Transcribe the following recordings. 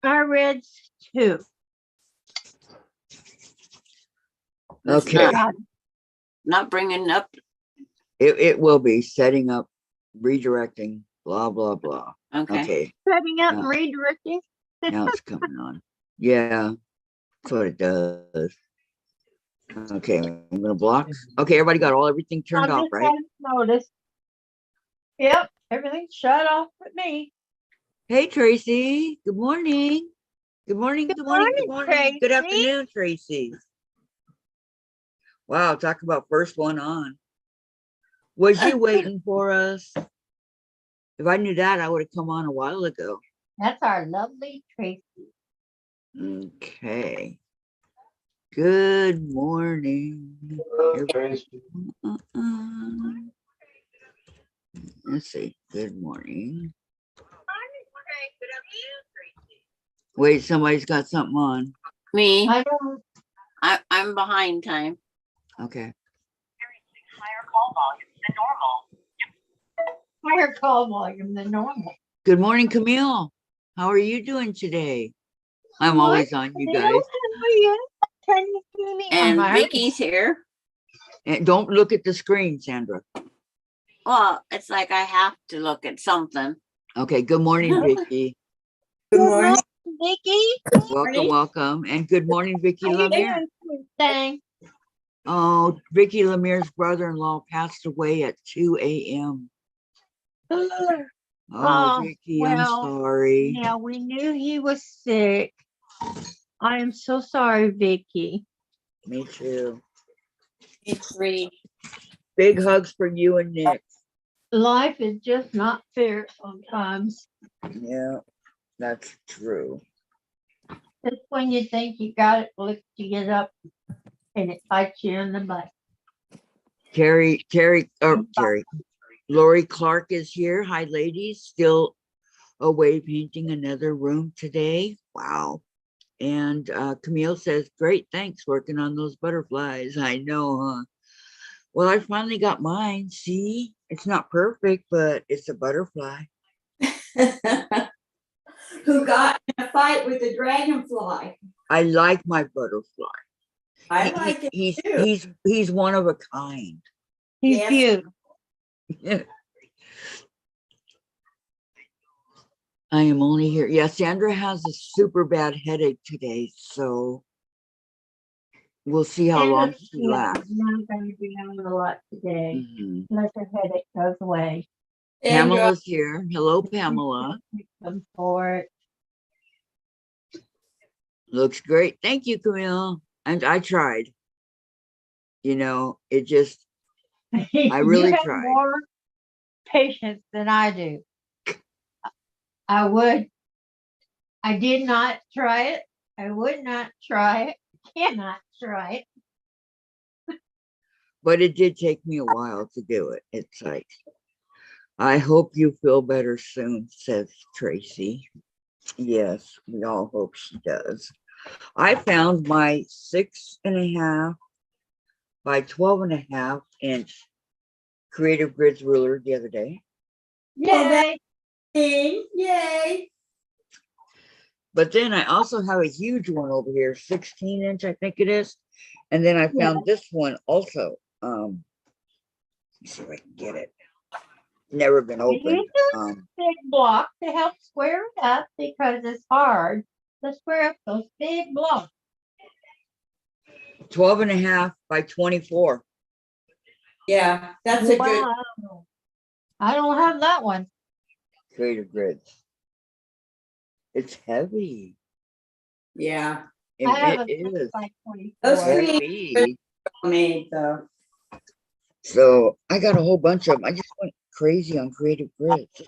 I read 2. It's Okay. not bringing up. It will be setting up, redirecting, blah, blah, blah. Okay. Okay. Setting up Yeah. and redirecting. Now it's coming on. Yeah, that's what it does. Okay, I'm gonna block. Okay, everybody got everything turned off, right? Notice. Yep, everything's shut off but me. Hey, Tracy. Good morning. Good morning. Good morning. Good morning. Good Tracy. afternoon, Tracy. Wow, talk about first one on. Was you waiting for us? If I knew that, I would have come on a while ago. That's our lovely Tracy. Okay. Good morning. Let's see. Good morning. Wait, somebody's got something on. Me. I don't. I'm behind time. Okay. Higher call volume than normal. Good morning, Camille. How are you doing today? I'm always on, you guys. Can you see me? And Vicky's here. And don't look at the screen, Sandra. Well, it's like I have to look at something. Okay. Good morning, Vicki. Good morning, Vicki. Welcome, welcome. And good morning, Vicki Lemire. Thanks. Oh, Vicki Lemire's brother-in-law passed away at 2 a.m. Oh, Vicki, I'm sorry. Yeah, we knew he was sick. I am so sorry, Vicki. Me too. Me 3. Big hugs for you and Nick. Life is just not fair sometimes. Yeah, that's true. Just when you think you got it, look, you get up and it bites you in the butt. Terry, Lori Clark is here. Hi, ladies. Still away painting another room today. Wow. And Camille says, great, thanks, working on those butterflies. I know, huh? Well, I finally got mine. See, it's not perfect, but it's a butterfly. Who got in a fight with the dragonfly. I like my butterfly. I like it too. He's one of a kind. He's cute. I am only here. Yeah, Sandra has a super bad headache today, so we'll see how long she lasts. I'm not going to be on a lot today. Unless her headache goes away. Pamela's here. Hello, Pamela. Come for it. Looks great. Thank you, Camille. And I tried. You know, it just, I really tried. More patience than I do. I did not try it. I would not try it. Cannot try it. But it did take me a while to do it. It's like, I hope you feel better soon, says Tracy. Yes, we all hope she does. I found my 6.5 by 12.5 inch Creative Grids ruler the other day. Yay! Yay! But then I also have a huge one over here, 16 inch, I think it is. And then I found this one also. Let me see if I can get it. Never been opened. Big block to help square it up because it's hard to square up those big blocks. 12.5 by 24. Yeah, that's a good. I don't have that one. Creative Grids. It's heavy. Yeah. It is. By 24. Those Heavy. made though. So I got a whole bunch of them. I just went crazy on Creative Grids.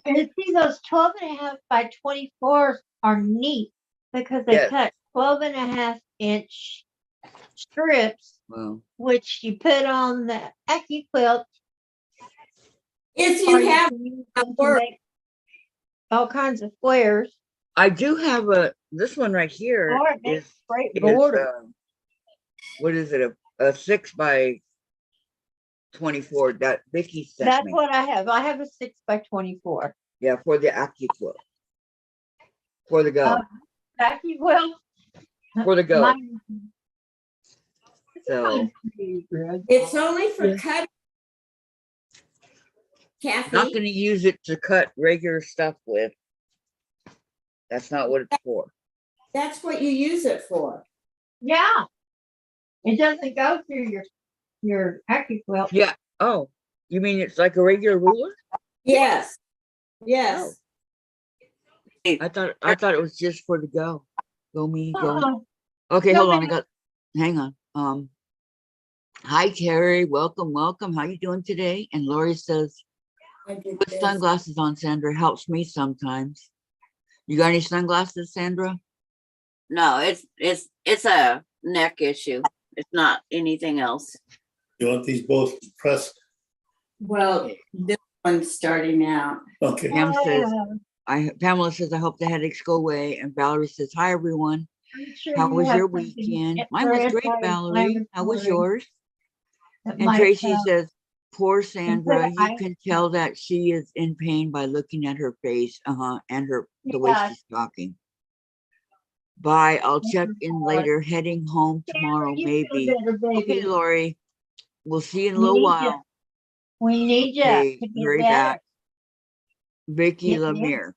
And see, those 12.5 by 24s are neat because they cut 12.5 inch strips, which you put on the Aki quilt. If you have all kinds of squares. I do have this one right here. Or it makes great border. What is it? A 6 by 24 that Vicki sent me. That's what I have. I have a 6 by 24. Yeah, for the Aki quilt. For the go. Jackie will. For the go. Mine- So It's only for Yeah. cutting. not Kathy, going to use it to cut regular stuff with. That's not what it's for. that's what you use it for. Yeah. It doesn't go through your AccuQuilt. Yeah. Oh, you mean it's like a regular ruler? Yes. Yes. I thought it was just for the go. Go me, go. Uh-uh. Okay, No, hold on. ma'am. Hang on. Hi Carrie, welcome. How you doing today? And Lori says, I did put this. sunglasses on, Sandra. Helps me sometimes. You got any sunglasses, Sandra? No, it's a neck issue. It's not anything else. You want these both pressed? Well, this one's starting out. Okay. Pam says, Pamela says, I hope the headaches go away. And Valerie says, hi everyone. I'm sure How you was have your something weekend? Mine was great, Valerie. How was anti-inflammatory yours? that And might Tracy help. says, poor Sandra, you I- can tell that she is in pain by looking at her face, and the way Yeah. she's talking. Bye, I'll check in Lord. later, heading home tomorrow, You feel maybe. better, baby. Okay, Lori, we'll see you in a We little need while. We need you Okay, to get hurry better. back. Vicky Get Lemire.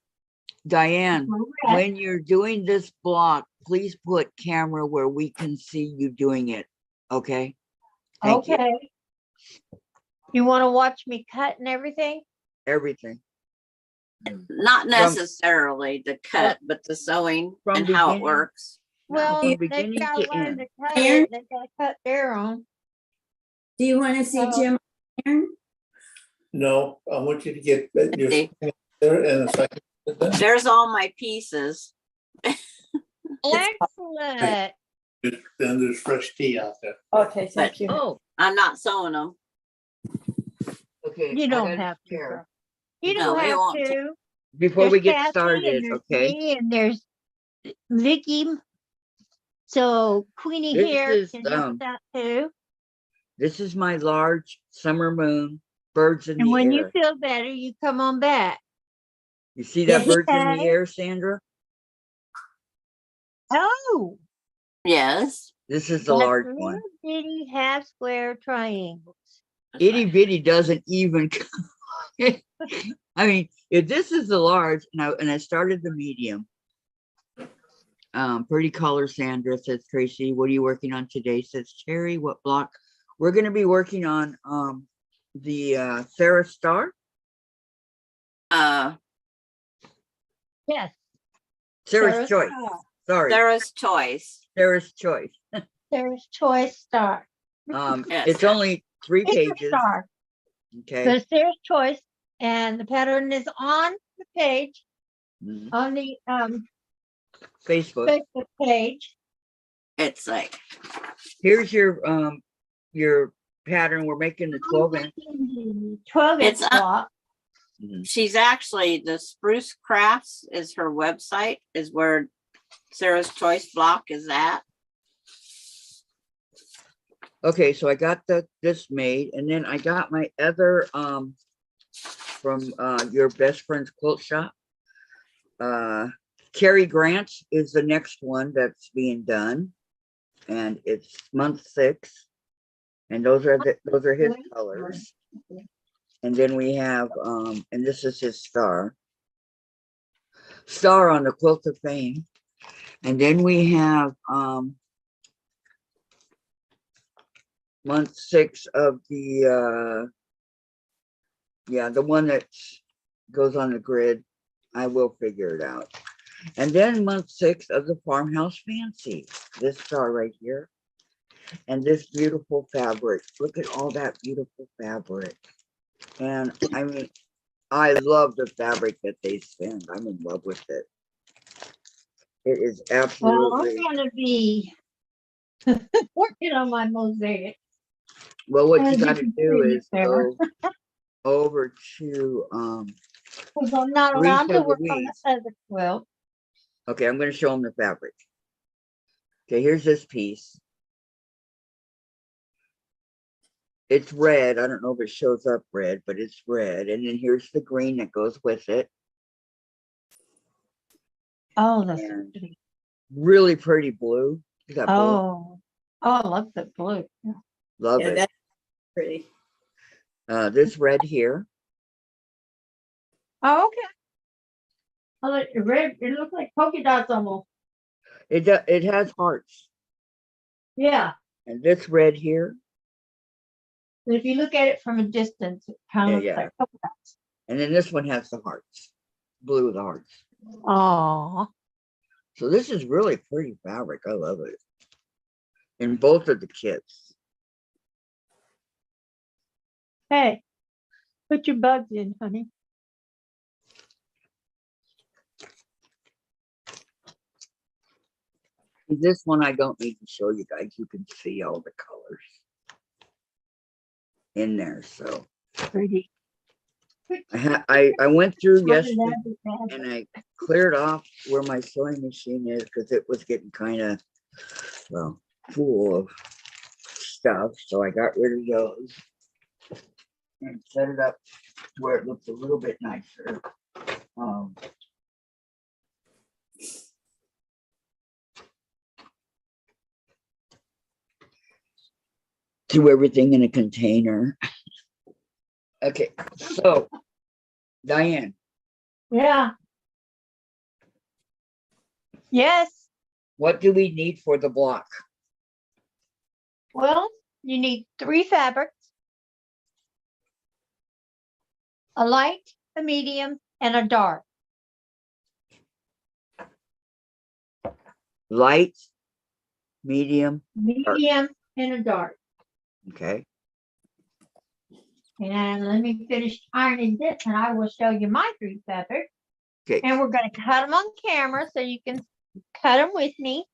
Diane, Correct. when you're doing this block, please put camera where we can see you doing it, okay? Thank you. Okay. You want to watch me cut and everything? Everything. Not necessarily the cut, but the sewing from and how it beginning- works. Well, from they beginning gotta to learn end. to cut Iron? it. They gotta cut their own. Do you want to see Oh. Jim Iron? No, I want you to get your See, there and if I can get that, there's all my pieces. Excellent. then there's fresh tea out there. Okay, thank you. Oh, I'm not sewing them. okay. You I don't gotta have to. share. girl. You No, don't you have won't. to. Before There's we get Kathy, started, and there's okay? me, and there's Vicki. So Queenie This here is, can help that too. This is my large summer moon, birds in And the when you air. feel better, you come on back. You see that Yeah, birds in the okay. air, Sandra? Oh, Yes. This is the that's large little one. bitty half square triangles. Itty bitty doesn't even. I mean, if this is the large, and I started the medium. Pretty color, Sandra, says Tracy. What are you working on today? Says Cherry. What block? We're going to be working on the Sara'hs star. Yes. Sarah's choice. Star. Sorry, Sarah's choice. Sarah's choice. Sarah's choice star. Yes. It's only 3 It's a pages. star. Okay. So Sarah's choice, and the pattern is on the page, Mhm. on the Facebook. Facebook page. It's like Here's your pattern. We're making the 12-inch. 12-inch It's block. she's actually the Spruce Crafts is her website, is where Sarah's choice block is at. Okay, so I got this made, and then I got my other from your best friend's quilt shop. Carrie Grant is the next one that's being done, and it's month 6, and those are his colors. And then we have and this is his star on the Quilt of Fame. And then we have month 6 of the the one that goes on the grid. I will figure it out. And then month 6 of the Farmhouse Fancy, this star right here, and this beautiful fabric. Look at all that beautiful fabric. And I mean, I love the fabric that they send. I'm in love with it. It is Well, absolutely. I'm gonna be working on my mosaic. Well, what you As you got to can do see is there. go over to Because I'm not allowed to Lisa work on Louise. the other quilt. Okay, I'm going to show them the fabric. Okay, here's this piece. It's red. I don't know if it shows up red, but it's red. And then here's the green that goes with it. Oh, that's And pretty. really pretty blue. Is that blue? Oh, I love the blue. Love Yeah, it. that's pretty. This red here. Oh, okay. Oh, it red. It looks like polka dots almost. It has hearts. Yeah. And this red here. But if you look at it from a distance, it kind of Yeah, looks yeah. like polka dots. And then this one has the hearts. Blue with the hearts. Oh, So this is really pretty fabric. I love it. In both of the kits. hey, put your bugs in, honey. This one I don't need to show you guys. You can see all the colors in there. So Pretty. I went through What did yesterday that do? and I cleared off where my sewing machine is because it was getting kind of, well, full of stuff. So I got rid of those and set it up where it looks a little bit nicer. Do everything in a container. Okay, so Diane, Yeah. Yes. what do we need for the block? Well, you need 3 fabrics, a light, a medium, and a dark. Light, medium, Medium and a dark. okay. And let me finish ironing this and I will show you my 3 fabrics. Okay. And we're going to cut them on camera so you can cut them with me.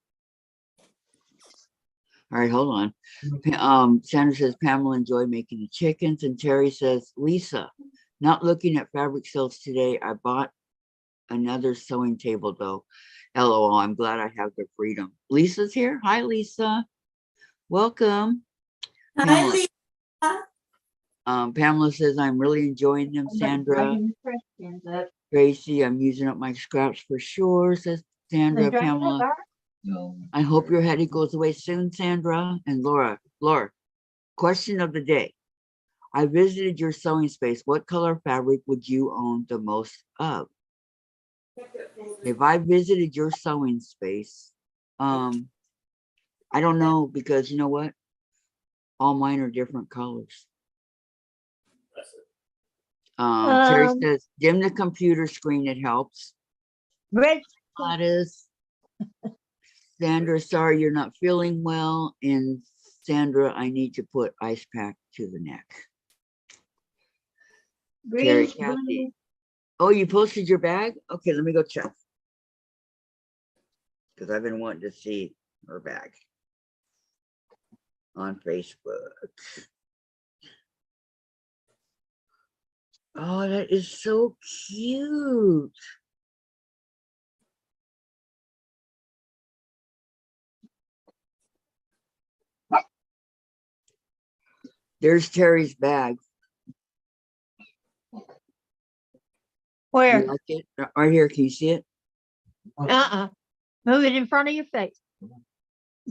All right, hold on. Sandra says Pamela enjoyed making the chickens, and Terry says, Lisa, not looking at fabric sales today. I bought another sewing table though. LOL, I'm glad I have the freedom. Lisa's here. Hi, Lisa. Welcome. Hi, Pamela. Lisa. Pamela says, I'm really enjoying them, Sandra. Tracy, I'm using up my scraps for sure, says Sandra. Pamela, I hope your headache goes away soon, Sandra. And Laura, question of the day. I visited your sewing space. What color fabric would you own the most of? If I visited your sewing space, I don't know, because you know what? All mine are different colors. Terry says, dim the computer screen, it helps. Red. Gladys. Sandra, sorry you're not feeling well. And Sandra, I need to put ice pack to the neck. Terry, Kathy. Oh, you posted your bag? Okay, let me go check. Because I've been wanting to see her bag on Facebook. Oh, that is so cute. There's Terry's bag. Where? You like it? Right here, can you see it? Move it in front of your face.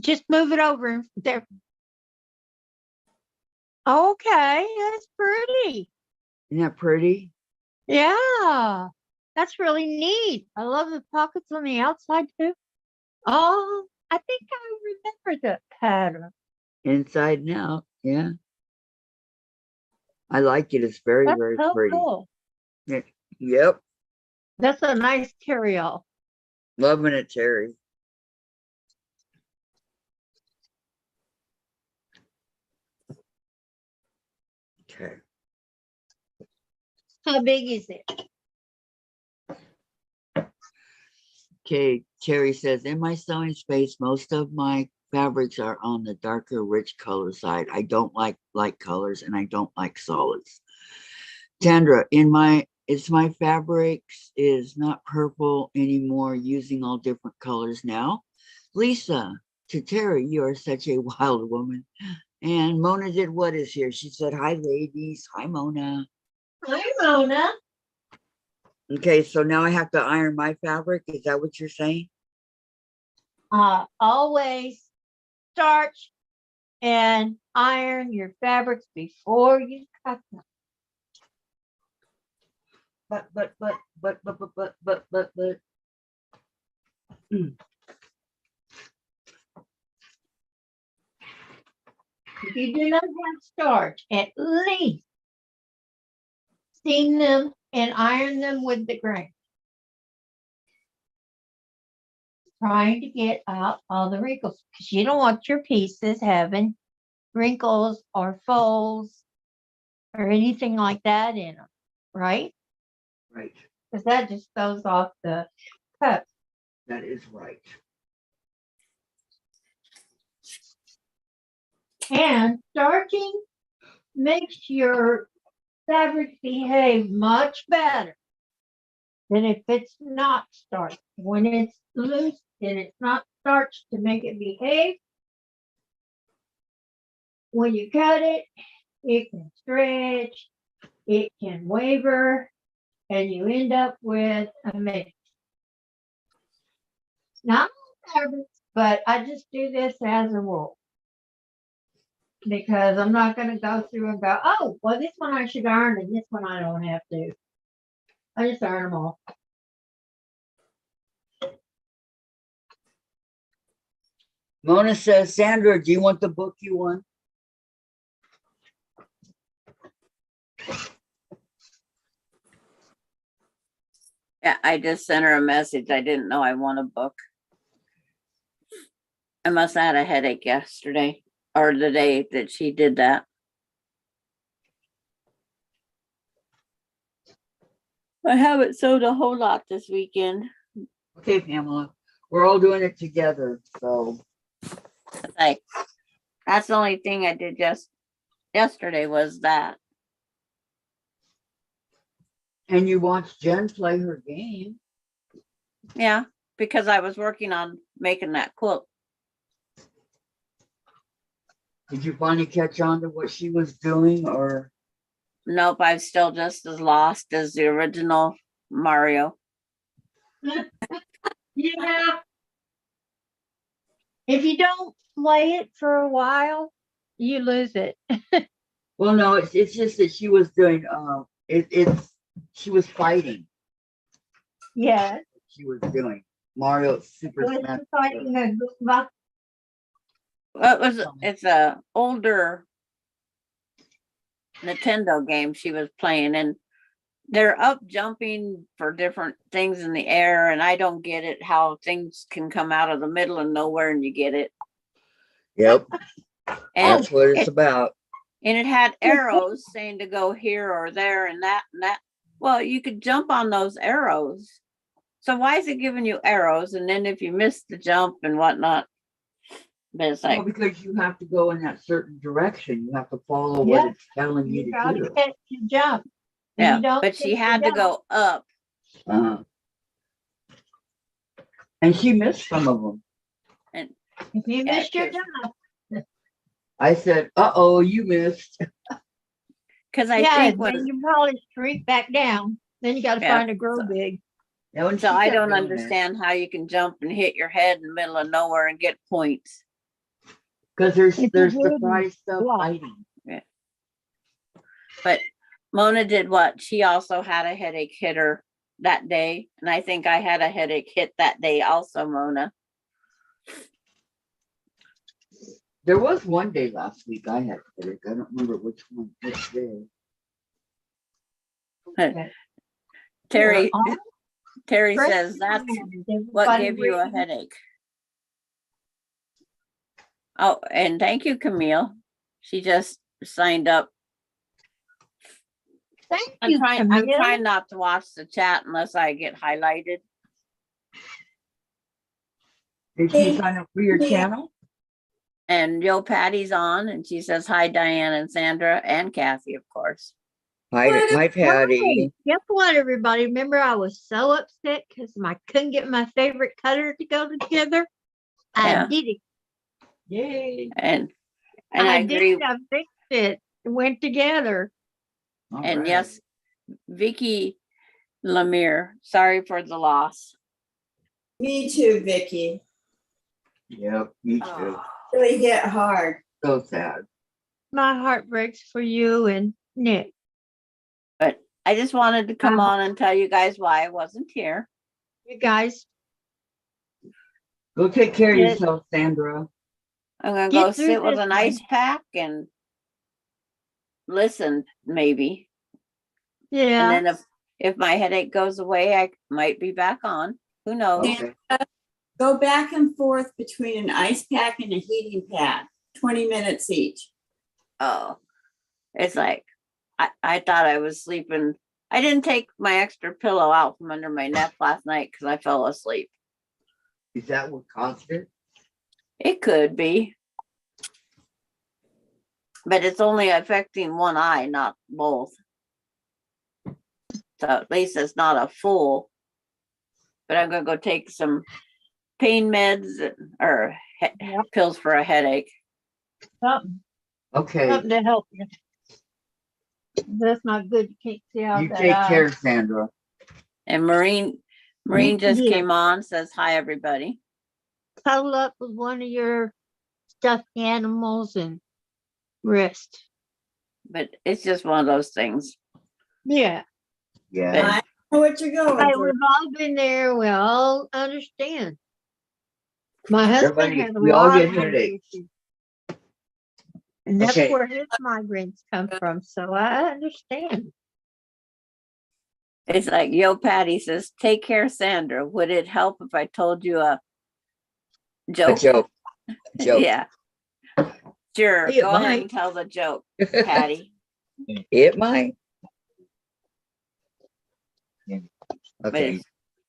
Just move it over there. Okay, that's pretty. Isn't that pretty? Yeah, that's really neat. I love the pockets on the outside too. Oh, I think I remember that pattern. Inside and out, yeah. I like it. It's very, That's very so pretty. cool. Yep. That's a nice carry-all. Loving it, Terry. Okay. How big is it? Okay, Terry says, in my sewing space, most of my fabrics are on the darker, rich color side. I don't like light colors and I don't like solids. Tandra, it's my fabrics is not purple anymore, using all different colors now. Lisa, to Terry, you are such a wild woman. And Mona did what is here? She said, hi, ladies. Hi, Mona. Hi, Mona. Okay, so now I have to iron my fabric. Is that what you're saying? Always starch and iron your fabrics before you cut them. But. If you do not have starch, at least steam them and iron them with the grain. Trying to get out all the wrinkles because you don't want your pieces having wrinkles or folds or anything like that in them, right? Right. Because that just throws off the cut. That is right. And starching makes your fabric behave much better than if it's not starched. When it's loose and it's not starched to make it behave, when you cut it, it can stretch, it can waver, and you end up with a mess. Not all fabrics, but I just do this as a rule. Because I'm not going to go through and go, oh, well, this one I should iron and this one I don't have to. I just iron them all. Mona says, Sandra, do you want the book you won? Yeah, I just sent her a message. I didn't know I won a book. I must have had a headache yesterday or the day that she did that. I haven't sewed a whole lot this weekend. Okay, Pamela, we're all doing it together, so. That's the only thing I did just yesterday was that. And you watched Jen play her game. Yeah, because I was working on making that quilt. Did you finally catch on to what she was doing, or? Nope, I'm still just as lost as the original Mario. Yeah. If you don't play it for a while, you lose it. Well, no, it's just that she was doing, she was fighting. Yeah. She was doing Mario Super It's Smash. fighting a Goomba. It's a older Nintendo game she was playing, and they're up jumping for different things in the air, and I don't get it how things can come out of the middle of nowhere and you get it. Yep, And that's what it's about. and it had arrows saying to go here or there and that and that. Well, you could jump on those arrows. So why is it giving you arrows? And then if you miss the jump and whatnot, but it's like, Well, because you have to go in that certain direction. You have to follow Yeah. what it's telling you You to gotta do. catch your jump. If yeah, you don't but she catch your had to jump, go up. And she missed some of them. And if you Yeah, missed your 'cause- jump, I said, uh-oh, you missed. because I yeah, think then when you probably shrink back down. Then you gotta Yeah, find a grow so- big. Yeah, when so she I kept don't doing that. understand how you can jump and hit your head in the middle of nowhere and get points. Because there's It's a there's wooden surprise stuff block. fighting. But Mona did what? She also had a headache hit her that day. And I think I had a headache hit that day also, Mona. There was one day last week I had a headache. I don't remember which day. Terry all Terry Great says that's plans. what Everybody gave you a ready? headache. Oh, and thank you, Camille. She just signed up. Thank I'm you, trying Camille. not to watch the chat unless I get highlighted. Did she sign up for your channel? And Yo Patty's on and she says hi, Diane and Sandra and Kathy, of course. Hi, Patty. Hey, guess what, everybody? Remember, I was so upset because I couldn't get my favorite cutter to go together. Yeah. I did it. Yay. And I did agree. it. I fixed it. It went together. All And right. yes, Vicki Lemire, sorry for the loss. Me too, Vicki. Yep, me too. Oh, Really hit hard. So sad. My heart breaks for you and Nick. but I just wanted to come on and tell you guys why I wasn't here. You guys Go take care of Get- yourself, Sandra. I'm gonna Get go through sit with this an one. ice pack and listen, maybe. Yeah. And then if my headache goes away, I might be back on. Who knows? Okay. Go back and forth between an ice pack and a heating pad, 20 minutes each. Oh, it's like I thought I was sleeping. I didn't take my extra pillow out from under my neck last night because I fell asleep. Is that what caused it? It could be. But it's only affecting one eye, not both. So at least it's not a full. But I'm gonna go take some pain meds or pills for a headache. Something Okay, to help you. That's not good. You can't see out you that take eye. care, Sandra. And Maureen just Yeah. came on, says hi everybody. Cuddle up with one of your stuffed animals and rest. But it's just one of those things. Yeah. Yeah. I know what you're going Hey, through. we've all been there. We all understand. My husband Everybody- has a we all lot get of headache headaches. issues. And that's Okay. where his migraines come from. So I understand. It's like Yo Patty says, take care, Sandra. Would it help if I told you a A joke? joke. Joke. Yeah. Sure. Hey, it Go ahead might. and tell the joke, Patty. It might. But Okay. it's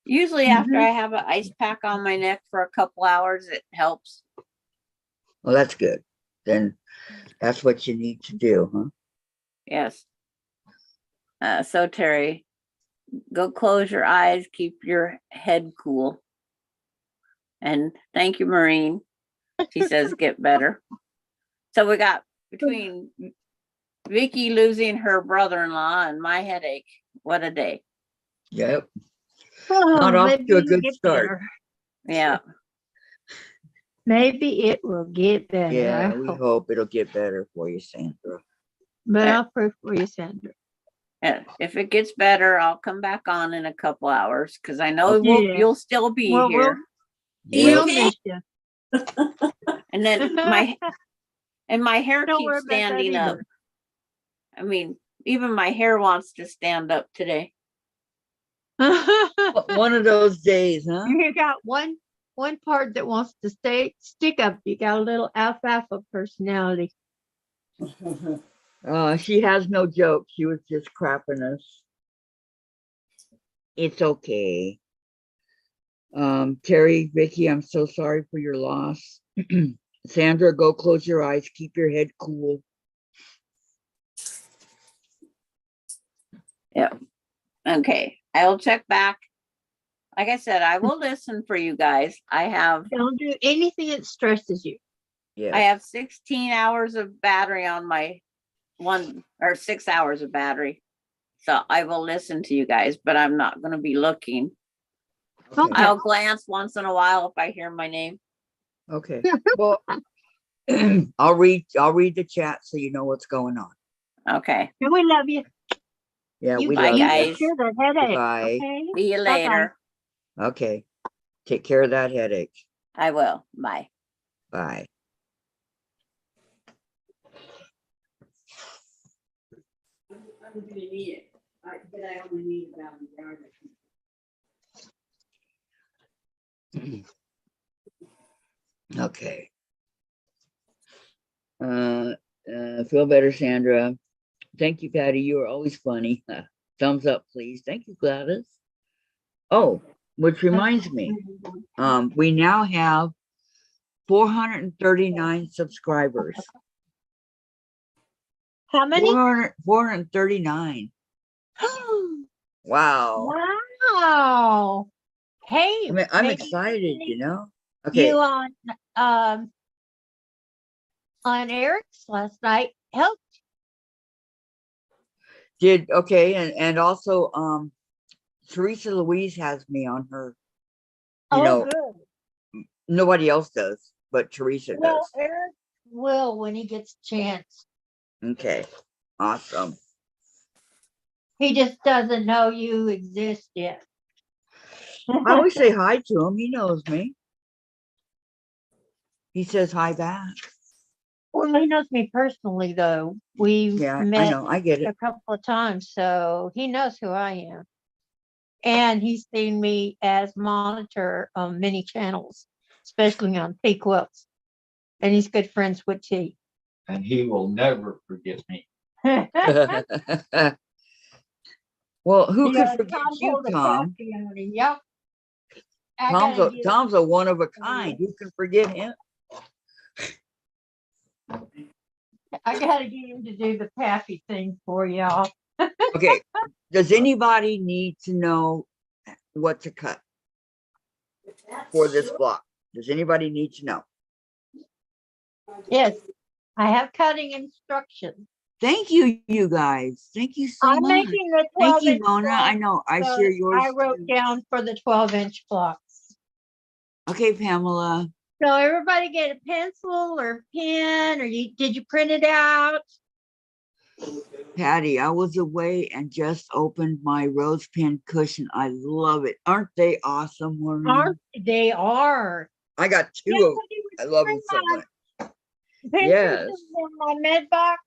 usually after I have an ice pack on my neck for a couple hours, it helps. Well, that's good. Then that's what you need to do, huh? Yes. So Terry, go close your eyes, keep your head cool. And thank you, Maureen. She says get better. So we got between Vicki losing her brother-in-law and my headache. What a day. Yep. Oh, Not off maybe to a it'll good get start. better. Yeah. Maybe it will get better. Yeah, I we hope. hope it'll get better for you, Sandra. But Yeah. I'll pray for you, Sandra. And if it gets better, I'll come back on in a couple hours because I know Yeah. you'll still be Well, here. We'll Yep. miss you. And then my hair Don't worry keeps about that standing up. either. I mean, even my hair wants to stand up today. One of those days, huh? You got one part that wants to stick up. You got a little alfalfa personality. She has no joke. She was just crapping us. It's okay. Terry, Vicki, I'm so sorry for your loss. Sandra, go close your eyes. Keep your head cool. Yeah. Okay. I'll check back. Like I said, I will listen for you guys. Don't do anything that stresses you. Yeah. I have 16 hours of battery on my 6 hours of battery. So I will listen to you guys, but I'm not going to be looking. Okay. I'll glance once in a while if I hear my name. Okay. Well, I'll read the chat so you know what's going on. Okay. And we love you. Yeah, You we bye, love you. guys. cure the headache. Bye. Okay? See you Bye-bye. later. Okay. Take care of that headache. I will. Bye. Bye. I'm gonna need it. But I only need about a yard. Okay. Feel better, Sandra. Thank you, Patty. You are always funny. Thumbs up, please. Thank you, Gladys. Oh, which reminds me, we now have 439 subscribers. How many? 439. Wow. Wow. Hey, I'm maybe excited, you know? Okay. you on Eric's last night helped. Okay, and also Teresa Louise has me on her. You Oh, know, good. nobody else does, but Teresa Well, does. Eric will when he gets a chance. Okay, awesome. He just doesn't know you exist yet. I always say hi to him. He knows me. He says hi back. Well, he knows me personally, though. We've Yeah, I met know. I get a it. couple of times, so he knows who I am. And he's seen me as monitor on many channels, especially on P quilts. And he's good friends with T. And he will never forget me. Well, who could Yeah, forget Tom you, pulled a Tom? Pappy on him. Yep. I gotta get Tom's a one of a kind. Who can forget him? him to do the Pappy thing for y'all. Okay. Does anybody need to know what to cut for this block? Does anybody need to know? Yes, I have cutting instructions. Thank you, you guys. Thank you so I'm much. making the Thank 12 you, inch Mona. I blocks, know. I so share yours. I wrote too. down for the 12-inch blocks. Okay, Pamela. So everybody get a pencil or pen, or did you print it out? Patty, I was away and just opened my rose pin cushion. I love it. Aren't they awesome, Maureen? They are. I got two Yeah, of them. I love them so much. Yes. In my med box.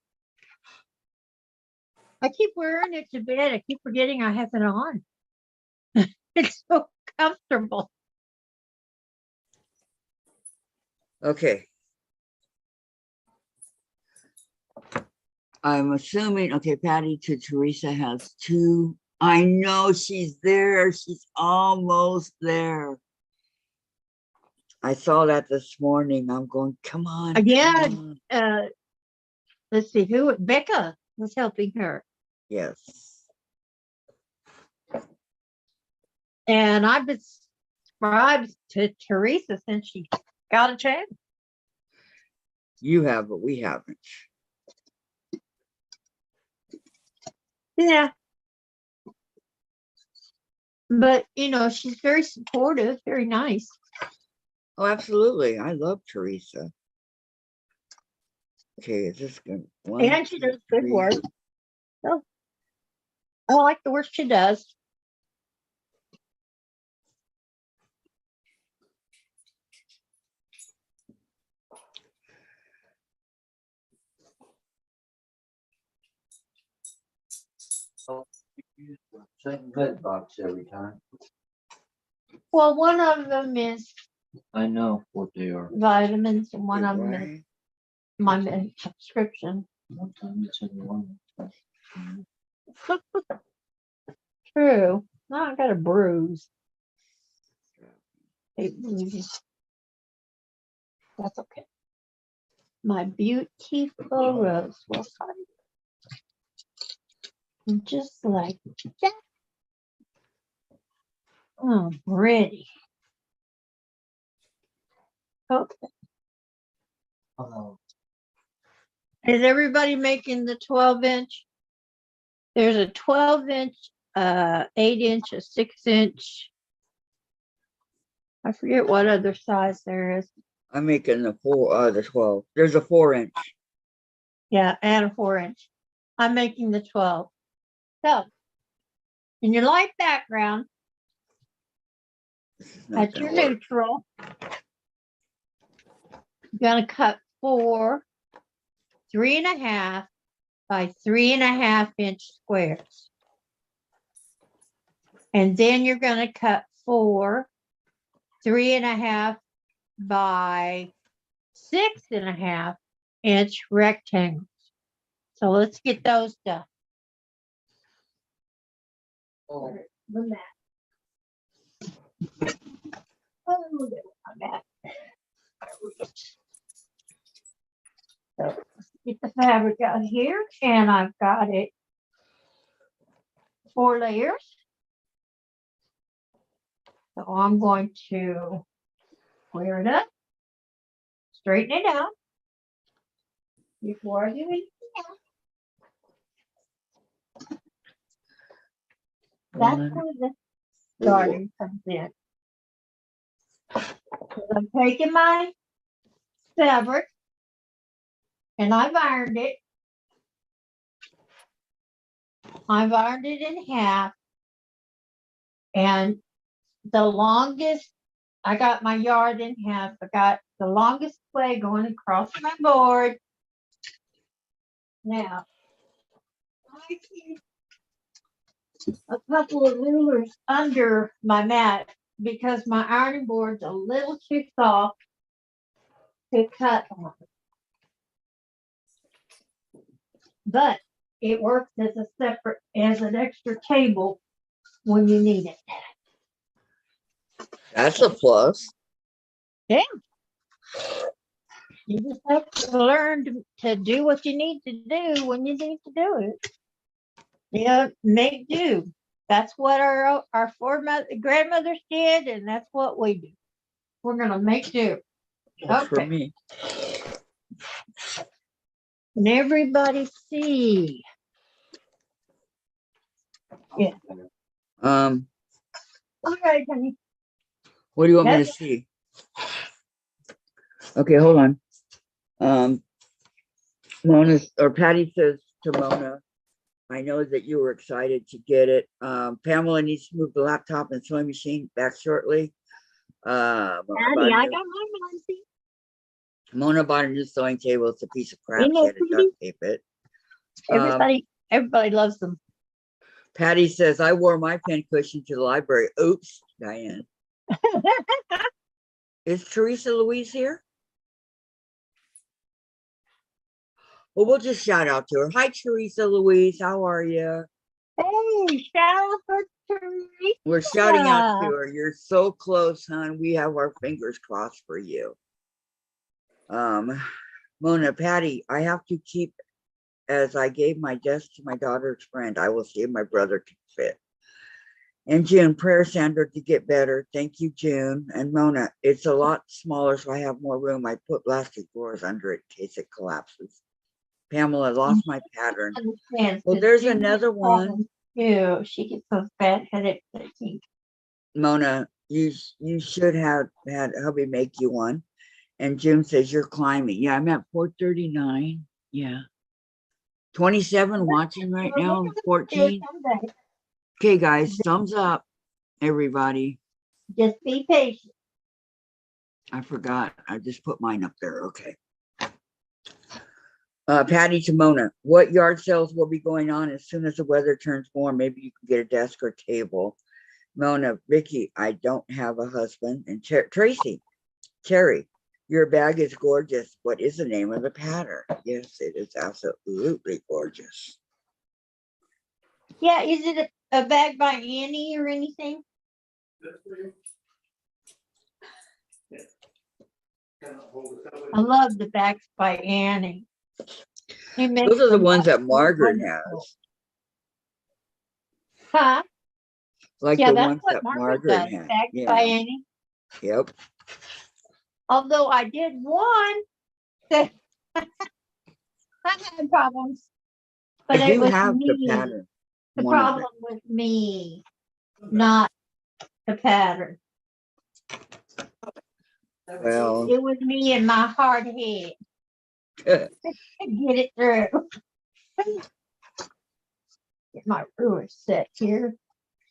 I keep wearing it to bed. I keep forgetting I have it on. It's so comfortable. Okay. I'm assuming, okay, Patty to Teresa has two. I know she's there. She's almost there. I saw that this morning. I'm going, come on. Come Again, on. let's see who Becca was helping her. Yes. And I've been subscribed to Teresa since she got a chance. You have, but we haven't. Yeah. But, you know, she's very supportive, very nice. Oh, absolutely. I love Teresa. Okay, is this good? And she does good work. So, I like the work she does. Same bed box every time. Well, one of them is I know what they are. vitamins, and one of them is Right. my subscription. One time it's in one. True. Now I got a bruise. That's okay. My beautiful rose was hiding. Just like that. Oh, ready. Okay. Oh, Is everybody making the 12-inch? There's a 12-inch, 8-inch, a 6-inch. I forget what other size there is. I'm making the 12. There's a 4-inch. Yeah, and a 4-inch. I'm making the 12. So, in your light background, This is not at your gonna work. neutral, you're gonna cut 4 3.5 by 3.5 inch squares. And then you're gonna cut 4 3.5 by 6.5 inch rectangles. So let's get those done. oh, The mat. Oh, look at my mat. So let's get the fabric out here, and I've got it 4 layers. So I'm going to square it up, straighten it out before I do anything else. That's One, where the garden comes in. 'Cause I'm taking my fabric and I've ironed it. I've ironed it in half. And the longest, I got my yard in half. I got the longest way going across my board. Now, I keep a couple of rulers under my mat because my ironing board's a little too soft to cut on. But it works as a separate, as an extra table when you need it. That's a plus. You just have to learn to do what you need to do when you need to do it. Yeah, make do. That's what our grandmothers did, and that's what we do. We're gonna make do. Works for Okay. me. And everybody see. Yeah. All right, honey. What do you want me to Yes. see? Okay, hold on. Mona or Patty says to Mona, I know that you were excited to get it. Pamela needs to move the laptop and sewing machine back shortly. Honey, I got my Nancy. Mona bought a new sewing table. It's a piece of crap. Isn't She that had to pretty? duct tape it. Everybody loves them. Patty says, I wore my pin cushion to the library. Oops, Diane. Is Teresa Louise here? Well, we'll just shout out to her. Hi, Teresa Louise. How are you? Hey, shout out for Teresa. We're shouting out to her. You're so close, hon. We have our fingers crossed for you. Mona, Patty, I have to keep, as I gave my desk to my daughter's friend. I will see if my brother can fit. And June, prayer, Sandra, to get better. Thank you, June. And Mona, it's a lot smaller, so I have more room. I put plastic drawers under it in case it collapses. Pamela, lost my pattern. Well, there's another one. Ew, she gets those bad headaches, I think. Mona, you should have had hubby make you one. And June says you're climbing. Yeah, I'm at 439. Yeah. 27 watching right now, 14. Okay, guys, thumbs up, everybody. Just be patient. I forgot. I just put mine up there. Okay. Patty to Mona, what yard sales will be going on as soon as the weather turns warm? Maybe you can get a desk or table. Mona, Vicki, I don't have a husband. And Tracy, Terry, your bag is gorgeous. What is the name of the pattern? Yes, it is absolutely gorgeous. Yeah, is it a bag by Annie or anything? I love the bags by Annie. Those are the ones that Margaret has. Huh? Like Yeah, the that's ones what that Margaret Margaret does. had. Bags Yeah. by Annie. Yep. Although I did one that I had problems. But I it do was have the me. pattern. The one of problem with me, not the pattern. Well, It was me and my hard head. you Get it through. Get my ruler set here.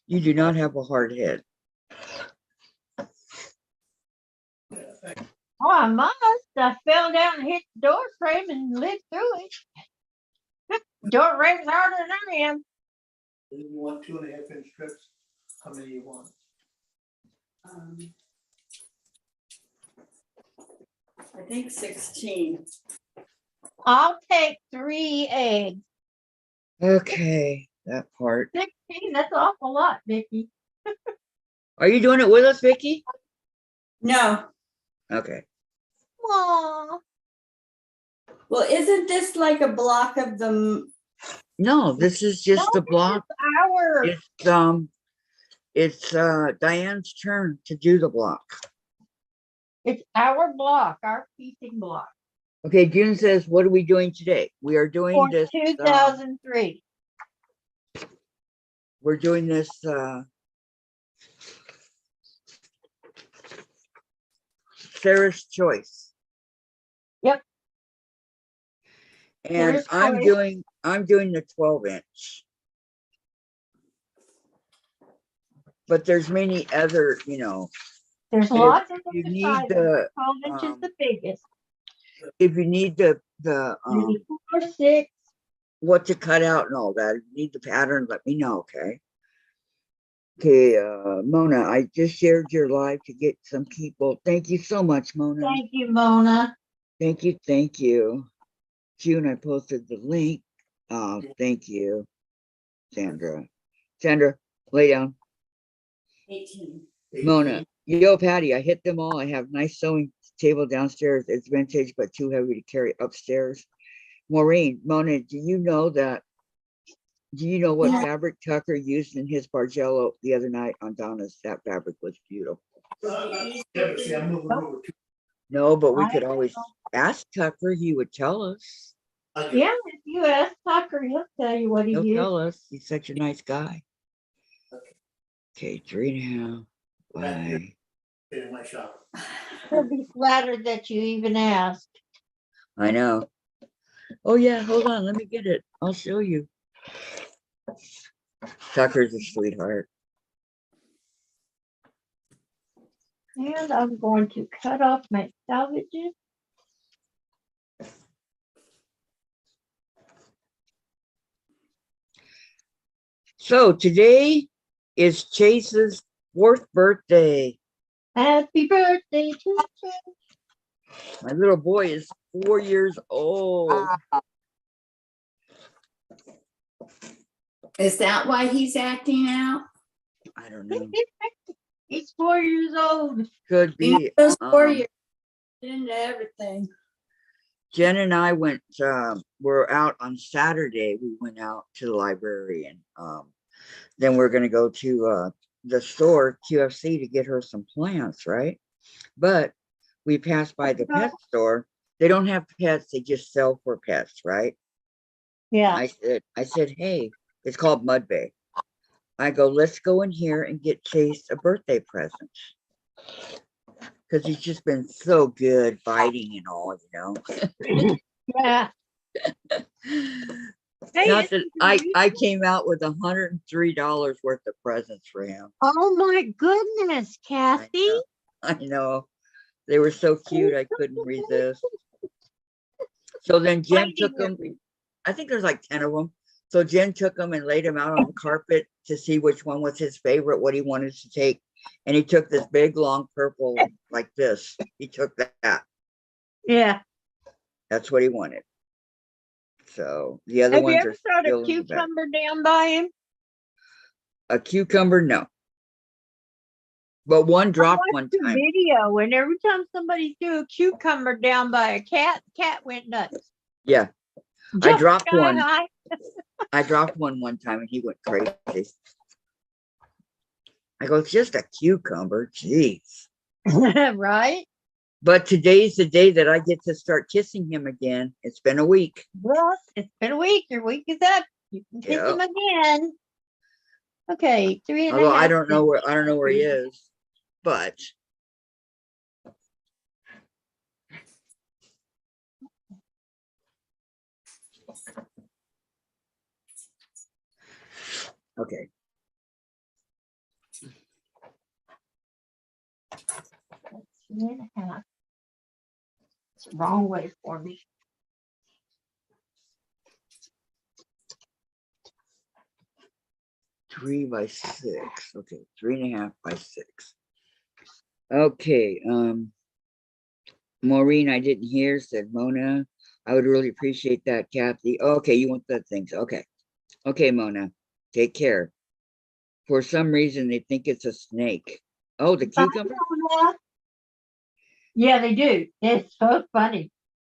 do not have a hard head. Oh, I must. I fell down and hit the door frame and lived through it. Door frame's harder than I am. You want 2.5-inch strips? How many you want? I think 16. I'll take 3 eggs. Okay, that part. 16, that's an awful lot, Vicki. Are you doing it with us, Vicki? No. Okay. Aw. Well, isn't this like a block of them? No, this is just the block. Our It's Diane's turn to do the block. It's our block, our piecing block. Okay, June says, what are we doing today? We are doing For this. 2003. We're doing this Sarah's Choice. Yep. And Sarah's I'm Choice. doing the 12-inch. But there's many other, There's lots of you different need sizes. the, 12 inches the biggest. if you need the Maybe 4, 6. what to cut out and all that, if you need the pattern, let me know, okay? Okay, Mona, I just shared your live to get some people. Thank you so much, Mona. Thank you, Mona. Thank you, thank you. June, I posted the link. Thank you, Sandra. Sandra, lay down. 18. Mona, yo, Patty, I hit them all. I have nice sewing table downstairs. It's vintage, but too heavy to carry upstairs. Maureen, Mona, do you know what Yeah. fabric Tucker used in his Bargello the other night on Donna's? That fabric was beautiful. Yeah, but see, I'm moving over to. No, but we I could always ask Tucker. He would tell us. Yeah, if you ask Tucker, he'll tell you what he He'll used. tell us. He's such a nice guy. Okay, 3.5 by. In my shop. He'll be flattered that you even asked. I know. Oh yeah, hold on. Let me get it. I'll show you. Tucker's a sweetheart. And I'm going to cut off my salvages. So today is Chase's 4th birthday. Happy birthday to you. My little boy is 4 years old. Is that why he's acting out? I don't know. He's 4 years old. Could be. Those 4 years into everything. Jen and I went, we're out on Saturday. We went out to the library and then we're going to go to the store, QFC, to get her some plants, right? But we passed by the pet store. They don't have pets. They just sell for pets, right? Yeah. I said, hey, it's called Mud Bay. I go, let's go in here and get Chase a birthday present. Because he's just been so good biting and all, Yeah. Hey, Not that I came out with $103 worth of presents for him. oh my goodness, Kathy. I know. They were so cute, I couldn't resist. So then Jen took them. I think there's like 10 of them. So Jen took them and laid them out on the carpet to see which one was his favorite, what he wanted to take. And he took this big, long purple like this. He took that. Yeah. That's what he wanted. So the other Have you ones ever are thrown still a in the bag. cucumber down by him? A cucumber, no. But one dropped one The time. video, and every time somebody threw a cucumber down by a cat, cat went nuts. Yeah. I Jumped dropped sky one. high. I dropped one time and he went crazy. I go, it's just a cucumber. Jeez. Right? But today's the day that I get to start kissing him again. It's been a week. Well, it's been a week. Your week is up. You can kiss Yeah. him again. Okay, 3.5. Although I don't know where he is, but okay. That's 3.5. It's the wrong way for me. Three by 6. Okay, 3.5 by 6. Okay, Maureen, I didn't hear, said Mona. I would really appreciate that, Kathy. Okay, you want the things. Okay. Okay, Mona. Take care. For some reason they think it's a snake. Oh, the cucumber? Yeah, they do. It's so funny.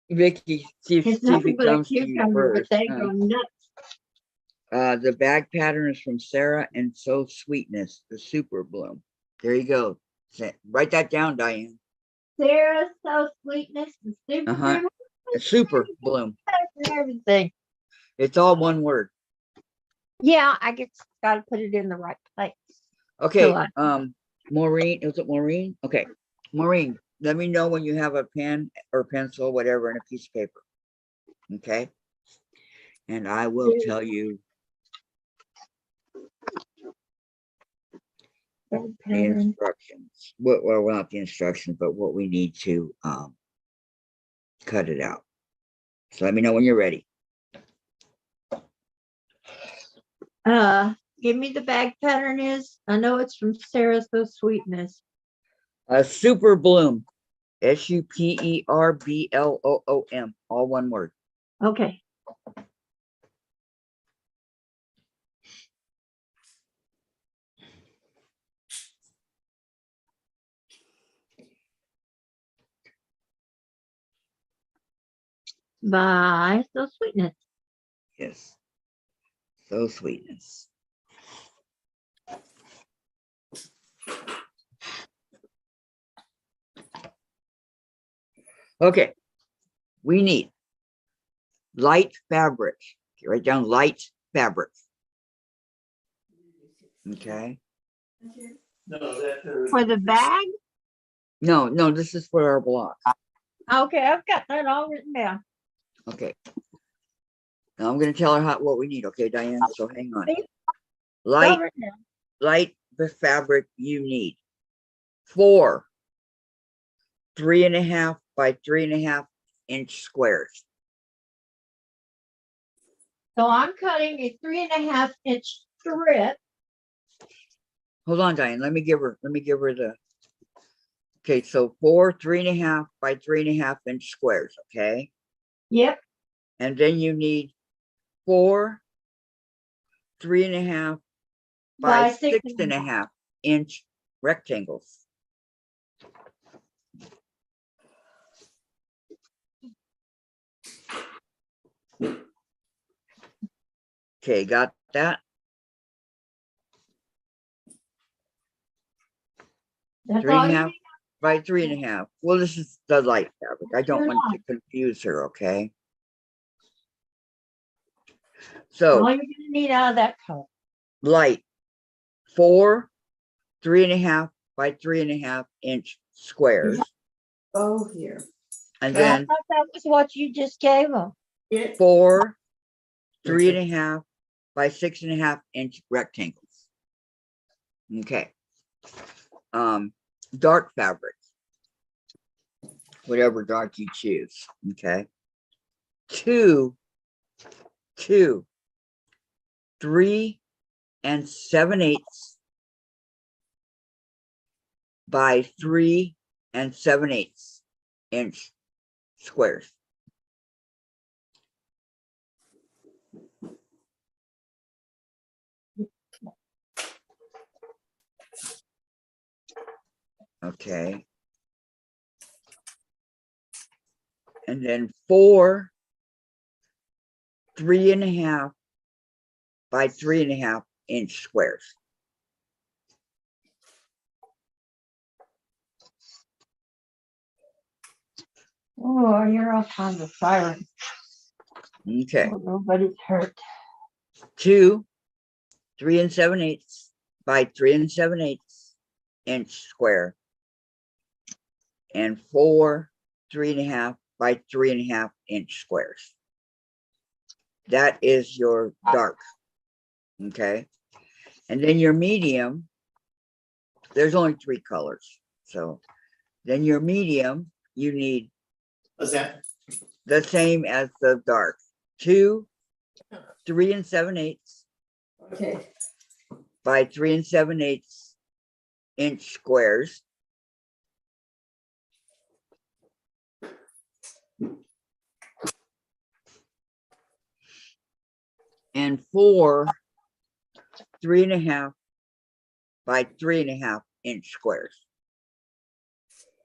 Vicky, see if It's he nothing but a comes to you cucumber, but first. they go nuts. The bag pattern is from Sarah and So Sweetness, the super bloom. There you go. Write that down, Diane. Sarah's So Sweetness, the super bloom. A super bloom. Everything. It's all one word. Yeah, I guess got to put it in the right place. Okay. So Maureen, is it Maureen? Okay. Maureen, let me know when you have a pen or pencil, whatever, and a piece of paper. Okay. And I will tell you the instructions. Well, not the instructions, but what we need to cut it out. So let me know when you're ready. Give me the bag pattern is. I know it's from Sarah's So Sweetness. Super Bloom. SUPERBLOOM. All one word. Okay. By So Sweetness. Yes. So Sweetness. Okay. We need light fabric. Write down light fabric. Okay. No, that. For the bag? No, this is for our block. Okay, I've got that all written down. Okay. Now I'm going to tell her what we need. Okay, Diane. So hang on. Light the fabric you need. 4 3.5 by 3.5 inch squares. So I'm cutting a 3.5 inch strip. Hold on, Diane. Let me give her the. Okay, so 4 3.5 by 3.5 inch squares. Okay. Yep. And then you need 4 3.5 by 6.5 inch rectangles. Okay, got that? That's 3.5 by 3.5. Well, this is the light fabric. I don't want to confuse her, okay? So all you're gonna need out of that color. Light 4 3.5 by 3.5 inch squares. Oh, here. And I then thought that was what you just gave them. 4 3.5 by 6.5 inch rectangles. Okay. Dark fabric, whatever dark you choose. Okay. 2 3 7/8 by 3 7/8 inch squares. Okay. And then 4 3.5 by 3.5 inch squares. Oh, you're all kinds of sirens. Okay. Oh, nobody's hurt. 2 3 7/8 by 3 7/8 inch square. And 4 3.5 by 3.5 inch squares. That is your dark. Okay. And then your medium, there's only 3 colors. So then your medium, you need What's that? the same as the dark. 2 3 7/8 Okay. by 3 7/8 inch squares. And 4 3.5 by 3.5 inch squares.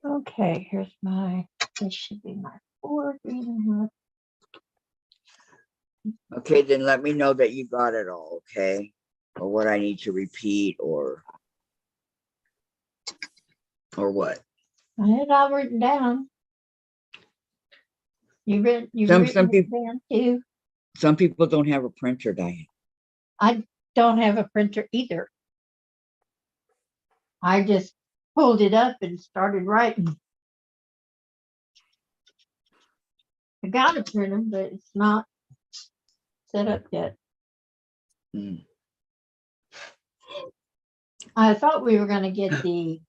Okay, here's my, this should be my 4 3.5. Okay, then let me know that you got it all, okay? Or what I need to repeat or what. I had it all written down. You've written it down too. Some people don't have a printer, Diane. I don't have a printer either. I just pulled it up and started writing. I got a printer, but it's not set up yet. Hmm. I thought we were gonna get the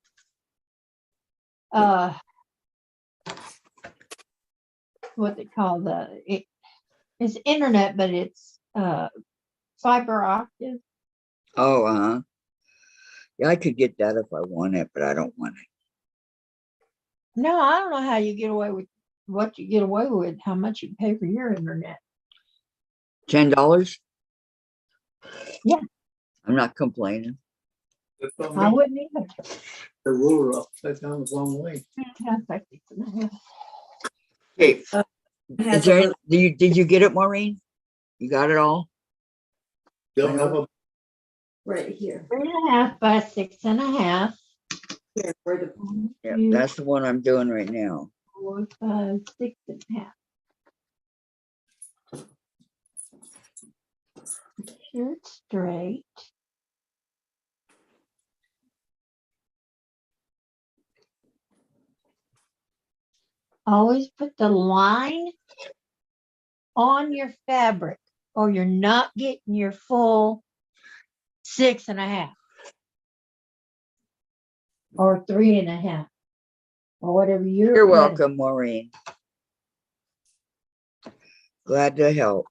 what they call it's internet, but it's fiber optic. Oh, yeah, I could get that if I want it, but I don't want it. No, I don't know how you get away with what you get away with, how much you pay for your internet. $10? Yeah. I'm not complaining. That's what I makes wouldn't either. the ruler upside down the wrong way. Okay, Has is there, a little- did you get it, Maureen? You got it all? They'll have a, right here. 3.5 by 6.5. Here, where the, Yeah, that's the one I'm doing right now. 4, 5, 6.5. Sure it's straight. Always put the line on your fabric or you're not getting your full 6.5 or 3.5 or whatever You're welcome, Maureen. Glad to help.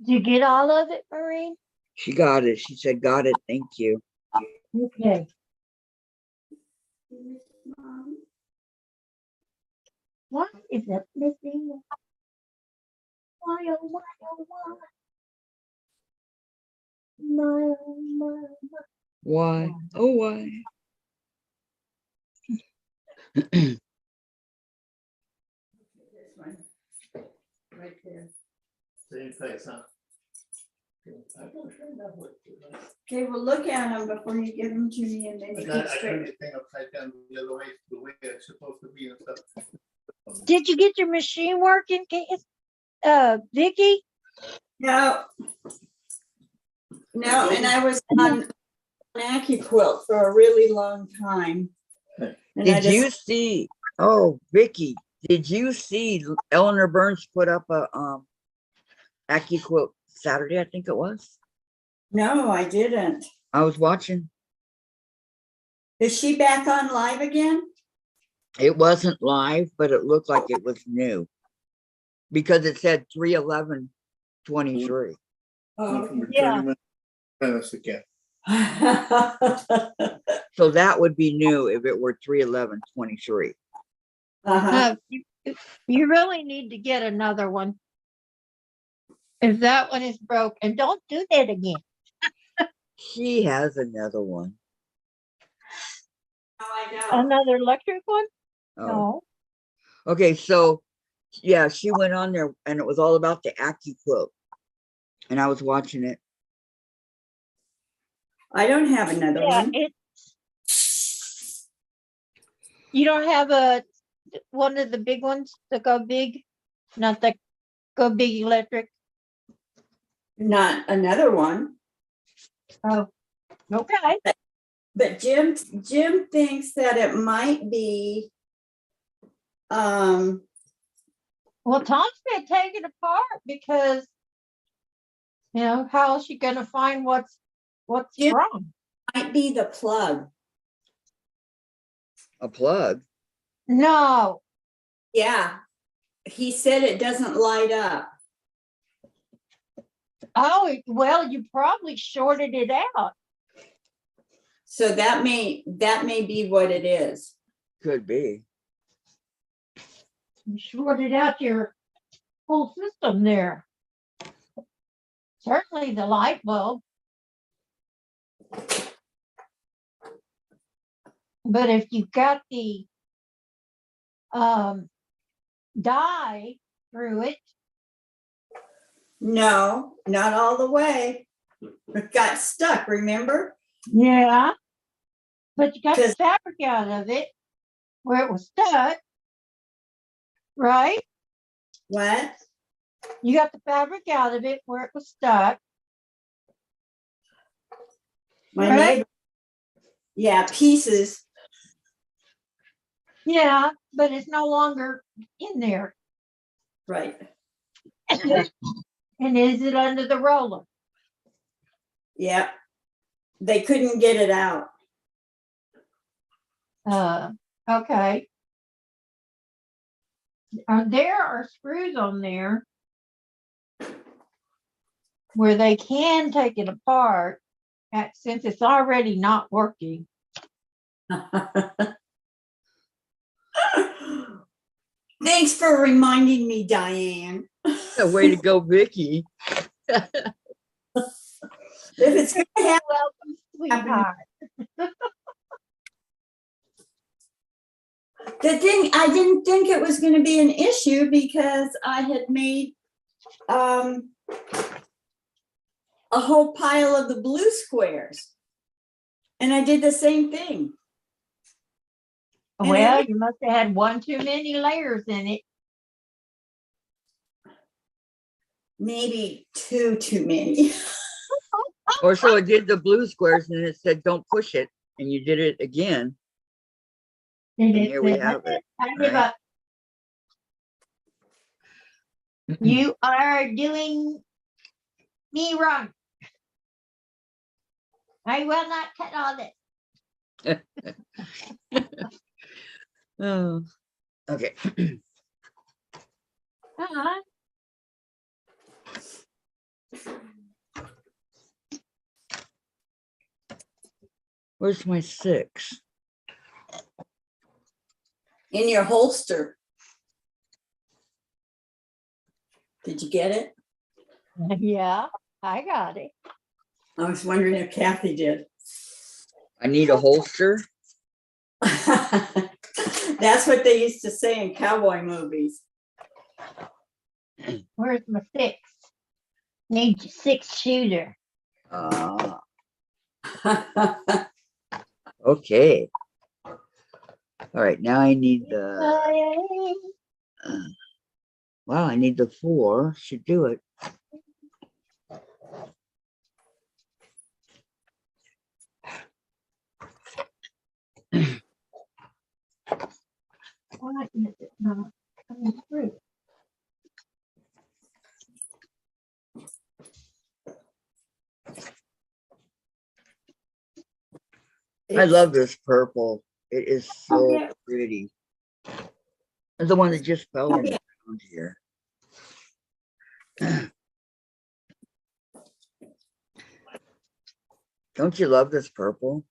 Did you get all of it, Maureen? She got it. She said, got it. Thank you. Okay. What is it missing? Why, oh, why, oh, why? My, oh, my, my. Why? Oh, why? right there. same place, huh? I don't sure that would do that. Okay, well, look at them before you give them to me and then I you got, can I straight. turned the thing upside down the other way, the way it's supposed to be and stuff. Did you get your machine working, Vicki? No. No, and I was on AccuQuilt for a really long time. And I Did you just, see? Oh, Vicki, did you see Eleanor Burns put up a AccuQuilt Saturday? I think it was. no, I didn't. I was watching. Is she back on live again? It wasn't live, but it looked like it was new because it said 3/11/23. Oh, Yeah. Minutes again. So that would be new if it were 3/11/23. uh-huh. You really need to get another one. If that one is broke, and don't do that again. She has another one. No, I know. Another electric one? Oh, No. okay. So yeah, she went on there and it was all about the AccuQuilt, and I was watching it. I don't have another Yeah, one. you don't have one of the big ones that go big, not the go big electric. Not another one. Oh, okay. But Jim thinks that it might be Well, Tom's gonna take it apart because how is she gonna find what's Yeah. wrong? might be the plug. A plug. No, Yeah. He said it doesn't light up. oh well, you probably shorted it out. So that may be what it is. Could be. You shorted out your whole system there. Certainly the light bulb. But if you've got the dye through it, No, not all the way. It got stuck, remember? yeah, but you got the 'Cause- fabric out of it where it was stuck, right? What? You got the fabric out of it where it was stuck. My Right. neighbor. Yeah, pieces. Yeah, but it's no longer in there. Right. And is it under the roller? Yeah. They couldn't get it out. Okay. There are screws on there where they can take it apart since it's already not working. Thanks for reminding me, Diane. Yeah, way to go, Vicki. If it's gonna happen, Welcome, sweetheart. the thing, I didn't think it was gonna be an issue because I had made a whole pile of the blue squares. And I did the same thing. And Well, you must have had one too many layers in it. Maybe too many. Or so it did the blue squares and it said, don't push it. And you did it again. And And here we have it. I give right? up. You are doing me wrong. I will not cut all this. Oh, okay. Uh-huh. Where's my 6? In your holster. Did you get it? Yeah, I got it. I was wondering if Kathy did. I need a holster. That's what they used to say in cowboy movies. Where's my 6? Need your 6-shooter. Okay. All right, now I need the, well, I need the 4, should do it. Why is it not coming through? I love this purple. It is so yeah. pretty. It's the one that just fell on the Yeah. ground here. Don't you love this purple?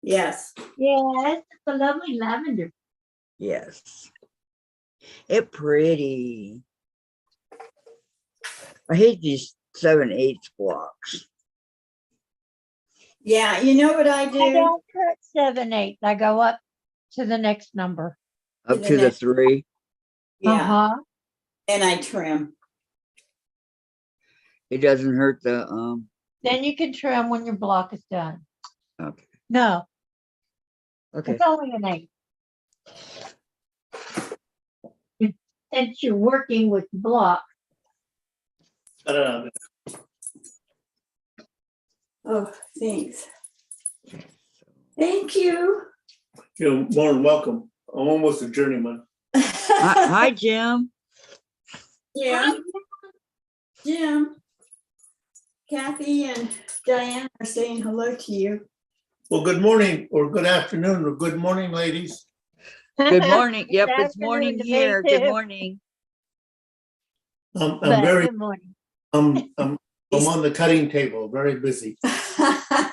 Yes. Yes, it's a lovely lavender. Yes. It pretty. I hate these 7/8 blocks. Yeah, you know what I I do? don't cut 7/8. I go up to the next number. Up to the 3. Yeah, Uh-huh. and I trim. It doesn't hurt the Then you can trim when your block is done. okay. No, Okay. it's only an 8. Since you're working with block. I don't know. Oh, thanks. Thank you. You're more than welcome. I'm almost a journeyman. Hi, Jim. Yeah, Jim. Kathy and Diane are saying hello to you. Well, good morning or good afternoon or good morning, ladies. Good morning. Yep, Good it's morning afternoon to me here. Good too. morning. I'm But very, good morning. I'm on the cutting table, very busy.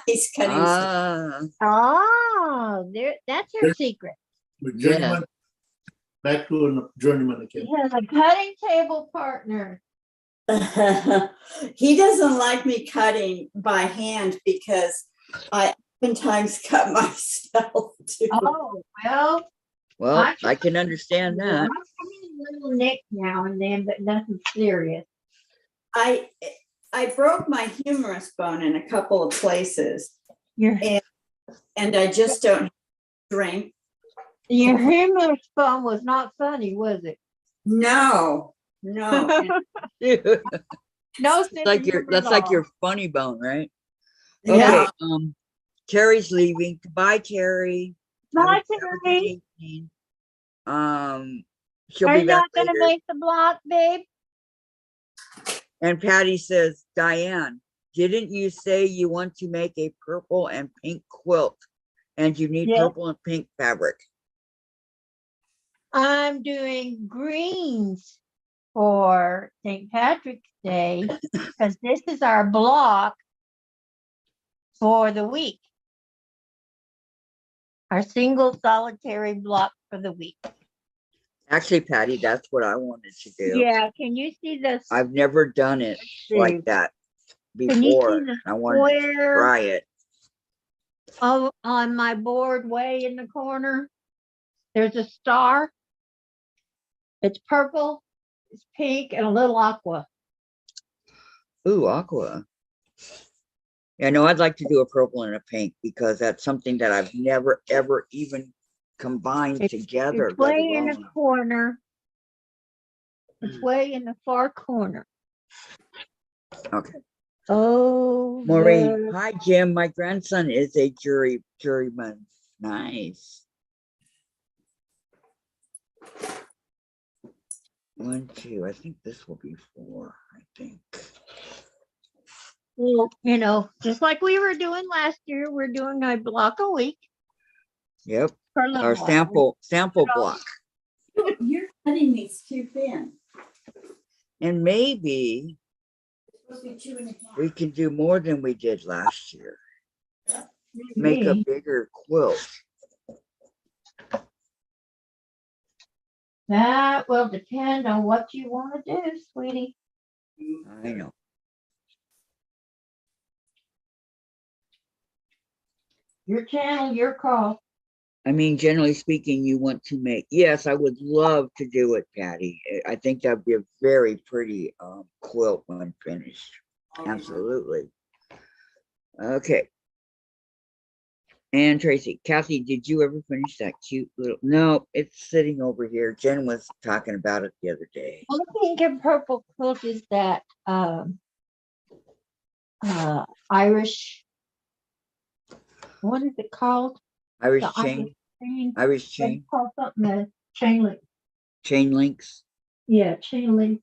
He's cutting stuff. Oh, that's your secret. We're Yeah. journeyman, back to a journeyman again. He has a cutting table partner. He doesn't like me cutting by hand because I oftentimes cut myself too. Oh, well. Well, I can understand that. I'm having a little nick now and then, but nothing serious. I broke my humerus bone in a couple of places, Your and I just don't have strength. your humerus bone was not funny, was it? No. No, That's sense like of your humor that's at like all. your funny bone, right? Yeah. Okay. Terry's leaving. Goodbye, Terry. Have a- Bye, have a good Terry. evening. She'll Are be you back not gonna later. make the block, babe? And Patty says, Diane, didn't you say you want to make a purple and pink quilt? And you need Yeah. purple and pink fabric. I'm doing greens for St. Patrick's Day because this is our block for the week. Our single solitary block for the week. Actually, Patty, that's what I wanted to do. Yeah, can you see this? I've never done it like that Can you see before. the I wanted to square try it. on my board way in the corner? There's a star. It's purple, it's pink, and a little aqua. Ooh, aqua. Yeah, no, I'd like to do a purple and a pink because that's something that I've never, ever even combined together. It's way let in the alone- corner. It's way in the far corner. Okay. Oh, Maureen, hi, Jim. My grandson is a juryman. Nice. 1, 2. I think this will be 4. I think. well, you know, just like we were doing last year, we're doing a block a week Yep. for a little Our while. sample block. You're cutting these too thin. And maybe It's supposed to be 2.5. we can do more than we did last year. Make a Maybe. bigger quilt. That will depend on what you want to do, sweetie. I know. Your channel, your call. I mean, generally speaking, you want to make, yes, I would love to do it, Patty. I think that'd be a very pretty quilt when finished. Absolutely. Okay. And Tracy, Kathy, did you ever finish that cute little, no, it's sitting over here. Jen was talking about it the other day. Well, the pink and purple quilt is that Irish, what is it called? Irish The chain, chain. Irish It's chain, called something, chain link. chain links. Yeah, chain link,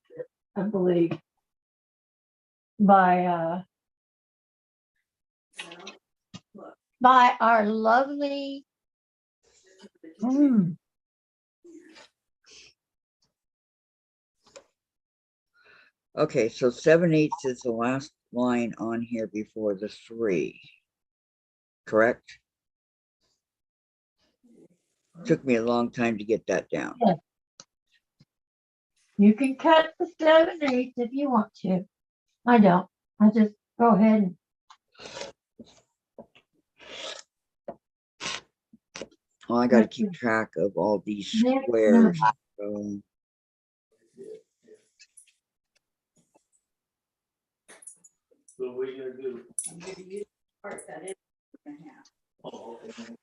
I believe. By our lovely Okay, so 7/8 is the last line on here before the 3. Correct? Took me a long time to get that down. Yeah. You can cut the 7/8 if you want to. I don't. I just go ahead and Oh, I got to keep track of all these squares. So, So what are you gonna do? I'm going to use the part that is 2.5. Oh, okay.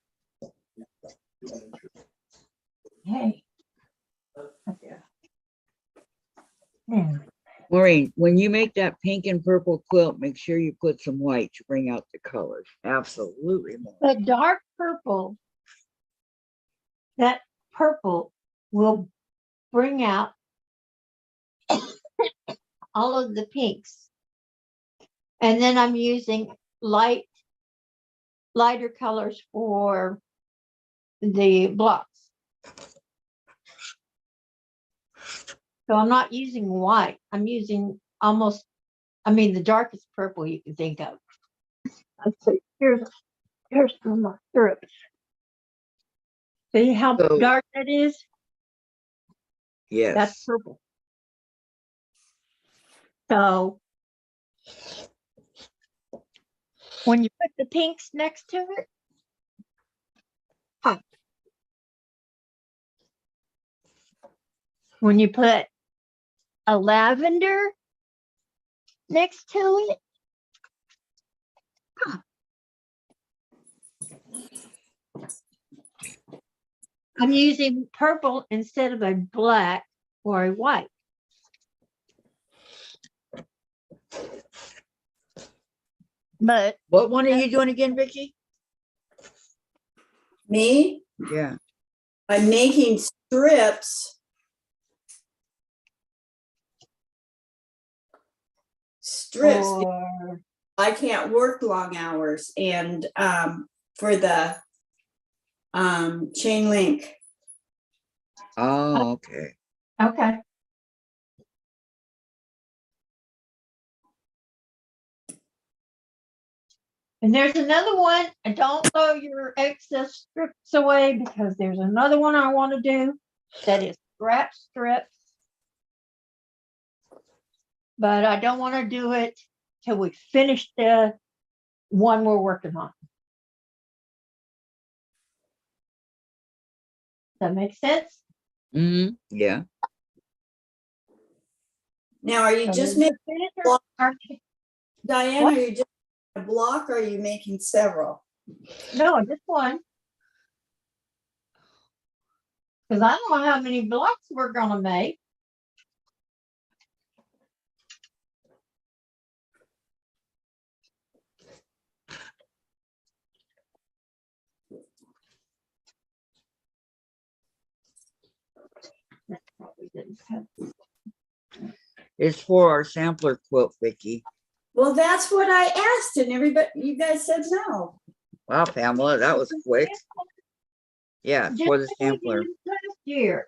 hey. Yeah. Maureen, when you make that pink and purple quilt, make sure you put some white to bring out the colors. Absolutely. Maureen. The dark purple, that purple will bring out all of the pinks. And then I'm using lighter colors for the blocks. So I'm not using white. I'm using the darkest purple you can think of. Let's see. Here's some more syrups. See how So- dark that is? Yes. That's purple. So when you put the pinks next to it, pop. When you put a lavender next to it, pop. I'm using purple instead of a black or a white. But What one are you doing again, Vicki? Me? Yeah. I'm making strips. Or I can't work long hours, and for the chain link. Oh, okay. okay. And there's another one. Don't throw your excess strips away because there's another one I want to do that is scrap strips. But I don't want to do it till we finish the one we're working on. Does that make sense? Mm-hmm. Yeah. Now, are you So just we'll making, finish block? What? Diane, are you just a block, or are you making several? No, just one. Because I don't know how many blocks we're going to make. That probably didn't cut. It's for our sampler quilt, Vicki. Well, that's what I asked, and everybody, you guys said no. Wow, Pamela, that was quick. Yeah, Just for the like we sampler. did last year.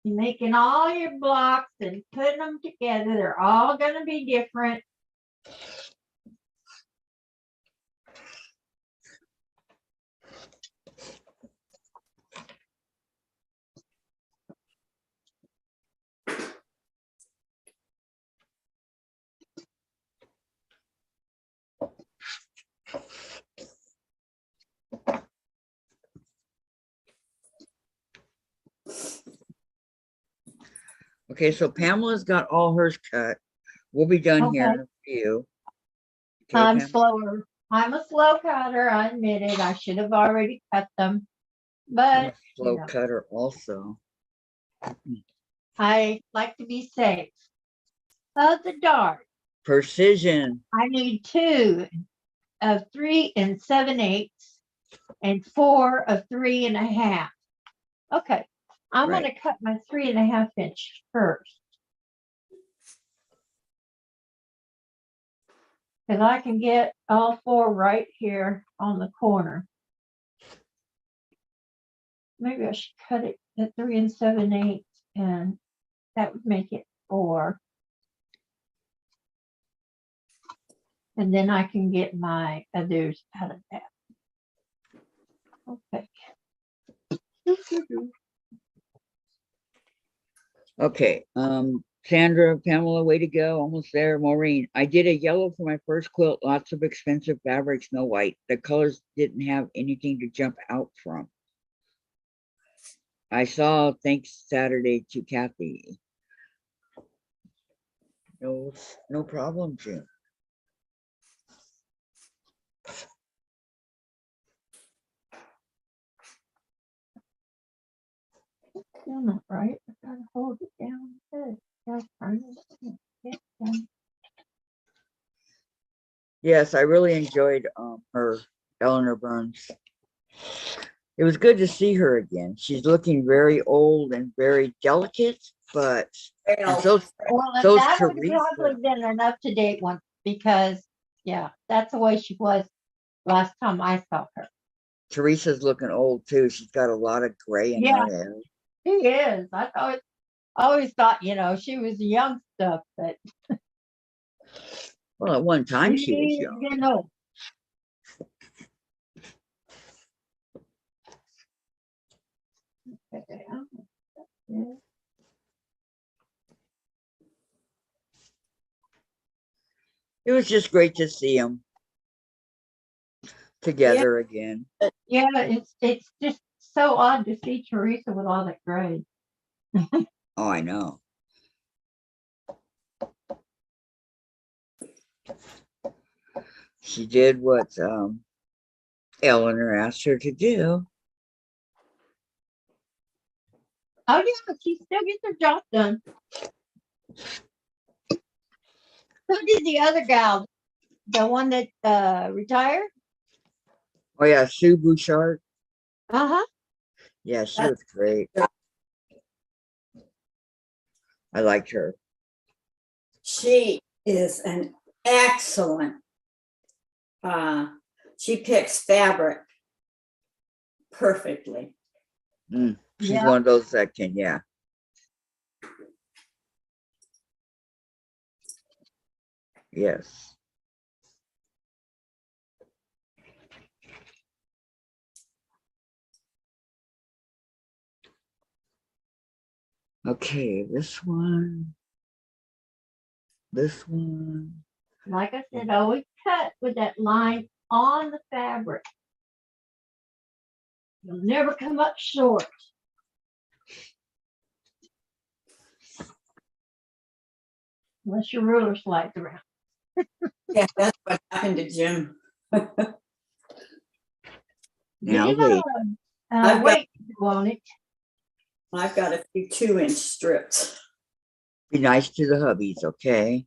You're making all your blocks and putting them together. They're all going to be different. Okay, so Pamela's got all hers cut. We'll be done here in Okay. a few. Okay, I'm Pam? slower. I'm a slow cutter. I admit it. I should have already cut them. I'm But a slow you know, cutter also. I like to be safe. Of the dart, Precision. I need 2 of 3 7/8 and 4 of 3 1/2. Okay, I'm Right. going to cut my 3 1/2 inch first. Because I can get all 4 right here on the corner. Maybe I should cut it at 3 7/8, and that would make it 4. And then I can get my others out of that. Okay. Okay, Sandra, Pamela, way to go. Almost there. Maureen, I did a yellow for my first quilt. Lots of expensive fabrics, no white. The colors didn't have anything to jump out from. I saw, thanks Saturday to Kathy. No problem, Jim. Still not right. I gotta hold it down. Good. Gotta turn it down. Yes, I really enjoyed her, Eleanor Burns. It was good to see her again. She's looking very old and very delicate, but and Well, so's that would have Teresa. probably been an up-to-date one because, yeah, that's the way she was last time I saw her. Teresa's looking old too. She's got a lot of gray in Yeah. her hair. She is. I always thought, she was young stuff, but Well, at one time she was she's young. getting old. Okay. Yeah. It was just great to see them together again. Yeah, it's just so odd to see Teresa with all that gray. Oh, I know. She did what Eleanor asked her to do. Oh yeah, but she still gets her job done. So did the other gal, the one that retired. Oh yeah, Sue Bouchard. Uh-huh. Yeah, she was great. I liked her. She is an excellent, she picks fabric perfectly. She's Yeah. one of those that can, yeah. Yes. Okay, this one. This one. Like I said, always cut with that line on the fabric. You'll never come up short. Unless your ruler slides around. Yeah, that's what happened to Jim. Now, Give wait. I've got- weight on it. I've got a few 2-inch strips. Be nice to the hubbies, okay?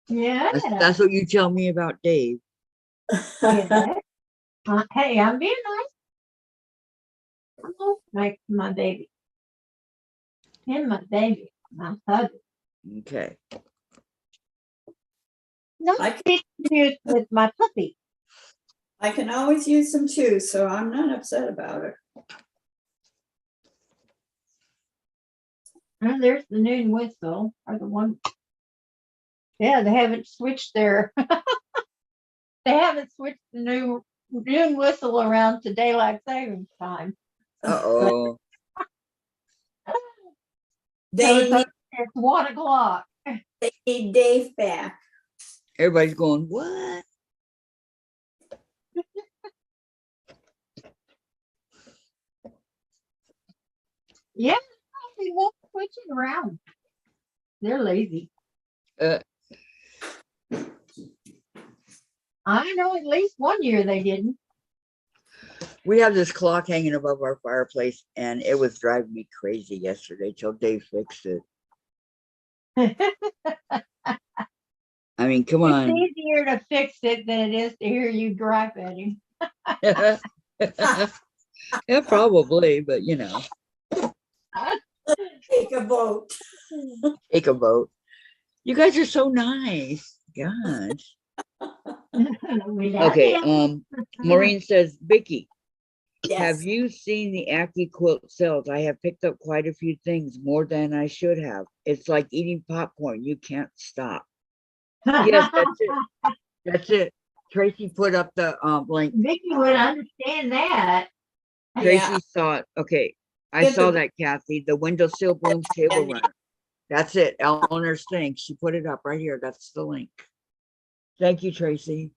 Yeah. That's what you tell me about Dave. Yeah. Hey, I'm being nice. Oh, my baby. And my baby. My husband. Okay. Not I to be confused with my puppy. I can always use them too, so I'm not upset about it. And there's the noon whistle, or the one. Yeah, they haven't switched their. They haven't switched the noon whistle around to daylight savings time. Uh-oh. They need, It's 1 o'clock. they need Dave back. Everybody's going, what? Yeah, they won't switch it around. They're lazy. Uh, I know at least 1 year they didn't. we have this clock hanging above our fireplace, and it was driving me crazy yesterday till Dave fixed it. I mean, come on. It's easier to fix it than it is to hear you gripe at him. Yeah, probably, but you know, Take a vote. take a vote. You guys are so nice. Gosh. Okay, Maureen says, Vicki, have Yes. you seen the Ackie quilt sales? I have picked up quite a few things, more than I should have. It's like eating popcorn. You can't stop. Yes, that's it. That's it. Tracy put up the link. Vicki would understand that. Tracy Yeah. saw it. Okay. I Get saw the- that, Kathy. The windowsill blooms table runner. That's it. Eleanor's thing. She put it up right here. That's the link. Thank you, Tracy.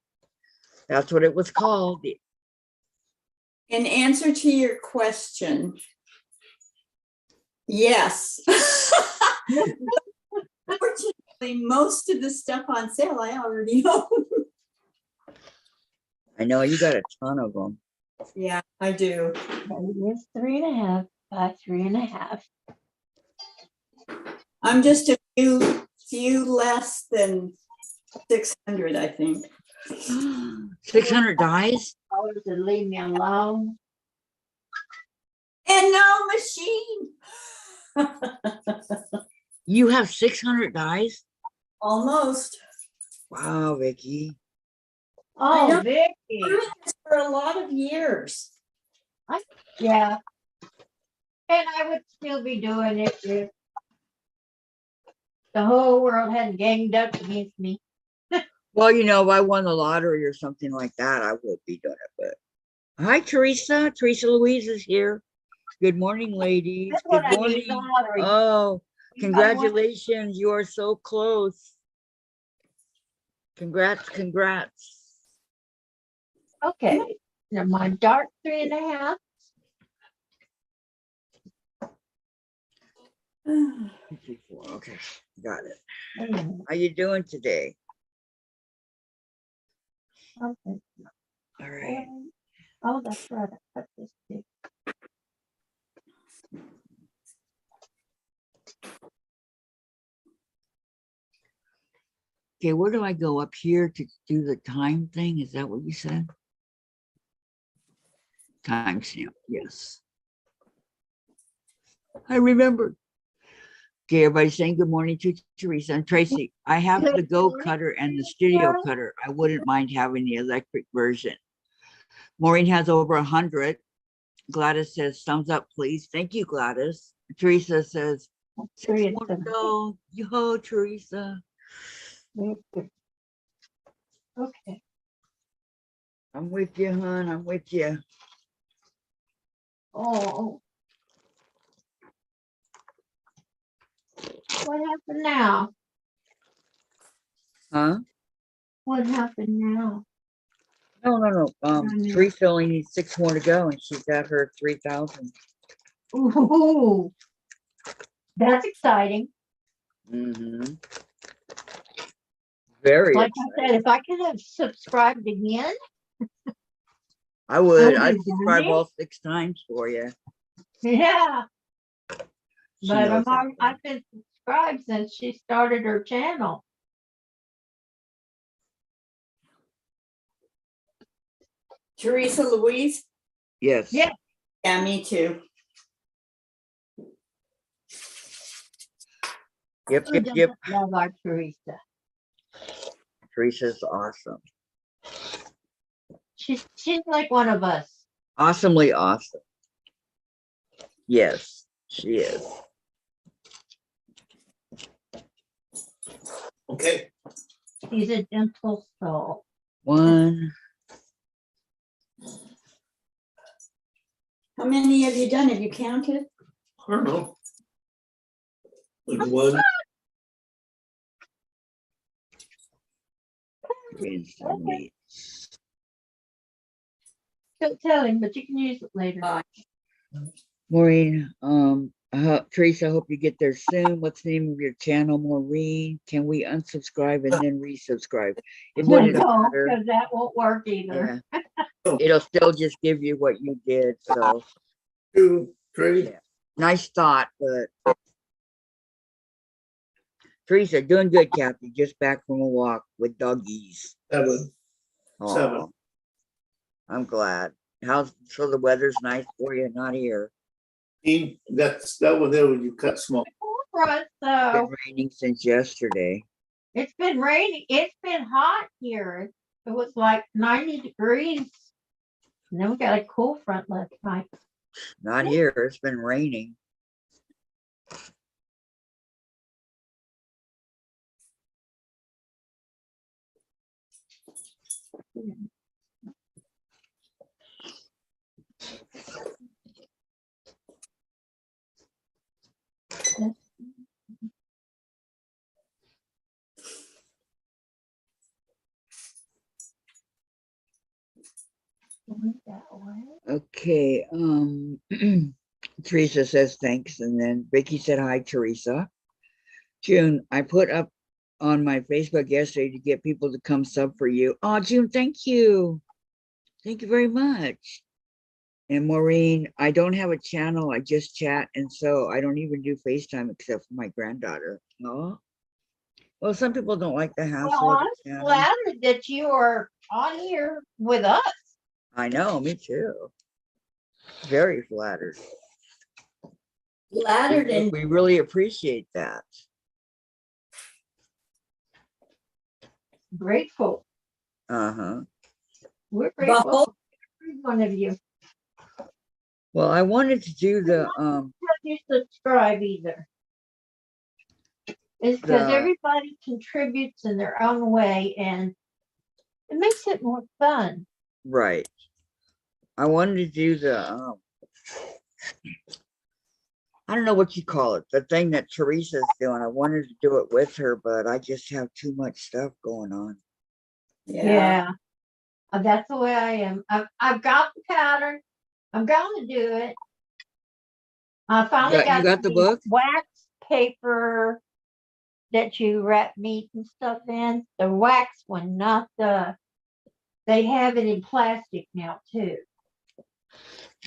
That's what it was called. In answer to your question, yes. Fortunately, most of the stuff on sale I already own. I know you got a ton of them. Yeah, I do. It's 3.5 by 3.5. I'm just a few less than 600, I think. 600 dies? Always to leave me alone. And no machine. You have 600 dies? Almost. Wow, Vicki. Oh, know. Vicki. For a lot of years. Yeah. And I would still be doing it if the whole world hadn't ganged up against me. Well, you know, if I won the lottery or something like that, I would be doing it. But hi, Teresa. Teresa Louise is here. Good morning, ladies. That's Good what I morning. use the lottery. Oh, Anybody want- congratulations. You are so close. Congrats, congrats. Okay. Now my dark 3.5. 2, 3, 4. Okay, got it. How you doing today? Okay. All right. Oh, that's right. I cut this too. Okay, where do I go? Up here to do the time thing? Is that what you said? timestamp. Yes. I remember. Okay, everybody saying good morning to Teresa and Tracy. I have the Go cutter and the studio cutter. I wouldn't mind having the electric version. Maureen has over 100. Gladys says thumbs up, please. Thank you, Gladys. Teresa says 6 more to go. Yo, Teresa. Okay. I'm with you, hon. I'm with you. Oh. What happened now? Huh? What happened now? No. No. Teresa only needs 6 more to go, and she's at her 3,000. Ooh, that's exciting. Mm-hmm. Very Like exciting. I said, if I could have subscribed again, I would. I I'd would subscribe have. all 6 times for you. Yeah. She But knows that. I've been subscribed since she started her channel. Teresa Louise? Yes. Yeah. Yeah, me too. Yep. Who doesn't love our Teresa? Teresa's awesome. She's like one of us. Awesomely awesome. Yes, she is. Okay. She's a gentle soul. 1. How many have you done? Have you counted? I don't know. Like 1. Okay. Don't tell him, but you can use it later. Maureen, Teresa, I hope you get there soon. What's the name of your channel, Maureen? Can we unsubscribe and then resubscribe? It wouldn't No, matter. because that won't work either. Yeah. It'll still just give you what you did. So 2, 3. yeah. Nice thought, but Teresa, doing good, Kathy. Just back from a walk with doggies. 7. Aw, 7. I'm glad. So the weather's nice for you, not here. That one there when you cut smoke. For us, It's though, been raining since yesterday. it's been raining. It's been hot here. It was like 90 degrees. And then we got a cool front last night. Not here. It's been raining. Okay. Teresa says thanks, and then Vicki said hi, Teresa. June, I put up on my Facebook yesterday to get people to come sub for you. Oh, June, thank you. Thank you very much. And Maureen, I don't have a channel. I just chat, and so I don't even do FaceTime except for my granddaughter. Oh, well, some people don't like the hassle. Well, of I'm the channel. flattered that you are on here with us. I know, me too. Very flattered. Flattered and We really appreciate that. Grateful. Uh-huh. We're grateful Behold. for every one of you. Well, I wanted to do the Have you subscribe either? It's because The- everybody contributes in their own way, and it makes it more fun. right. I wanted to do the I don't know what you call it, the thing that Teresa's doing. I wanted to do it with her, but I just have too much stuff going on. Yeah. That's the way I am. I've got the pattern. I'm going to do it. I finally You got the book? wax paper that you wrap meat and stuff in. The wax one, not the. They have it in plastic now too.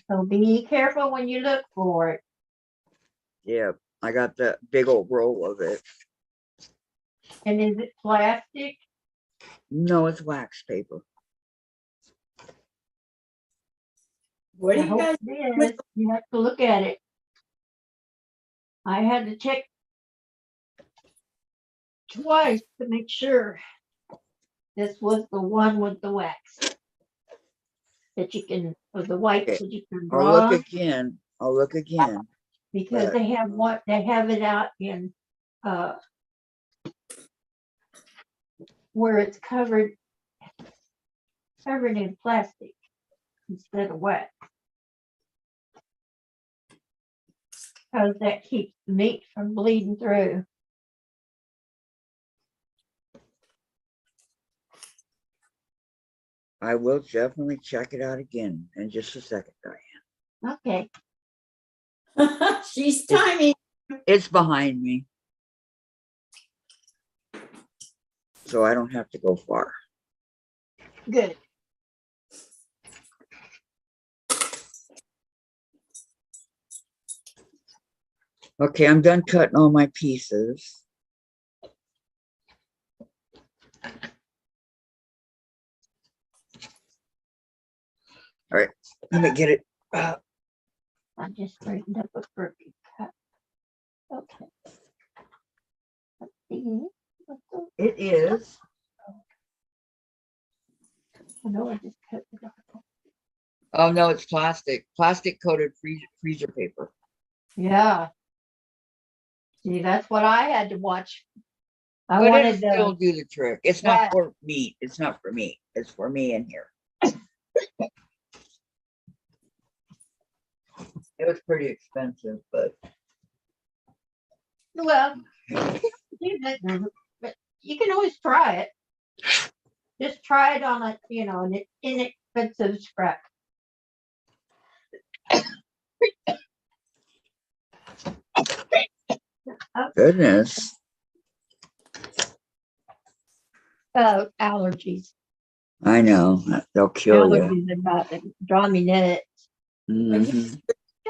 So be careful when you look for it. Yeah, I got the big old roll of it. And is it plastic? No, it's wax paper. What do I you hope guys? it is. You have to look at it. I had to check twice to make sure this was the one with the wax that you can, or the white Okay. that you can I'll look draw, again. I'll look again. because but- they have what, they have it out in, where it's covered in plastic instead of wax. Because that keeps the meat from bleeding through. I will definitely check it out again in just a second, Diane. Okay, She's timing. It's behind me, so I don't have to go far. good. Okay, I'm done cutting all my pieces. All right, let me get it. I just straightened up a crooked cut. Okay. Let's see. It is. I know I just cut it off. Oh no, it's plastic coated freezer paper. Yeah. See, that's what I had to watch. I But wanted it'll still to, do the trick. It's Yeah. not for meat. It's not for meat. It's for me in here. It was pretty expensive, but well, but you can always try it. Just try it on a, an inexpensive scrap. goodness. Allergies. I know. They'll kill you. Allergies are about to draw me nuts. Mhm.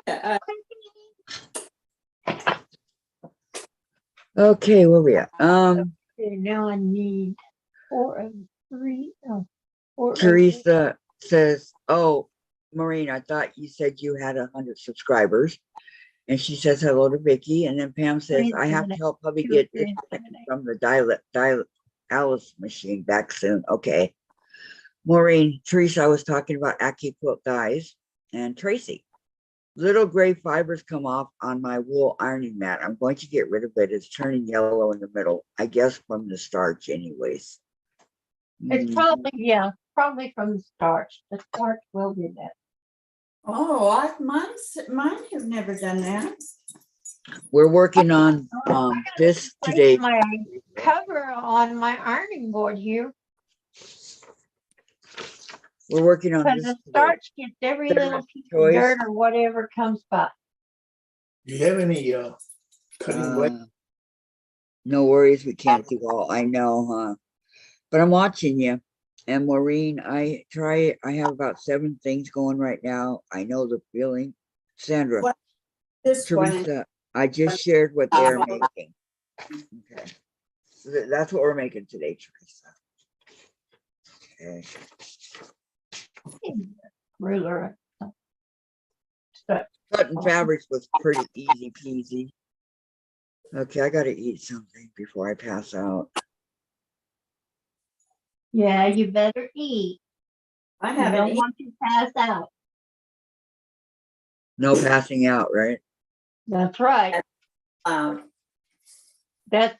Uh, Okay, where we at? Okay, now I need 4 of 3. Oh, 4 of Teresa says, "Oh, Maureen, I thought you said you had 100 subscribers." And she says hello to Vicki. And then Pam says, Wait a "I have to minute. help hubby 2, get 3, disconnected from the dialysis machine back soon." Okay. Maureen, Teresa, I was talking about AccuQuilt dyes, and Tracy. Little gray fibers come off on my wool ironing mat. I'm going to get rid of it. It's turning yellow in the middle, I guess from the starch anyways. It's probably from the starch. The starch will do that. oh, mine have never done that. We're working on this Place today. my cover on my ironing board here, We're working on because this the today. starch gets every Sarah's little piece of choice. dirt or whatever comes by. Do you have any cutting blade? No worries, we can't do all. I know, huh? But I'm watching you. And Maureen, I have about 7 things going right now. I know the feeling. Sandra, What? This one. Teresa, I just shared what they're making. Okay. So that's what we're making today, Teresa. Okay. Ruler. But Cutting fabrics was pretty easy peasy. Okay, I gotta eat something before I pass out. yeah, you better eat. I I haven't don't eaten. want you to pass out. No passing out, right? That's right. That's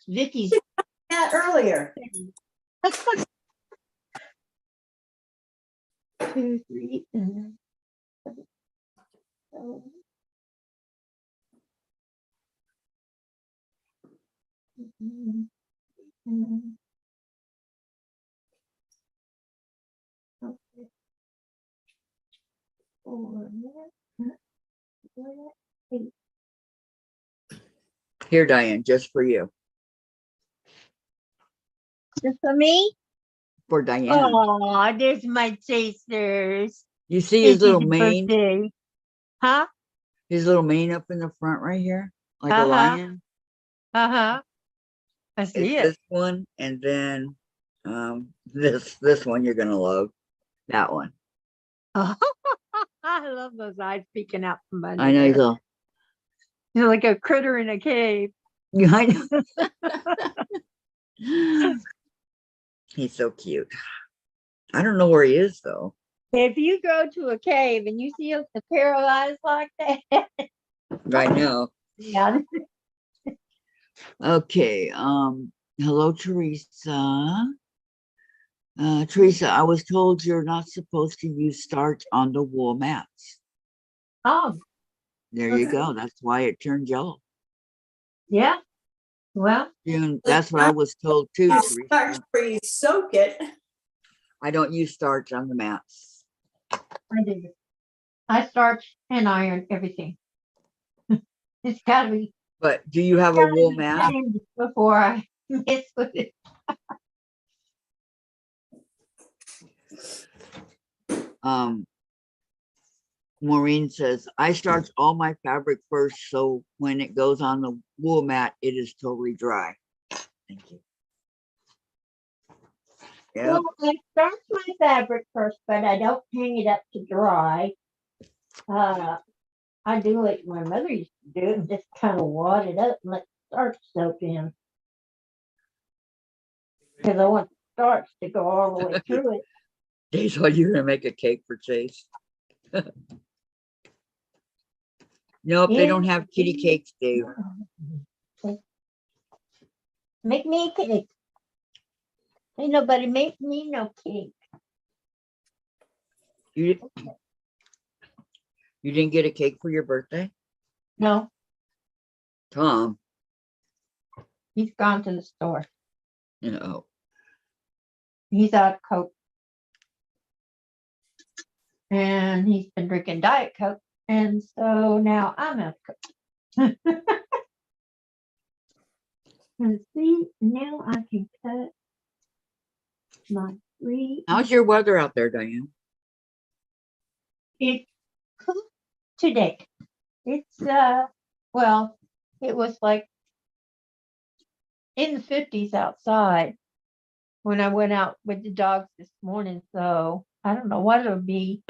Vicky's Yeah, earlier. thing. 2, 3, and 7, 8, 9, okay. 4, 8. Here, Diane, just for you. Just for me? For Diane. Oh, there's my tasters. You see his little Vicky's mane? birthday. Huh? His little mane up in the front right here, like a Uh-huh. lion. Uh-huh. I It's see it. this one, and then this one you're gonna love. That one. Oh, I love those eyes peeking out from under I know you there. go. You're like a critter in a cave. Yeah, I know. He's so cute. I don't know where he is though. If you go to a cave and you see a pair of eyes like that, Right now. yeah. Okay. Hello, Teresa. Teresa, I was told you're not supposed to use starch on the wool mats. Oh, There you Okay. go. That's why it turned yellow. yeah. Well, And that's what I was told too, You Teresa. start where you soak it. I don't use starch on the mats. I do. I starch and iron everything. It's gotta be But do you have a wool mat? tamed before I mess with it. Maureen says, I starch all my fabric first, so when it goes on the wool mat, it is totally dry. Thank you. Yep. Well, I starch my fabric first, but I don't hang it up to dry. I do what my mother used to do and just kind of wad it up and let starch soak in. Because I want starch to go all the way through it. They thought you were gonna make a cake for Chase. Nope, they don't have kitty cakes, Dave. Make me a cake. Ain't nobody make me no cake. You didn't get a cake for your birthday? No, Tom, he's gone to the store. you know. He's out of Coke. And he's been drinking Diet Coke. And so now I'm out of Coke. And see, now I can cut my three. How's your weather out there, Diane? It's cool today. It's well, it was like in the 50s outside when I went out with the dogs this morning. So I don't know what it'll be,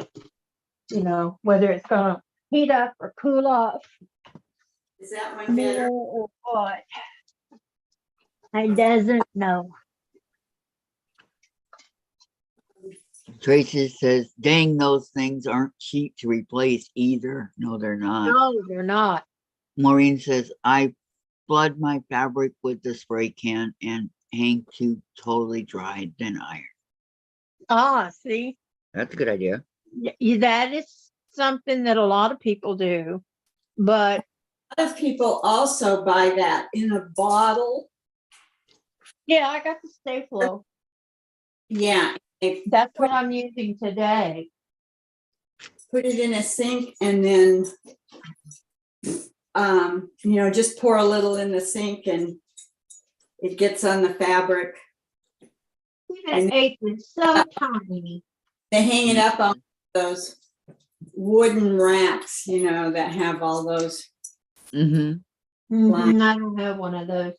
whether it's gonna heat up or cool off Is that my more better? or what. I doesn't know. Tracy says, dang, those things aren't cheap to replace either. No, they're not. No, they're not. Maureen says, I flood my fabric with the spray can and hang to totally dry, then iron. Ah, see, That's a good idea. that is something that a lot of people do, but A lot of people also buy that in a bottle. yeah, I got the Stay Flow. Yeah, That's what I'm using today. put it in a sink and then, just pour a little in the sink and it gets on the fabric. That apron is so tiny. They hang it up on those wooden racks, that have all those. Mm-hmm. I don't have one of those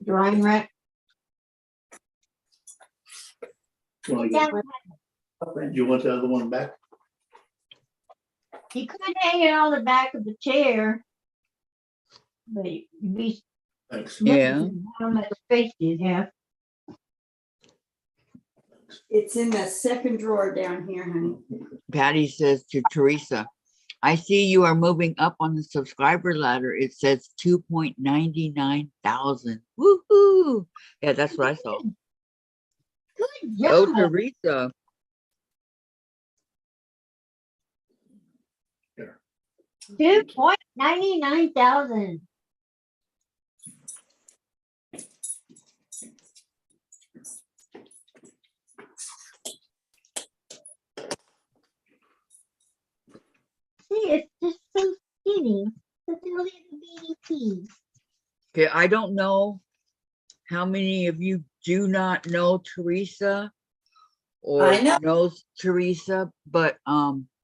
drying rack. Well, Yeah, you want the other one back? you could hang it on the back of the chair, but you'd be Thanks. Yeah. how much space do you have? It's in the second drawer down here, honey. Patty says to Teresa, I see you are moving up on the subscriber ladder. It says 2.99,000. Woohoo! Yeah, that's what I saw. Good Oh, job. Teresa. Here. 2.99,000. See, it's just so skinny. Such a little bitty piece. Okay, I don't know how many of you do not know Teresa or I know. knows Teresa, but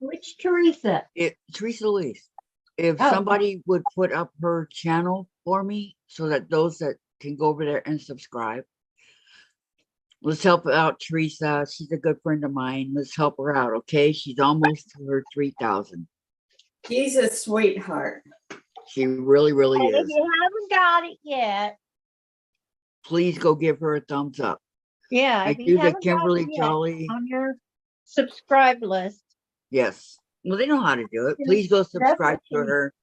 Which Teresa? Teresa Louise. If Oh. somebody would put up her channel for me so that those that can go over there and subscribe. Let's help out Teresa. She's a good friend of mine. Let's help her out, okay? She's almost to her 3,000. She's a sweetheart. She really, really And if is. you haven't got it yet, Please go give her a thumbs up. yeah, I if you do the haven't got Kimberly it yet Jolly. on your subscribe list, Yes. Well, they know how to do it. Please go subscribe to definitely. her.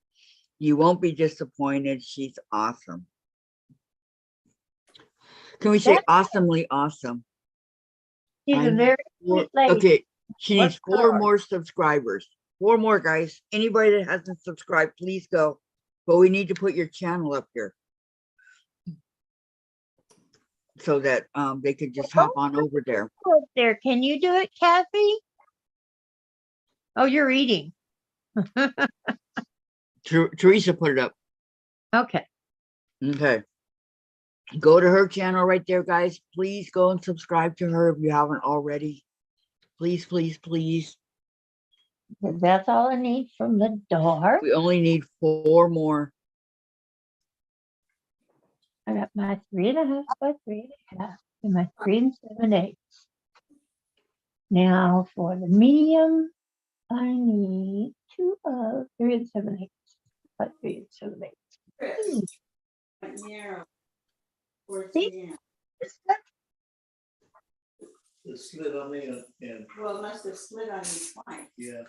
You won't be disappointed. She's awesome. Can we say That's- awesomely awesome? she's I a very Four- sweet lady. Okay, she Work needs 4 hard. more subscribers. 4 more, guys. Anybody that hasn't subscribed, please go. But we need to put your channel up here so that they could just hop on over there. Up there. Can you do it, Kathy? Oh, you're eating. Teresa put it up. Okay. Okay. Go to her channel right there, guys. Please go and subscribe to her if you haven't already. Please, please, please. That's all I need from the door. We only need 4 more. I got my 3.5 by 3.5 and my 3 7/8. Now for the medium, I need 2 of 3 7/8 by 3 7/8. Yeah. Or See? Dianne. The slit on me and, Well, it must have slid on you twice. yeah.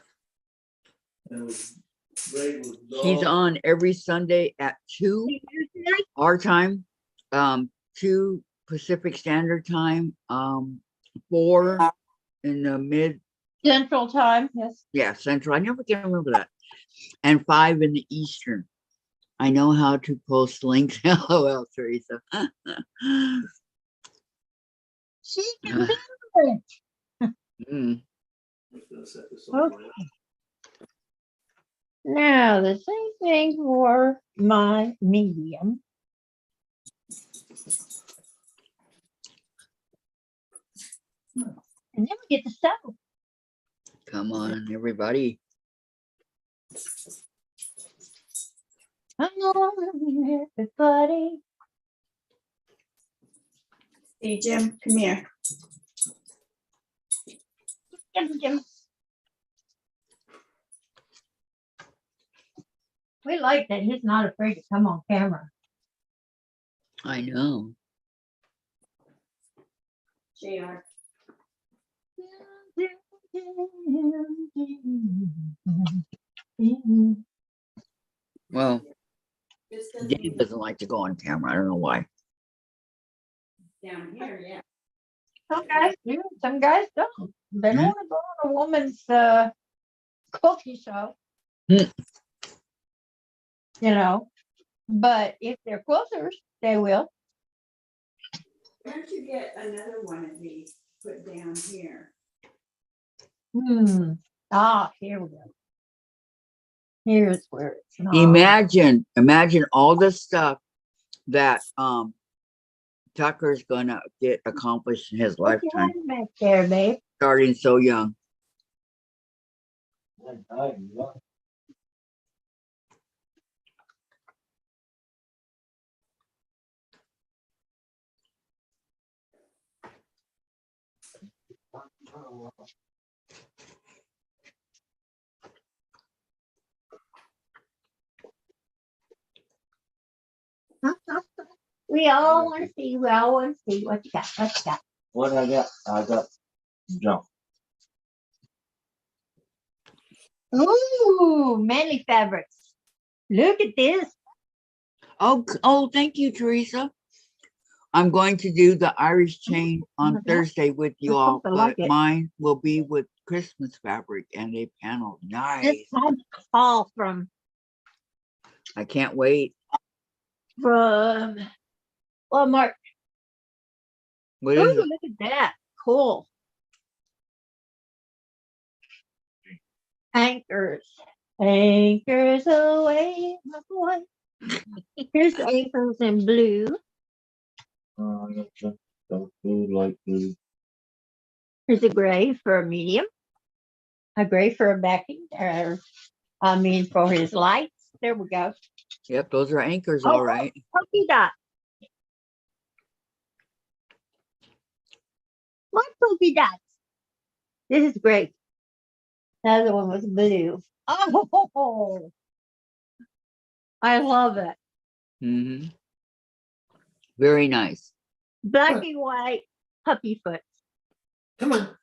And it was great with. She's on every Sunday at 2 our time, 2 Pacific Standard Time, 4 in the mid, Central time, yes. yeah, Central. I never can remember that. And 5 in the Eastern. I know how to post links. LOL, Teresa. She can do it. Mm. Okay. Now the same thing for my medium. And then we get to sew. Come on, everybody. Come on, everybody. Hey, Jim, come here. Jim. We like that he's not afraid to come on camera. I know. JR. Well, This doesn't Dave even doesn't like to go on camera. I don't know why. down here, yeah. Some guys do, some guys don't. They don't Mhm. want to go on a woman's cookie show. Hmm. You know, but if they're quilters, they will. Why don't you get another one of these put down here? Here we go. Here's where it's not. Imagine all the stuff that Tucker's gonna get accomplished in his What's your lifetime, hand back there, babe? starting so young. We all want to see. We all want to see what you got. What you got? What I got? I got jump. Ooh, manly fabrics. Look at this. Oh, thank you, Teresa. I'm going to do the Irish chain on Thursday with you There's all, something but like it. mine will be with Christmas fabric and a panel. This Nice. one call from I can't wait. Walmart. What Ooh, is it? look at that. Cool. Anchors. Anchors away, my boy. Here's the anchors in blue. I got jump. Dark blue, light blue. Here's a gray for a medium. A gray for a backing. For his lights. There we go. Yep, those are anchors, Oh, all right. Polka dot. My poopy dots. This is great. The other one was blue. Oh, I love it. Mm-hmm. Very nice. Black and white puppy foot. Come on.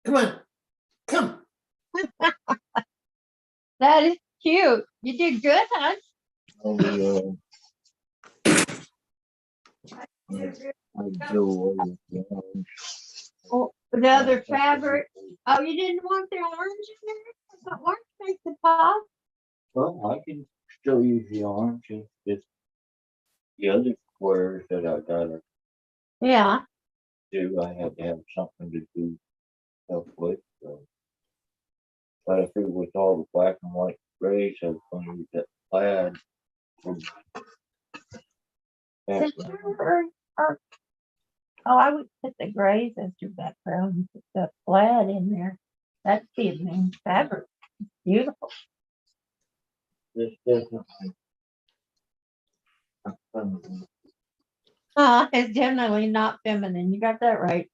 Come on. Come. That is cute. You did good, huh? Oh, I do away with the orange. Oh, the other fabric. Oh, you didn't want the orange in there? The orange makes the pop. Well, I can still use the orange. It's just the other squares that I gotta Yeah. do. I have to have something to do stuff with. So. But I figured with all the black and white grays, I was going to use that plaid. for background. Oh, I would put the grays as your background and put the plaid in there. That'd be a main fabric. Beautiful. This definitely. It's definitely not feminine. You got that right.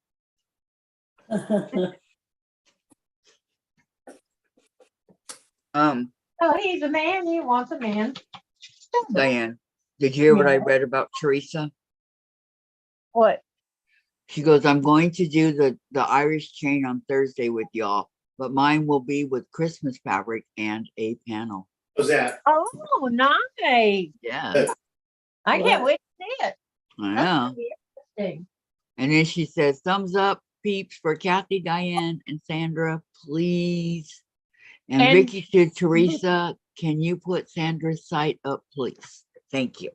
Oh, he's a man. He wants a man. Diane, did you hear what I read about Teresa? What? She goes, I'm going to do the Irish chain on Thursday with y'all, but mine will be with Christmas fabric and a panel. What's that? Oh, nice. Yeah, I can't wait to see it. I That's know. gonna be interesting. And then she says, thumbs up, peeps, for Kathy, Diane, and Sandra, please. And And- Vicki to Teresa, can you put Sandra's site up, please? Thank you.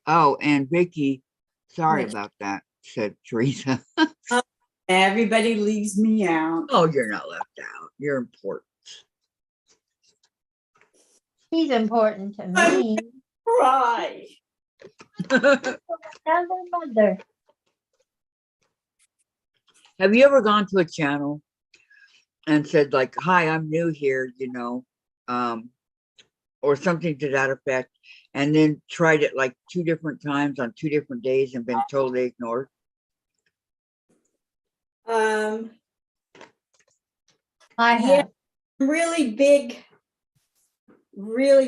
Oh, and Vicki, sorry Yes. about that, said Teresa. Everybody leaves me out. Oh, you're not left out. You're important. He's important to me. Right. Another mother. Have you ever gone to a channel and said like, hi, I'm new here, or something to that effect, and then tried it like 2 different times on 2 different days and been totally ignored? I Yeah. have. Really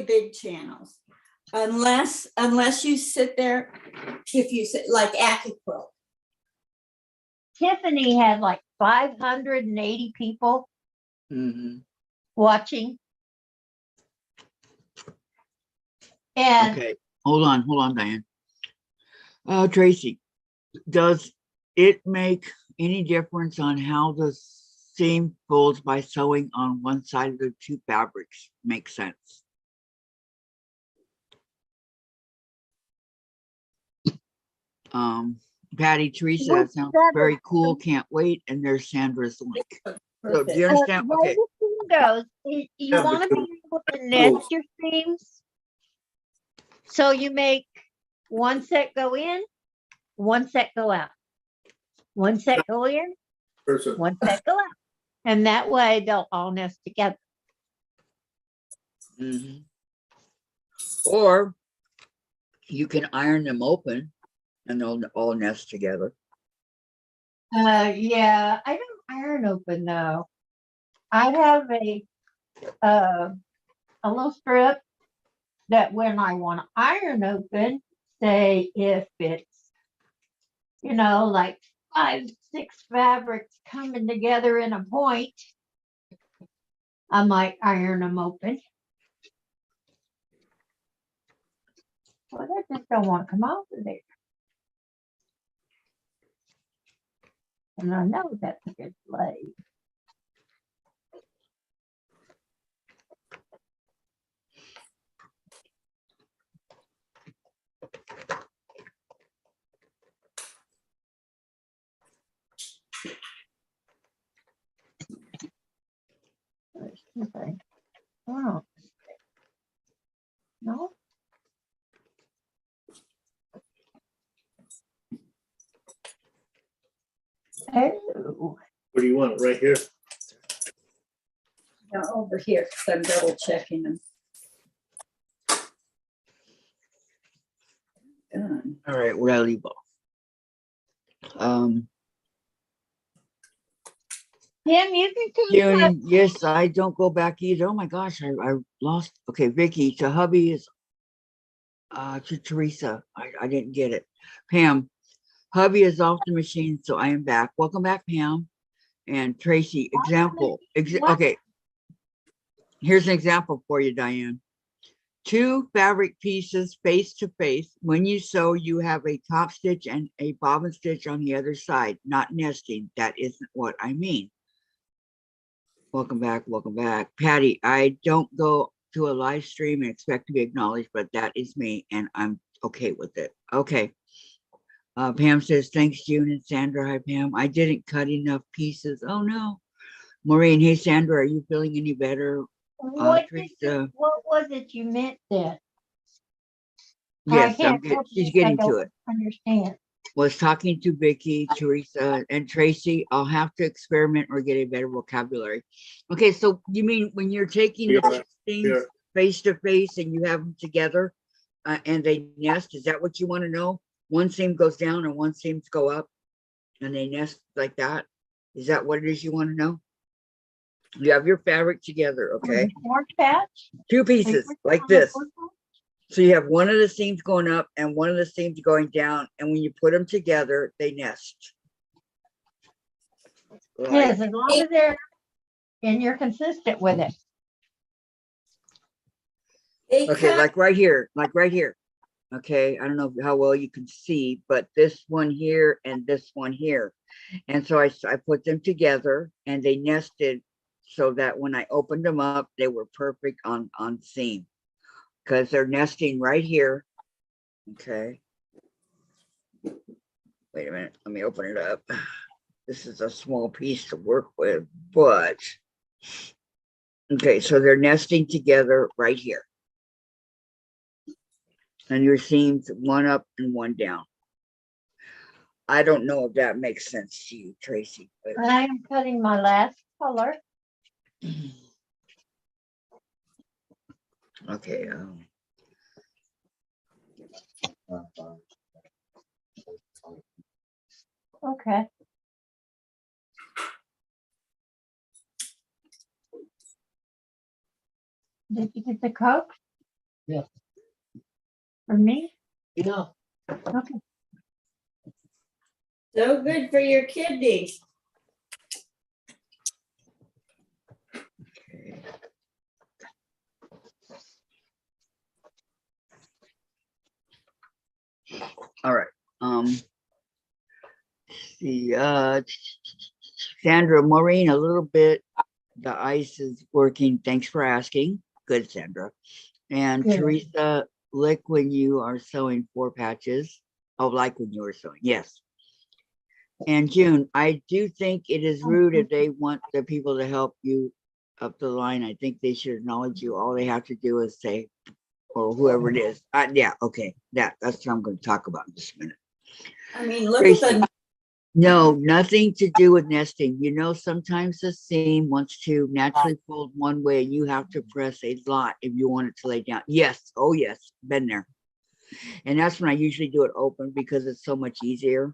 big channels. Unless you sit there, if you sit like AccuQuilt. Tiffany had like 580 people Mm-hmm. watching. And Okay, hold on, Diane. Tracy, does it make any difference on how the seam folds by sewing on one side of the 2 fabrics? Makes sense. Patty, Teresa, that sounds very cool. Can't wait. And there's Sandra's link. So do you understand? the way Okay. the seam goes, you want to be able to nest your seams. So you make 1 set go in, 1 set go out. 1 set go in, 1 set go out. And that way they'll all nest together. Mm-hmm. Or you can iron them open and they'll all nest together. Yeah, I don't iron open though. I have a little strip that when I want to iron open, say if it's, like 5, 6 fabrics coming together in a point, I might iron them open. Well, I just don't want to come off of there. And I know that's a good blade. Okay. Oh. No. Oh. What do you want? Right here? No, over here, 'cause I'm double checking them. done. All right, where I leave off. Tim, you can come up. June, yes, I don't go back either. Oh my gosh, I lost. Okay, Vicki, to hubby is to Teresa. I didn't get it. Pam, hubby is off the machine, so I am back. Welcome back, Pam. And Tracy, example. Okay, here's an example for you, Diane. 2 fabric pieces face to face. When you sew, you have a top stitch and a bobbin stitch on the other side, not nesting. That isn't what I mean. Welcome back, welcome back. Patty, I don't go to a live stream and expect to be acknowledged, but that is me and I'm okay with it. Okay. Pam says, thanks, June and Sandra. Hi, Pam. I didn't cut enough pieces. Oh no. Maureen, hey, Sandra, are you feeling any better? What was it you meant then? Yes, she's getting I to don't it. understand. Was talking to Vicki, Teresa, and Tracy. I'll have to experiment or get a better vocabulary. Okay, so you mean when you're taking the things face to face and you have them together and they nest, is that what you want to know? One seam goes down and one seams go up and they nest like that? Is that what it is you want to know? You have your fabric together, okay? More patch? 2 pieces like this. So you have one of the seams going up and one of the seams going down, and when you put them together, they nest. Yes, as long as they're and you're consistent with it. Okay, like right here, Okay, I don't know how well you can see, but this one here and this one here. And so I put them together and they nested so that when I opened them up, they were perfect on seam. Because they're nesting right here. Okay. Wait a minute. Let me open it up. This is a small piece to work with, but okay, so they're nesting together right here. And your seams, one up and one down. I don't know if that makes sense to you, Tracy. But I am cutting my last color. okay. Okay. Did you get the Coke? Yeah. For me? Yeah. Okay. So good for your kidneys. Okay. All right. See, Sandra, Maureen, a little bit. The ice is working. Thanks for asking. Good, Sandra. And Good. Teresa, lick when you are sewing 4 patches. Oh, like when you were sewing. Yes. And June, I do think it is rude if they want the people to help you up the line. I think they should acknowledge you. All they have to do is say, or whoever it is. Yeah, okay. That's what I'm going to talk about in just a minute. I mean, look Tracy, at the. no, nothing to do with nesting. You know, sometimes the seam wants to naturally fold one way and you have to press a lot if you want it to lay down. Yes. Oh, yes. Been there. And that's when I usually do it open because it's so much easier.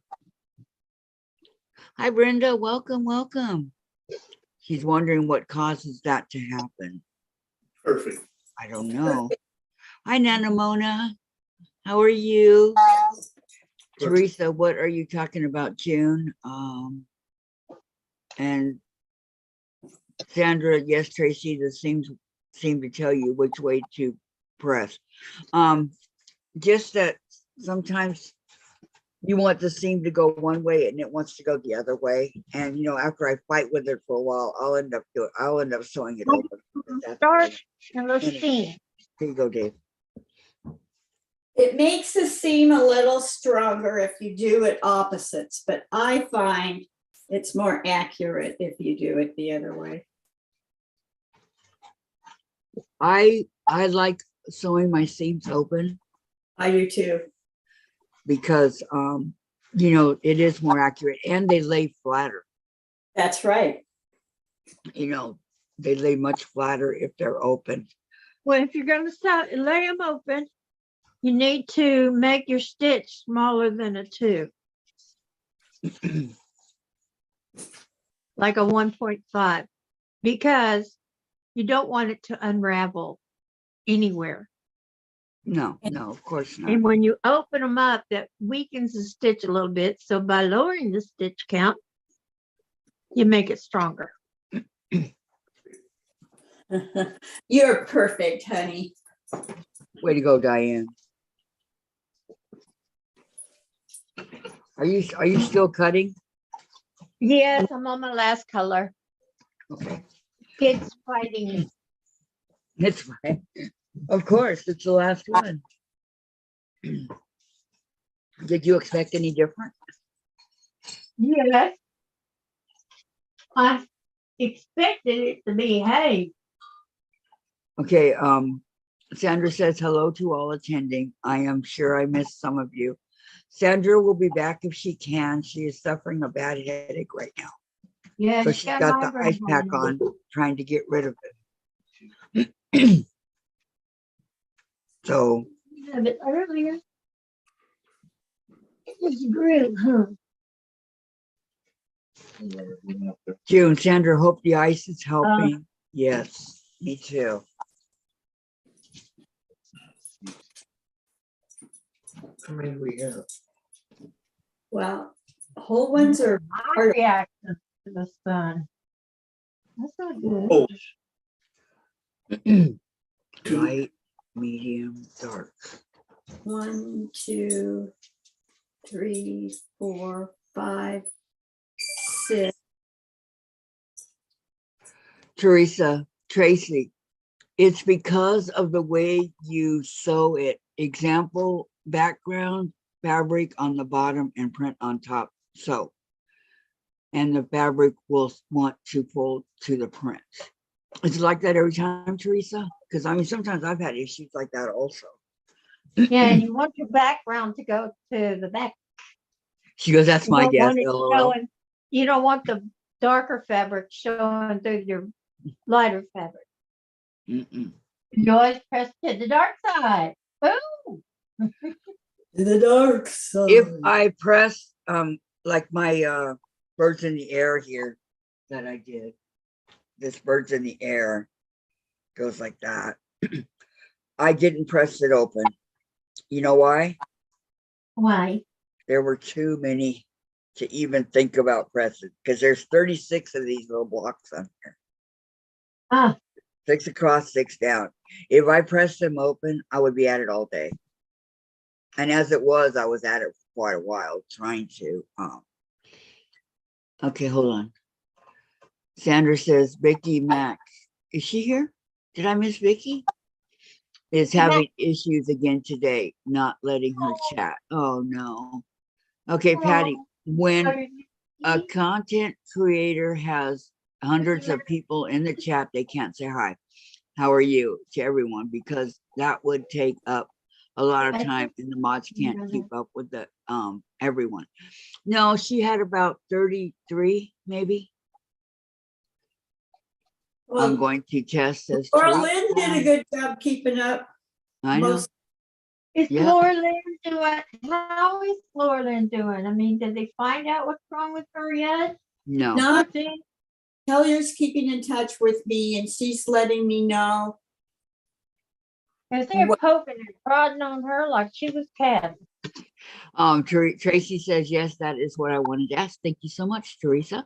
Hi, Brenda. Welcome, welcome. She's wondering what causes that to happen. Perfect. I don't know. Hi, Nana Mona. How are you? Teresa, what are you talking about, June? And Sandra, yes, Tracy, the seams seem to tell you which way to press. Just that sometimes you want the seam to go one way and it wants to go the other way. And you know, after I fight with it for a while, I'll end up sewing it open. Start and let's see. Here you go, Dave. It makes the seam a little stronger if you do it opposites, but I find it's more accurate if you do it the other way. I like sewing my seams open. I do too. Because you know, it is more accurate and they lay flatter. That's right. You know, they lay much flatter if they're open. Well, if you're going to lay them open, You need to make your stitch smaller than a 2. Like a 1.5, because you don't want it to unravel anywhere. No, of course not. And when you open them up, that weakens the stitch a little bit. So by lowering the stitch count, you make it stronger. You're perfect, honey. Way to go, Diane. Are you still cutting? Yes, I'm on my last color. Okay. Kids fighting me. It's fine. Of course, it's the last one. Did you expect any different? Yes. I expected it to behave. Okay, Sandra says hello to all attending. I am sure I missed some of you. Sandra will be back if she can. She is suffering a bad headache right now. Yeah, So she she's got the migraine ice pack going on, trying to get rid of it. So, Yeah, but earlier, it just grew, huh? June, Sandra, hope the ice is helping. Yes, me too. How many do we have? Well, whole ones are My reaction to the sun. That's not good. Oh, Light, medium, dark. 1, 2, 3, 4, 5, 6. Teresa, Tracy, it's because of the way you sew it. Example, background, fabric on the bottom and print on top. So, and the fabric will want to fold to the print. It's like that every time, Teresa? Because I mean, sometimes I've had issues like that also. Yeah, and you want your background to go to the back. She goes, that's You my don't guess. want it LOL. showing, you don't want the darker fabric showing through your lighter fabric. Mm-mm. You always press to the dark side. Boom. The dark side. If I press like my birds in the air here that I did, this birds in the air goes like that. I didn't press it open. You know why? Why? There were too many to even think about pressing, because there's 36 of these little blocks on here. Ah, 6 across, 6 down. If I pressed them open, I would be at it all day. And as it was, I was at it for quite a while trying to. Okay, hold on. Sandra says, Vicki Max. Is she here? Did I miss Vicki? Is having issues again today, not letting her chat. Oh, no. Okay, Patty, when a content creator has hundreds of people in the chat, they can't say hi. How are you to everyone? Because that would take up a lot of time and the mods can't keep up with the everyone. No, she had about 33 maybe. Well, I'm going to test this. Laura Lynn did a good job keeping up. I know. Is Yeah. Laura Lynn doing? How is Laura Lynn doing? I mean, did they find out what's wrong with her yet? No. Not Hellyer's keeping in touch with me and she's letting me know. Because they're poking and prodding on her like she was cat. Tracy says, yes, that is what I wanted to ask. Thank you so much, Teresa.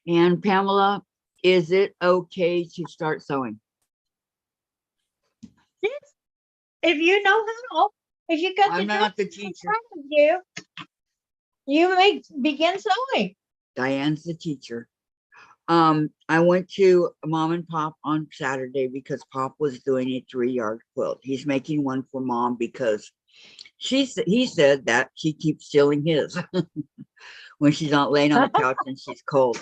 And Pamela, is it okay to start sewing? Yes. If you know how, if you got I'm not the teacher. in front of you, you may begin sewing. Diane's the teacher. I went to Mom and Pop on Saturday because Pop was doing a 3-yard quilt. He's making one for Mom because he said that she keeps stealing his when she's not laying on the couch and she's cold.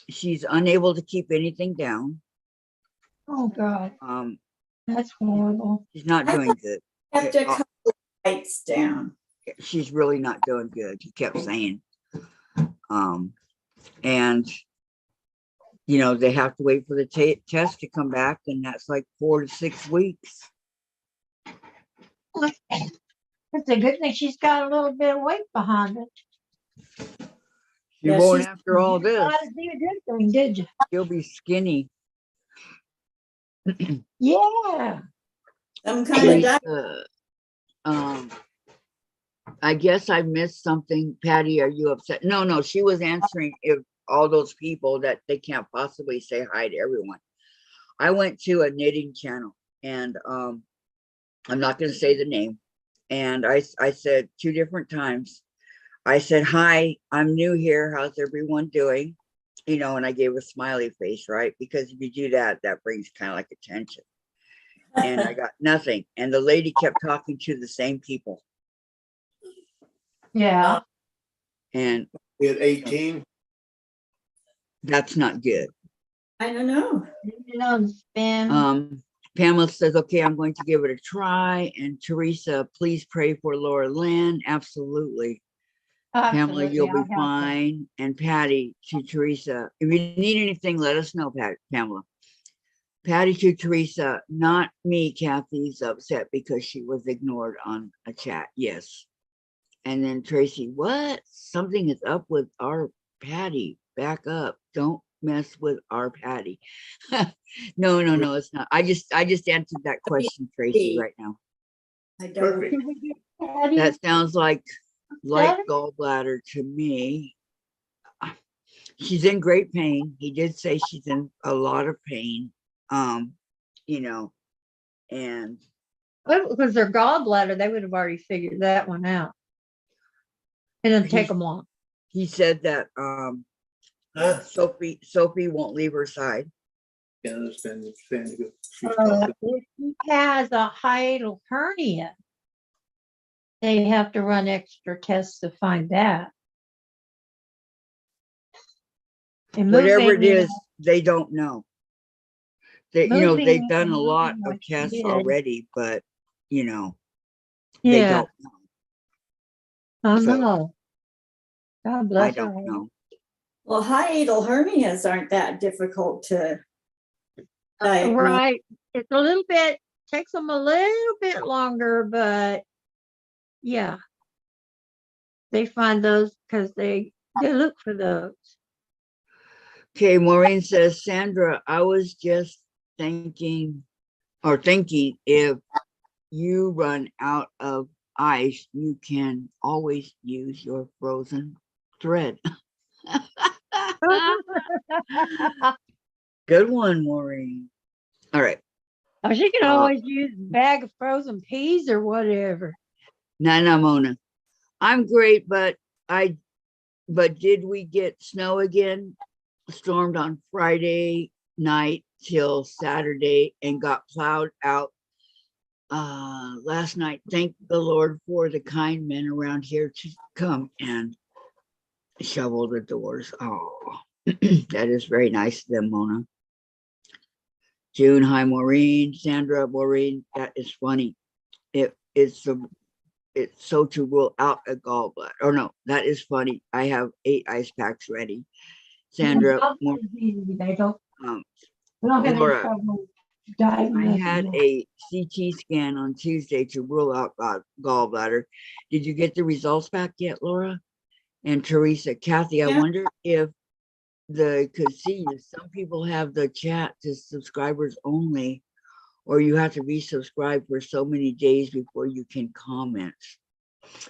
She's unable to keep anything down. Oh God. That's horrible. She's not doing good. Kept a couple of lights down. She's really not doing good. He kept saying. And you know, they have to wait for the test to come back, and that's like 4 to 6 weeks. It's a good thing she's got a little bit of weight behind it. You Yeah, won't she's- after all You this. thought it'd be a good thing, did you? You'll be skinny. Yeah. Some kind of diet. Um, I guess I missed something. Patty, are you upset? No, she was answering if all those people that they can't possibly say hi to everyone. I went to a knitting channel and I'm not going to say the name. And I said 2 different times, I said, hi, I'm new here. How's everyone doing? You know, and I gave a smiley face, right? Because if you do that, that brings kind of like attention. And I got nothing. And the lady kept talking to the same people. Yeah. And At 18, that's not good. I don't know. You know, spam. Pamela says, okay, I'm going to give it a try. And Teresa, please pray for Laura Lynn. Absolutely. Pamela, you'll be fine. And Patty to Teresa, if you need anything, let us know, Pamela. Patty to Teresa, not me. Kathy's upset because she was ignored on a chat. Yes. And then Tracy, what? Something is up with our Patty. Back up. Don't mess with our Patty. No, it's not. I just answered that question, Tracy, right now. I don't. perfect. That sounds like light gallbladder to me. She's in great pain. He did say she's in a lot of pain. You know, and Well, because their gallbladder, they would have already figured that one out. It doesn't take them long. he said that Huh? Sophie won't leave her side. Yeah, that's been good. She's If talking. he has a hiatal hernia, they have to run extra tests to find that. And Whatever it moving, is, they don't know. They, you know, they've done a lot of tests already, but you know, they Yeah, don't know. I So, know. God I bless her. don't know. Well, hiatal hernias aren't that difficult to diagnose. Right. It's a little bit, takes them a little bit longer, but yeah. They find those because they look for those. Okay, Maureen says, Sandra, I was just thinking if you run out of ice, you can always use your frozen thread. Good one, Maureen. All right. Oh, she can always use a bag of frozen peas or whatever. Nana Mona. I'm great, but did we get snow again? Stormed on Friday night till Saturday and got plowed out last night. Thank the Lord for the kind men around here to come and shovel the doors. Oh, that is very nice of them, Mona. June, hi, Maureen. Sandra, Maureen, that is funny. It's so to rule out a gallbladder. Oh no, that is funny. I have 8 ice packs ready. Sandra, They don't have any Laura, trouble I diagnosing had that. a CT scan on Tuesday to rule out gallbladder. Did you get the results back yet, Laura? And Teresa, Kathy, I Yeah. wonder if could see you. Some people have the chat to subscribers only, or you have to be subscribed for so many days before you can comment.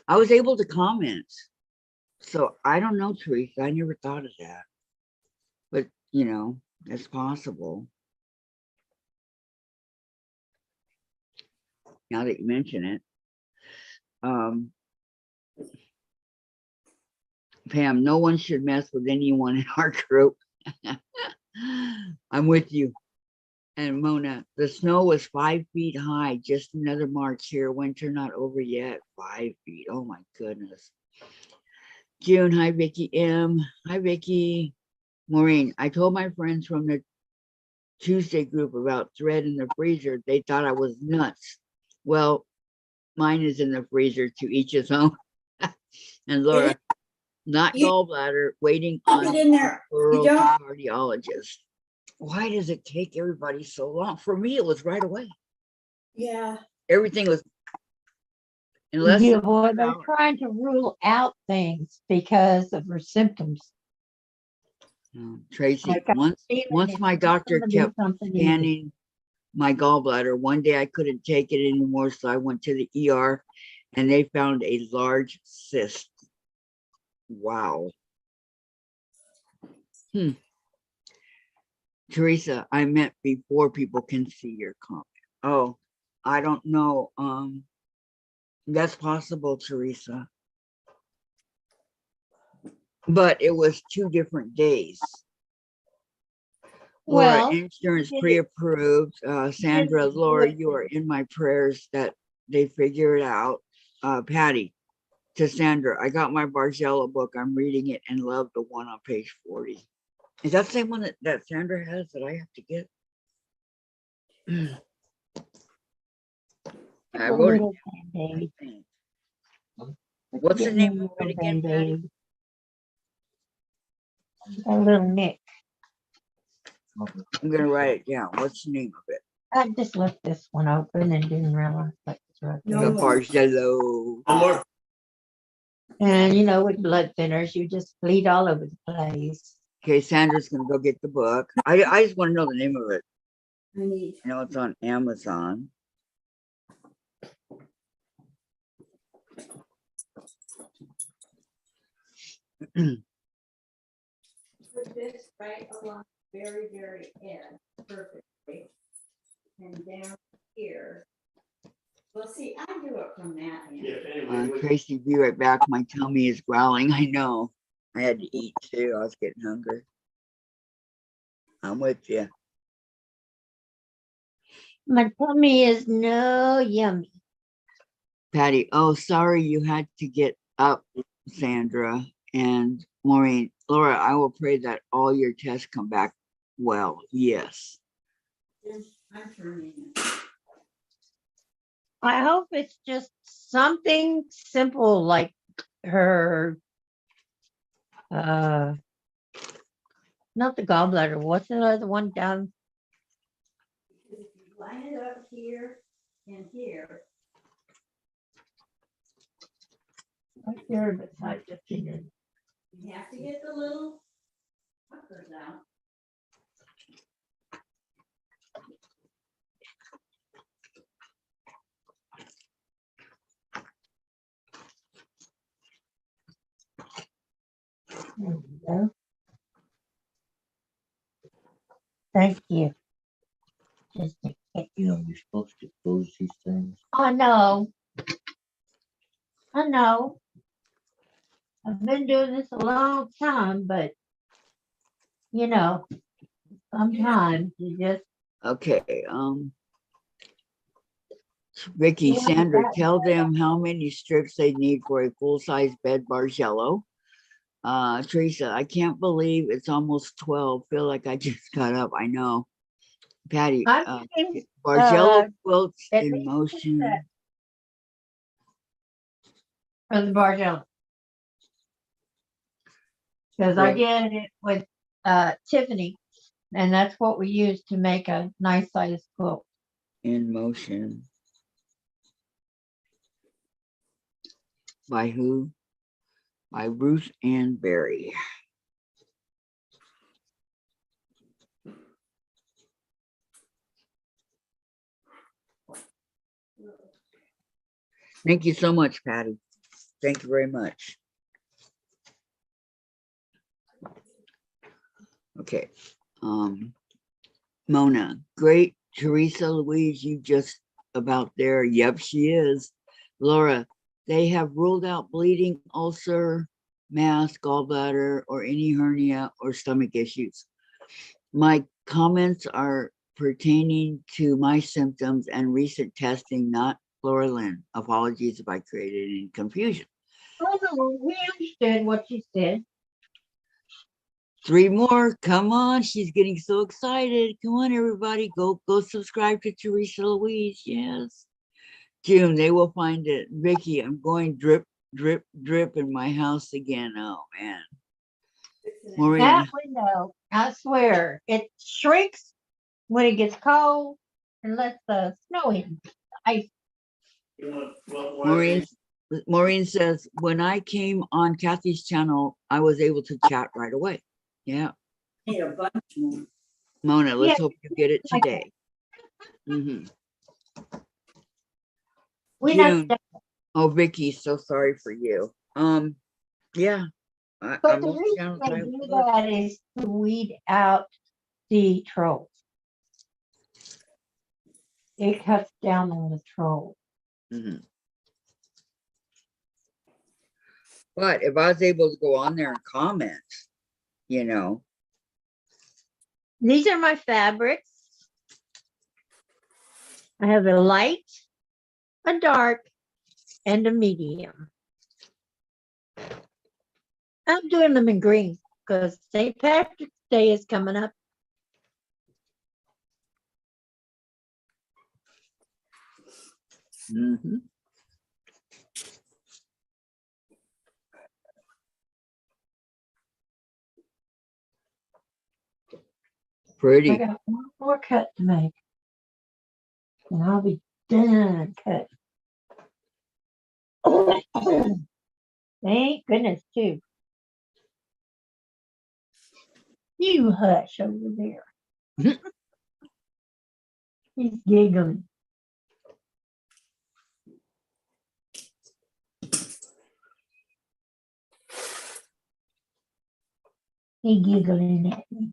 I was able to comment. So I don't know, Teresa. I never thought of that. But, you know, it's possible. Now that you mention it. Pam, no one should mess with anyone in our group. I'm with you. And Mona, the snow was 5 feet high, just another March here. Winter not over yet. 5 feet. Oh my goodness. June, hi Vicki M. Hi Vicki. Maureen, I told my friends from the Tuesday group about thread in the freezer. They thought I was nuts. Well, mine is in the freezer, to each his own. And Laura, not gallbladder, waiting on in there. You don't. cardiologist. Why does it take everybody so long? For me, it was right away. Yeah. Everything was Unless Yeah, they boy, cut they're out- trying to rule out things because of her symptoms. Tracy, I got a once feeling it's my doctor gonna be kept something easy. scanning my gallbladder, one day I couldn't take it anymore, so I went to the ER and they found a large cyst. Wow. Teresa, I meant before people can see your comment. Oh, I don't know. That's possible, Teresa. But it was 2 different days. Laura, Well, insurance did it- pre-approved. Sandra, didn't do Laura, it. you are in my prayers that they figure it out. Patty, to Sandra, I got my Bargello book. I'm reading it and love the one on page 40. Is that the same one that Sandra has that I have to get? I a wrote it. little Band-Aid. down. Let's What's the get name me a of it little again, Patty? Band-Aid. A little nick. I'm gonna write it down. What's the name of it? I just left this one open and didn't realize that was right No there. The more. Bargello. One more. And you know, with blood thinners, you just bleed all over the place. Okay, Sandra's gonna go get the book. I just want to know the name of it. I need, I know it's on Amazon. put this right along the very, very end perfectly. And down here. Well, see, I do it from that end. Yeah, anyway. Tracy, be right back. My tummy is growling. I know. I had to eat too. I was getting hungry. I'm with you. My tummy is no yummy. Patty, oh, sorry you had to get up, Sandra and Maureen. Laura, I will pray that all your tests come back well. Yes. I'm turning it. I hope it's just something simple like her, not the gallbladder. What's the other one down? Because if you line it up here and here, Right there beside the finger. you have to get the little puckers out. There we go. Thank you. Just to get you. You're supposed to close these things. I know. I know. I've been doing this a long time, but you know, sometimes you just Okay. Vicki, Yeah, Sandra, that- tell them how many strips they need for a full-size bed Bargello. Teresa, I can't believe it's almost 12. Feel like I just got up. I know. Patty, I'm thinking Bargello quilts at in least motion. that. For the Bargello. Because I Right. did it with Tiffany, and that's what we used to make a nice size quilt. In motion. By who? By Ruth Ann Berry. Thank you so much, Patty. Thank you very much. Okay. Mona, great. Teresa Louise, you just about there. Yep, she is. Laura, they have ruled out bleeding, ulcer, mass, gallbladder, or any hernia or stomach issues. My comments are pertaining to my symptoms and recent testing, not Laura Lynn. Apologies if I created any confusion. Oh, no, we understood what you said. 3 more. Come on. She's getting so excited. Come on, everybody. Go subscribe to Teresa Louise. Yes. June, they will find it. Vicki, I'm going drip, drip, drip in my house again. Oh, man. Maureen, That window, I swear, it shrinks when it gets cold and lets the snow in. You want more Maureen, things? Maureen says, when I came on Kathy's channel, I was able to chat right away. Yeah. Need a bunch more. Mona, let's Yeah. hope you get it today. Mhm. We June. not, Oh, Vicki, so sorry for you. Yeah. but I'm the looking reason down they at do my book. that is to weed out the trolls. It cuts down on the trolls. Mhm. But if I was able to go on there and comment, you know, These are my fabrics. I have a light, a dark, and a medium. I'm doing them in green because St. Patrick's Day is coming up. mhm. I Pretty. got one more cut to make. And I'll be done cut. Thank goodness, too. You hush over there. He's giggling. He giggling at me.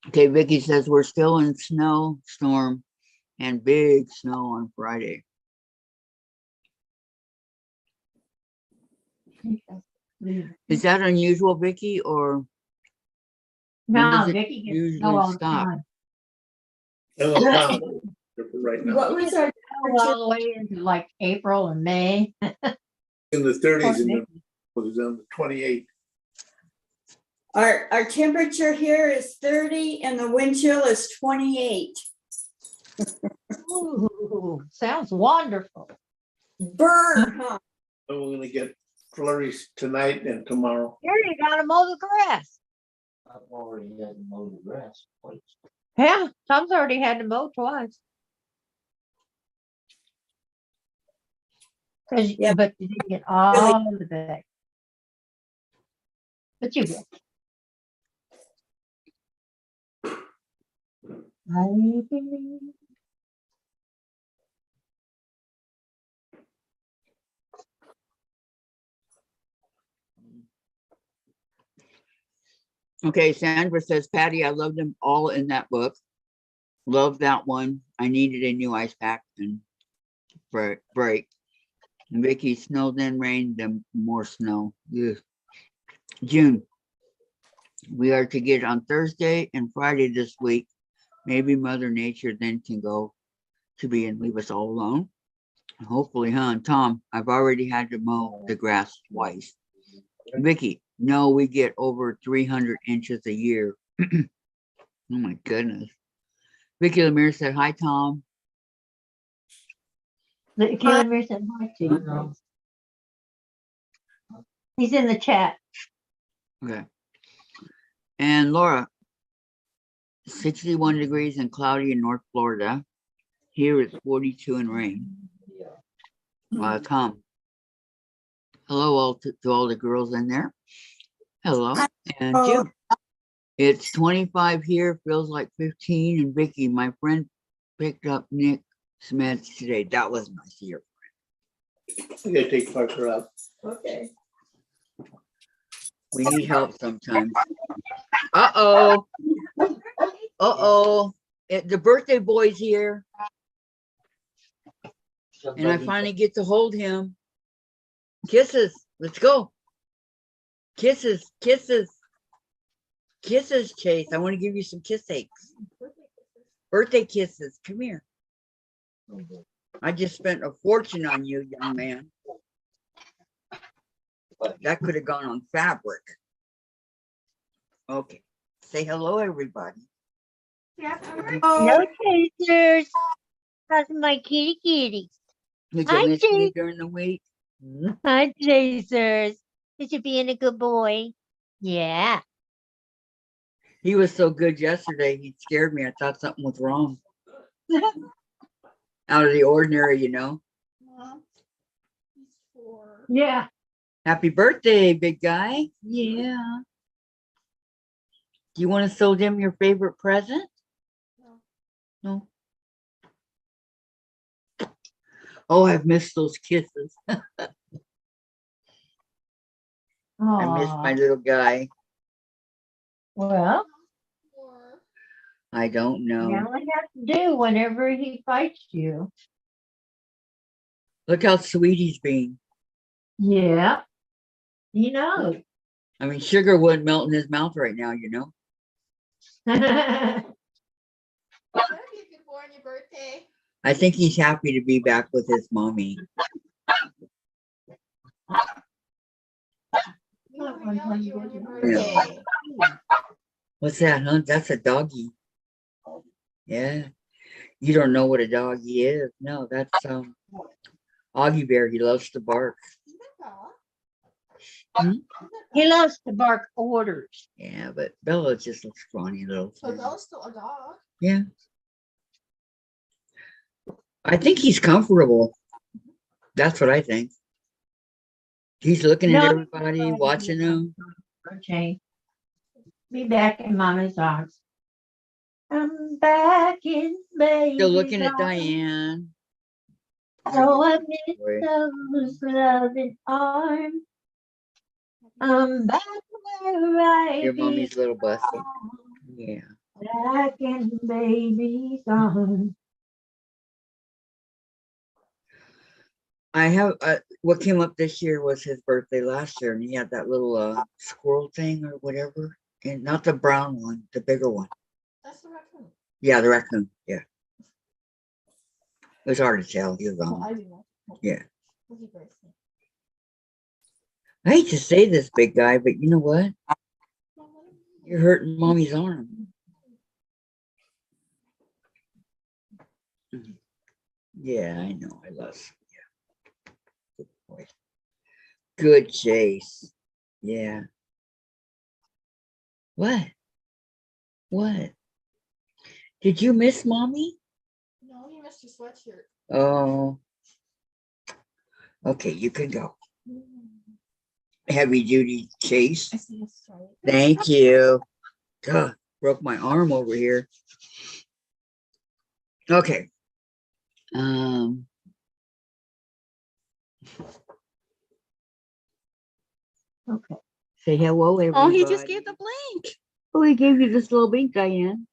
Okay, Vicki says we're still in snow, storm, and big snow on Friday. Is that unusual, Vicki, or when No, does it Vicki gets usually snow all the stop? time. It'll stop right now. What was our, Snow all the way into like April and May. In the 30s, and Vicki. it was on the 28th. our temperature here is 30 and the wind chill is 28. Ooh, sounds wonderful. Burn, huh? So we're gonna get flurries tonight and tomorrow. Here you gotta mow the grass. I've already had to mow the grass twice. Yeah, Tom's already had to mow twice. Yeah. But you didn't get all of the day. But you will. I believe. Okay, Sandra says, Patty, I love them all in that book. Love that one. I needed a new ice pack and break. And Vicki, snow then rain, then more snow. Ugh. June, we are to get on Thursday and Friday this week. Maybe Mother Nature then can go to be and leave us all alone. Hopefully, huh? And Tom, I've already had to mow the grass twice. Vicki, no, we get over 300 inches a year. Oh my goodness. Vicki Lemire said, hi, Tom. Lemire said hi to you. He's in the chat. Okay. And Laura, 61 degrees and cloudy in North Florida. Here it's 42 and rain. Tom. Hello all to all the girls in there. Hello. And Jim. It's 25 here, feels like 15. And Vicki, my friend, picked up Nick Smith today. That was nice of you. I gotta take Parker out. Okay. We need help sometimes. Uh-oh. Uh-oh. The birthday boy's here. And I finally get to hold him. Kisses. Let's go. Kisses. Kisses. Kisses, Chase. I want to give you some kisses. Birthday kisses. Come here. I just spent a fortune on you, young man. That could have gone on fabric. Okay. Say hello, everybody. Hello, chasers. How's my kitty kitty? Did Hi, you miss me Chase. during the week? Hmm? Hi, chasers. Is you being a good boy? Yeah. He was so good yesterday, he scared me. I thought something was wrong. Out of the ordinary, you know. He's 4. Yeah. Happy birthday, big guy. Yeah. Do you want to show them your favorite present? No. Oh, I've missed those kisses. I miss my Aw. little guy. Well, I don't you know. only have to do whenever he fights you. Look how sweet he's being. Yeah. He knows. I mean, sugar wouldn't melt in his mouth right now, you know? Before your birthday. I think he's happy to be back with his mommy. Birthday. What's that, huh? That's a doggy. Yeah. You don't know what a doggy is. No, that's Augie Bear. He loves to bark. He loves to bark orders. Yeah, but Bella just looks scrawny little. So Bella's still a dog. Yeah. I think he's comfortable. That's what I think. He's looking at No, everybody, watching them. Okay. Be back in Mama's arms. I'm back in baby's Still looking at arms. Dianne. Oh, I miss Boy. those loving arms. I'm back where I Your mommy's little busty. belong. Yeah. Back in baby's arms. I have what came up this year was his birthday last year, and he had that little squirrel thing or whatever, and not the brown one, the bigger one. That's the raccoon. Yeah, the raccoon. Yeah, it was hard to tell. He was Well, on. I do know. Yeah. Was he birthday? I hate to say this, big guy, but you know what? You're hurting mommy's arm. Yeah, I know. I love. Yeah. Good boy. Good chase. Yeah. What? What? Did you miss mommy? No, you missed your sweatshirt. Oh. Okay, you can go. Heavy duty chase. I see a stripe. Thank you. Duh, broke my arm over here. Okay. Okay. Say hello, everybody. Oh, he just gave the blank. Oh, he gave you this little beak, Diane.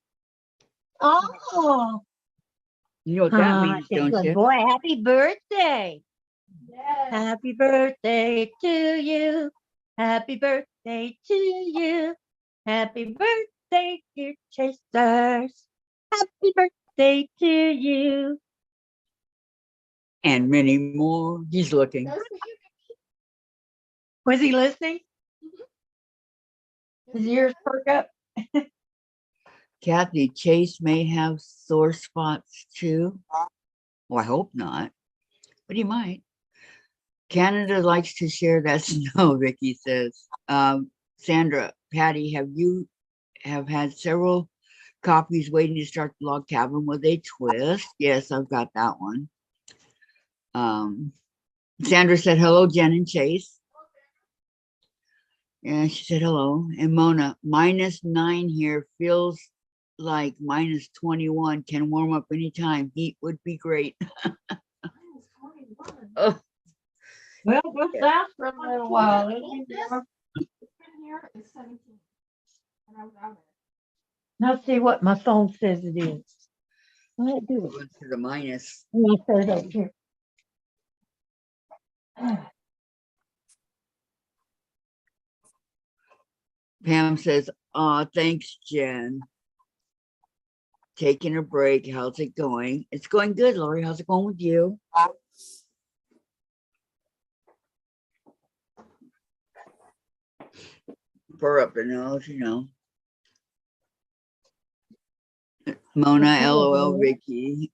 Oh, You know what that means, don't good you? boy. Happy birthday. Yes. Happy birthday to you. Happy birthday to you. Happy birthday, dear chasers. Happy birthday to you. And many more. He's looking. That was for you. Was he listening? His ears perk up. Kathy, Chase may have sore spots too. Well, I hope not, but he might. Canada likes to share that snow, Vicki says. Sandra, Patty, have had several copies waiting to start the log cabin with a twist? Yes, I've got that one. Sandra said, hello, Jen and Chase. Yeah, she said hello. And Mona, -9 here feels like -21. Can warm up anytime. Heat would be great. Oh, Well, we'll last for a little while. Here is 17. And I was out Let's see what my phone says it is. What do it? went to the minus. Let me put it up here. Pam says, thanks, Jen. Taking a break. How's it going? It's going good, Lori. How's it going with you? Fur up the nose, you know. Mona, LOL, Vicki.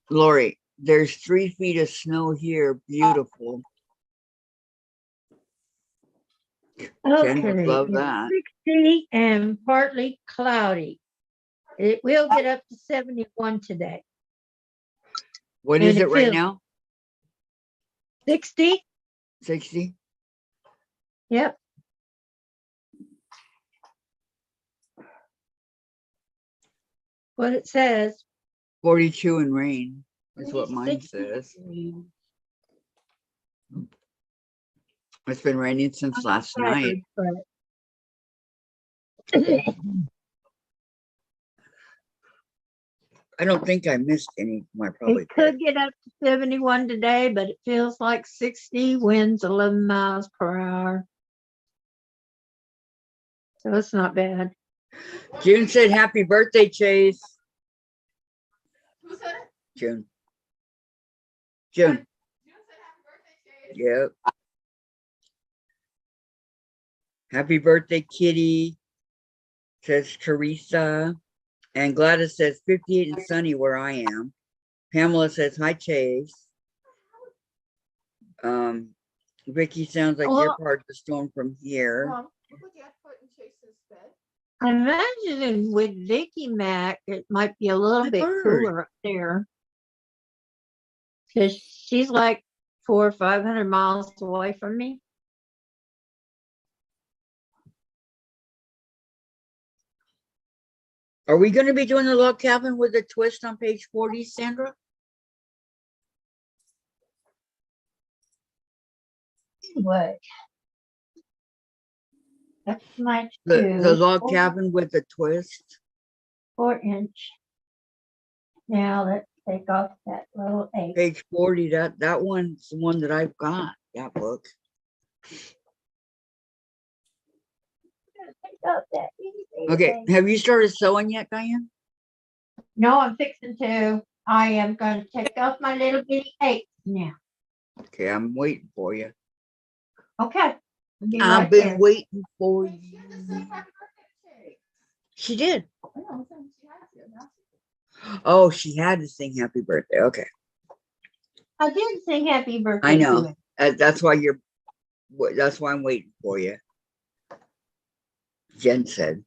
Lori, there's 3 feet of snow here. Beautiful. Jen would Okay, love that. 60 and partly cloudy. It will get up to 71 today. What And is it it right feels- now? 60 60? Yep. What it says. 42 and rain is what mine 60 says. degrees. It's been raining since last night. I don't think I missed any. I probably It could did. get up to 71 today, but it feels like 60, winds 11 miles per hour. So it's not bad. June said, happy birthday, Chase. Who said it? June. June said happy birthday, Chase. Yep. Happy birthday, Kitty, says Teresa. And Gladys says 58 and sunny where I am. Pamela says, hi, Chase. Vicki sounds like you're part of the storm from here. Mom, what would Dad put in Chase's bed? I imagine with Vicki Mac, it might be a little bit cooler up there. Because she's like 400 or 500 miles away from me. Are we going to be doing the log cabin with a twist on page 40, Sandra? What? That's my The log cabin with a twist. 4-inch. Now let's take off that little 8. Page 40, that one's the one that I've got, that book. Okay, have you started sewing yet, Diane? No, I'm fixing to. I am going to take off my little bitty 8 now. Okay, I'm waiting for you. Okay. I've been waiting for Wait, she you. had to say happy birthday, Chase. She did. I know, I'm saying she had to. Now Oh, she had to sing happy birthday. Okay, I did sing happy birthday. I to know. him. That's why that's why I'm waiting for you. Jen said.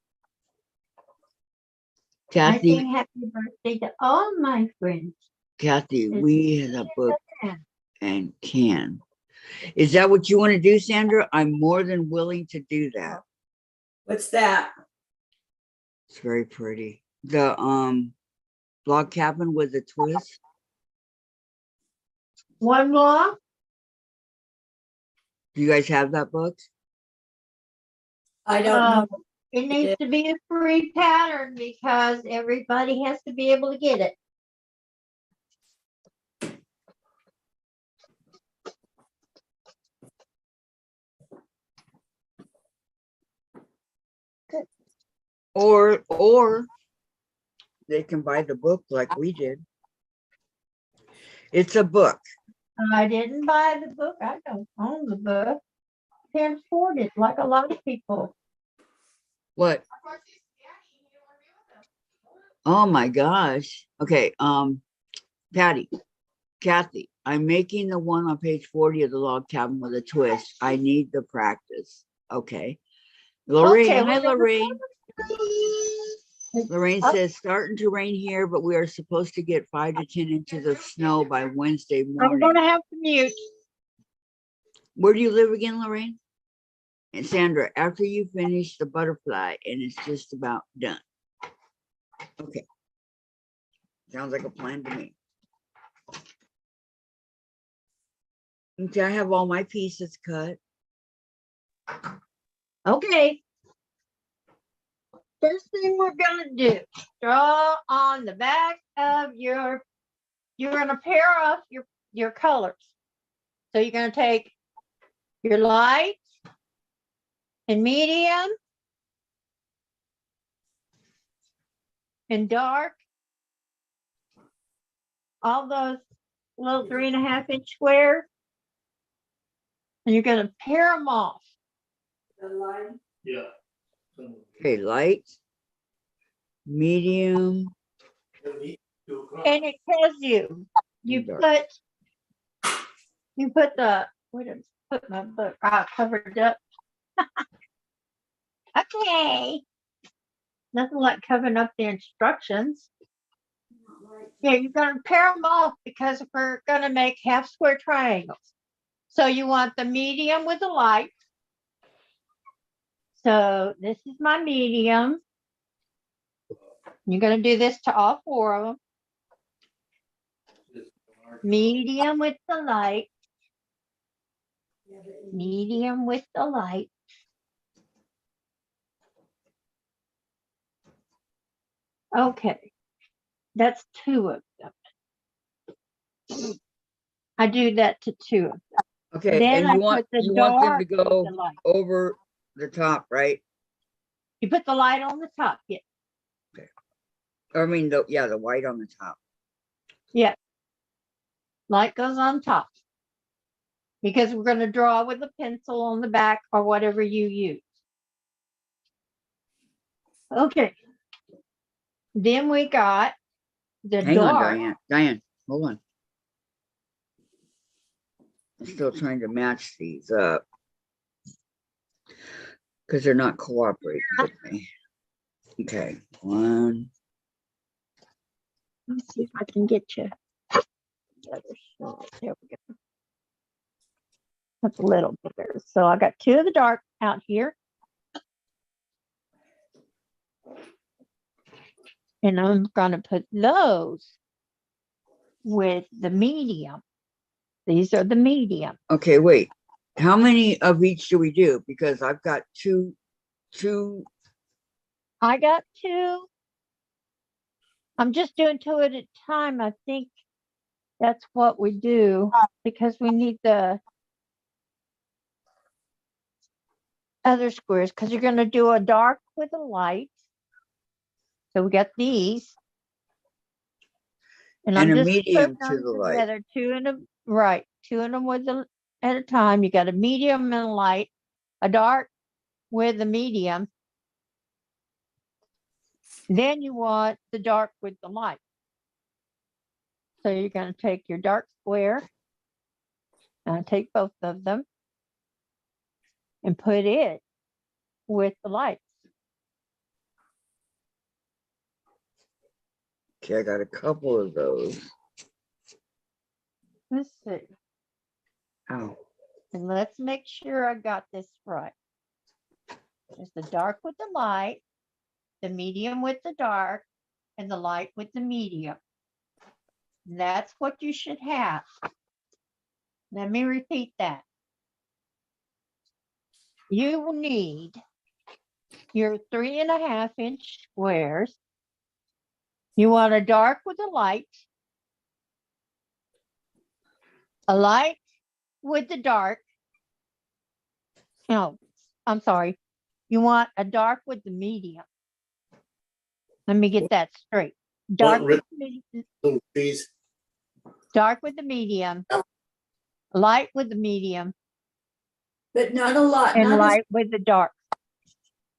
I Kathy, sing happy birthday to all my friends. Kathy, we had a book and can. Is that what you want to do, Sandra? I'm more than willing to do that. What's that? It's very pretty. The log cabin with a twist. One more. Do you guys have that book? I don't know. It needs to be a free pattern because everybody has to be able to get it. Or they can buy the book like we did. It's a book. I didn't buy the book. I don't own the book. Can't afford it like a lot of people. What? of course, she's Danny. You don't want to be with them. Oh my gosh. Okay. Patty, Kathy, I'm making the one on page 40 of the log cabin with a twist. I need the practice. Okay. Lorraine, Okay, hi well, Lorraine. Lorraine says starting to rain here, but we are supposed to get 5 to 10 inches of snow by Wednesday I'm morning. going to have to mute. Where do you live again, Lorraine? And Sandra, after you finish the butterfly and it's just about done. Okay. Sounds like a plan to me. Okay, I have all my pieces cut. Okay. First thing we're going to do, draw on the back of you're going to pair off your colors. So you're going to take your light and medium and dark, all those little 3.5-inch squares, and you're going to pair them off. Yeah. Okay, light, medium, And it tells you, dark. you put the, wait a minute, put my book, I covered up. Okay. Nothing like covering up the instructions. Yeah, you're going to pair them off because we're going to make half square triangles. So you want the medium with the light. So this is my medium. You're going to do this to all 4 of them. Medium with the light. Medium with the light. Okay. That's 2 of them. I do that to 2 of them. Okay, Then and I you want put the them to dark with go the light. over the top, right? You put the light on the top. Yeah. I mean, the white on the top. Yeah. Light goes on top. Because we're going to draw with a pencil on the back or whatever you use. Okay. Then we got the Hang on, dark. Diane, hold on. I'm still trying to match these up because they're not cooperating with me. Okay, 1. Let me see if I can get you the other side. There we go. That's a little bigger. So I got 2 of the dark out here. And I'm going to put those with the medium. These are the medium. Okay, wait. How many of each do we do? Because I've got two. I got 2. I'm just doing 2 at a time. I think that's what we do because we need the other squares because you're going to do a dark with a light. So we got these. And I'm And a just medium putting to them the light. together, 2 in a right, 2 in them with the at a time. You got a medium and a light, a dark with the medium. Then you want the dark with the light. So you're going to take your dark square, take both of them, and put it with the lights. Okay, I got a couple of those. Let's see. Ow. And let's make sure I got this right. There's the dark with the light, the medium with the dark, and the light with the medium. That's what you should have. Let me repeat that. You will need your 3.5-inch squares. You want a dark with a light with the dark. No, I'm sorry. You want a dark with the medium. Let me get that straight. Dark with the medium, light with the medium, But not a lot, and light with the dark.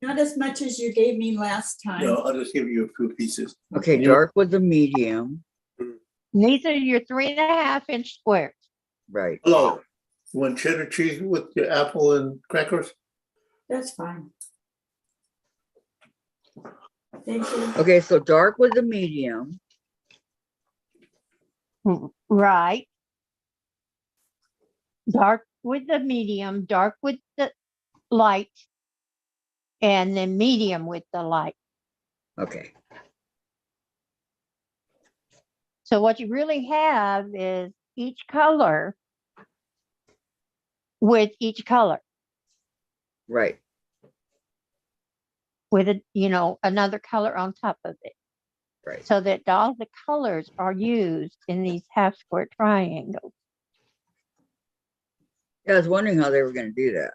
not as much as you gave me last time. No, I'll just give you a few pieces. Okay, dark with the medium. These are your 3.5-inch squares. Right. Hello, you want cheddar cheese with your apple and crackers? That's fine. Thank you. Okay, so dark with the medium. Right. Dark with the medium, dark with the light, and then medium with the light. Okay. So what you really have is each color with each color. Right. With another color on top of it. Right. So that all the colors are used in these half square triangles. Yeah, I was wondering how they were going to do that.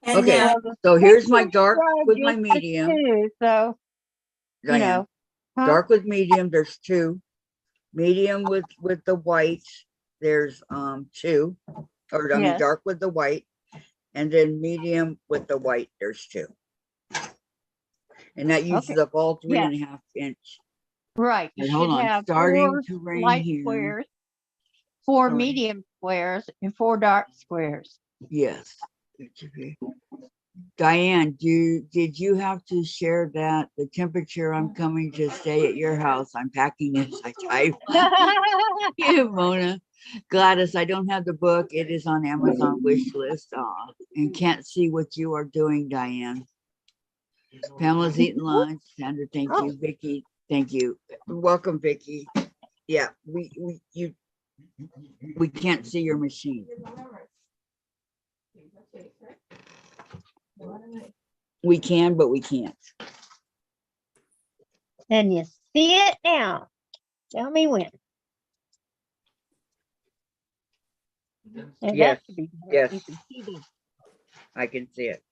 And Okay, now, so here's my dark Well, with my just the medium. 2, so Diane, huh? dark with medium, there's 2. Medium with the white, there's 2. Or I mean Yes. dark with the white, and then medium with the white, there's 2. And that uses Okay. up all 3.5 Yeah. inch. Right. You And hold should on, have starting 4 to rain light here. squares, 4 Sorry. medium squares, and 4 dark squares. Yes. It should be. Diane, did you have to share that the temperature I'm coming to stay at your house? I'm packing as I type. Yeah, Mona. Gladys, I don't have the book. It is on Amazon wish list. And can't see what you are doing, Diane. Pamela's eating lunch. Sandra, thank you. Vicki, thank you. Welcome, Vicki. Yeah, we can't see your machine. We can, but we can't. And you see it now. Tell me when. And Yes, that should be better. yes. You can see them. I can see it.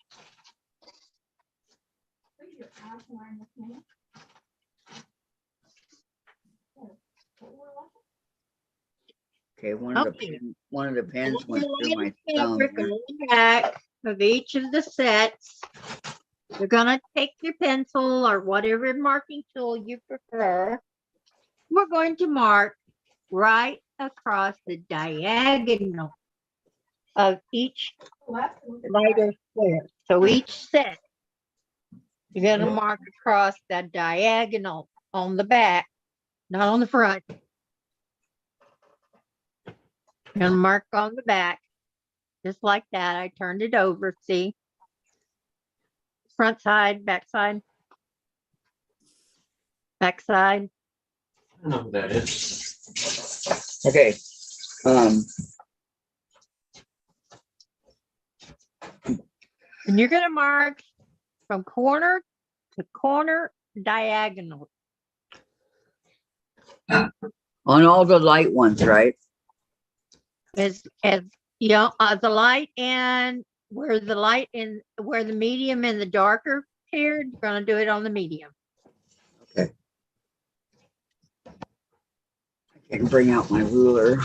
Okay, one of the pens went through my thumb. Fabric on the back of each of the sets. You're gonna take your pencil or whatever marking tool you prefer. We're going to mark right across the diagonal of each lighter square. So each set, you're gonna mark across the diagonal on the back, not on the front. You're gonna mark on the back, just like that. I turned it over, see? Front side, back side. Back side. I know who that is. Okay. And you're gonna mark from corner to corner diagonal. On all the light ones, right? As you know, the light and where the medium and the darker paired, you're gonna do it on the medium. Okay. I can bring out my ruler.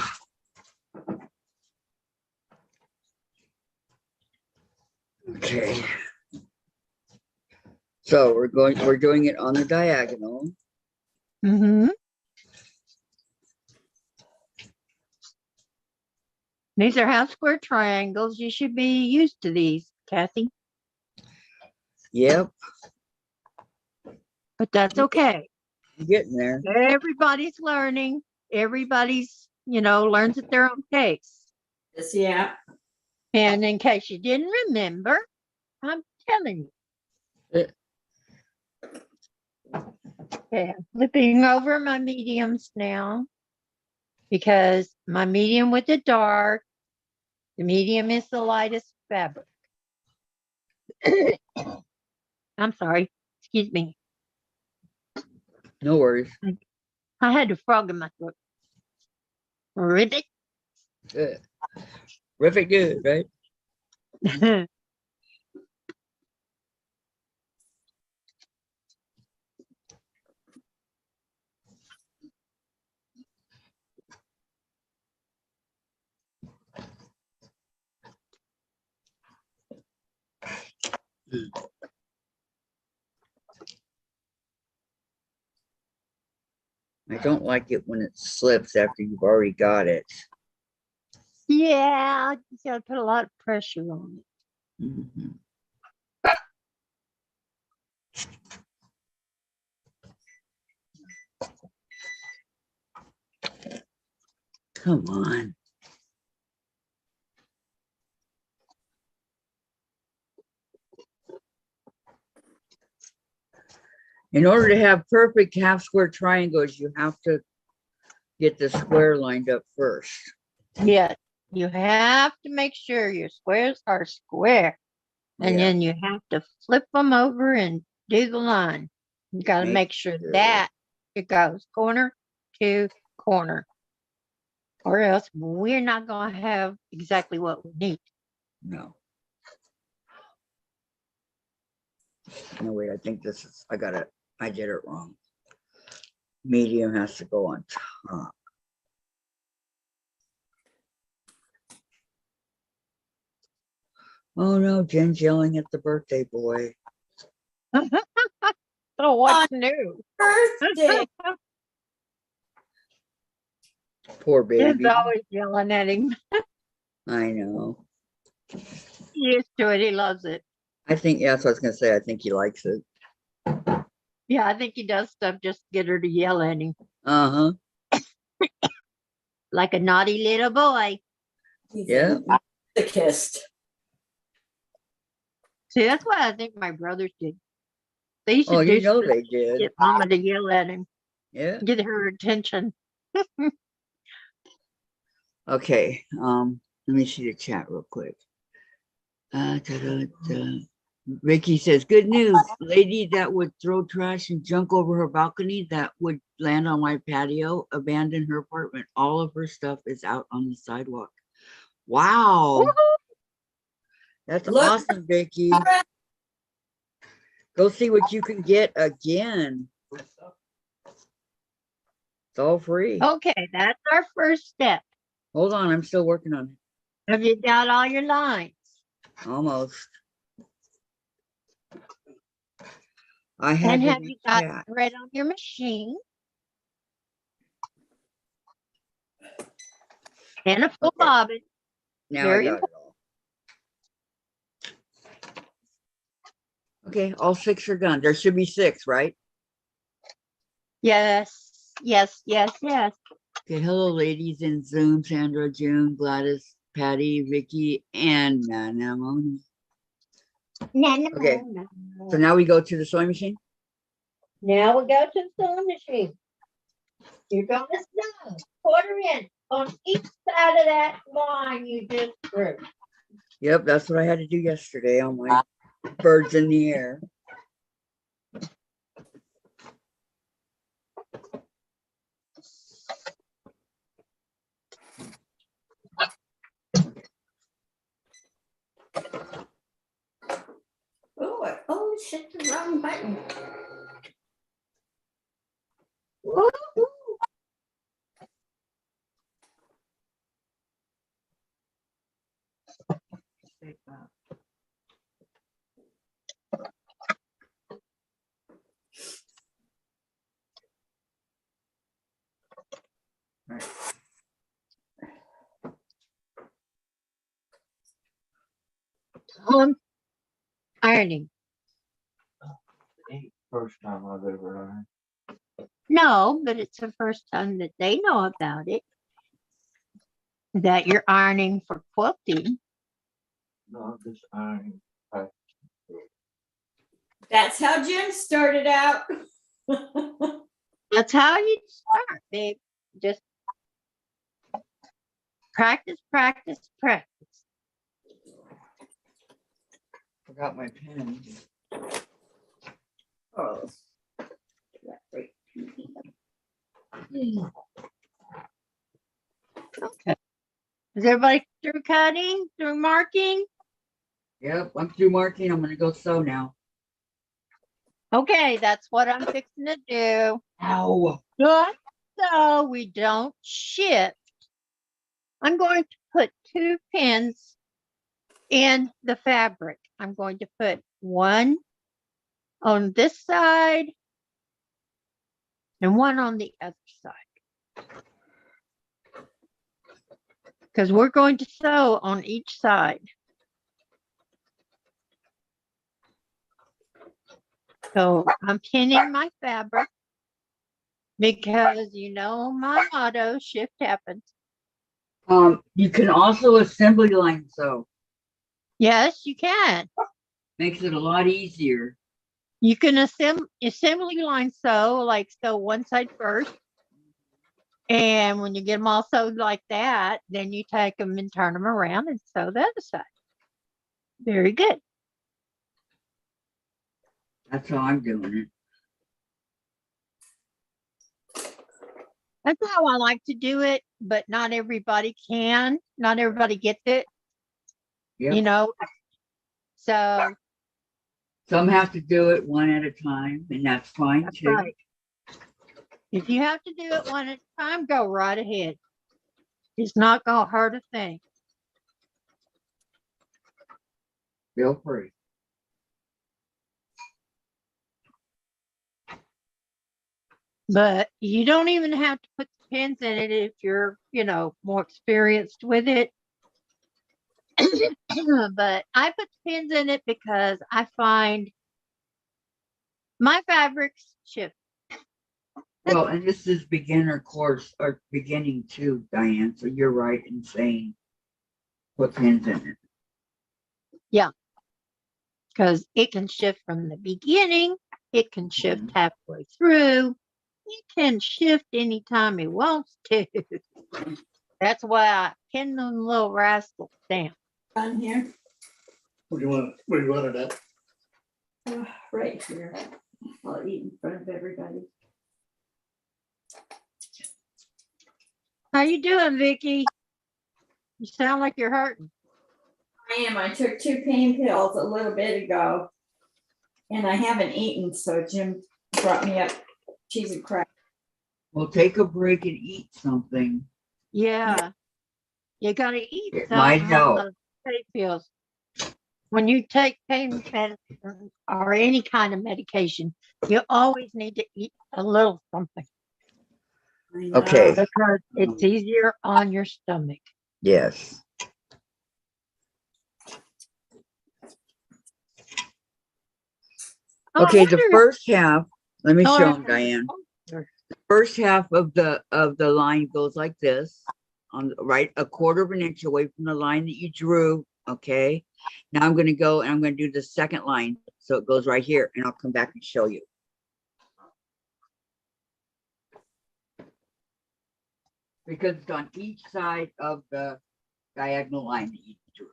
Okay. So we're doing it on the diagonal. Mm-hmm. These are half square triangles. You should be used to these, Kathy. Yep. But that's okay. I'm getting there. Everybody's learning. Everybody's, learns at their own pace. Yes, yeah. And in case you didn't remember, I'm telling you. Okay, I'm flipping over my mediums now because my medium with the dark, the medium is the lightest fabric. I'm sorry. Excuse me. No worries. I had a frog in my throat. Ribbit. Good. Terrific good, right? I don't like it when it slips after you've already got it. Yeah, you gotta put a lot of pressure on it. Mhm. Come on. In order to have perfect half square triangles, you have to get the square lined up first. Yeah, you have to make sure your squares are square. And Yeah. then you have to flip them over and do the line. You got to make sure that it goes corner to corner. Or else we're not going to have exactly what we need. No. No, wait, I think this is, I did it wrong. Medium has to go on top. Oh no, Jen's yelling at the birthday boy. So what's new? Birthday. Poor Jen's baby. always yelling at him. I know. He's used to it. He loves it. I think, yeah, that's what I was gonna say. I think he likes it. Yeah, I think he does stuff just to get her to yell at him Uh-huh. like a naughty little boy. Yeah. The kissed. See, that's what I think my brothers did. They used to Oh, do you know stuff they to did. get Mama to yell at him, Yeah. get her attention. Okay. Let me see the chat real quick. Vicki says, good news. Lady that would throw trash and junk over her balcony that would land on my patio, abandon her apartment. All of her stuff is out on the sidewalk. Wow. That's Look. awesome, Vicki. Go see what you can get again. It's all free. Okay, that's our first step. Hold on, I'm still working on it. Have you got all your lines? Almost. I had And to have you got chat. thread on your machine? And a full Okay. bobbin. Now Very I got it all. Okay, all 6 are done. There should be 6, right? Yes, yes, yes, yes. Okay, hello, ladies in Zoom, Sandra, June, Gladys, Patty, Vicki, and Nana Moni. Okay. So now we go to the sewing machine? Now we go to the sewing machine. You're going to sew 1/4 inch on each side of that line you just drew. Yep, that's what I had to do yesterday on my birds in the air. Oh, shit, the wrong button. Woo-hoo. Ironing. First time I've ever ironed. No, but it's the first time that they know about it. That you're ironing for quilting. No, I'm just ironing. That's how Jen started out. That's how you start, babe. Just practice, practice, practice. Forgot my pen. Oh. Okay. Is everybody through cutting, through marking? Yep, I'm through marking. I'm gonna go sew now. Okay, that's what I'm fixing to do. Ow. Good. So we don't shift. I'm going to put 2 pins in the fabric. I'm going to put one on this side and one on the other side. Because we're going to sew on each side. So I'm pinning my fabric because you know my motto, shift happens. You can also assembly line sew. Yes, you can. Makes it a lot easier. You can assembly line sew, like sew one side first. And when you get them all sewed like that, then you take them and turn them around and sew the other side. Very good. That's how I'm doing it. That's how I like to do it, but not everybody can. Not everybody gets it, Yep. you know. So Some have to do it one at a time, and that's fine that's too. right. If you have to do it one at a time, go right ahead. It's not going to hurt a thing. Feel free. But you don't even have to put the pins in it if you're, more experienced with it. But I put the pins in it because I find my fabrics shift. Well, and this is beginner course or beginning too, Diane. So you're right in saying put pins in it. Because it can shift from the beginning, it can shift halfway through, it can shift anytime it wants to. That's why I pin them little rascals down. On here, What do you want? What do you want it at? right here. I'll eat in front of everybody. How you doing, Vicki? You sound like you're hurting. I am. I took 2 pain pills a little bit ago, and I haven't eaten. So Jim brought me up cheese and crackers. Well, take a break and eat something. Yeah. You gotta eat It something might on help. those pain pills. When you take pain medicine or any kind of medication, you always need to eat a little something I know. Okay. because it's easier on your stomach. Yes. Oh, I Okay, the wonder- first half, let me Oh, show I- them, Diane. First half of the line goes like this, on the right, a quarter of an inch away from the line that you drew. Okay. Now I'm gonna go and I'm gonna do the second line. So it goes right here and I'll come back and show you. Because it's on each side of the diagonal line that you drew.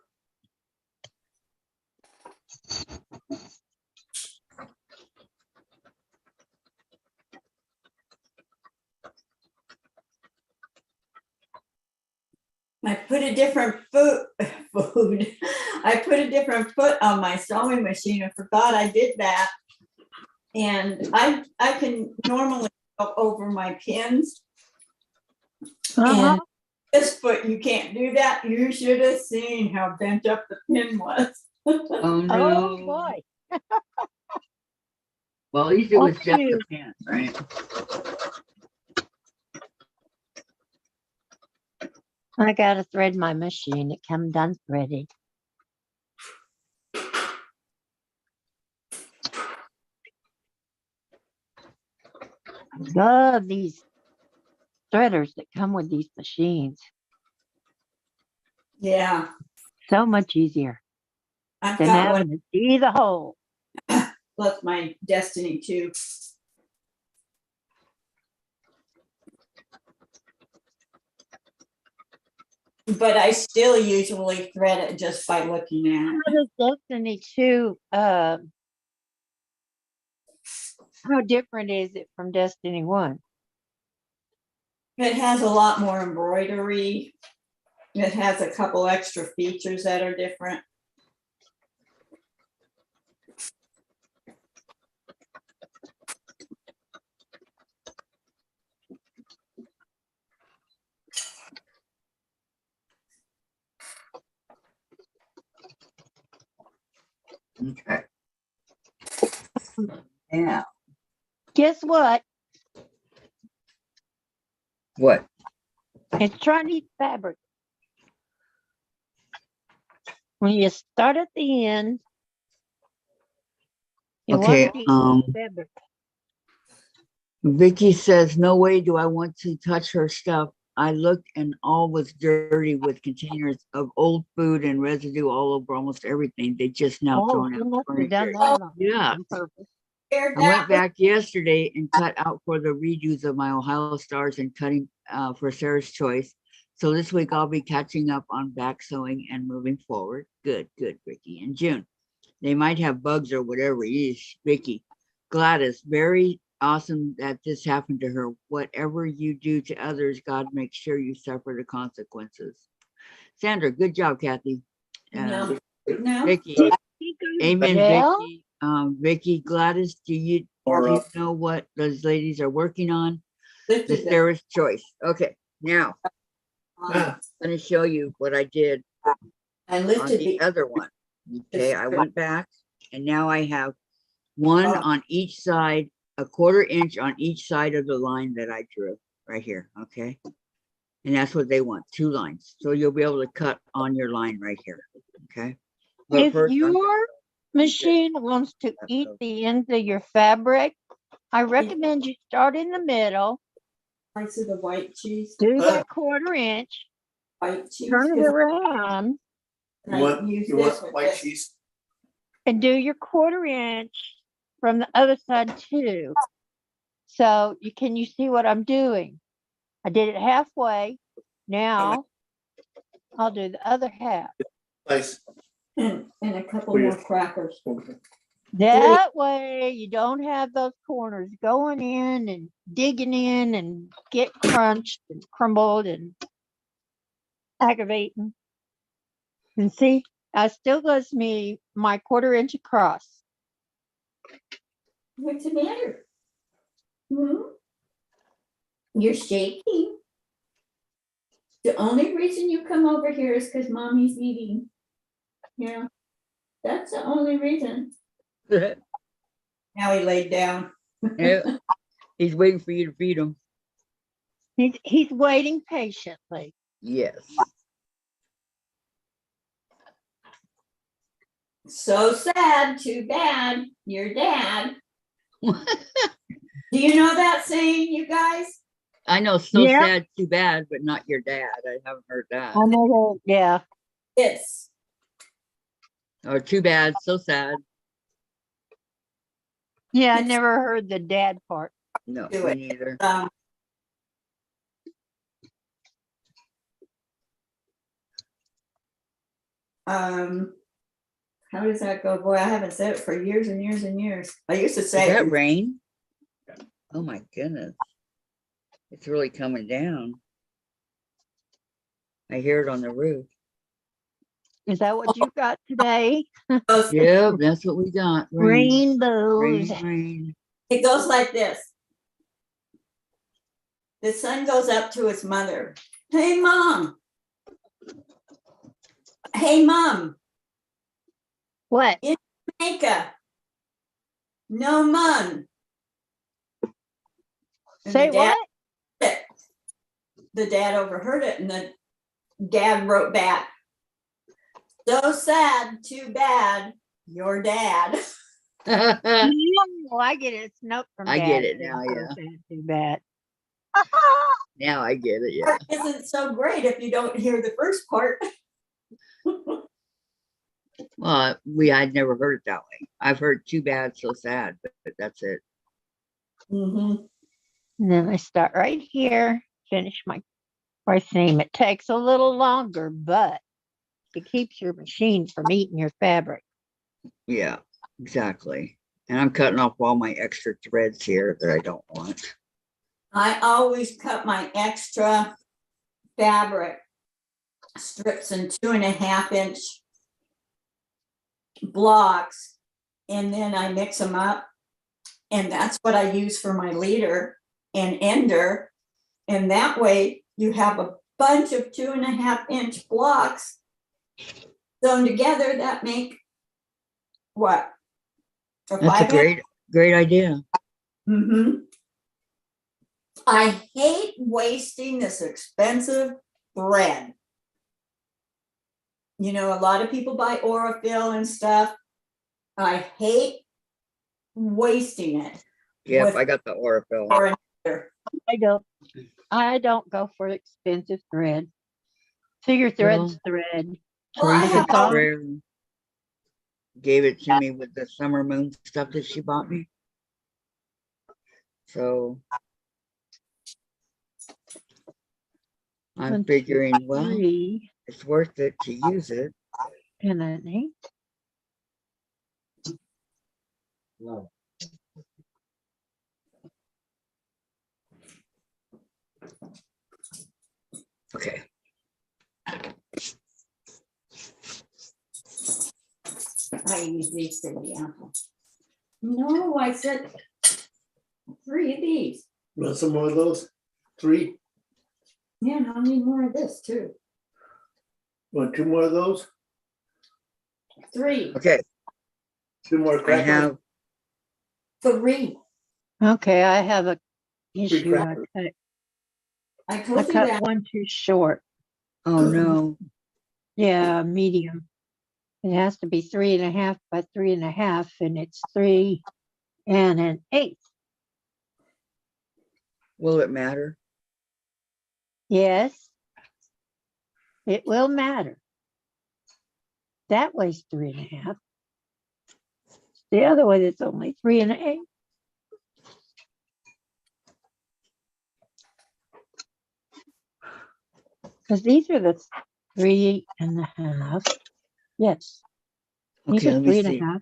I put a different foot. I put a different foot on my sewing machine and forgot I did that. And I can normally go over my pins. And this foot, you can't do that. You should have seen how bent up the pin was. Oh no. Oh boy. Well, at least it was Fuck just you. the pin, right? I gotta thread my machine. It come done threaded. I love these threaders that come with these machines. Yeah, So much easier I've than got one. having to see the hole. Plus my Destiny too. But I still usually thread it just by looking at it. How does Destiny 2, how different is it from Destiny 1? It has a lot more embroidery. It has a couple extra features that are different. Okay. Yeah. Guess what? What? It's Chinese fabric. When you start at the end, you Okay, want to use fabric. Vicki says, no way do I want to touch her stuff. I looked and all was dirty with containers of old food and residue all over almost everything. They just now Oh, thrown you out. must have done furniture. that on Yeah. purpose. I went back yesterday and cut out for the redos of my Ohio Stars and cutting for Sarah's Choice. So this week I'll be catching up on back sewing and moving forward. Good, Vicki. In June, they might have bugs or whatever. Yeesh, Vicki. Gladys, very awesome that this happened to her. Whatever you do to others, God makes sure you suffer the consequences. Sandra, good job, Kathy. No. Vicki, amen, Yeah. Vicki. Vicki, Gladys, do you know what those ladies are working on? The Lifted them. Sarah's Choice. Okay, now Ah, I'm going to show you what I did I on lifted the the other one. Okay, I went back and now I have one Oh. on each side, a 1/4 inch on each side of the line that I drew right here. Okay, And that's what they want, 2 lines. So you'll be able to cut on your line right here. Okay. But If first, I'm your machine wants to eat the ends of your fabric, I recommend you start in the middle, Slice of the white cheese, do that 1/4 inch, white cheese. turn it 'cause around, I use this with white this. cheese? and do your 1/4 inch from the other side too. So you see what I'm doing? I did it halfway. Now I'll do the other half. Nice. And a couple For you. more crackers. That way you don't have those corners going in and digging in and get crunched and crumbled and aggravating. And see, I still gives me my 1/4 inch across. What's the matter? You're shaking. The only reason you come over here is because mommy's eating. Yeah, that's the only reason. Now he laid down. yeah, he's waiting for you to feed him. He's waiting patiently. Yes. So sad, too bad, your dad. Do you know that saying, you guys? I know, so Yeah. sad, too bad, but not your dad. I haven't heard that. I know that, yeah. It's Or too bad, so sad. Yeah, I Yes. never heard the dad part. No, Do me it. neither. How does that go? Boy, I haven't said it for years and years and years. I used to Is say that it. rain? Oh my goodness. It's really coming down. I hear it on the roof. Is that what you got today? Yeah, that's what we got. Rain, Rainbows. rain, rain. It goes like this. The son goes up to his mother. Hey, mom. Hey, mom. What? Jamaica. No, mom. And Say the dad, what? the dad overheard it, and the dad wrote back, so sad, too bad, your dad. Oh, I get it. It's note from I dad. get it now, yeah. Too bad. Now I get it, yeah. Isn't so great if you don't hear the first part. Well, I'd never heard it that way. I've heard too bad, so sad, but that's it. Mm-hmm. And then I start right here, finish my seam. It takes a little longer, but it keeps your machine from eating your fabric. Yeah, exactly. And I'm cutting off all my extra threads here that I don't want. I always cut my extra fabric strips in 2.5 inch blocks, and then I mix them up, and that's what I use for my leader and ender. And that way you have a bunch of 2.5 inch blocks sewn together that make what? That's a great idea. Mm-hmm. I hate wasting this expensive thread. You know, a lot of people buy Aurifil and stuff. I hate wasting it. Yep, with- I got the Aurifil. or another. I don't go for expensive thread. Figure thread's thread. Well, I Teresa have all- Cabrera gave it to me with the summer moon stuff that she bought me. So I'm 1, 2, figuring, well, 3, it's worth it to use it. and an 8. No. Okay. I use these for the apple. No, I said 3 of these. Want some more of those? 3? Yeah, and I'll need more of this too. Want 2 more of those? 3. Okay. 2 more I crackers? have 3. Okay, I have a issue. crackers. I I told you cut that. one too short. Oh, no. Yeah, medium. It has to be 3.5 by 3.5, and it's 3 1/8. Will it matter? Yes, it will matter. That weighs 3.5. The other way that's only 3 1/8. Because these are the 3.5. Yes, these Okay, are let me three and a see. half.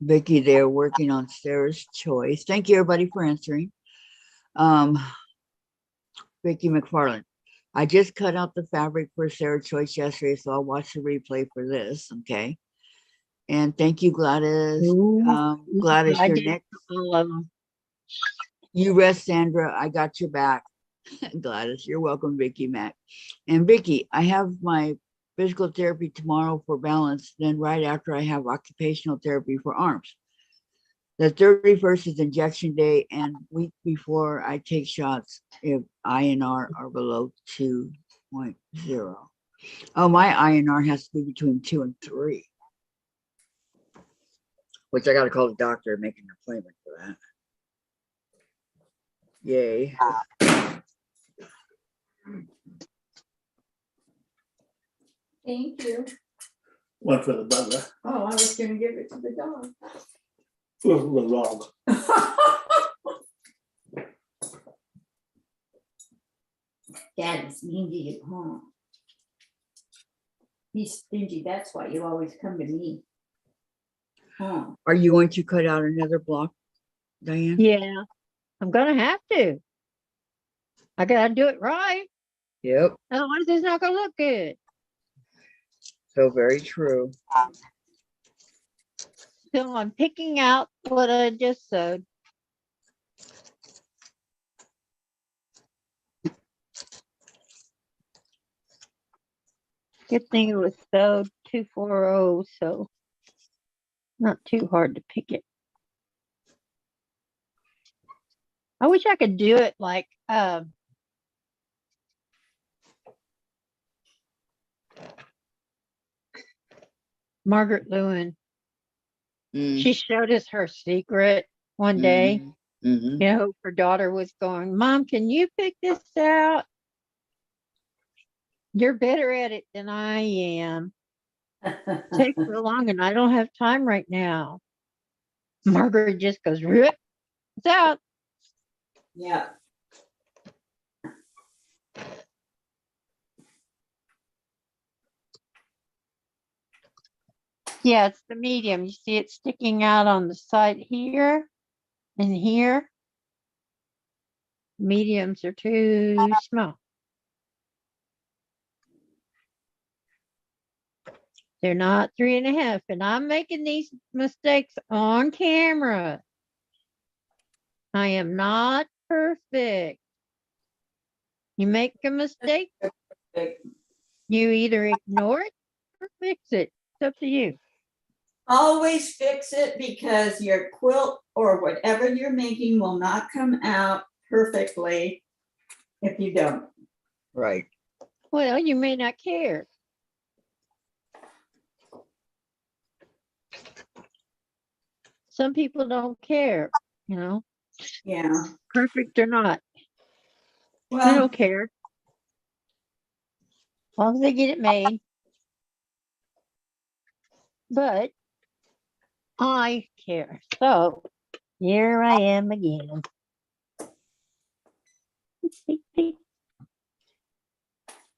Vicki, they're working on Sarah's choice. Thank you, everybody, for answering. Vicki McFarland. I just cut out the fabric for Sarah's choice yesterday, so I'll watch the replay for this. Okay. And thank you, Gladys. Ooh, Gladys, I you're did next. all of them. You rest, Sandra. I got your back. Gladys, you're welcome, Vicki Mac. And Vicki, I have my physical therapy tomorrow for balance. Then right after I have occupational therapy for arms. The 31st is injection day, and week before I take shots if INR are below 2.0. Oh, my INR has to be between 2 and 3, which I got to call the doctor and make an appointment for that. Yay. Thank you. One for the butler. Oh, I was gonna give it to the dog. For the dog. Daddy's stingy at home. He's stingy, that's why you always come to me. Huh. Are you going to cut out another block, Diane? Yeah, I'm gonna have to. I gotta do it right. Yep. Otherwise, it's not gonna look good. So very true. So I'm picking out what I just sewed. Good thing it was sewed 240, so not too hard to pick it. I wish I could do it like Margaret Lewin. Mm. She showed us her secret one day. Mhm. You know, her daughter was going, Mom, can you pick this out? You're better at it than I am. Takes so long and I don't have time right now. Margaret just goes, rip, it's out. Yeah. Yeah, it's the medium. You see it sticking out on the side here and here. Mediums are too small. They're not 3.5. And I'm making these mistakes on camera. I am not perfect. You make a mistake, you either ignore it or fix it. It's up to you. Always fix it because your quilt or whatever you're making will not come out perfectly if you don't. Right. Well, you may not care. Some people don't care, you know, Yeah. perfect or not. They Well, don't care. As long as they get it made. But I care. So here I am again.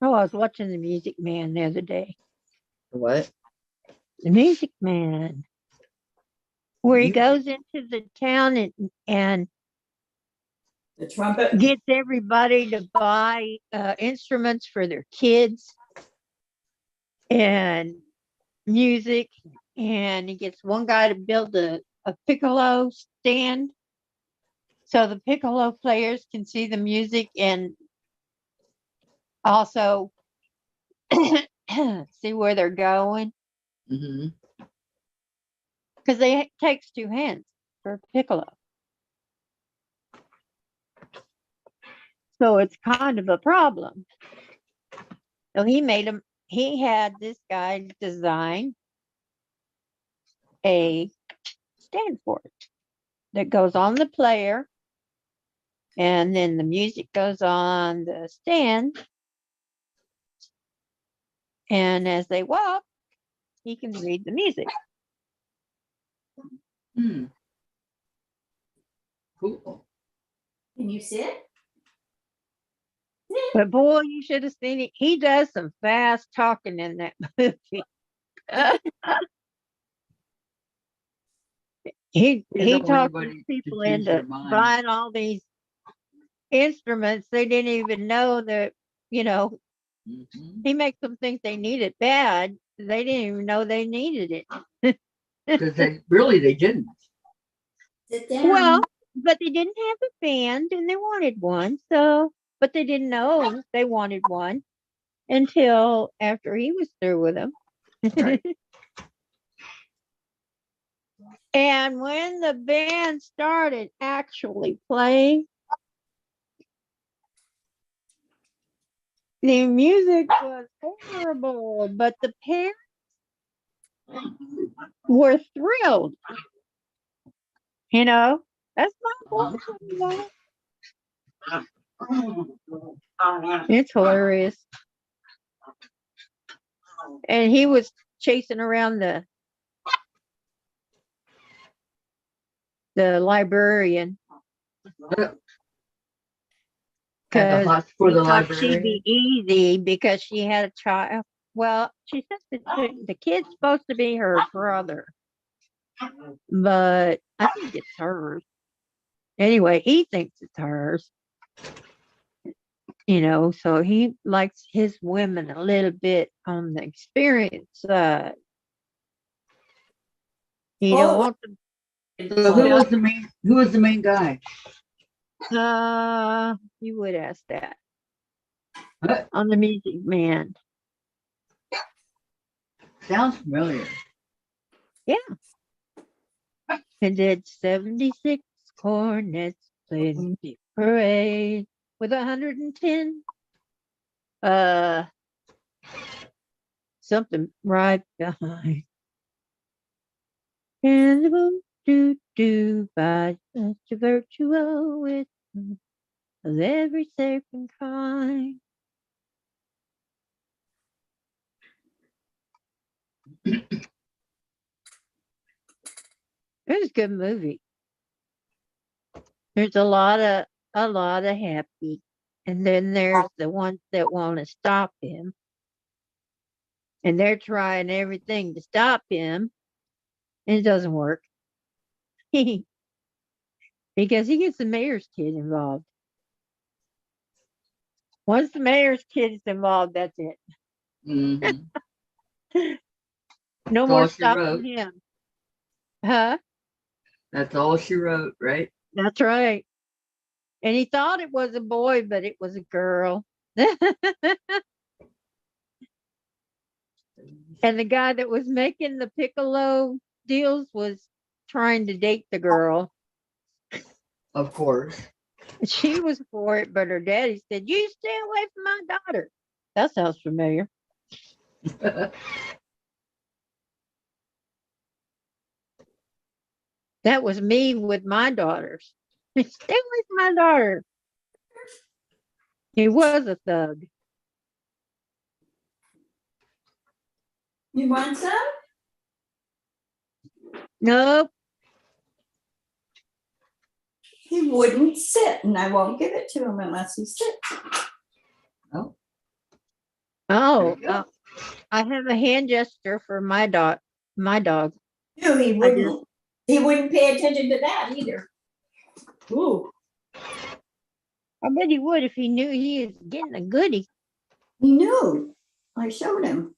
Oh, I was watching The Music Man the other day. What? The Music Man, where he You- goes into the town and the trumpet. gets everybody to buy instruments for their kids and music. And he gets one guy to build a piccolo stand so the piccolo players can see the music and also see where they're going. Mhm. Because it takes two hands for piccolo. So it's kind of a problem. So he had this guy design a stand for it that goes on the player, and then the music goes on the stand. And as they walk, he can read the music. Cool. Can you sit? But boy, you should have seen it. He does some fast talking in that movie. he talked people into buying all these instruments they didn't even know that, he makes them think they need it bad. They didn't even know they needed it. Because they didn't. Sit down. Well, but they didn't have a band and they wanted one. But they didn't know they wanted one until after he was through with them. Right. And when the band started actually playing, the music was horrible, but the parents were thrilled. That's my boy. It's hilarious. And he was chasing around the librarian. Because for the she'd be easy because she had a child. Well, she said that the kid's supposed to be her brother, but I think it's hers. Anyway, he thinks it's hers. So he likes his women a little bit on the experience side. He don't want them. So who was the main guy? You would ask that. What? On the Music Man. Sounds familiar. Yeah. And did 76 cornets playing the parade with 110 something right behind. And the boom do by such a virtual with of every sacred kind. It was a good movie. There's a lot of happy, and then there's the ones that want to stop him, and they're trying everything to stop him, and it doesn't work because he gets the mayor's kid involved. Once the mayor's kid is involved, that's it. Mm-hmm. No more stopping him. Huh? That's all she wrote, right? That's right. And he thought it was a boy, but it was a girl. And the guy that was making the piccolo deals was trying to date the girl. Of course. She was for it, but her daddy said, "You stay away from my daughter." That sounds familiar. That was me with my daughters. Stay away from my daughter. He was a thug. You want some? Nope. He wouldn't sit, and I won't give it to him unless he sits. Oh. Oh, I have a hand gesture for my dog. No, he wouldn't. He wouldn't pay attention to that either. Ooh. I bet he would if he knew he was getting a goodie. He knew. I showed him.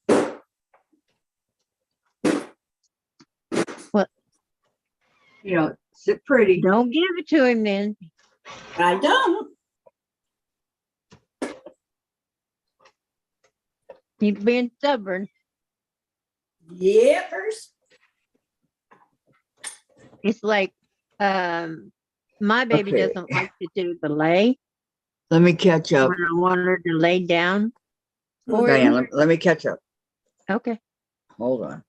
What? Sit pretty. Don't give it to him then. I don't. He's being stubborn. Yippers. It's like my baby doesn't like to do the lay. Let me catch up. When I want her to lay down. for Diane, you. let me catch up. Okay. Hold on.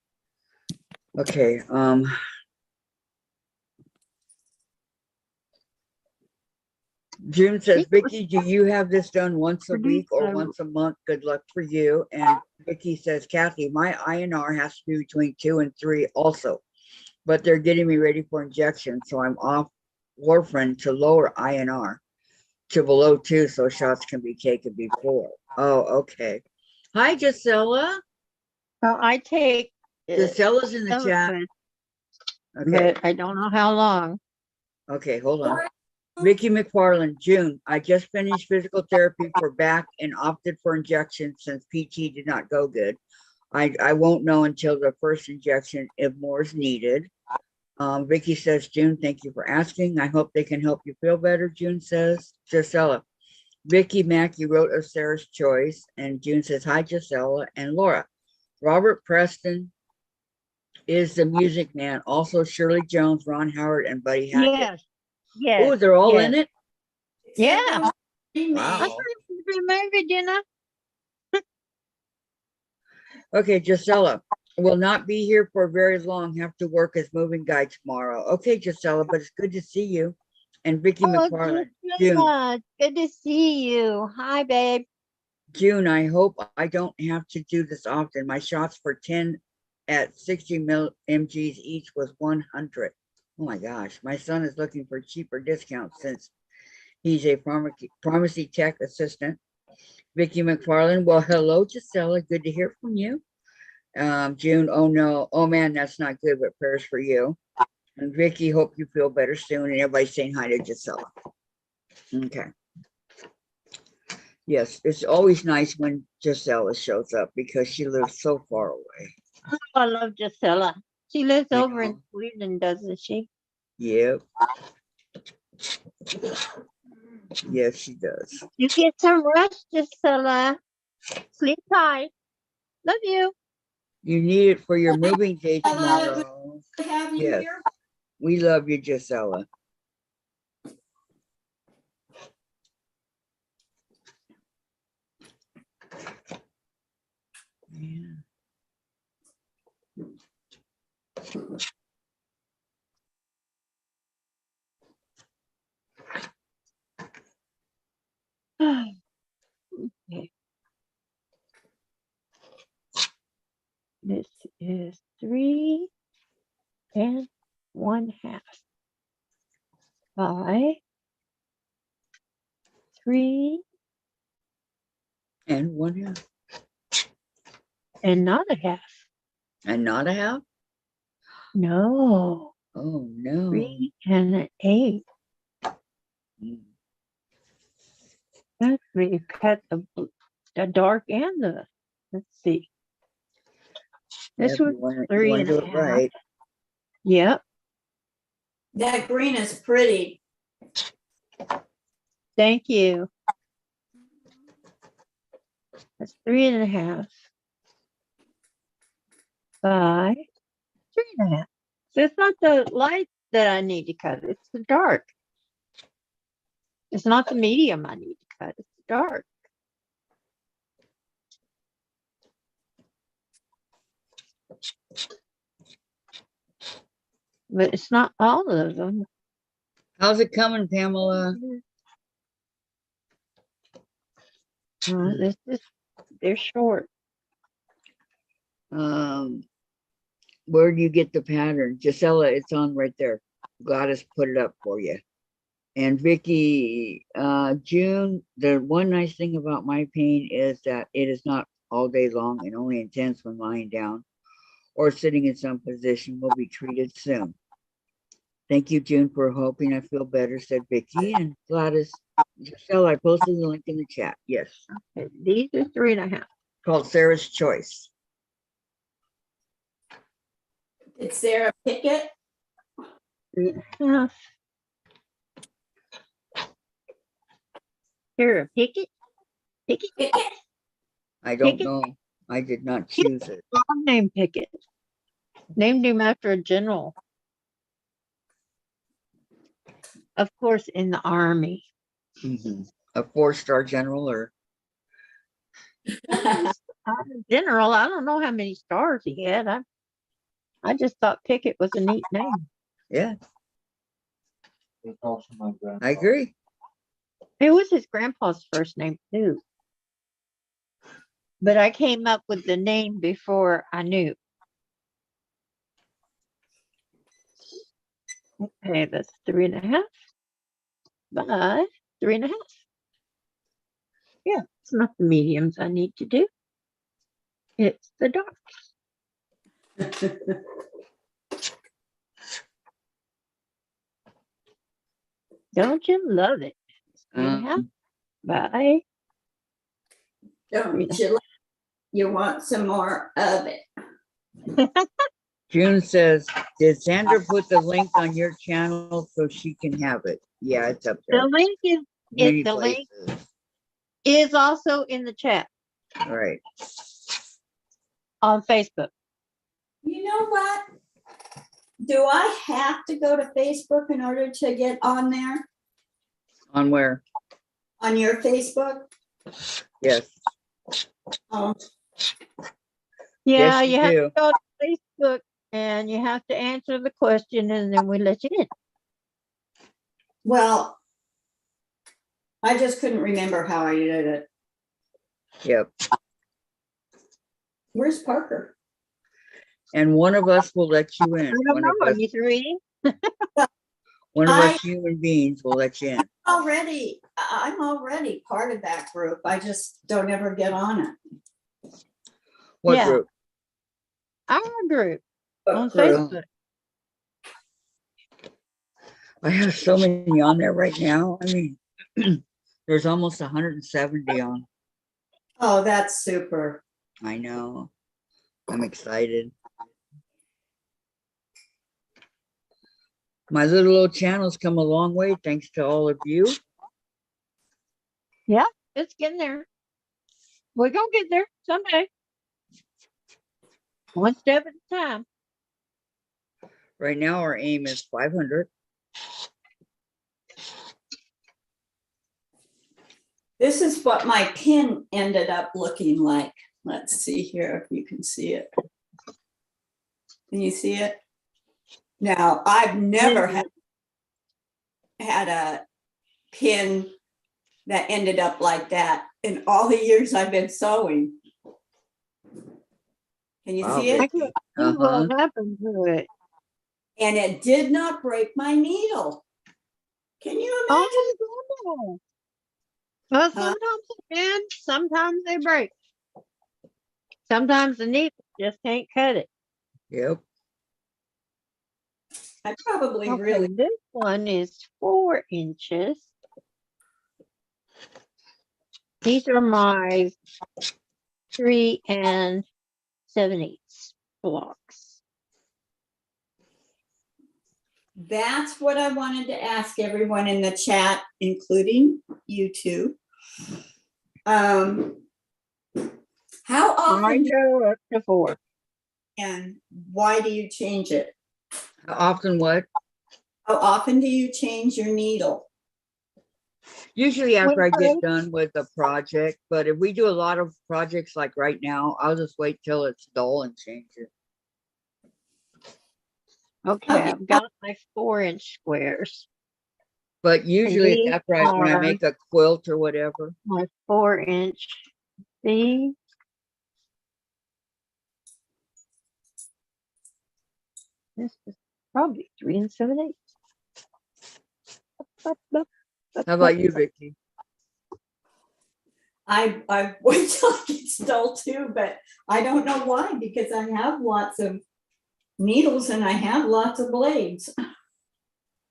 Okay, June says, Vicki, do you have this done once a week or once a month? Good luck for you. And Vicki says, Kathy, my INR has to be between 2 and 3 also, but they're getting me ready for injection. So I'm off warfarin to lower INR to below 2 so shots can be taken before. Oh, okay. Hi, Gisela. Well, I take. Gisela's in the chat. Okay. But I don't know how long. Okay, hold on. Vicki McFarland, June. I just finished physical therapy for back and opted for injection since PT did not go good. I won't know until the first injection if more is needed. Vicki says, June, thank you for asking. I hope they can help you feel better, June says. Gisela. Vicki Mackey wrote of Sarah's choice, and June says, hi, Gisela and Laura. Robert Preston is the music man. Also, Shirley Jones, Ron Howard, and Buddy Hackett. Yes. Yes. Oh, they're all in it? Yeah. Wow. I thought you were married, you know? Okay, Gisela will not be here for very long. Have to work as moving guide tomorrow. Okay, Gisela, but it's good to see you. And Vicki McFarland. June. Good to see you. Hi, babe. June, I hope I don't have to do this often. My shots for 10 at 60 mgs each was 100. Oh my gosh, my son is looking for cheaper discounts since he's a pharmacy tech assistant. Vicki McFarland, well, hello, Gisela. Good to hear from you. June, oh no, oh man, that's not good, but prayers for you. And Vicki, hope you feel better soon. And everybody's saying hi to Gisela. Okay. Yes, it's always nice when Gisela shows up because she lives so far away. Oh, I love Gisela. She lives over in Sweden, doesn't she? Yep. Yes, she does. You get some rest, Gisela. Sleep tight. Love you. You need it for your moving day tomorrow. Have you Yes. here? We love you, Gisela. Yeah. Okay. This is 3 1/2 by 3 And 1/2. and not a half. And not a half? No. Oh no. 3 and an 8. That's where you cut the dark and the, let's see. This was 3 and a half. Right. Yep. That green is pretty. Thank you. That's 3 and a half by 3 and a half. So it's not the light that I need to cut, it's the dark. It's not the medium I need to cut, it's the dark. But it's not all of them. How's it coming, Pamela? This is, they're short. Where do you get the pattern? Gisela, it's on right there. Gladys put it up for you. And Vicki, June, the one nice thing about my pain is that it is not all day long and only intense when lying down or sitting in some position. Will be treated soon. Thank you, June, for hoping I feel better, said Vicki. And Gladys, Gisela, I posted the link in the chat. Yes. Okay, these are 3 and a half. Called Sarah's Choice. Did Sarah pick it? 3 and a half. Here, pick it. Pick it. Pick it. I don't Pickett? know. I did not choose it. Long name Pickett. Named him after a general. Of course, in the army. Mm-hmm. A 4-star general or? In general, I don't know how many stars he had. I just thought Pickett was a neat name. Yeah, It's also my grandpa. I agree. It was his grandpa's first name too. But I came up with the name before I knew. Okay, that's 3.5 by 3.5. Yeah, it's not the mediums I need to do. It's the darks. Don't you love it? 3.5 by Don't you, you want some more of it? June says, did Sandra put the link on your channel so she can have it? Yeah, it's up there. the link is Many the link places. is also in the chat All right. on Facebook. You know what? Do I have to go to Facebook in order to get on there? On where? On your Facebook? Yes. Oh, Yeah, Yes, you you have do. to go to Facebook and you have to answer the question and then we let you in. well, I just couldn't remember how I did it. Yep. Where's Parker? And one of us will let you in. I don't know. Are you three? One of I- us human beings will let you in. I'm already part of that group. I just don't ever get on it. What Yeah. group? Our group on group? Facebook. I have so many on there right now. I mean, there's almost 170 on. Oh, that's super. I know. I'm excited. My little old channel's come a long way thanks to all of you. Yeah, it's getting there. We're gonna get there someday. One step at a time. Right now, our aim is 500. This is what my pin ended up looking like. Let's see here if you can see it. Can you see it? Now, I've never had a pin that ended up like that in all the years I've been sewing. Can you Wow, see it? I can't see what happened to it. And it did not break my needle. Can you imagine? Oh, well, sometimes they can, sometimes they break. Sometimes the needle just can't cut it. Yep. I probably Okay, really, this one is 4 inches. These are my 3 7/8 blocks. that's what I wanted to ask everyone in the chat, including you two. How I often go up to 4. and why do you change it? How often what? How often do you change your needle? Usually after I Winter. get done with a project, but if we do a lot of projects like right now, I'll just wait till it's dull and change it. Okay, Okay. I've got my 4-inch squares. But usually these it's after when I are- make a quilt or whatever. My 4-inch. See? This is probably 3 7/8. How about you, Vicki? I wait till it gets dull too, but I don't know why, because I have lots of needles and I have lots of blades.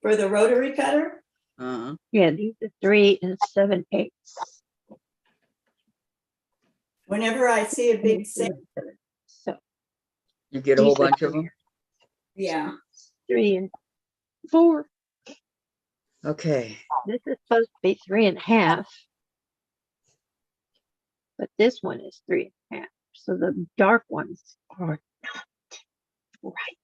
For the rotary cutter, Uh-huh. Yeah, these are 3 7/8. whenever I see a big sale, So You get a whole These are bunch of them? yeah. 3 and 4. Okay. This is supposed to be 3.5. But this one is 3.5. So the dark ones are not right.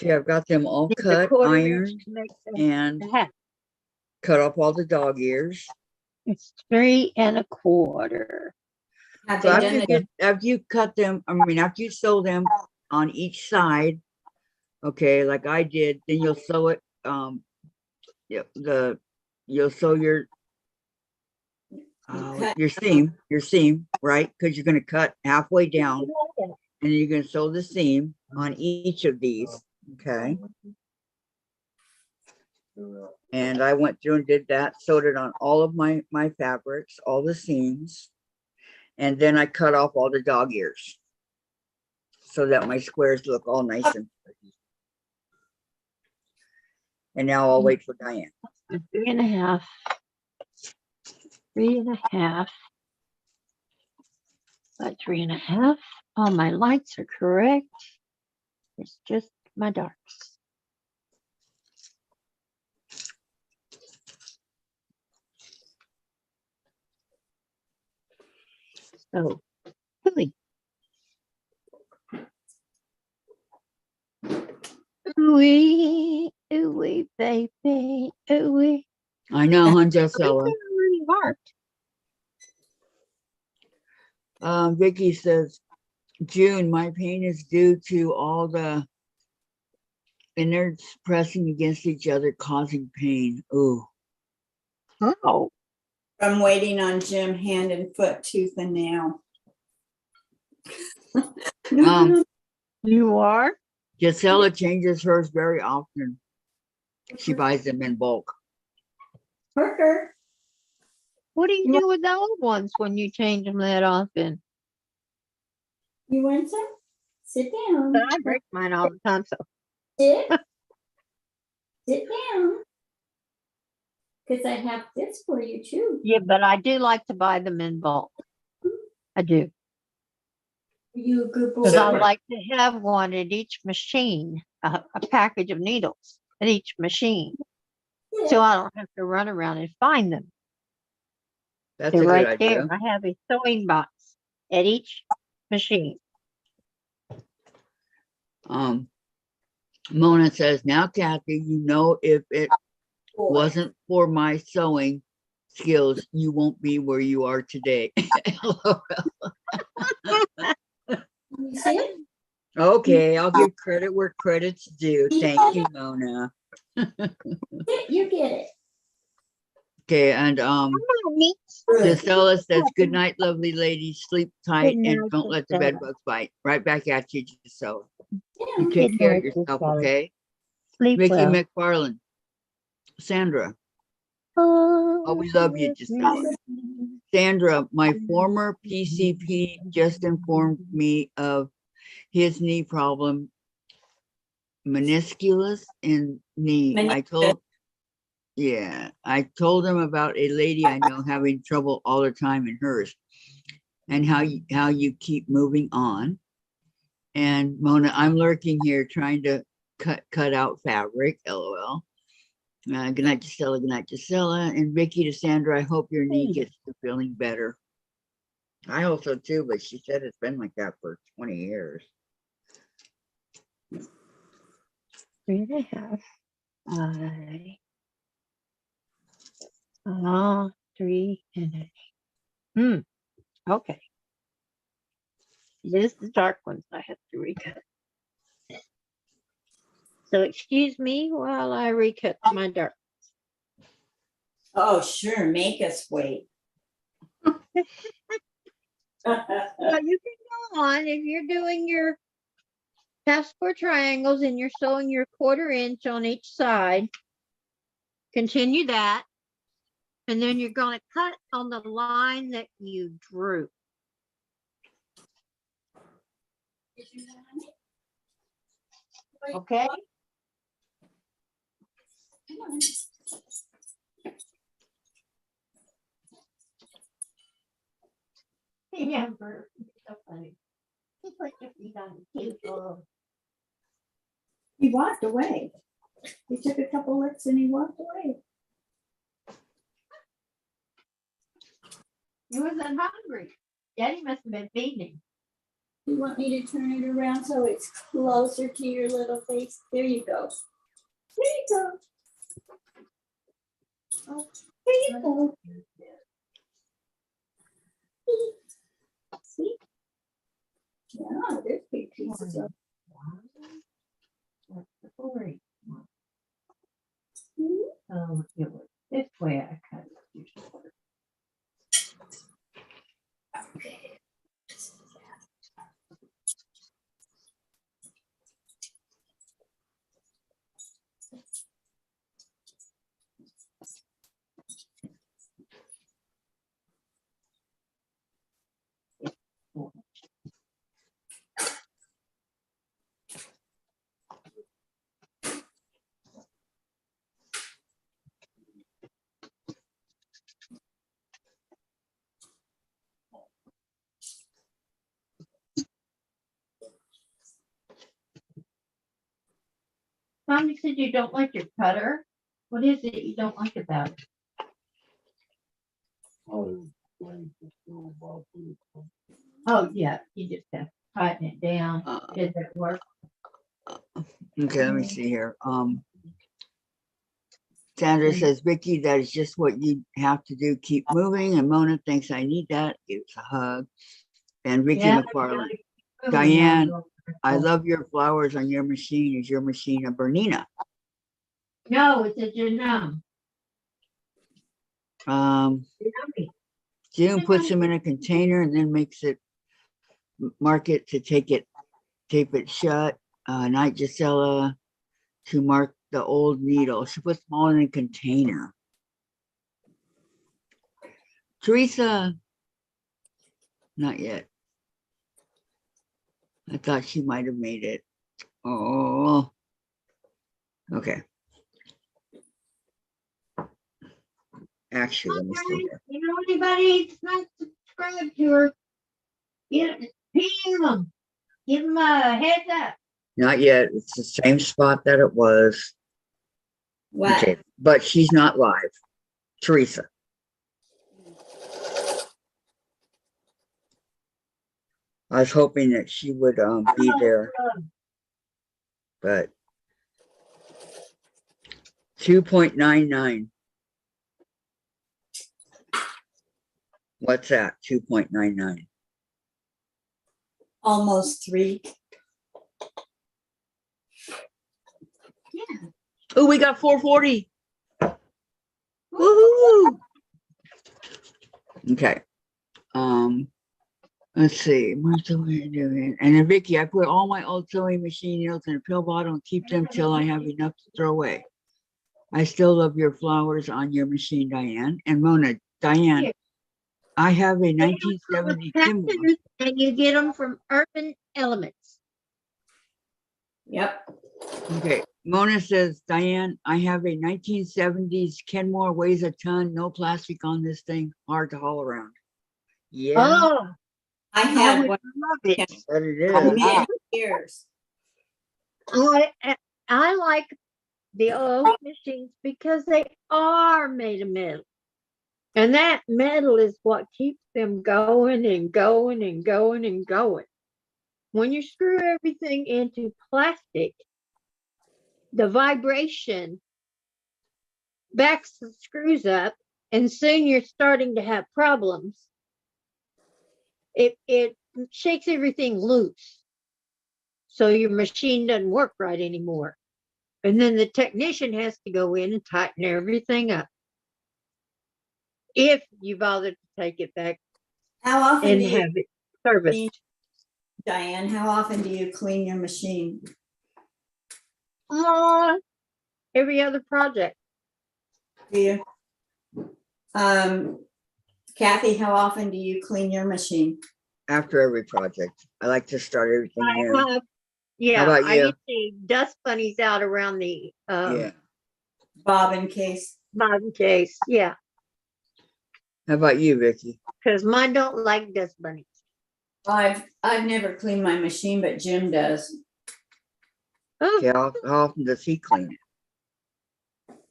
Okay, I've got them all Did the cut, 1/4 ironed, inch make the and half? cut off all the dog ears. It's 3 1/4. Have So they after done you it? get, after you cut them, I mean, after you sew them on each side, okay, like I did, then you'll sew it, yeah, you'll sew your cut- your seam, right? Because you're gonna cut halfway down, and you're gonna sew the seam on each of these, okay? And I went through and did that, sewed it on all of my fabrics, all the seams. And then I cut off all the dog ears so that my squares look all nice and pretty. And now I'll wait for Dianne. 3 1/2. 3 1/2. By 3 1/2. All my lights are correct. It's just my darks. So, ooey. Ooey, ooey, baby, ooey. I know, huh, Jessella? Really hard. Vicki says, June, my pain is due to all the innards pressing against each other, causing pain. Ooh. Oh, I'm waiting on Jim hand and foot, tooth and nail. you are? Jessella changes hers very often. She buys them in bulk. Parker, What do you do with the old ones when you change them that often? you want some? Sit down. I break mine all the time, so. Sit. Sit down. Because I have this for you too. Yeah, but I do like to buy them in bulk. I do. Are you a good boy? Because I like to have one at each machine, a package of needles at each machine. So I don't have to run around and find them. That's They're a good right idea. there. I have a sewing box at each machine. Mona says, now, Kathy, you know, if it wasn't for my sewing skills, you won't be where you are today. You see? Okay, I'll give credit where credit's due. Thank you, Mona. You get it. Okay, and Me. Gisela says, good night, lovely ladies. Sleep tight Good and night, don't let the bed Gisela. bugs bite. Right back at you, Gisela. Yeah. You take Good care of night, yourself, Gisela. okay? Sleep Vicki well. McFarland. Sandra. Oh, we love you, Gisela. Sandra, my former PCP just informed me of his knee problem, meniscus in knee. I told him about a lady I know having trouble all the time in hers, and how you keep moving on. And Mona, I'm lurking here trying to cut out fabric. LOL. Good night, Gisela. Good night, Gisela. And Vicki to Sandra, I hope your knee gets to feeling better. I hope so too, but she said it's been like that for 20 years. 3 1/2. 3 1/2. Okay. This is the dark ones I have to recut. So excuse me while I recut my dark. Oh, sure. Make us wait. Well, you can go on if you're doing your half square triangles and you're sewing your 1/4 inch on each side. Continue that. And then you're going to cut on the line that you drew. Okay. Yeah, Bert, it's so funny. He put your feet on the table. He walked away. He took a couple licks and he walked away. He wasn't hungry. Daddy must have been feeding him. You want me to turn it around so it's closer to your little face? There you go. There you go. Oh, there you go. See? Yeah, there's big pieces of. Oh, it was this way I cut it. Okay. Mom, you said you don't like your cutter. What is it you don't like about it? Oh, yeah, you just have to tighten it down. Does that work? Okay, let me see here. Sandra says, Vicki, that is just what you have to do. Keep moving. And Mona thinks I need that. Gives a hug. And Vicki McFarland. Diane, I love your flowers on your machine. Is your machine a Bernina? No, it's a genome. June puts them in a container and then makes it, mark it to tape it shut. Night Gisela to mark the old needle. She puts them all in a container. Teresa, not yet. I thought she might have made it. Oh, okay. Actually, let me see here. You know anybody that's not subscribed to her? Ping them. Give them a heads up. Not yet. It's the same spot that it was. What? Okay, but she's not live. Teresa. I was hoping that she would be there, but 2.99. What's that? 2.99. Almost 3. Yeah. Oh, we got 440. Woohoo! Okay. Let's see. What's the way of doing? And then Vicki, I put all my old sewing machine needles in a pill bottle and keep them till I have enough to throw away. I still love your flowers on your machine, Diane. And Mona, Diane, I have a 1970 Kimball. And you get them from Urban Elements. Yep. Okay. Mona says, Diane, I have a 1970s Kenmore, weighs a ton, no plastic on this thing, hard to haul around. Yeah. Oh, I had one love it. But it for is. many years. I like the old machines because they are made of metal. And that metal is what keeps them going and going and going and going. When you screw everything into plastic, the vibration backs the screws up, and soon you're starting to have problems. It shakes everything loose. So your machine doesn't work right anymore. And then the technician has to go in and tighten everything up. If you bother to take it back How often and do you have it serviced. Diane, how often do you clean your machine? Every other project. Do you? Kathy, how often do you clean your machine? After every project. I like to start everything new. How Yeah, about I you? usually dust bunnies out around the Yeah. Bobbin case. bottom case. Yeah, How about you, Vicki? because mine don't like dust bunnies. I've never cleaned my machine, but Jim does. Oh, Okay, how often does he clean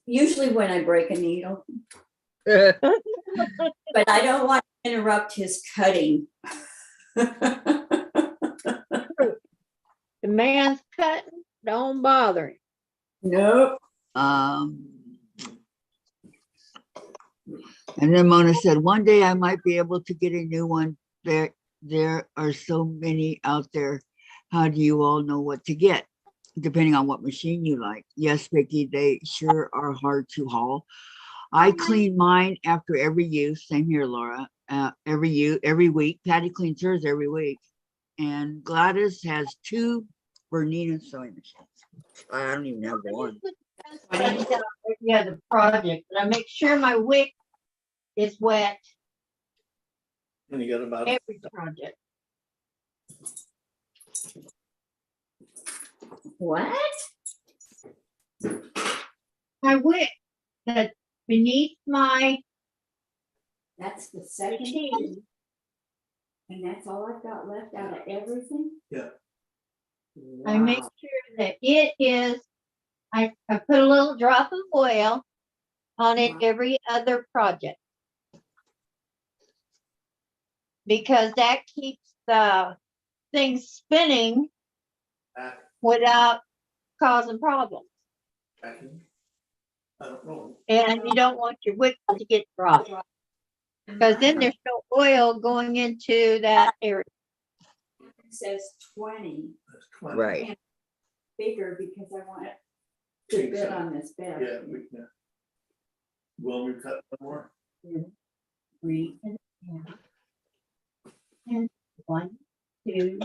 Usually when I break a needle, it? but I don't want to interrupt his cutting. the man's cutting, don't bother him. Nope. And then Mona said, one day I might be able to get a new one. There are so many out there. How do you all know what to get? Depending on what machine you like. Yes, Vicki, they sure are hard to haul. I clean mine after every use. Same here, Laura. Every week. Patty cleans hers every week. And Gladys has 2 Bernina sewing machines. I don't even have one. Yeah, the project, but I make sure my wick is wet And you got about, every project. What? My wick that's beneath my That's the second machine. thing. And that's all I've got left out of everything? Yeah. I make sure that it is, I put a little drop of oil on it every other project. Because that keeps the thing spinning back, without causing problems. back in. I don't know. And you don't want your wick to get dry. Because then there's no oil going into that area. It says 20 That's 20. Right. bigger because I want it to fit on this bed. Yeah, we can. Will we cut one more? 3 and 1, 2,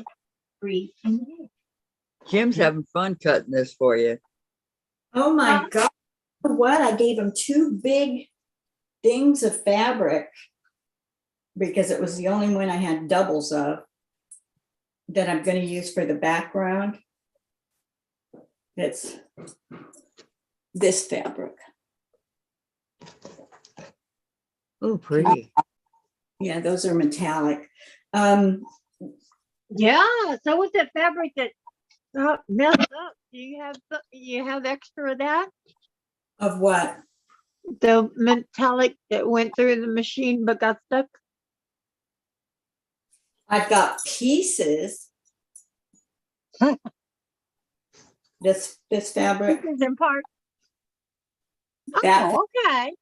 3, and Jim's having fun cutting this for you. Oh my God. You know what? I gave him 2 big things of fabric because it was the only one I had doubles of that I'm going to use for the background. It's this fabric. Oh, pretty. Yeah, those are metallic. yeah, so with that fabric that messed up, do you have extra of that? Of what? The metallic that went through the machine but got stuck? I've got pieces. This fabric. Pieces and parts. That Oh, okay.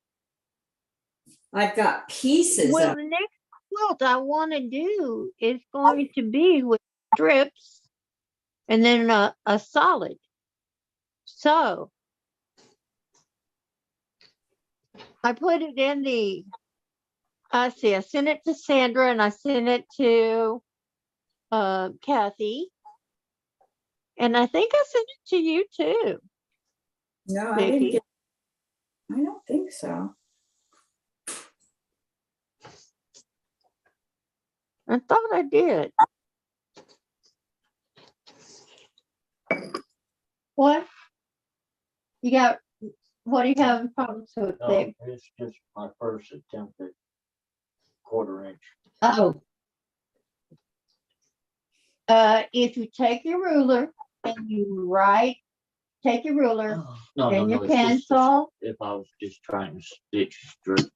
I've got pieces Well, of. the next quilt I want to do is going to be with strips and then a solid. So I put it in I sent it to Sandra and I sent it to Kathy. And I think I sent it to you too. No, I Vicki. didn't get. I don't think so. I thought I did. What? What are you having problems with No, there? it's just my first attempt at 1/4 inch. Oh. If you take your ruler and you take your ruler No, and your it's just pencil. if I was just trying to stitch straight.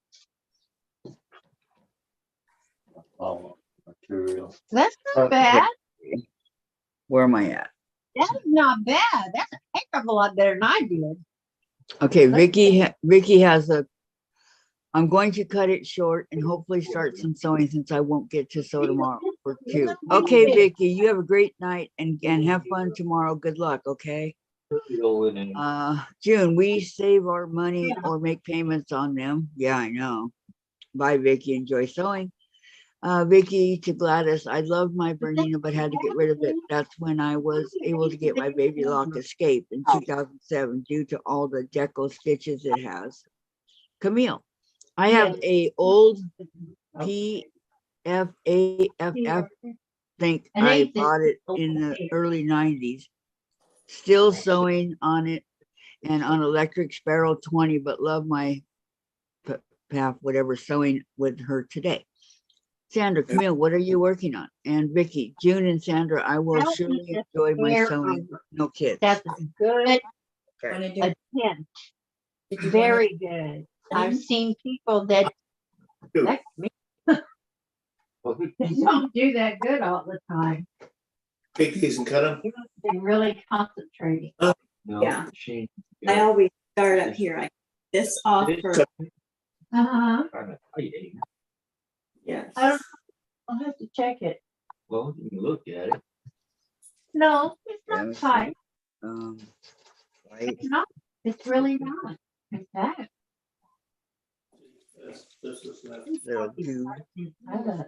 Follow material. That's not bad. Where am I at? That is not bad. That's a heck of a lot better than I did. Okay, Vicki has I'm going to cut it short and hopefully start some sewing since I won't get to sew tomorrow for 2. Okay, Vicki, you have a great night and have fun tomorrow. Good luck, okay? June, we save our money or make payments on them. Yeah, I know. Bye, Vicki. Enjoy sewing. Vicki to Gladys, I loved my Bernina, but had to get rid of it. That's when I was able to get my baby lock escape in 2007 due to all the deco stitches it has. Camille, I have a old PFAFF, think I bought it in the early 90s. Still sewing on it and on electric Sparrow 20, but love my PAF, whatever, sewing with her today. Sandra, Camille, what are you working on? And Vicki, June and Sandra, I will surely enjoy my sewing. No kids. That's a good Okay. attempt. Very good. I've seen people that me. They don't do that good all the time. Take these and cut them. They're really concentrating. No, Yeah. she. I always start up here. I this off for Uh-huh. yes. I'll have to check it. Well, you can look at it. No, it's Let me not see. tight. Right. It's not. It's really not. In fact, This is that. Little tube. uh,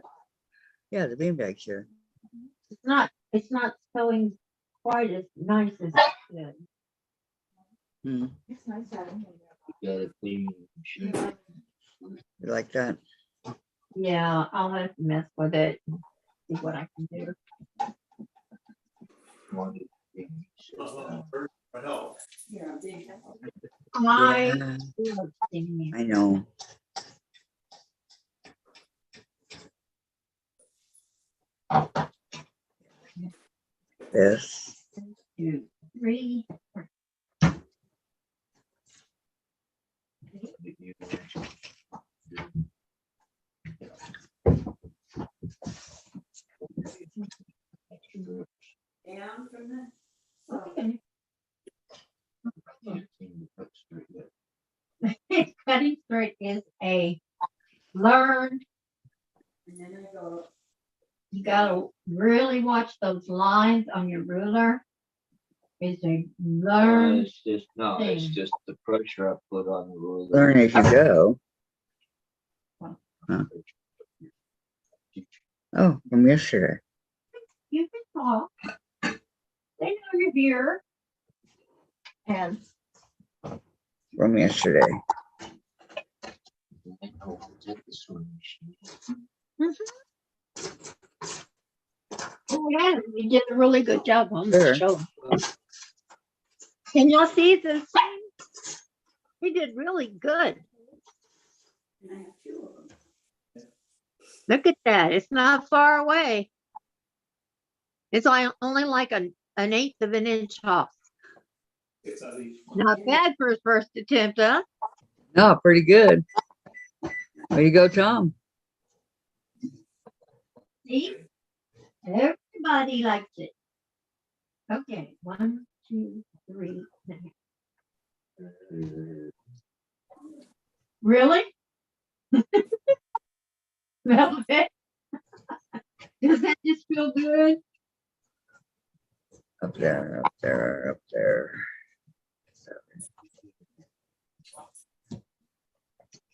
Yeah, the beanbag's here. it's not. It's not sewing quite as nice as it should. Hmm. It's nice having him. You got a clean machine. You like that? Yeah, I'll have to mess with it and see what I can do. For help. Yeah, big. I Yeah, love singing. I know. This. 2, 3. Down from the Okay. Yeah. Cutting straight is a learned. and then I go You gotta really watch those lines on your ruler. It's a learned. It's just, no, it's thing. just the pressure I put on the ruler. Learn as you go. Oh, from yesterday. You can talk. They know you're here. And From yesterday. oh yeah, you did a really good job on Sure. the show. Can y'all see the same? He did really good. and I have two of them. Look at that. It's not far away. It's only like an eighth of an inch off. It's on each. Not bad for his first attempt, huh? No, pretty good. Way to go, Tom. See? Everybody likes it. Okay, 1, 2, 3. Really? Velvet? Does that just feel good? Up there, up there, up there.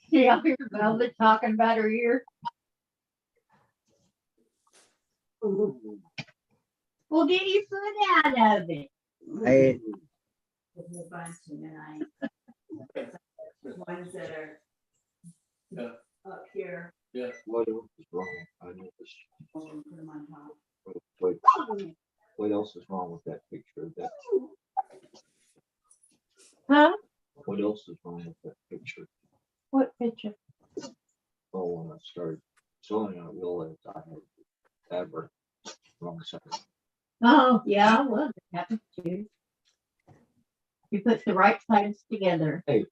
See, I hear Velvet talking about her ear. Well, get your foot out of it. I, A whole bunch, and then ones that are Yeah. up here, What else is wrong? I noticed. oh, and put them on top. What else is wrong with that picture? Huh? What else is wrong with that picture? What picture? Oh, when I started sewing, I realized I had fabric wrong side. Oh, yeah, well, it happens too. You put the right sides together. That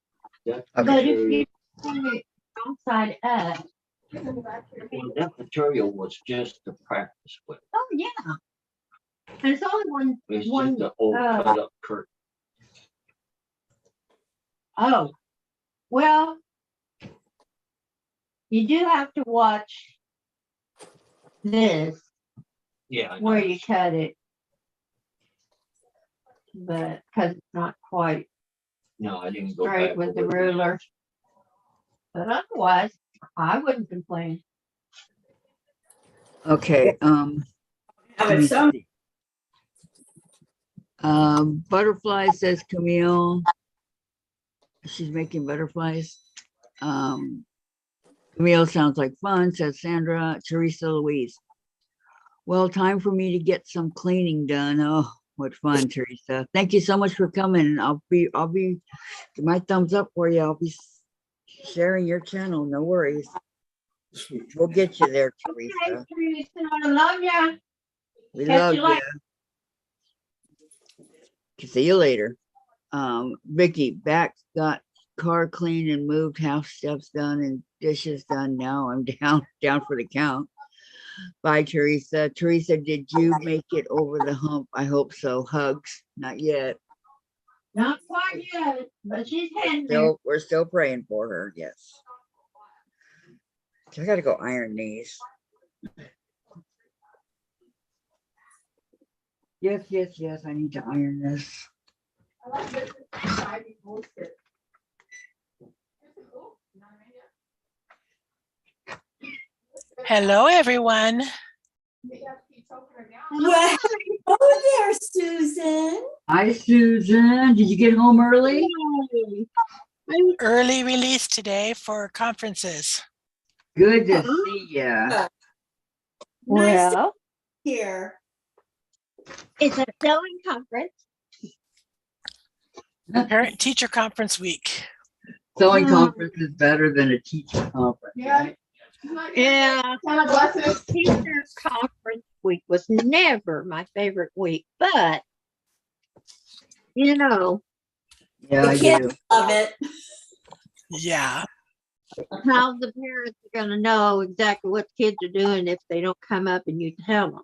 But if material, you turn it wrong side up, that material was just to practice with. oh, yeah. And it's only one, It's one, just an old cut up curtain. oh, well, you do have to watch this Yeah. I where know. you cut it. But, cause it's not quite No, I didn't go straight back with the over it. ruler. But otherwise, I wouldn't complain. okay, Have let it me sewn. see. Butterfly says Camille. She's making butterflies. Camille sounds like fun, says Sandra. Teresa Louise. Well, time for me to get some cleaning done. Oh, what fun, Teresa. Thank you so much for coming. I'll be my thumbs up for you. I'll be sharing your channel. No worries. We'll get you there, Okay, Teresa. Teresa, I love ya. We Catch love you you. later. See you later. Vicki, back, got car cleaned and moved, house steps done and dishes done. Now I'm down for the count. Bye, Teresa. Teresa, did you make it over the hump? I hope so. Hugs. Not yet. Not quite yet, but she's heading there. We're still praying for her. Yes. I gotta go iron these. Yes, yes, yes. I need to iron this. I like this. Ivy bullshit. Hello, everyone. You have to keep choking her down. Well, hello there, Susan. Hi, Susan. Did you get home early? Early release today for conferences. Good to see ya. Nice Well, here. it's a sewing conference. Parent teacher conference week. Sewing conference is better than a teacher conference. Yeah. Right? Yeah, Kind of blessings. teacher conference week was never my favorite week, but you know Yeah, I The kids do. love it. Yeah. how the parents are going to know exactly what the kids are doing if they don't come up and you tell them.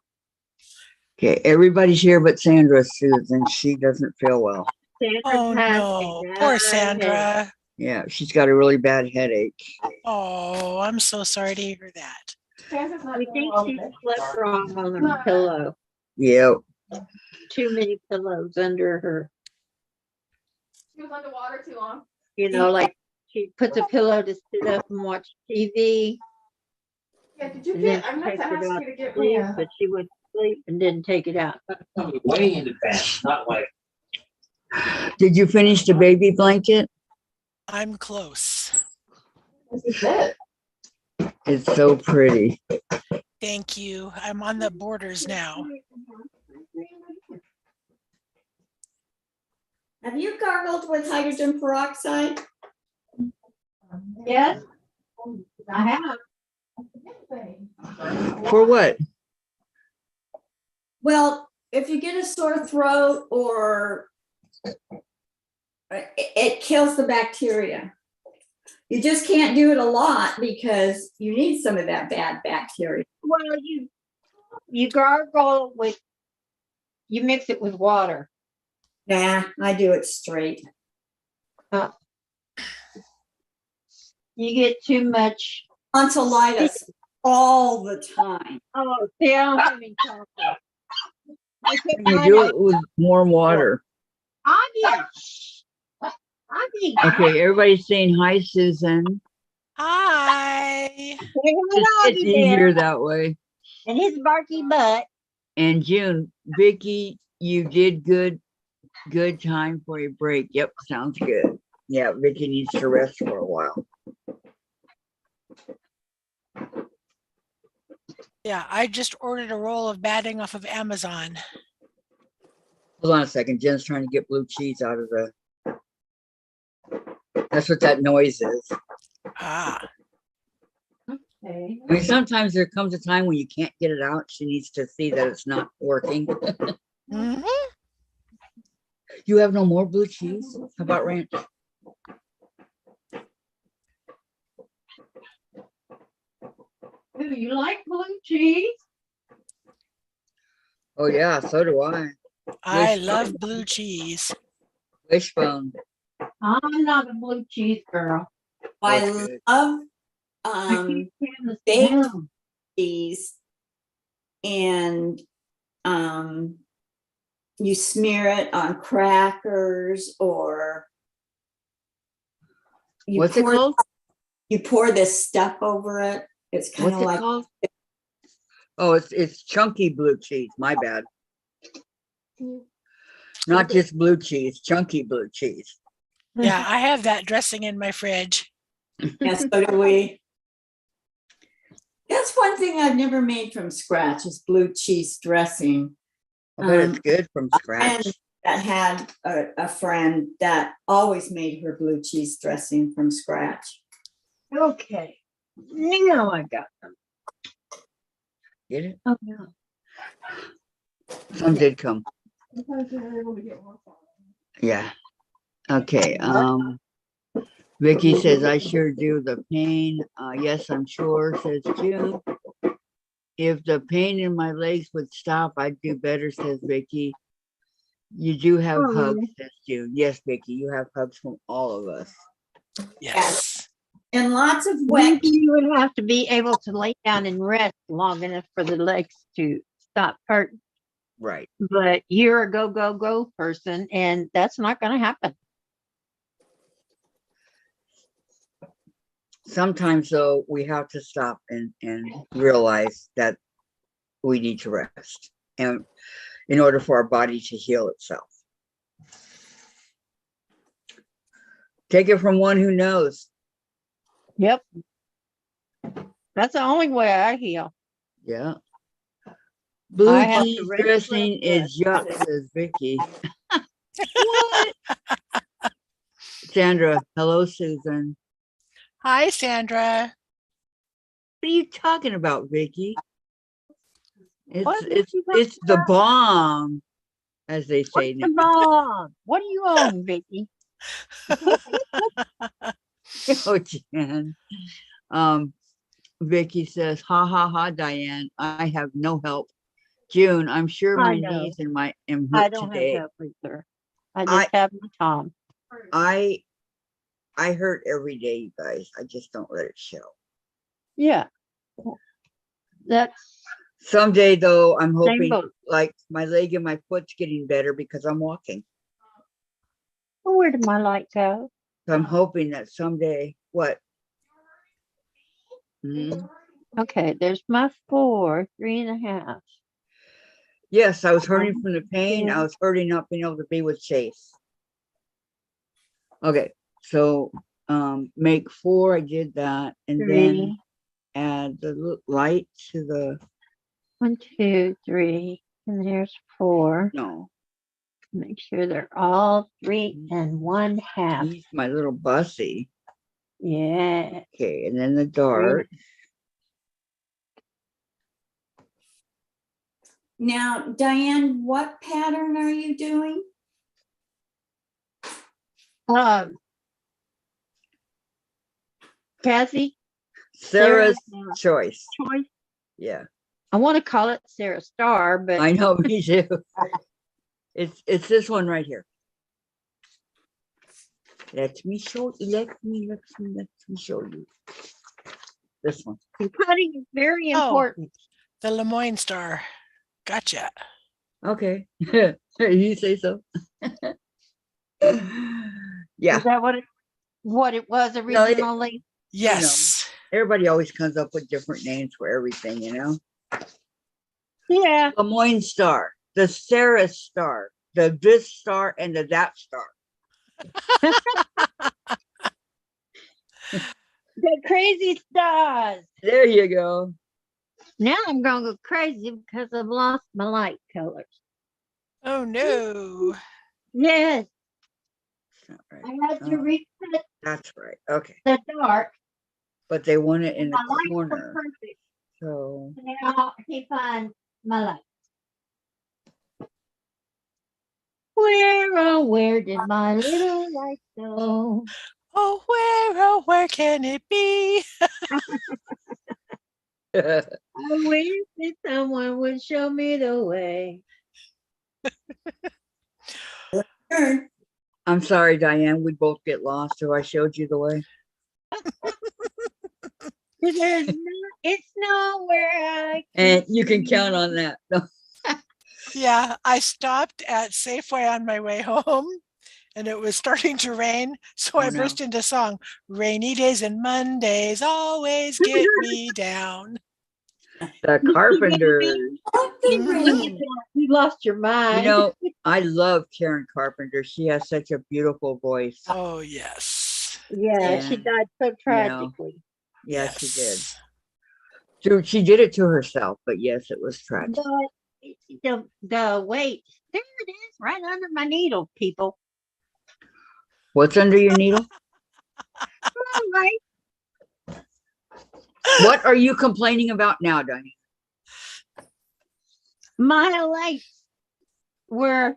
Okay, everybody's here but Sandra, Susan. She doesn't feel well. Sandra Oh has no, a poor bad headache. Sandra. Yeah, she's got a really bad headache. Oh, I'm so sorry to hear that. Kansas not We doing think well she today. slept wrong on her pillow. Yep. Too many pillows under her. She was underwater too long. You know, like she puts a pillow to sit up and watch TV. Yeah, did you And then get? I meant takes to it ask out you to get sleep, me a. but she would sleep and didn't take it out. Way in advance, not like. Did you finish the baby blanket? I'm close. This is it. It's so pretty. Thank you. I'm on the borders now. Have you gargled with hydrogen peroxide? Yes, I have. For what? Well, if you get a sore throat or it kills the bacteria. You just can't do it a lot because you need some of that bad bacteria. Well, you gargle with, you mix it with water. Nah, I do it straight. You get too much. Tonsillitis all the time. Oh, see, I don't have any chocolate. I put You mine do in- it with warm water. Augie. Okay, everybody's saying hi, Susan. Hi. It's easier that way. And his barky butt. And June, Vicki, you did good time for your break. Yep, sounds good. Yeah, Vicki needs to rest for a while. Yeah, I just ordered a roll of batting off of Amazon. Hold on a second. Jen's trying to get blue cheese out of the. That's what that noise is. Ah, Okay. I mean, sometimes there comes a time when you can't get it out. She needs to see that it's not working. mhm. You have no more blue cheese? How about ranch? Do you like blue cheese? Oh yeah, so do I. I love blue cheese. Wishbone. I'm not a blue cheese girl. I That's good. love I can't stand the baked smell. cheese and you smear it on crackers or you What's it pour, called? you pour this stuff over it. It's kind What's of it like called? Oh, it's chunky blue cheese. My bad. Not just blue cheese, chunky blue cheese. Yeah, I have that dressing in my fridge. yes, so do we. That's one thing I've never made from scratch is blue cheese dressing. I bet it's good from And scratch. that had a friend that always made her blue cheese dressing from scratch. Okay. Now I got them. Get it? Oh, no. Some did come. Sometimes you're able to get more. Yeah. Okay. Vicki says, I sure do the pain. Yes, I'm sure, says June. if the pain in my legs would stop, I'd do better, says Vicki. You do have Oh, hugs, says June. Yes, Vicki, you have hugs from all of us. Yes. And lots of wet. You would have to be able to lay down and rest long enough for the legs to stop hurting. Right. But you're a go, go, go person, and that's not going to happen. Sometimes, though, we have to stop and realize that we need to rest, and in order for our body to heal itself. Take it from one who knows. Yep. That's the only way I heal. Yeah. Blue I have to jeans rest, dressing rest, is yuck, says Vicki. What? Sandra, hello, Susan. Hi, Sandra. What are you talking about, Vicki? What are you talking It's the bomb, as they say What's now. the bomb? What are you on, Vicki? Oh, Jan. Vicki says, ha ha ha, Diane, I have no help. June, I'm sure I my know. knees and my am I hurt don't today. have help either. I just have my Tom. I hurt every day, you guys. I just don't let it show. Yeah. That's Someday, though, I'm same hoping boat. like my leg and my foot's getting better because I'm walking. Well, where did my light go? So I'm hoping that someday, what? Mhm. Okay, there's my 4, 3.5. Yes, I was hurting from the pain. Yeah. I was hurting not being able to be with Chase. Okay, so make 4. I did that, and then 3, add the light to the 1, 2, 3, and there's 4. no. Make sure they're all 3 and 1/2. He's my little bussy. Yeah. Okay, and then the dark. Now, Diane, what pattern are you doing? Kathy, Sarah's Sarah's choice. choice. Yeah, I want to call it Sarah Star, but I know, me too. It's this one right here. Let me show you. Let me show you. This one. cutting is very Oh. important. The Lemoyne Star. Gotcha. Okay. You say so. Yeah. Is that what it was originally? Yes. Everybody always comes up with different names for everything, you know. Yeah. Lemoyne Star, the Sara'hs Star, the this star, and the that star. The crazy stars. There you go. Now I'm going to go crazy because I've lost my light colors. Oh no. Yes, That's not I right. had to reset That's right. Okay. the dark. But they want it in My the lights were corner. perfect. So Now I can't find my light. Where did my little light go? Oh, where can it be? I wish that someone would show me the way. Turn. I'm sorry, Diane. We both get lost. So I showed you the way. It's nowhere I And you can count on that. Yeah, I stopped at Safeway on my way home and it was starting to rain. So Oh, I no. burst into song. Rainy days and Mondays always get me down. The Carpenters. Don't be ready. You lost your mind. You know, I love Karen Carpenter. She has such a beautiful voice. Oh, yes. Yeah, she And, died so tragically. Yes, she did. Yes. She did it to herself, but yes, it was tragic. But the wait, there it is, right under my needle, people. What's under your needle? All right. What are you complaining about now, Diane? My lights were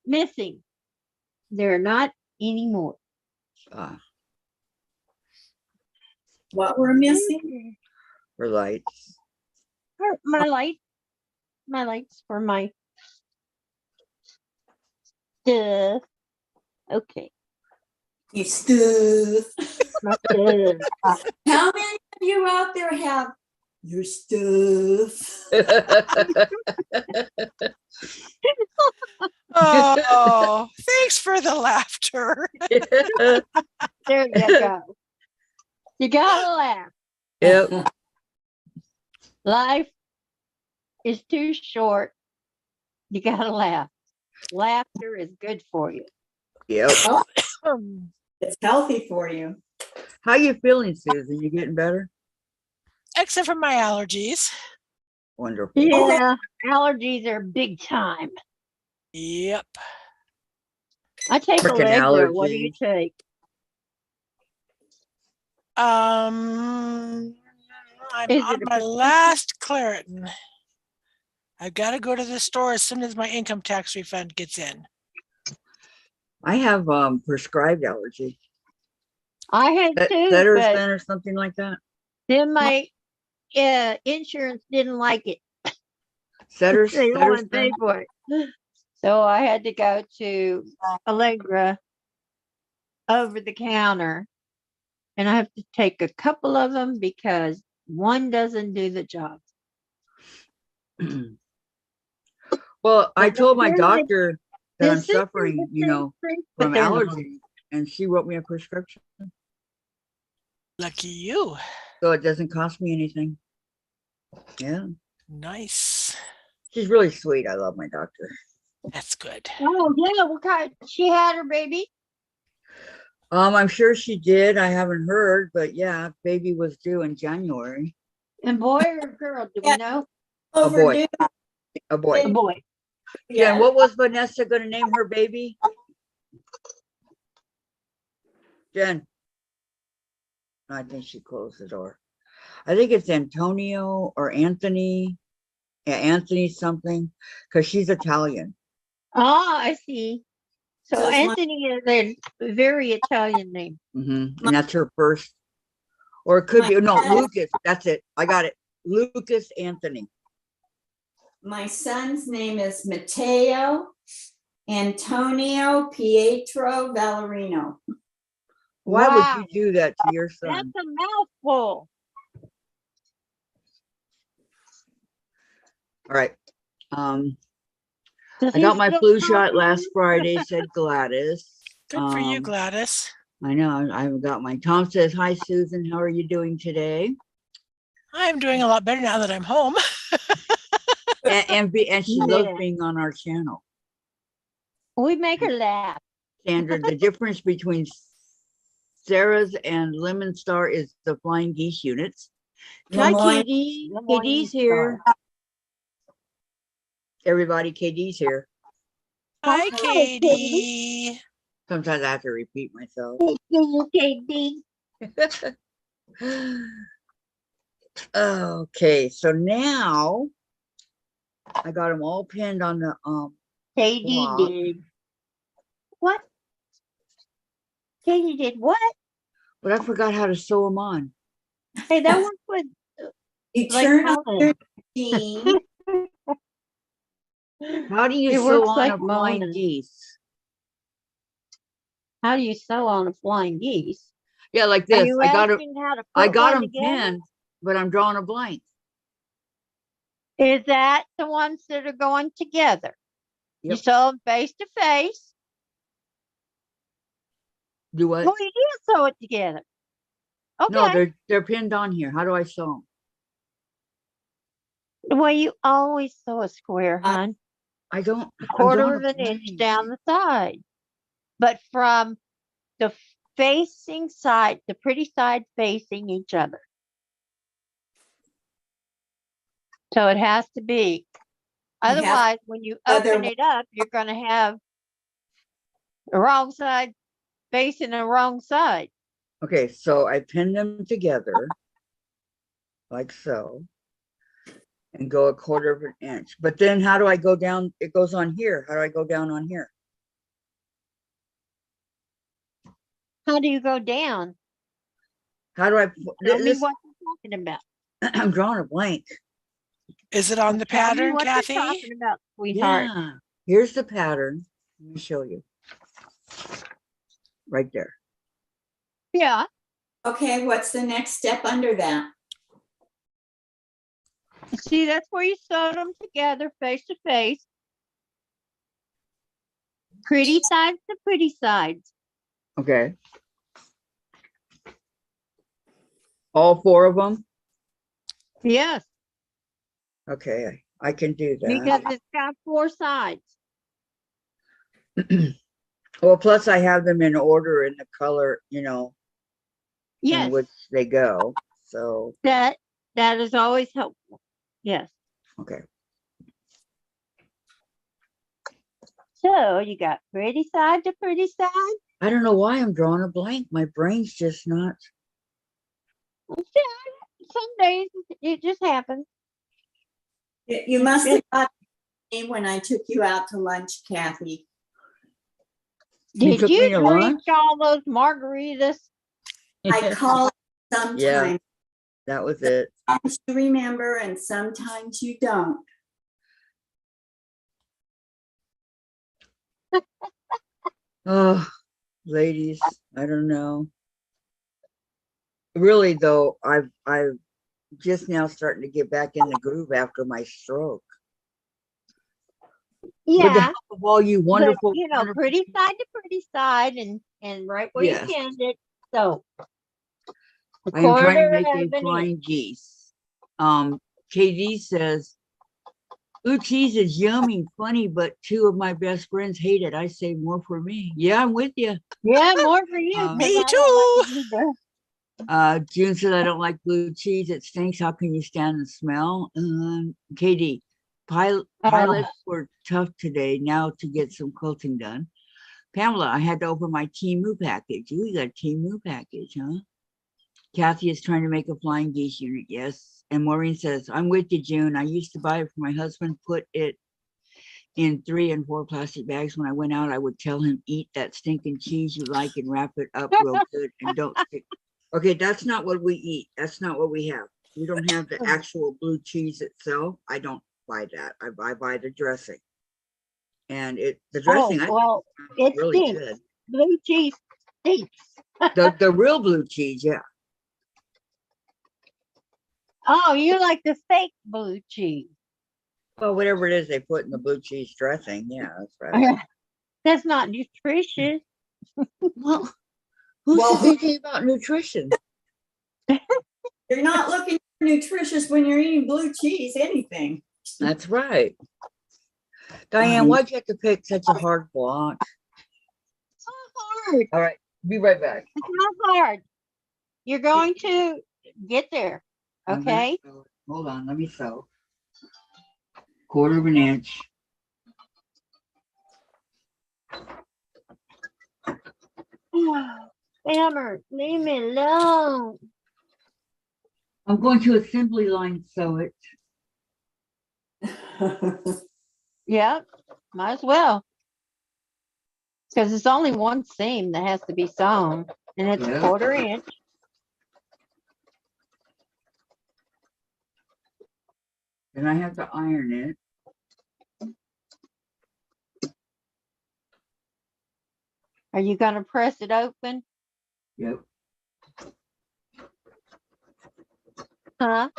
missing. They're not anymore. What we're missing? For lights. My lights for my stuff. Okay, You stuff. my stuff. How many of you out there have your stuff? Oh, thanks for the laughter. There you go. You gotta laugh. Yep. Life is too short. You gotta laugh. Laughter is good for you. Yep. It's healthy for you. How you feeling, Susan? You getting better? Except for my allergies. Wonderful. Yeah, allergies are big time. Yep. I take Frickin' Allegra. What do you allergies. take? I'm Is on it a my last Claritin. I've got to go to the store as soon as my income tax refund gets in. I have prescribed allergy. I had two, but Betterson or something like that. then my insurance didn't like it. They don't want to pay Betterson. for it. So I had to go to Allegra over the counter, and I have to take a couple of them because one doesn't do the job. Well, I But told my here's the- doctor that I'm this is suffering, the same thing, but from they're not. allergies, and she wrote me a prescription, Lucky you. so it doesn't cost me anything. Yeah, Nice. she's really sweet. I love my doctor. That's good. Oh yeah, what kind? She had her baby. I'm sure she did. I haven't heard, but yeah, baby was due in January. And boy or girl? Do we know? A boy. Overdue. A boy. A boy. Yeah. What was Vanessa going to name her baby? Jen. I think she closed the door. I think it's Antonio or Anthony. Yeah, Anthony something, because she's Italian. Ah, I see. So So it's Anthony is a very Italian name. And that's her first, or it could be, no, Lucas. That's it. I got it. Lucas Anthony. My son's name is Matteo Antonio Pietro Valerino. Why Wow, would you do that to your that's son? a mouthful. All right. Does I he got my still flu talk shot to last you? Friday, said Gladys. Good for you, Gladys. I know, I haven't got mine. Tom says, hi, Susan. How are you doing today? I'm doing a lot better now that I'm home. And she loves Yeah. being on our channel. We make her laugh. Sandra, the difference between Sarah's and Lemon Star is the flying geese units. Hi, Lemoyne- Katie. Lemoyne KD's here. Everybody, KD's here. Hi, Katie. Sometimes I have to repeat myself. KD. Okay, so now I got them all pinned on the KD block. did. What? Katie did what? But I forgot how to sew them on. Hey, that one was You like turn on Mona. your machine. How do you It sew works on like a flying Mona. geese? How do you sew on a flying geese? Yeah, like Are this. you I got them. asking how to I put got one them together? pinned, but I'm drawing a blank. Is that the ones that are going together? You Yep. sew them face to face. Do what? Well, you did sew it together. Okay. No, they're pinned on here. How do I sew them? Well, you always sew a square, hon. I don't. A I'm quarter drawing of a an inch blank. down the side. But from the facing side, the pretty side facing each other. So it has to be. have Otherwise, when you other open it up, you're going to have the wrong side facing the wrong side. Okay, so I pin them together like so and go a quarter of an inch. But then how do I go down? It goes on here. How do I go down on here? How do you go down? How do I? Tell me what you're talking about. I'm drawing a blank. Is it on the Tell me pattern, what they're Kathy? talking about, sweetheart. Yeah, here's the pattern. Let me show you. Right there. Yeah. Okay, what's the next step under that? See, that's where you sew them together face to face. Pretty sides to pretty sides. Okay. All 4 of them? Yes, Okay, I can do because that. it's got 4 sides. Well, plus I have them in order in the color, you know, in Yes, which they go. So, that is always helpful. Yes. okay. So you got pretty side to pretty side. I don't know why I'm drawing a blank. My brain's just not. Some days it just happens. You must have got me when I took you out to lunch, Kathy. You Did took me you to drink lunch? all those margaritas? I call it sometimes. That was it. Sometimes you remember and sometimes you don't. Oh, ladies, I don't know. Really though, I've just now starting to get back in the groove after my stroke. With the Yeah, help of all you but wonderful, you know, wonderful pretty side to pretty side, and right where Yes. you pinned it. So a I am trying to quarter make of a an inch. flying geese. KD says, blue cheese is yummy, funny, but 2 of my best friends hate it. I say more for me. Yeah, I'm with you. Yeah, more for you. 'Cause Me I don't like too. it either. June said, I don't like blue cheese. It stinks. How can you stand the smell? KD, pilots were tough today now to get some quilting done. Pamela, I had to open my Temu package. You got a Temu package, huh? Kathy is trying to make a flying geese unit. Yes. And Maureen says, I'm with you, June. I used to buy it for my husband, put it in 3 and 4 plastic bags. When I went out, I would tell him, eat that stinking cheese you like and wrap it up real good and don't stick. Okay, that's not what we eat. That's not what we have. We don't have the actual blue cheese itself. I don't buy that. I buy the dressing. And the dressing, I well, think it is really stinks. good. Blue cheese stinks. The real blue cheese, yeah. Oh, you like the fake blue cheese? Well, whatever it is they put in the blue cheese dressing, yeah, that's right. That's not nutritious. Well, who said anything about nutrition? You're not looking nutritious when you're eating blue cheese, anything. That's right. Diane, why'd you have to pick such a hard block? So hard. All right, be right back. It's not hard. You're going to get there. Okay. Hold on, let me sew. 1/4 of an inch. Hammer, leave me alone. I'm going to assembly line sew it. Yep, might as well. Because it's only one seam that has to be sewn, and it's a 1/4 inch. Then I have to iron it. Are you going to press it open? Yep. Huh?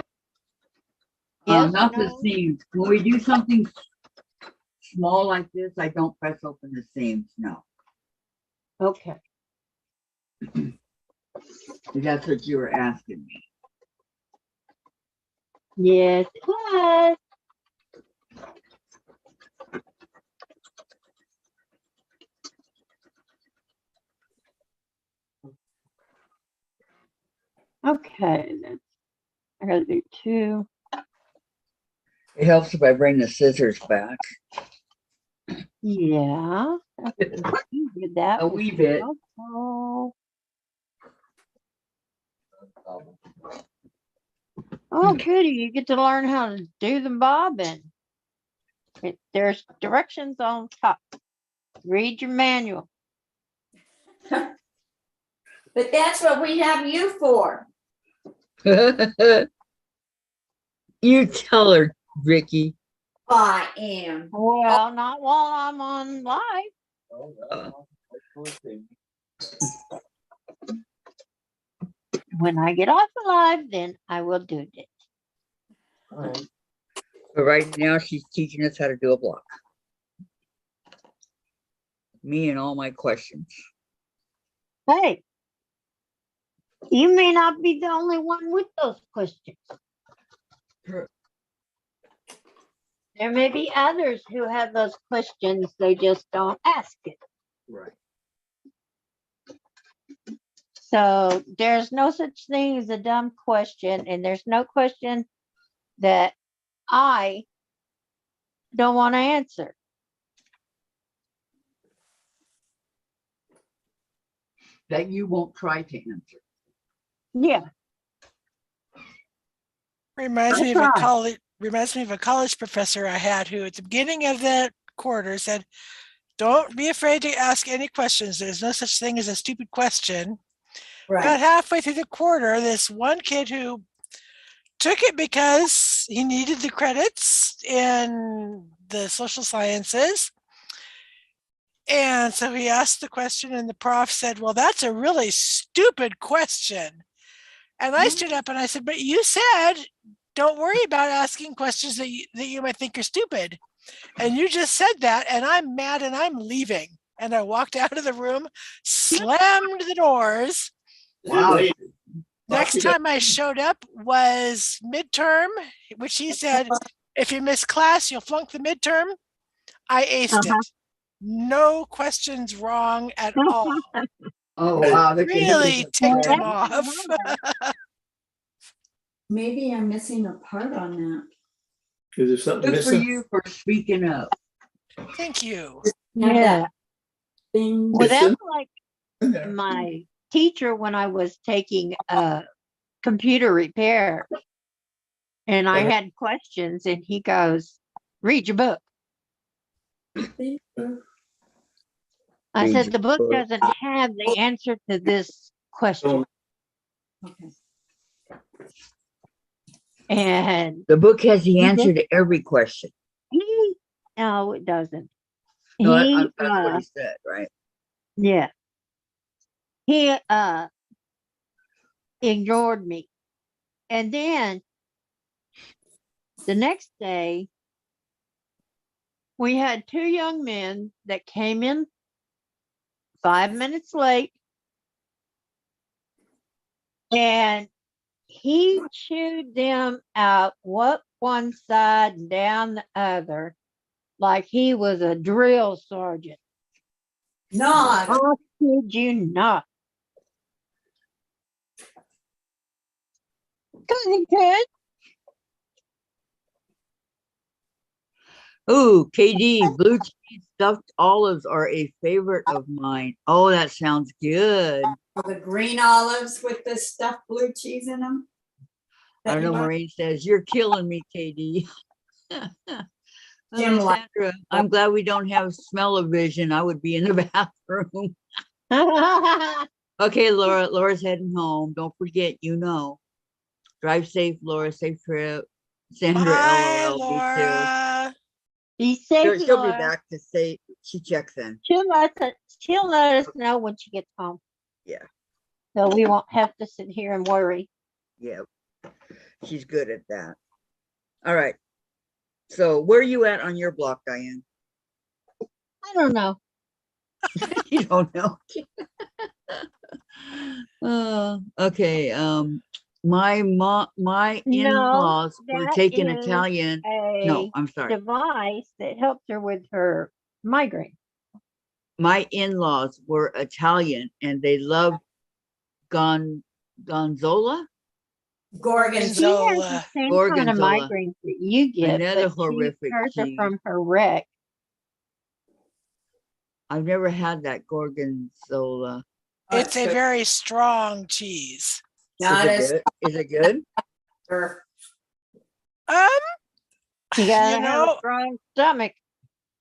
Yes, Not no? the seams. When we do something small like this, I don't press open the seams. No. Okay. That's what you were asking me. Yes, it was. Okay, I gotta do 2. It helps if I bring the scissors back. Yeah. You did that. A wee bit. Oh, goody. You get to learn how to do the bobbin. There's directions on top. Read your manual. But that's what we have you for. You tell her, Vicki? I am. Well, not while I'm on live. When I get off the live, then I will do it. But right now, she's teaching us how to do a block. Me and all my questions. Hey, you may not be the only one with those questions. Sure. There may be others who have those questions, they just don't ask it. Right. So there's no such thing as a dumb question, and there's no question that I don't want to answer. That you won't try to answer. Yeah. Reminds me of That's a right. college professor I had who at the beginning of the quarter said, don't be afraid to ask any questions. There's no such thing as a stupid question. About Right. halfway through the quarter, this one kid who took it because he needed the credits in the social sciences. And so he asked the question and the prof said, well, that's a really stupid question. And I stood up and I said, but you said, don't worry about asking questions that you might think are stupid. And you just said that, and I'm mad and I'm leaving. And I walked out of the room, slammed the doors. Wow. Next time I showed up was midterm, which he said, if you miss class, you'll flunk the midterm. I aced it. No questions wrong at all. Oh, wow. Really ticked him off. Maybe I'm missing a part on that. Is there something Good for missing? you for speaking up. Thank you. Have Yeah. that thing. Well, that's Listen. like my teacher when I was taking computer repair. And I had questions, and he goes, read your book. I Read said, your the book book. doesn't have the answer to this question. Okay. And The book has the answer to every question. no, it doesn't. No, He, that's what he said, right? yeah. He ignored me. And then the next day, we had two young men that came in 5 minutes late. And he chewed them out up one side and down the other like he was a drill sergeant. Not. How could you not? Because he could. Ooh, KD, blue cheese stuffed olives are a favorite of mine. Oh, that sounds good. The green olives with the stuffed blue cheese in them. I don't know, Maureen says, you're killing me, KD. Jim, Sandra, I'm glad we don't have smell-o-vision. I would be in the bathroom. Okay, Laura. Laura's heading home. Don't forget, Drive safe, Laura. Safe trip. Sandra, Bye, LOL. Me too. Laura. Be safe, She'll be Laura. back to say she checks in. She'll let us know when she gets home. Yeah. So we won't have to sit here and worry. Yeah. She's good at that. All right. So where are you at on your block, Diane? I don't know. You don't know. Okay. My in-laws were that taking is Italian. No, A I'm sorry. device that helps her with her migraine. My in-laws were Italian and they love gonzola. Gorgonzola. She has the same kind of Gorgonzola. migraines that you get, Another but horrific hers are cheese. from her wreck. I've never had that gorgonzola. It's a very strong cheese. Not Is as it good? Is it good? sure. You gotta You have know, a strong stomach.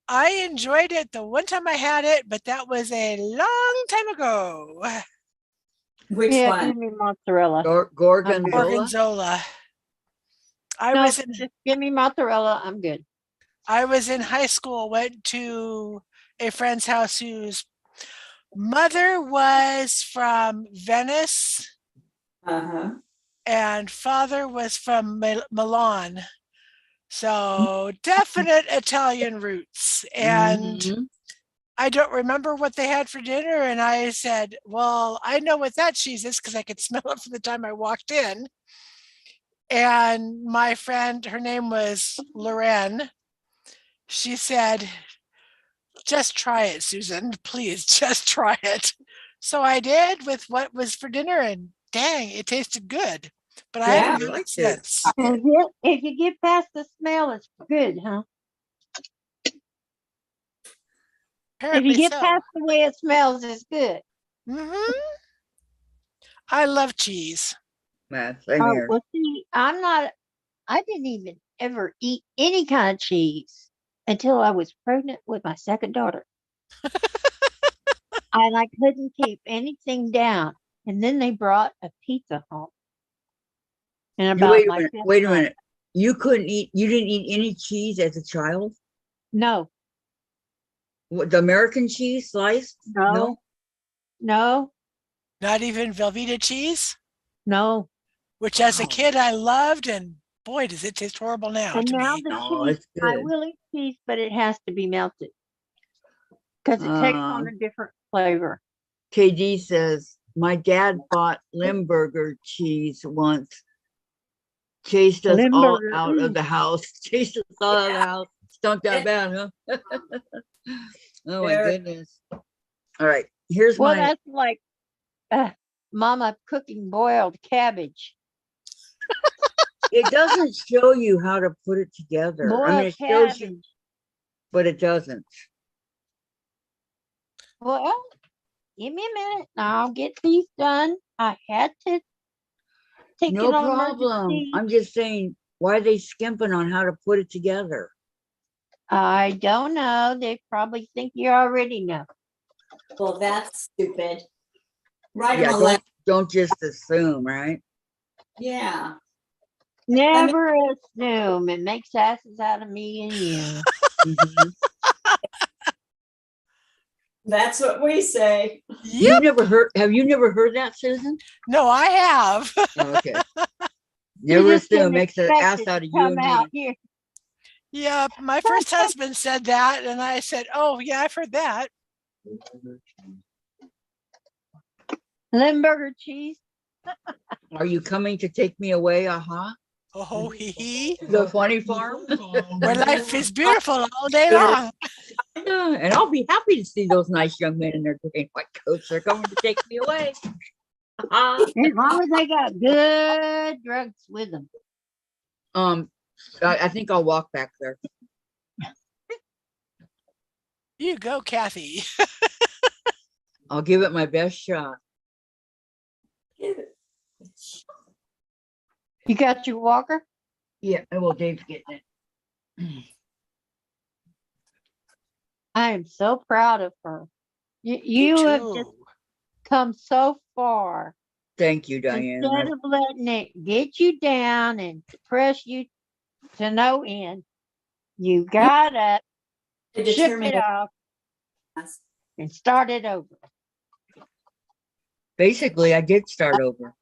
I enjoyed it the one time I had it, but that was a long time ago. Which Yeah, one? give me mozzarella. Gorgonzola. Gorgonzola. I No, was in just give me mozzarella. I'm good. I was in high school, went to a friend's house whose mother was from Venice Uh-huh. and father was from Milan. So definite Italian roots. And Mhm. I don't remember what they had for dinner. And I said, well, I know what that cheese is because I could smell it from the time I walked in. And my friend, her name was Lorraine, she said, just try it, Susan. Please, just try it. So I did with what was for dinner, and dang, it tasted good. But I Yeah, haven't I had it liked it. since. If you get past the smell, it's good, huh? If you Apparently get so. past the way it smells, it's good. I love cheese. Yeah, same Oh, here. well, see, I didn't even ever eat any kind of cheese until I was pregnant with my second daughter. And I couldn't keep anything down. And then they brought a pizza home. And You about my fifth wait a month. minute. You didn't eat any cheese as a child? No, What, the American cheese sliced? no, no, Not even Velveeta cheese, no. which as a Wow. kid I loved, and boy, does it taste horrible now And to now me. the Oh, cheese, it's I good. will eat cheese, but it has to be melted because it takes on a different flavor. KD says, my dad bought Limburger cheese once, chased us all Limburger, out of the house, chased us all out of the house. Stunk that It- bad, huh? Oh my Very- goodness. All right, here's Well, my, that's like Mama cooking boiled cabbage. it doesn't show you how to put it together. I mean, Boiled it shows you, cabbage. but it doesn't. Well, give me a minute. I'll get these done. I had to take No it on problem. emergency. I'm just saying, why are they skimping on how to put it together? I don't know. They probably think you already know. Well, that's stupid. Write Yeah, them a letter. don't just assume, right? Yeah, Never assume. It makes asses out of me and you. Mhm. that's what we say. Yep. Have you never heard that, Susan? No, I have. Oh, okay. You Never just didn't assume, makes an expect ass it out to of you come and out me. here. Yep. My first husband said that, and I said, oh, yeah, I've heard that. Limburger cheese. Are you coming to take me away? Oh, hee hee. The funny farm? Where life is beautiful all day long. Yeah, and I'll be happy to see those nice young men in their green white coats. They're going to take me away. As long as they got good drugs with them. I think I'll walk back there. You go, Kathy. I'll give it my best shot. You got your walker? Yeah, well, Dave's getting it. I am so proud of her. Me You have too. just come so far. Thank you, Diane. Instead of letting it get you down and depress you to no end, you got up, To shook determine it off, and started over. Basically, I did start over.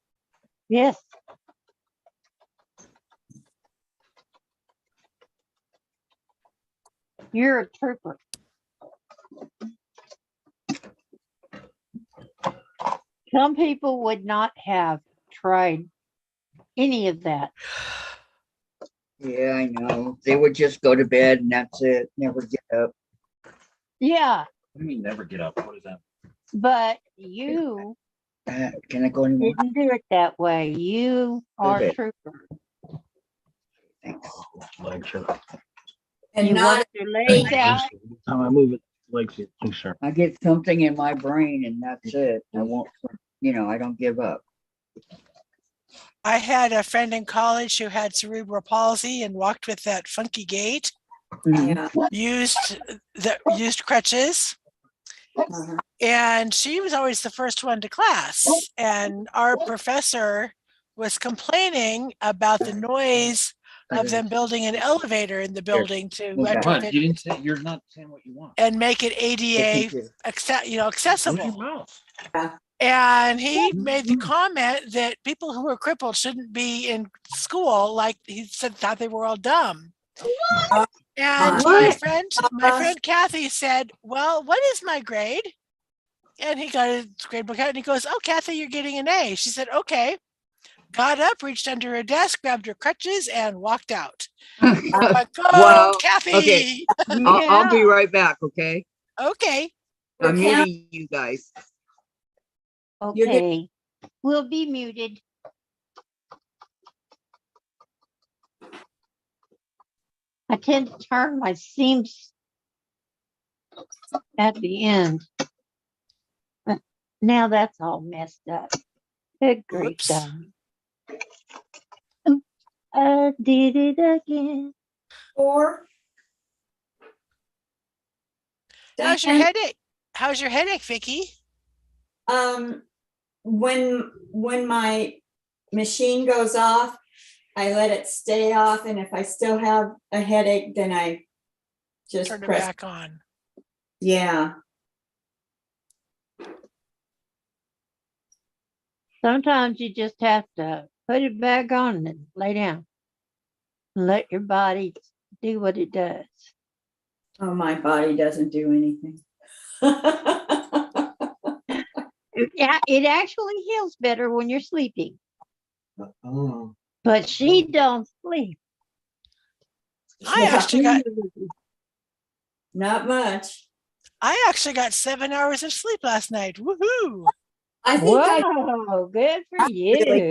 Yes. You're a trooper. Some people would not have tried any of that. Yeah, I know. They would just go to bed and that's it. Never get up. Yeah, What do you mean never get up? What is that? but you Can I go anymore? didn't do it that way. You are a Okay. trooper. Thanks. Legs are. And You not work your legs out. Every time I move it, legs get looser. I get something in my brain and that's it. I won't, I don't give up. I had a friend in college who had cerebral palsy and walked with that funky gait, Mhm. yeah. used crutches. Uh-huh. And she was always the first one to class. And our professor was complaining about the noise of them building an elevator in the building to retrofit You didn't say, you're not saying what you want. and make it ADA accessible. mouth. And he made the comment that people who are crippled shouldn't be in school, like he said, thought they were all dumb. And my friend Kathy said, "Well, what is my grade?" And he got his grade book out and he goes, "Oh, Kathy, you're getting an A." She said, "Okay." Got up, reached under her desk, grabbed her crutches, and walked out. Wow. Kathy. Okay. I'll be right back, okay? Okay. I'm muting you guys. Okay, we'll be muted. I tend to turn my seams at the end. But now that's all messed up. Good grief, Oops. darling. I did it again. Or How's your Dianne, headache? How's your headache, Vicki? when my machine goes off, I let it stay off, and if I still have a headache, then I just Turn it press. back on. Yeah. Sometimes you just have to put it back on and lay down. And let your body do what it does. Oh, my body doesn't do anything. Yeah, it actually heals better when you're sleeping. Oh. But she don't sleep. I actually got Not much. 7 hours of sleep last night. Woohoo! I think Whoa, good for you.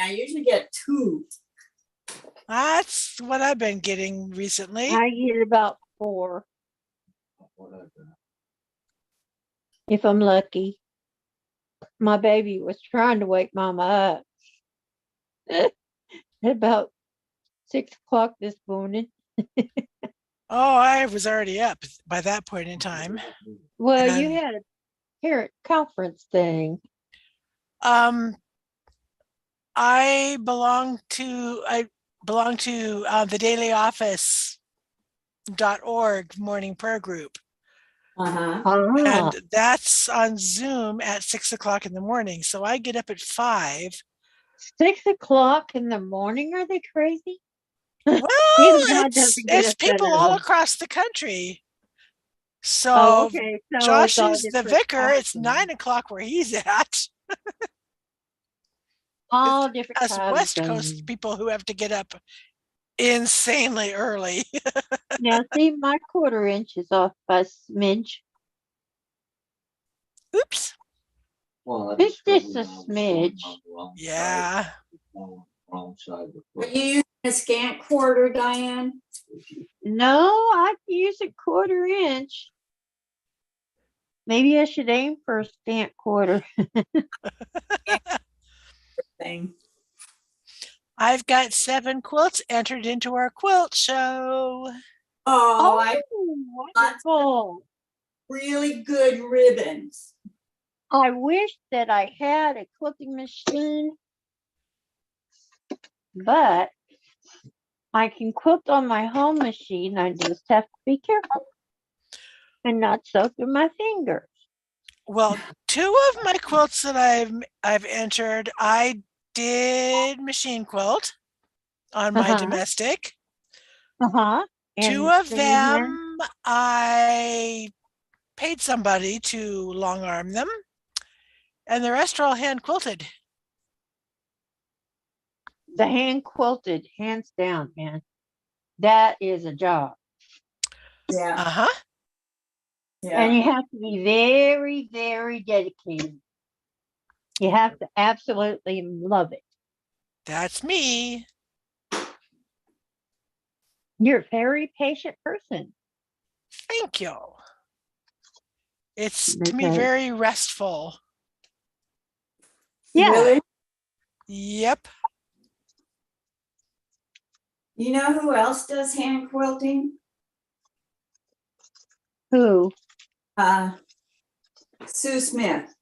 I usually get 2. That's what I've been getting recently. I get about 4 if I'm lucky. My baby was trying to wake Mama up at about 6 o'clock this morning. Oh, I was already up by that point in time. Well, you And- had a parent conference thing. I belong to the dailyoffice.org morning prayer group. Uh-huh. And that's on Zoom at 6 o'clock in the morning. So I get up at 5. 6 o'clock in the morning? Are they crazy? Well, God doesn't get it's us that people all early. across the country. So Oh, okay. So Josh it's all is the different vicar. It's time 9 zones. o'clock where he's at. All different Us time West zones. Coast people who have to get up insanely early. Now, see, my 1/4 inch is off by a smidge. Oops. Well, It's just a smidge. Yeah. Wrong side of the Are foot. you using a scant quarter, Dianne? No, I use a 1/4 inch. Maybe I should aim for a scant 1/4. Thing. I've got 7 quilts entered into our quilt show. Oh, I wonderful. really good ribbons. I wish that I had a quilting machine, but I can quilt on my home machine. I just have to be careful and not soak in my fingers. Well, 2 of my quilts that I've entered, I did machine quilt on my domestic. 2 of them I paid somebody to long arm them, and the rest are all hand quilted. The hand quilted, hands down, man. That is a job. Yeah. Uh-huh. Yeah. And you have to be very, very dedicated. You have to absolutely love it. That's me. You're a very patient person. Thank you. It's to me Okay. very restful. Yeah. Really? Yep. You know who else does hand quilting? Who? Sue Smith.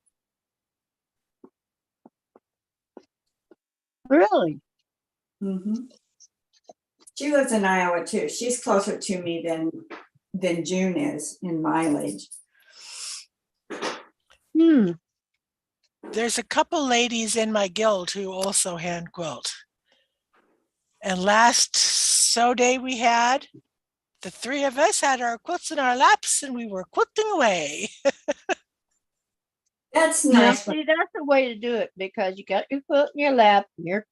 Really? Mm-hmm. She lives in Iowa too. She's closer to me than June is in mileage. There's a couple ladies in my guild who also hand quilt. And last sew day we had, the three of us had our quilts in our laps and we were quilting away. That's Now, nice. see, that's the way to do it because you got your foot in your lap and you're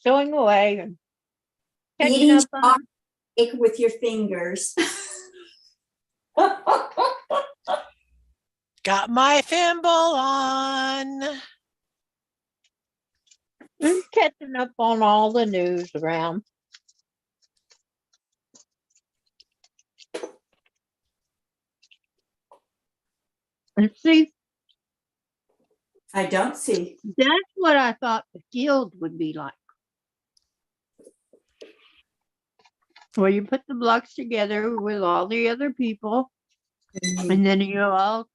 sewing away and catching Eating up on. cake with your fingers. Got my thimble on. And catching up on all the news around. And see, I don't see. that's what I thought the guild would be like. Where you put the blocks together with all the other people, and then you all,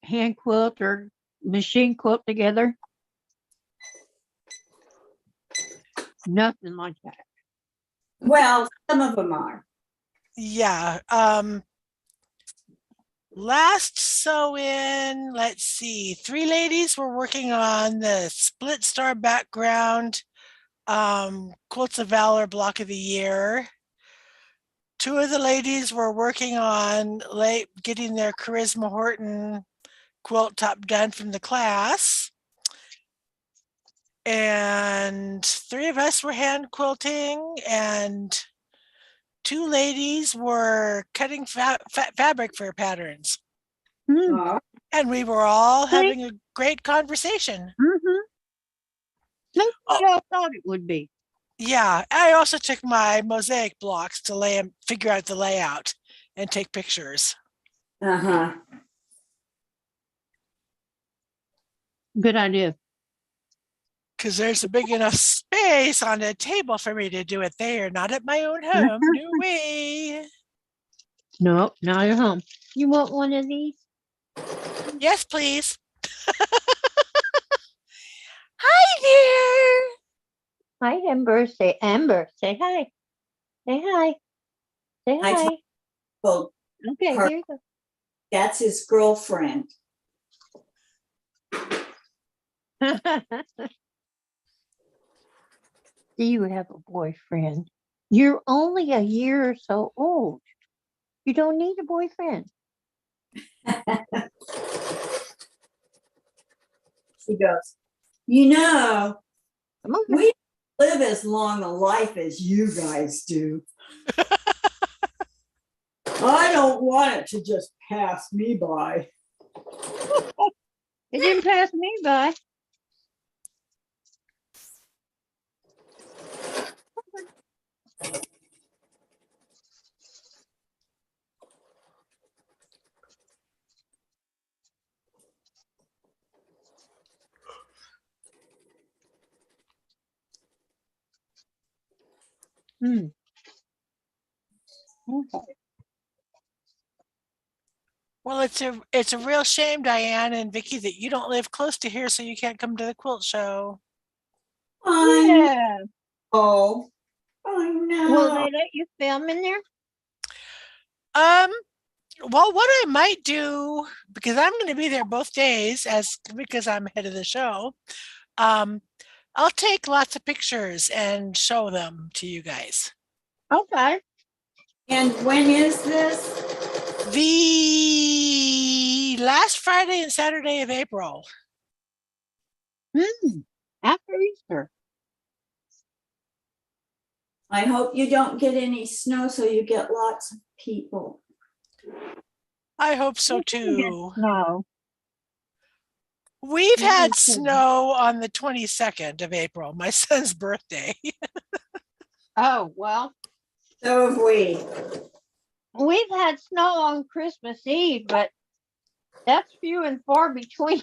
hand quilt or machine quilt together. Nothing like that. Well, some of them are. Yeah. Last sew in, let's see, 3 ladies were working on the split star background Quilts of Valor block of the year. 2 of the ladies were working on getting their Charisma Horton quilt top done from the class. And 3 of us were hand quilting, and 2 ladies were cutting fabric for patterns. Oh, And we were all having a great conversation. That's what I thought it would be. Yeah, I also took my mosaic blocks to figure out the layout and take pictures. uh-huh. Good idea. Because there's a big enough space on the table for me to do it there, not at my own home. No way. Nope, not at home. You want one of these? Yes, please. Hi there. Hi, Amber. Say Amber. Say hi. Say hi. Say I hi. Well, Okay, her- here you that's his girlfriend. go. Do you have a boyfriend? You're only a year or so old. You don't need a boyfriend. She goes, Come on. we live as long a life as you guys do. I don't want it to just pass me by. It didn't pass me by. Okay. Well, it's a real shame, Diane and Vicki, that you don't live close to here, so you can't come to the quilt show. Yeah. Oh no. Will they let you film in there? Well, what I might do, because I'm going to be there both days, because I'm head of the show, I'll take lots of pictures and show them to you guys. Okay. And when is this? The last Friday and Saturday of April. After Easter. I hope you don't get any snow so you get lots of people. I hope so We can get too. snow. We've Yeah, had we can. snow on the 22nd of April, my son's birthday. Oh, well, So have we. we've had snow on Christmas Eve, but that's few and far between.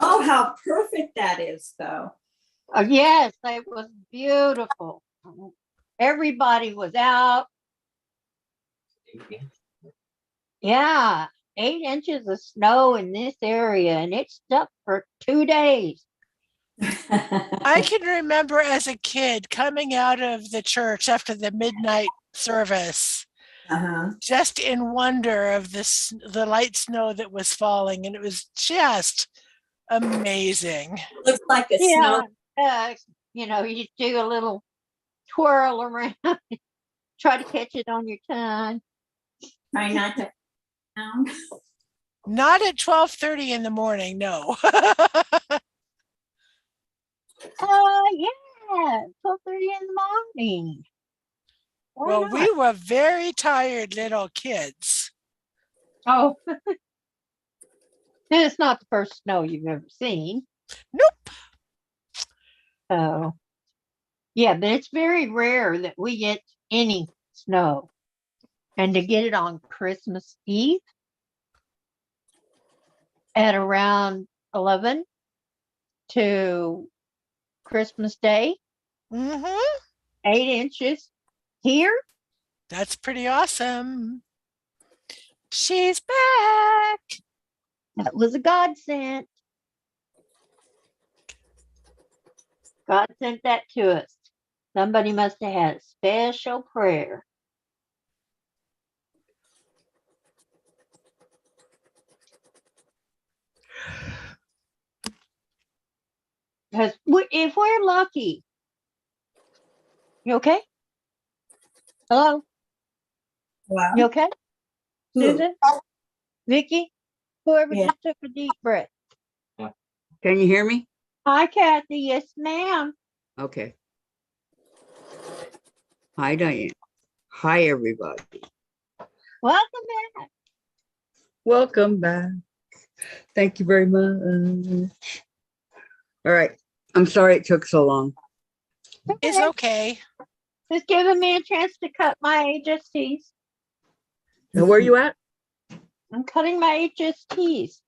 Oh, how perfect that is, though. Yes, it was beautiful. Everybody was out. Yeah, 8 inches of snow in this area, and it stuck for 2 days. I can remember as a kid coming out of the church after the midnight service, just in wonder of the light snow that was falling, and it was just amazing. Looks like a Yeah. snow. You do a little twirl around, try to catch it on your tongue. Try not to. Not at 12:30 in the morning, no. Yeah, 12:30 in the morning. Why Well, not? we were very tired little kids. Oh, and it's not the first snow you've ever seen. Nope. So, yeah, but it's very rare that we get any snow. And to get it on Christmas Eve at around 11 to Christmas Day, 8 inches here. That's pretty awesome. She's back. That was a godsend. God sent that to us. Somebody must have had a special prayer. Because if we're lucky, you okay? Hello? Wow. You okay? Who? Susan? Vicki? Whoever Yeah. just took a deep breath. Can you hear me? Hi, Kathy. Yes, ma'am. Okay. Hi, Diane. Hi, everybody. Welcome back. Welcome back. Thank you very much. All right. I'm sorry it took so long. It's okay. Just giving me a chance to cut my HSTs. Now, where are you at? I'm cutting my HSTs.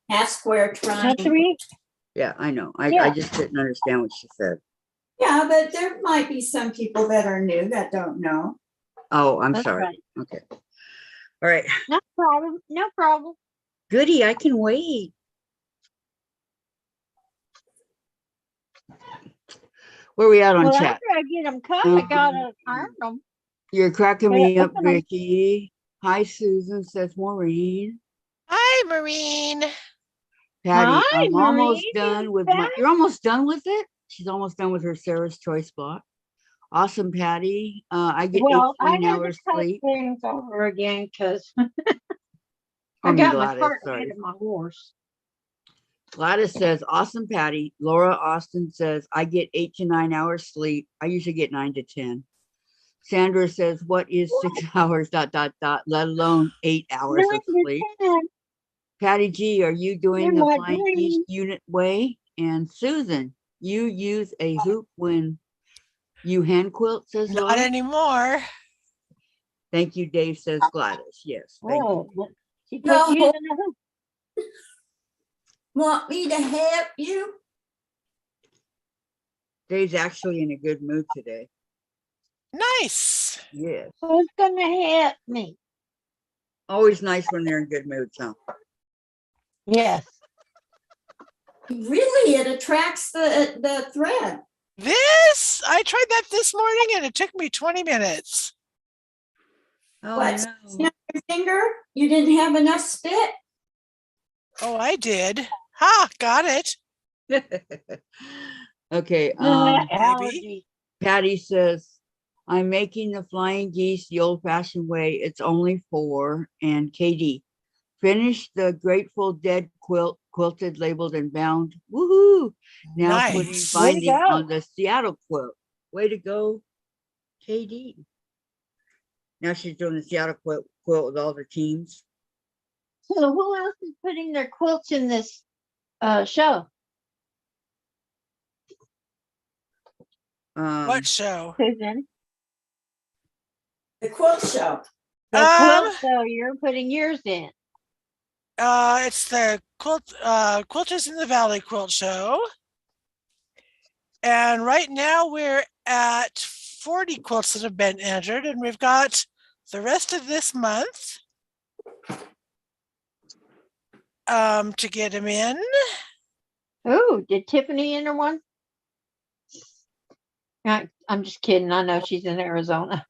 Half square triangle. 3. Yeah, I know. I Yeah. just didn't understand what she said. Yeah, but there might be some people that are new that don't know. Oh, I'm That's sorry. right. Okay. All right. No problem. No problem. Goody, I can wait. Where are we at on Well, chat? after I get them cut, I gotta iron them. You're cracking me up, Open 'em. Vicki. Hi, Susan, says Maureen. Hi, Maureen. Patty, Hi, I'm almost Maureen. done with Back. my, you're almost done with it? She's almost done with her Sarah's Choice block. Awesome, Patty. I get Well, I 18 had to hours cut sleep. things over again because I Call me got my Gladys, cart sorry. ahead of my horse. Gladys says, awesome, Patty. Laura Austin says, I get 8 to 9 hours sleep. I usually get 9 to 10. Sandra says, what is 6 hours, ... let alone 8 hours of sleep? Patty G, are you doing the Flying Geese unit way? And Susan, you use a hoop when you hand quilt, says Not Laura. anymore. Thank you, Dave, says Gladys. Yes, thank you. Oh, she put No. you in the hoop. Want me to help you? Dave's actually in a good mood today. Nice. Yes. Who's gonna help me? Always nice when they're in good moods, huh? Yes. Really, it attracts the thread. I tried that this morning and it took me 20 minutes. Oh, What? no. Snap your finger? You didn't have enough spit? Oh, I did. Ha, got it. Okay. Allergy. Patty says, I'm making the Flying Geese the old-fashioned way. It's only 4. And Katie, finish the Grateful Dead quilt, quilted, labeled, and bound. Woohoo! Now putting Nice. binding Way to go. on the Seattle quilt. Way to go, Katie. Now she's doing the Seattle quilt with all the teams. So who else is putting their quilts in this show? What show? Susan? The quilt show. The quilt show you're putting yours in. It's the Quilters in the Valley quilt show. And right now we're at 40 quilts that have been entered, and we've got the rest of this month to get them in. Ooh. Ooh, did Tiffany enter one? I'm just kidding. I know she's in Arizona.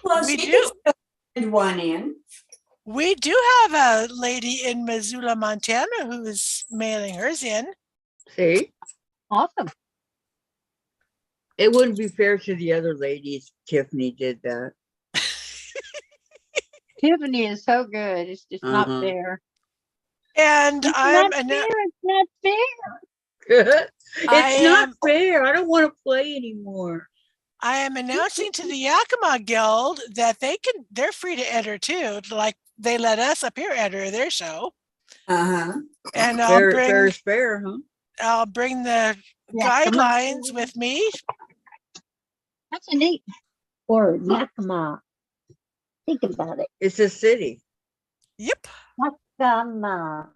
Well, We she do. can send one in. We do have a lady in Missoula, Montana, who is mailing hers in. See, Awesome. it wouldn't be fair to the other ladies. Tiffany did that. Tiffany is so good. It's just not Uh-huh. fair. And It's I'm not fair. It's not fair. It's not am fair. I don't want to play anymore. I am announcing to the Yakima Guild that they're free to enter too. Like they let us up here enter their show. Uh-huh. And Fair is fair, huh? I'll bring the Yeah, come on. guidelines with me. That's a neat word, Yakima. Think about it. It's a city. Yep. Yakima.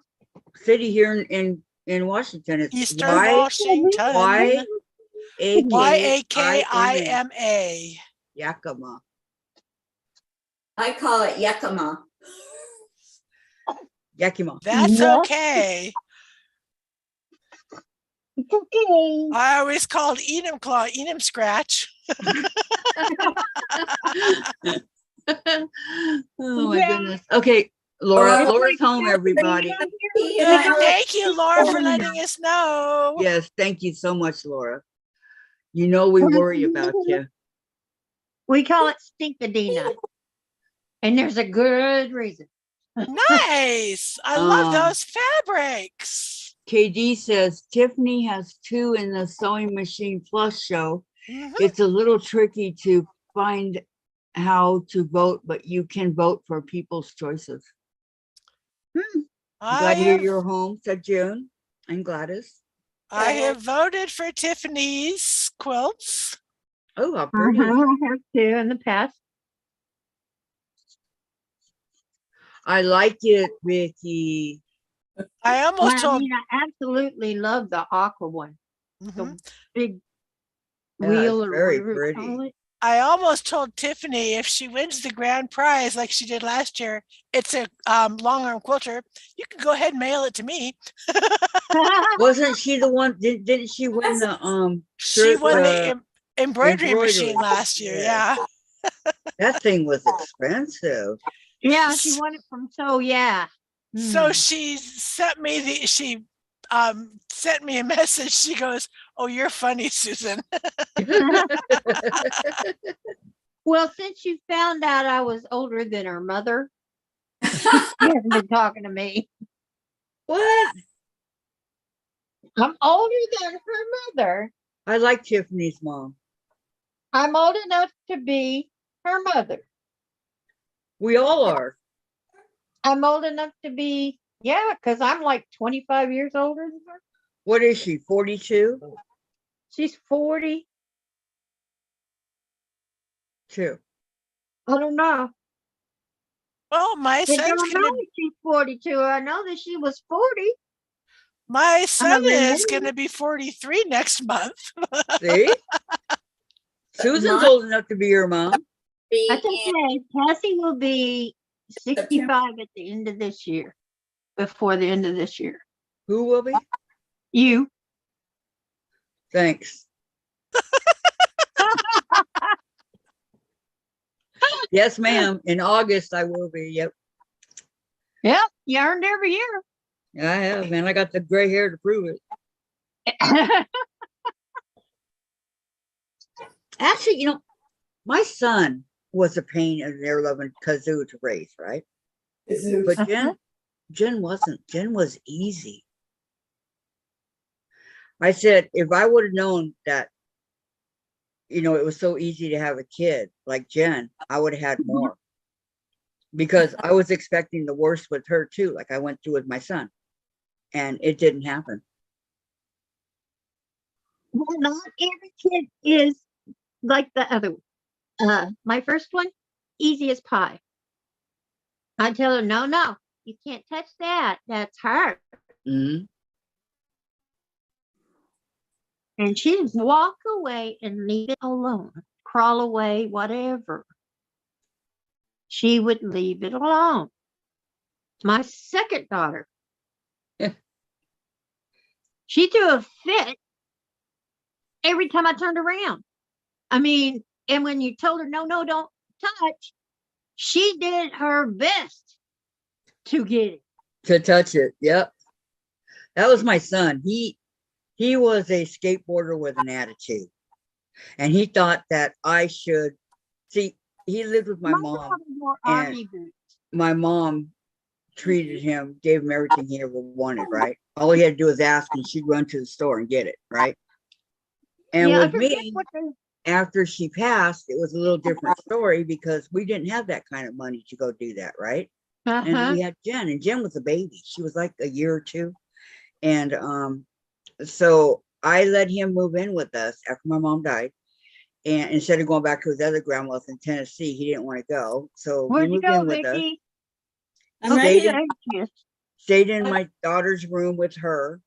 City here in Washington. It's Eastern Washington. Yakima. Yakima. I call it Yakima. Yakima. That's Yeah. okay. It's okay. I always called Enum Claw, Enum Scratch. Oh my Yeah. goodness. Okay, Laura. Oh, Laura's home, everybody. Thank you, Laura, for letting us know. Yes, thank you so much, Laura. You know we worry about you. We call it Stinkadina. And there's a good reason. Nice. I love those fabrics. KD says Tiffany has 2 in the Sewing Machine Plus show. Mhm. It's a little tricky to find how to vote, but you can vote for people's choices. Glad to hear you're home, said June and Gladys. I have voted for Tiffany's quilts. Oh, how pretty. I have too in the past. I like it, Vicki. I almost I told. mean, I absolutely love the aqua one. Mhm. The big Yeah, wheel it's or very whatever you pretty. call it. I almost told Tiffany if she wins the grand prize like she did last year, it's a long arm quilter. You can go ahead and mail it to me. Wasn't she the one? Didn't she win the She won the embroidery machine embroidery. last year. Yeah. Yeah. That thing was expensive. Yeah, she won it from yeah. So she sent me sent me a message. She goes, "Oh, you're funny, Susan." Well, since you found out I was older than her mother, she hasn't been talking to me. What? I'm older than her mother. I like Tiffany's mom. I'm old enough to be her mother. We all are. I'm old enough to be, because I'm like 25 years older than her. What is she, 42? She's 40. 2. I don't know. Well, my I son's don't know if she's 42. I know that she was 40. my son is remember. going to be 43 next month. See? Susan's old enough to be your mom. That's okay. Cassie will be 65 at the end of this year. Before the end of this year. Who will be? You. Thanks. Yes, ma'am. In August, I will be. Yep. Yep. You earned every year. I have, man. I got the gray hair to prove it. Actually, my son was a pain in their loving kazoo to raise, right? But Jen wasn't. Jen was easy. I said, if I would have known that, it was so easy to have a kid like Jen, I would have had more. Because I was expecting the worst with her too, like I went through with my son. And it didn't happen. Well, not every kid is like the other one. My first one, easy as pie. I tell her, no, you can't touch that. That's hard. Mm-hmm. And she'd walk away and leave it alone, crawl away, whatever. She would leave it alone. My second daughter, She threw a fit every time I turned around. I mean, and when you told her, no, no, don't touch, she did her best to get it. To touch it. Yep. That was my son. He was a skateboarder with an attitude. And he thought that I should see, he lived with my mom, wore and army boots. my mom treated him, gave him everything he ever wanted, right? All he had to do was ask, and she'd run to the store and get it, right? And Yeah, I with forget me, what they after she passed, it was a little different story because we didn't have that kind of money to go do that, right? And uh-huh. we had Jen, and Jen was a baby. She was like a year or two. And so I let him move in with us after my mom died. And instead of going back to his other grandma's in Tennessee, he didn't want to go. So he Where'd you moved go, in with us. Vicki? I'm ready. Stayed in my daughter's room with her,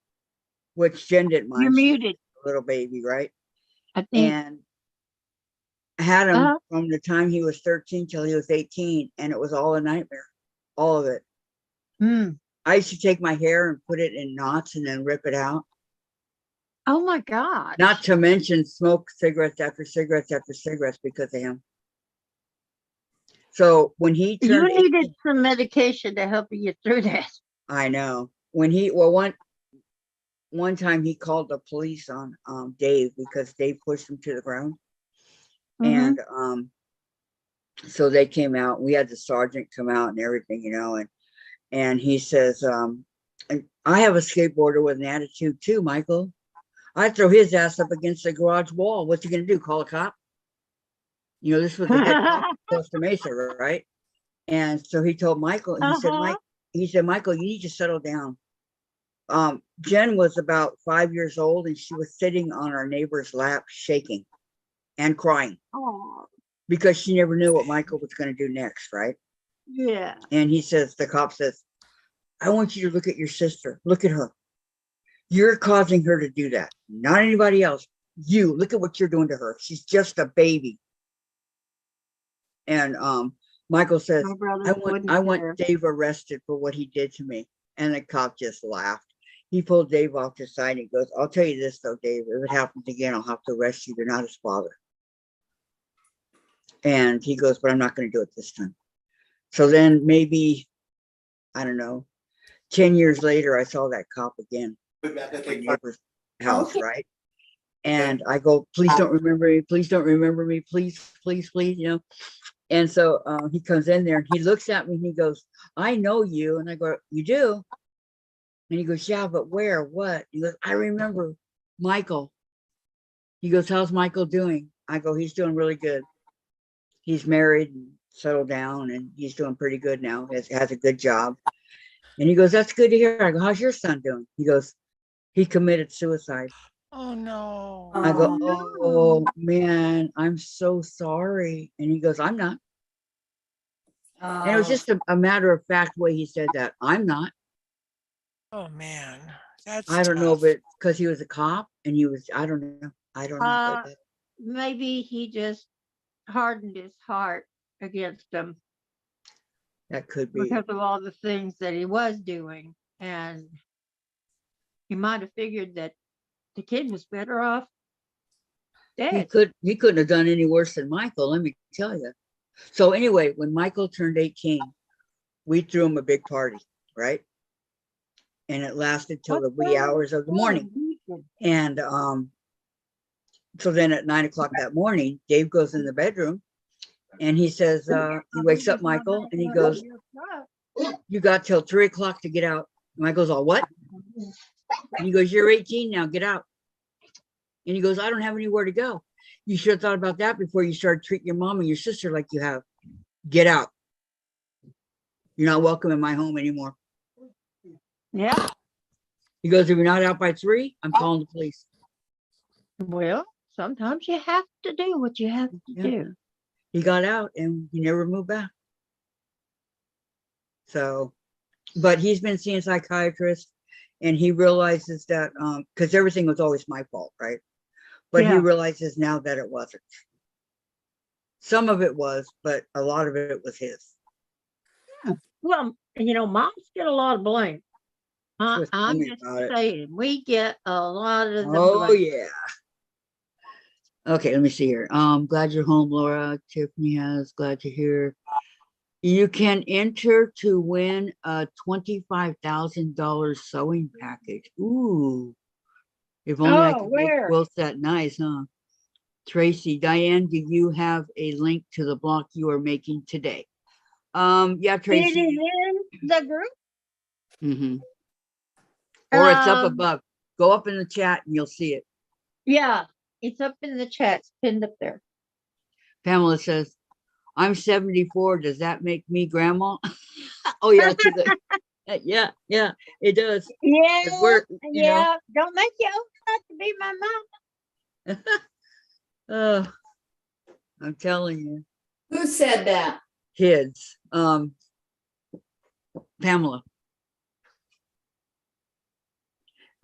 which Jen didn't You're mind. She's muted, a little baby, right? I think. And had him Uh-huh. from the time he was 13 till he was 18, and it was all a nightmare, all of it. Mm. I used to take my hair and put it in knots and then rip it out. Oh my God. Not to mention smoke cigarettes after cigarettes after cigarettes because of him. So when he You turned 18, needed some medication to help you get through that. I know. When he, well, one time he called the police on Dave because Dave pushed him to the ground. Mhm. And so they came out. We had the sergeant come out and everything, you know, and he says, I have a skateboarder with an attitude too, Michael. I'd throw his ass up against the garage wall. What's he gonna do? Call a cop? You know, this was the head cop of Costa Mesa, right? And so he told Michael, and he said, Michael, you need to settle down. Jen was about 5 years old, and she was sitting on our neighbor's lap, shaking and crying Oh, because she never knew what Michael was going to do next, right? yeah. And he says, the cop says, I want you to look at your sister. Look at her. You're causing her to do that, not anybody else. You look at what you're doing to her. She's just a baby. And Michael says, I want Dave arrested for what he did to me. And the cop just laughed. He pulled Dave off the side and he goes, I'll tell you this though, Dave, if it happens again, I'll have to arrest you. You're not his father. And he goes, but I'm not going to do it this time. So then maybe, I don't know, 10 years later, I saw that cop again at my neighbor's house, right? And I go, please don't remember me. Please don't remember me. Please, please, please, you know. And so he comes in there and he looks at me and he goes, I know you. And I go, you do? And he goes, yeah, but where? What? He goes, I remember Michael. He goes, how's Michael doing? I go, he's doing really good. He's married and settled down and he's doing pretty good now. Has a good job. And he goes, that's good to hear. I go, how's your son doing? He goes, he committed suicide. Oh no. I go, oh man, I'm so sorry. And he goes, I'm not. And it was just a matter of fact way he said that. I'm not. Oh man. That's I don't know, tough. but because he was a cop and he was, I don't know. I don't know. Maybe he just hardened his heart against him That could be. because of all the things that he was doing. And he might have figured that the kid was better off dead. He couldn't have done any worse than Michael, let me tell you. So anyway, when Michael turned 18, we threw him a big party, right? And it lasted till the wee hours of the morning. And so then at 9 o'clock that morning, Dave goes in the bedroom and he says, he wakes up Michael and he goes, you got till 3 o'clock to get out. Michael's all, what? And he goes, you're 18 now, get out. And he goes, I don't have anywhere to go. You should have thought about that before you started treating your mom and your sister like you have. Get out. You're not welcome in my home anymore. Yeah. He goes, if you're not out by 3, I'm calling the police. Well, sometimes you have to do what you have to do. He got out and he never moved back. So, but he's been seeing psychiatrists and he realizes that, because everything was always my fault, right? But he realizes now that it wasn't. Some of it was, but a lot of it was his. Well, you know, moms get a lot of blame. Just tell I'm me just about it. saying, we get a lot of the Oh, blame. yeah. Okay, let me see here. Glad you're home, Laura. Tiffany has, glad to hear. You can enter to win a $25,000 sewing package. Ooh. If only I Oh, could make where? quilts that nice, huh? Tracy, Diane, do you have a link to the block you are making today? Yeah, It is Tracy. in the group. Mhm. Or it's up Um, above. Go up in the chat and you'll see it. Yeah, it's up in the chat, it's pinned up there. Pamela says, I'm 74. Does that make me grandma? Oh, yeah. Yeah, yeah, it does. 'Cause Yeah, we're, you know, yeah. Don't make you old enough to be my mom. oh, I'm telling you, Who said that? kids. Pamela,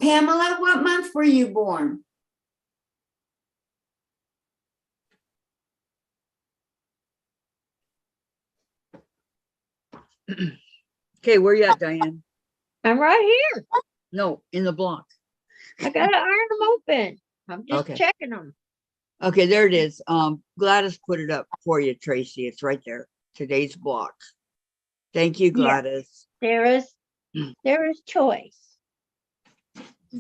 Pamela, what month were you born? okay, where you at, Diane? I'm right here. No, in the block. I gotta iron them open. I'm just Okay. checking them. Okay, there it is. Gladys put it up for you, Tracy. It's right there. Today's block. Thank you, Yeah. Gladys. There is choice.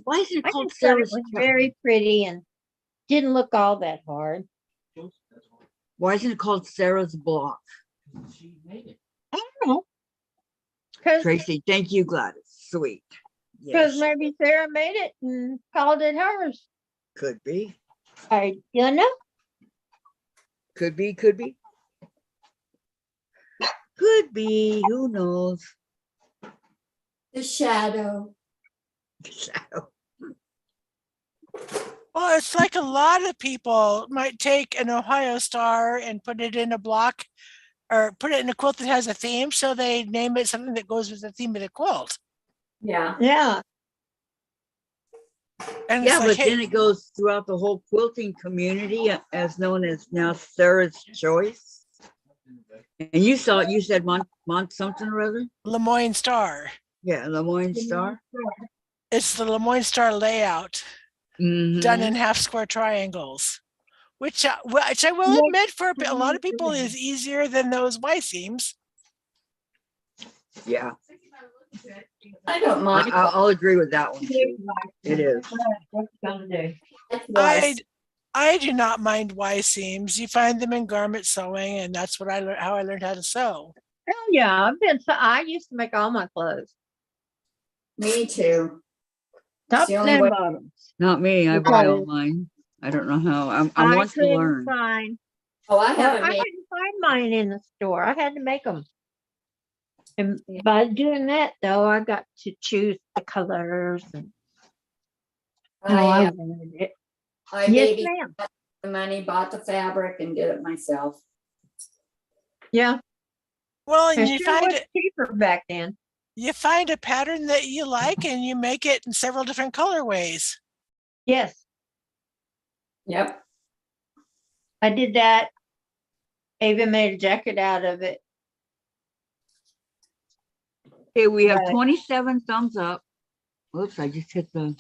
Why is it I called just thought it Sarah's? was very pretty and didn't look all that hard. Why isn't it called Sarah's block? She made it. I don't know. Because Tracy, thank you, Gladys. Sweet. Because Yes, maybe Sarah made it and called it hers. could be. I don't know. Could be, could be. Could be, who knows? The shadow. Well, it's like a lot of people might take an Ohio star and put it in a block or put it in a quilt that has a theme. So they name it something that goes with the theme of the quilt. Yeah. Yeah. And Yeah, it's like, but hey, then it goes throughout the whole quilting community as known as now Sarah's Choice. And you saw it, you said Mont something or other? Lemoyne Star. Yeah, Lemoyne Star. It's the Lemoyne Star layout Mhm. done in half square triangles, which I will admit for a lot of people is easier than those Y seams. Yeah, I don't mind. I'll agree with that one too. It is. I do not mind Y seams. You find them in garment sewing, and that's what how I learned how to sew. Oh yeah, I used to make all my clothes. Me too. Top the only and way- bottom. Not me. I buy all Because mine. I don't know how. I I want to couldn't learn. find. Oh, I Well, haven't I made. couldn't find mine in the store. I had to make them. And by doing that, though, I got to choose the colors and how I wanted it. I Yes, maybe ma'am. got the money, bought the fabric, and did it myself. Yeah, Well, and it you sure find was cheaper back then. you find a pattern that you like, and you make it in several different colorways. Yes, Yep. I did that. I even made a jacket out of it. Okay, we have Right. 27 thumbs up. Whoops, I just hit the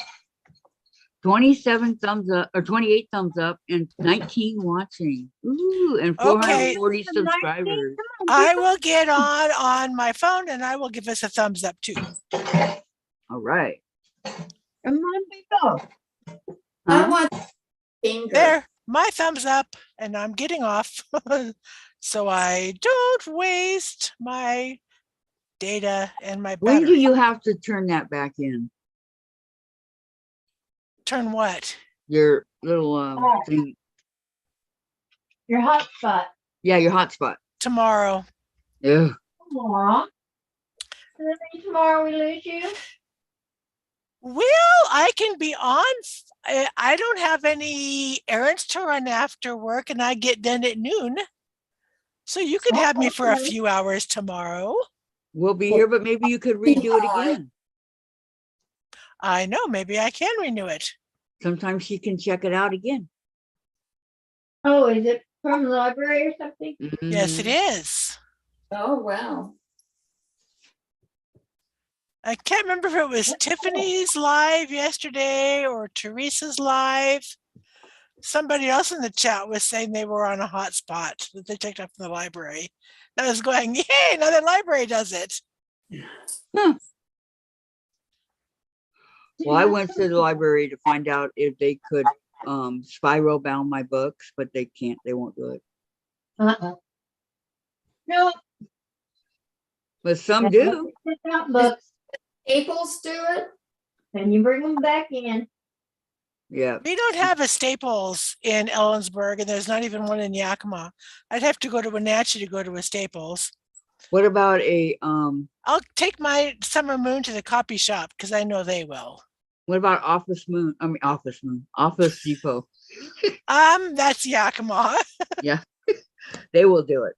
27 thumbs up or 28 thumbs up and 19 watching. Ooh, and Okay. 440 subscribers. I will get on my phone, and I will give us a thumbs up too. All right. Come on, people. I Huh? want finger. There, my thumbs up, and I'm getting off. So I don't waste my data and my When do battery. you have to turn that back in? Turn what? Your little thing. Your hot spot. Yeah, your hotspot. Tomorrow. Yeah. Aw. Does that mean tomorrow we lose you? Well, I can be on. I don't have any errands to run after work, and I get done at noon. So you could have me for a few hours tomorrow. We'll be here, but maybe you could redo it again. I know, maybe I can renew it. Sometimes she can check it out again. Oh, is it from the library or something? Yes, it Mhm. is. Oh, wow. I can't remember if it was Tiffany's live yesterday or Teresa's live. Somebody else in the chat was saying they were on a hotspot that they picked up from the library. I was going, yay, another library does it. Well, I went to the library to find out if they could spiral bound my books, but they can't. They won't do it. No. But some do. Books, Staples do it? and you bring them back in. Yeah. We don't have a Staples in Ellensburg, and there's not even one in Yakima. I'd have to go to Wenatchee to go to a Staples. What about a I'll take my Summer Moon to the copy shop because I know they will. what about Office Depot? That's Yakima, Yeah. They will do it.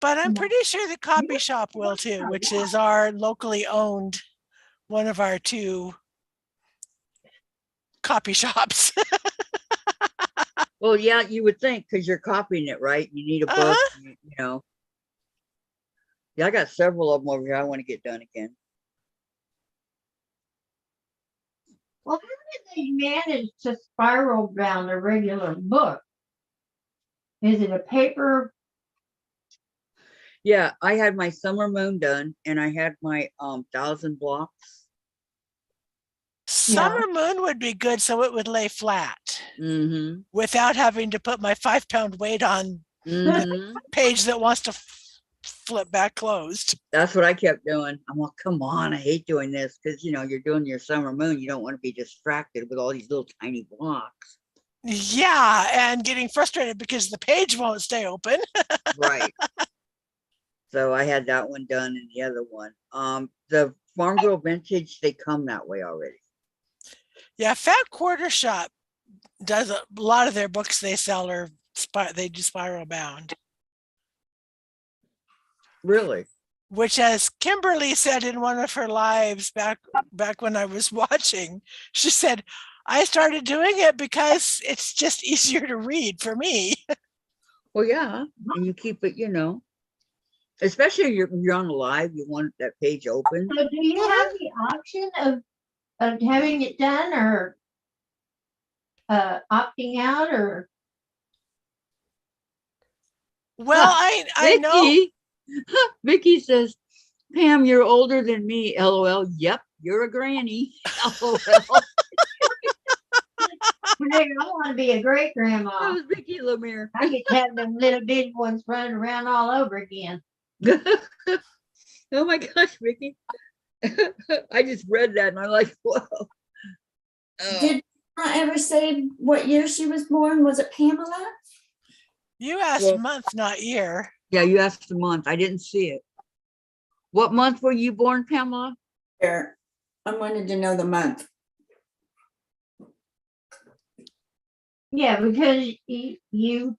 but I'm pretty sure the copy shop will too, which is our locally owned, one of our 2 copy shops. Well, yeah, you would think because you're copying it, right? You need a book, you know. Yeah, I got several of them over here. I want to get done again. Well, how did they manage to spiral bound a regular book? Is it a paper? Yeah, I had my Summer Moon done, and I had my 1,000 blocks. Summer Moon would be good so it would lay flat Mm-hmm. without having to put my 5-pound weight on Mm-hmm. page that wants to flip back closed. That's what I kept doing. I'm like, come on, I hate doing this because you know you're doing your Summer Moon. You don't want to be distracted with all these little tiny blocks. Yeah, and getting frustrated because the page won't stay open. Right. So I had that one done and the other one. The Farm Girl Vintage, they come that way already. Yeah, Fat Quarter Shop does a lot of their books they sell are they do spiral bound. Really? Which, as Kimberly said in one of her lives back when I was watching, she said, I started doing it because it's just easier to read for me. Well, yeah, and you keep it, you know, especially if you're on a live, you want that page open. So do you have the option of having it done or opting out or? Well, I know. Vicki, Vicki says, Pam, you're older than me. LOL. Yep, you're a granny. LOL. I want to be a great That grandma. was Vicki Lemire. I get to have them little bitty ones running around all over again. Oh my gosh, Vicki. I just read that and I'm like, whoa. Oh. Did I ever say what year she was born? Was it Pamela? You asked Well- month, not year. Yeah, you asked the month. I didn't see it. What month were you born, Pamela? There. I wanted to know the month. Yeah, because you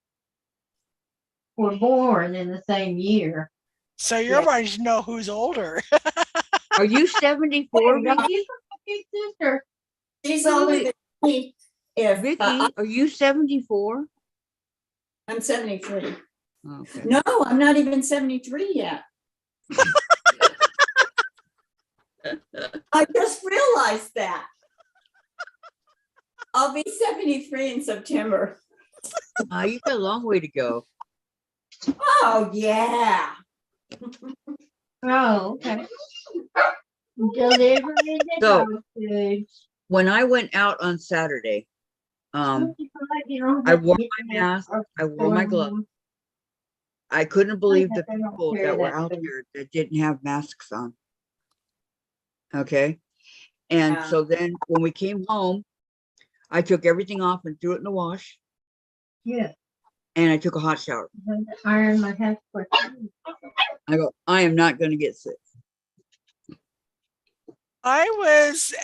were born in the same year. So you're Yeah. wanting to know who's older. Are you 74, Vicki? Big sister. She's older than me. If Vicki, are you 74? I'm 73. Okay. No, I'm not even 73 yet. I just realized that. I'll be 73 in September. You got a long way to go. Oh, yeah. Oh, okay. Delivering the So- dog food. When I went out on Saturday, You don't I have to wore get my that mask, or- I wore my or- gloves. I couldn't believe the they don't people carry that were that out food. there that didn't have masks on. Okay. And Yeah. so then when we came home, I took everything off and threw it in the wash Yeah. and I took a hot shower. Iron my half for. I go, I am not going to get sick. Last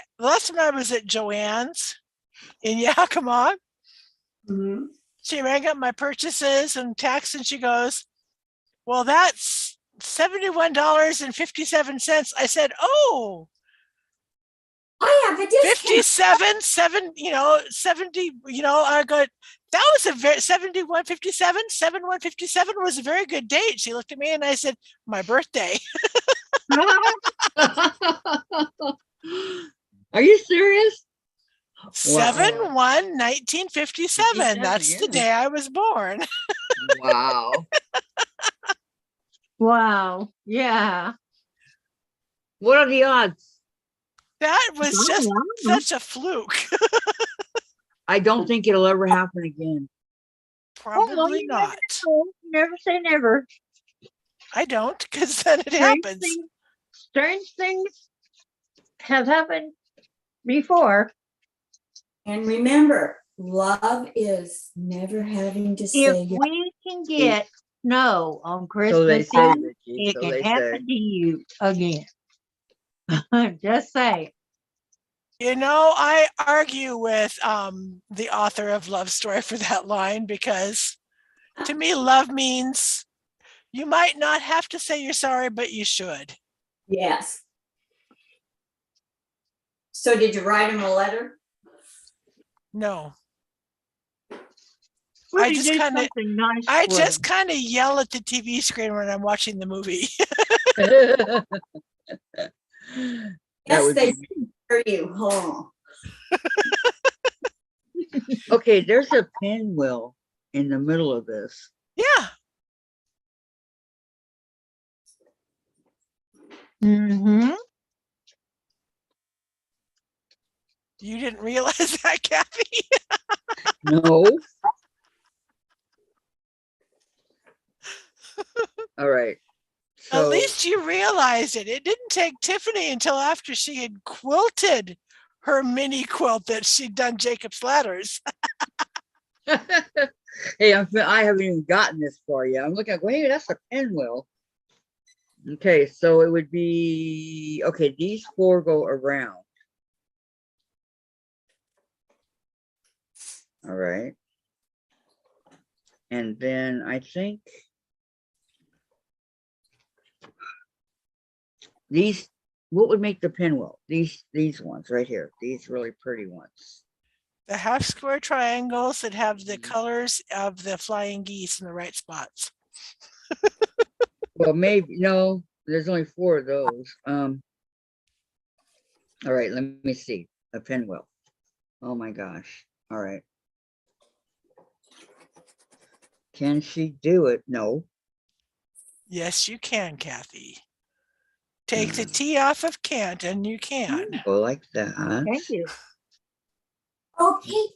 time I was at Joanne's in Yakima. Mhm. She rang up my purchases and tax and she goes, well, that's $71.57. I said, oh, I have a discount. 57, 70, I got, that was a very 7157 was a very good date. She looked at me and I said, my birthday. Are you serious? 7/1/1957. That's the yeah. day I was born. Wow. Wow. Yeah. What are the odds? That was just Wow. such a fluke. I don't think it'll ever happen again. Probably you not. never say never. I don't, because then it Strange happens. strange things have happened before. And remember, love is never having to If say we can get snow on So they Christmas say, Eve, Vicki. it So can they happen say. to you again. Just say. You know, I argue with the author of Love Story for that line, because to me, love means you might not have to say you're sorry, but you should. yes. So did you write him a letter? No. We I can just do kinda- something nice. I for just them. kind of yell at the TV screen when I'm watching the movie. That Yes, would they be hear you. Oh. okay. There's a pinwheel in the middle of this. Yeah. Mm-hmm. You didn't realize that, Kathy? No. All right. At So least you realized it. It didn't take Tiffany until after she had quilted her mini quilt that she'd done Jacob's ladders. hey, I haven't even gotten this far yet. I'm looking at, hey, that's a pinwheel. Okay, so it would be, okay, these four go around. All right. And then I think these, what would make the pinwheel? These ones right here, these really pretty ones. The half square triangles that have the colors of the flying geese in the right spots. Well, maybe, no, there's only four of those. All right, let me see. A pinwheel. Oh my gosh. All right. Can she do it? No. Yes, you can, Kathy. Take the T off of can't and you can. Go like that. Thank you. Okay.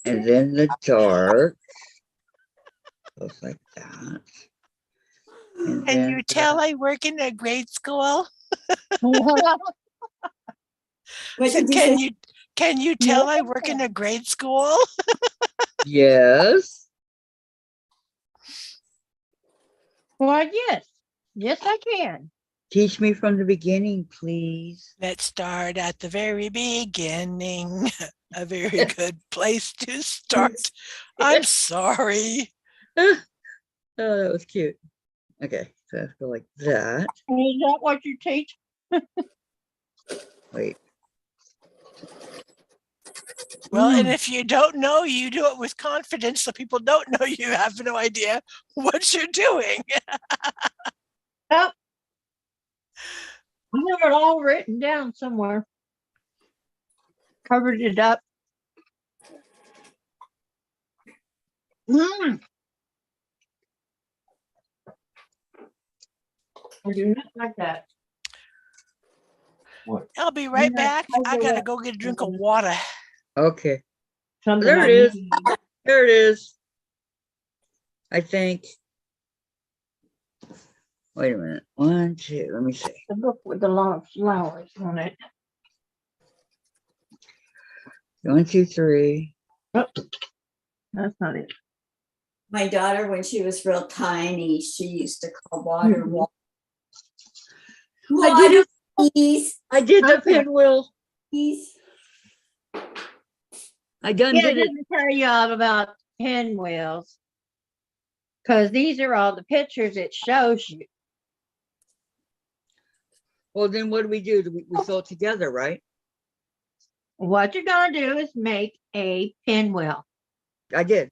And then the dark goes like that. And Can then you tell I work in a grade school? What So did you say? can you tell I work in a grade school? yes. Why, yes. Yes, I can. Teach me from the beginning, please. Let's start at the very beginning. A very good place to start. I'm sorry. Oh, that was cute. Okay, so let's go like that. Is that what you teach? Wait. Well, and if you don't know, you do it with confidence so people don't know you have no idea what you're doing. Oh, I have it all written down somewhere. Covered it up. I do not like that. I'll be right back. I gotta go get a drink of water. Okay. Something There I it is. need. There it is. I think. Wait a minute. 1, 2. Let me see. The book with the lot of flowers on it. 1, 2, 3. Oh, that's not it. My daughter, when she was real tiny, she used to call water Mhm. water. I did it. Please, I did the Okay. pinwheel. please. I done Yeah, did it. let me tell you all about pinwheels. Because these are all the pictures it shows you. Well, then what do? We sew it together, right? What you're going to do is make a pinwheel I did.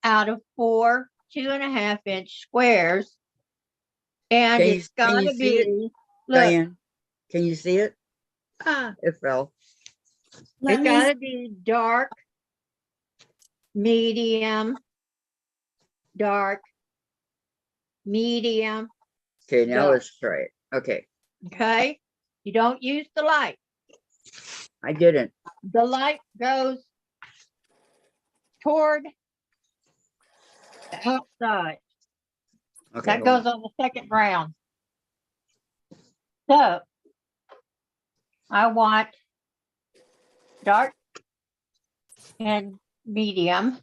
out of 4 2.5-inch squares. And Can it's going you to see it? be Look, Diane, can you see it? Ah, it fell. Let it's me, gotta be dark, medium, dark, medium, Okay, now dark. let's try it. Okay, Okay? You don't use the light. I didn't. The light goes toward the outside. Okay, That hold goes on. on the second round. So I want dark and medium.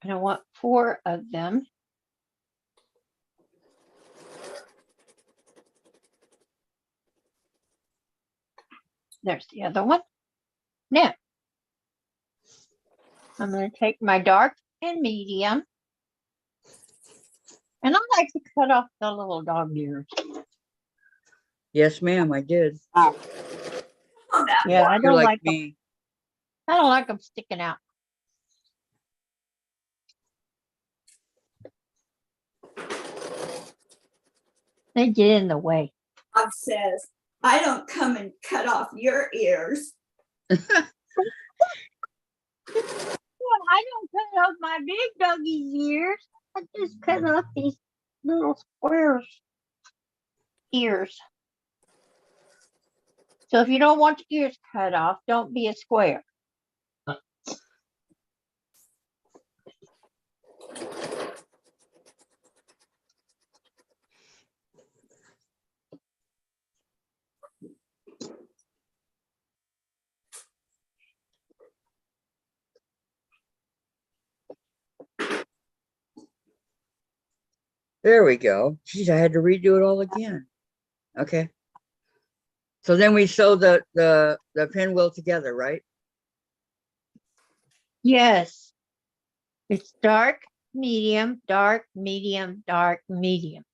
And I want 4 of them. There's the other one. Now, I'm going to take my dark and medium. And I like to cut off the little dog ears. Yes, ma'am, I did. Yeah, I You're don't like like them. me. I don't like them sticking out. They get in the way. Bob says, I don't come and cut off your ears. Well, I don't cut off my big doggy's ears. I just cut off these little squares ears. So if you don't want your ears cut off, don't be a square. There we go. Geez, I had to redo it all again. Okay. So then we sew the pinwheel together, right? Yes. It's dark, medium, dark, medium, dark, medium.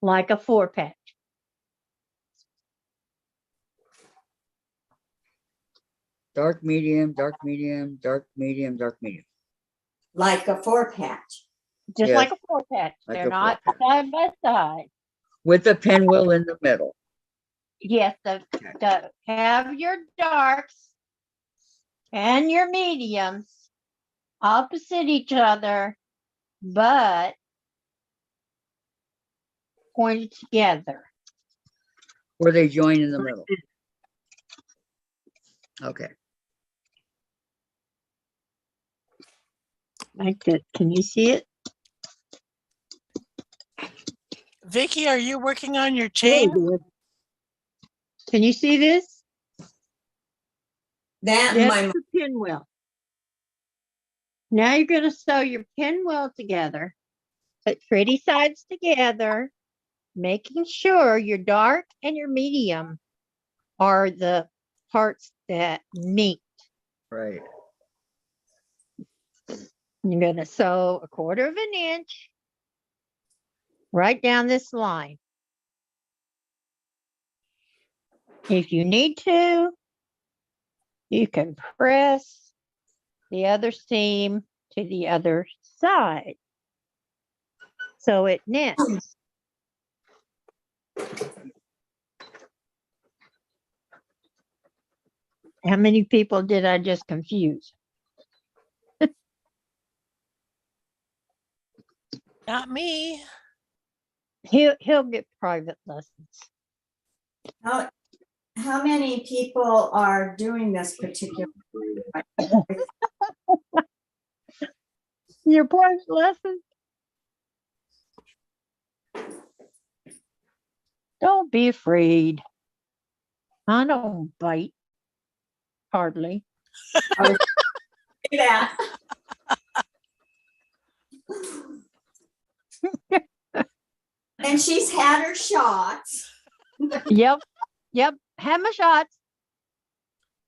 Like a 4-patch. Dark, medium, dark, medium, dark, medium, dark, medium. Like a 4-patch. Just Yes, like a 4-patch. like They're a not 4-patch. side by side. With the pinwheel in the middle. Yes, have your darks and your mediums opposite each other, but pointed together. Where they join in the middle. Okay. Like that. Can you see it? Vicki, are you working on your chain? Can you see this? That That's my the pinwheel. Now you're going to sew your pinwheel together, put pretty sides together, making sure your dark and your medium are the parts that meet. Right. You're going to sew 1/4 of an inch right down this line. If you need to, you can press the other seam to the other side so it knits. How many people did I just confuse? Not me. He'll get private lessons. how many people are doing this particular? Your private lessons? Don't be afraid. I don't bite. Hardly. Yeah. And she's had her shots. Yep. Have my shots.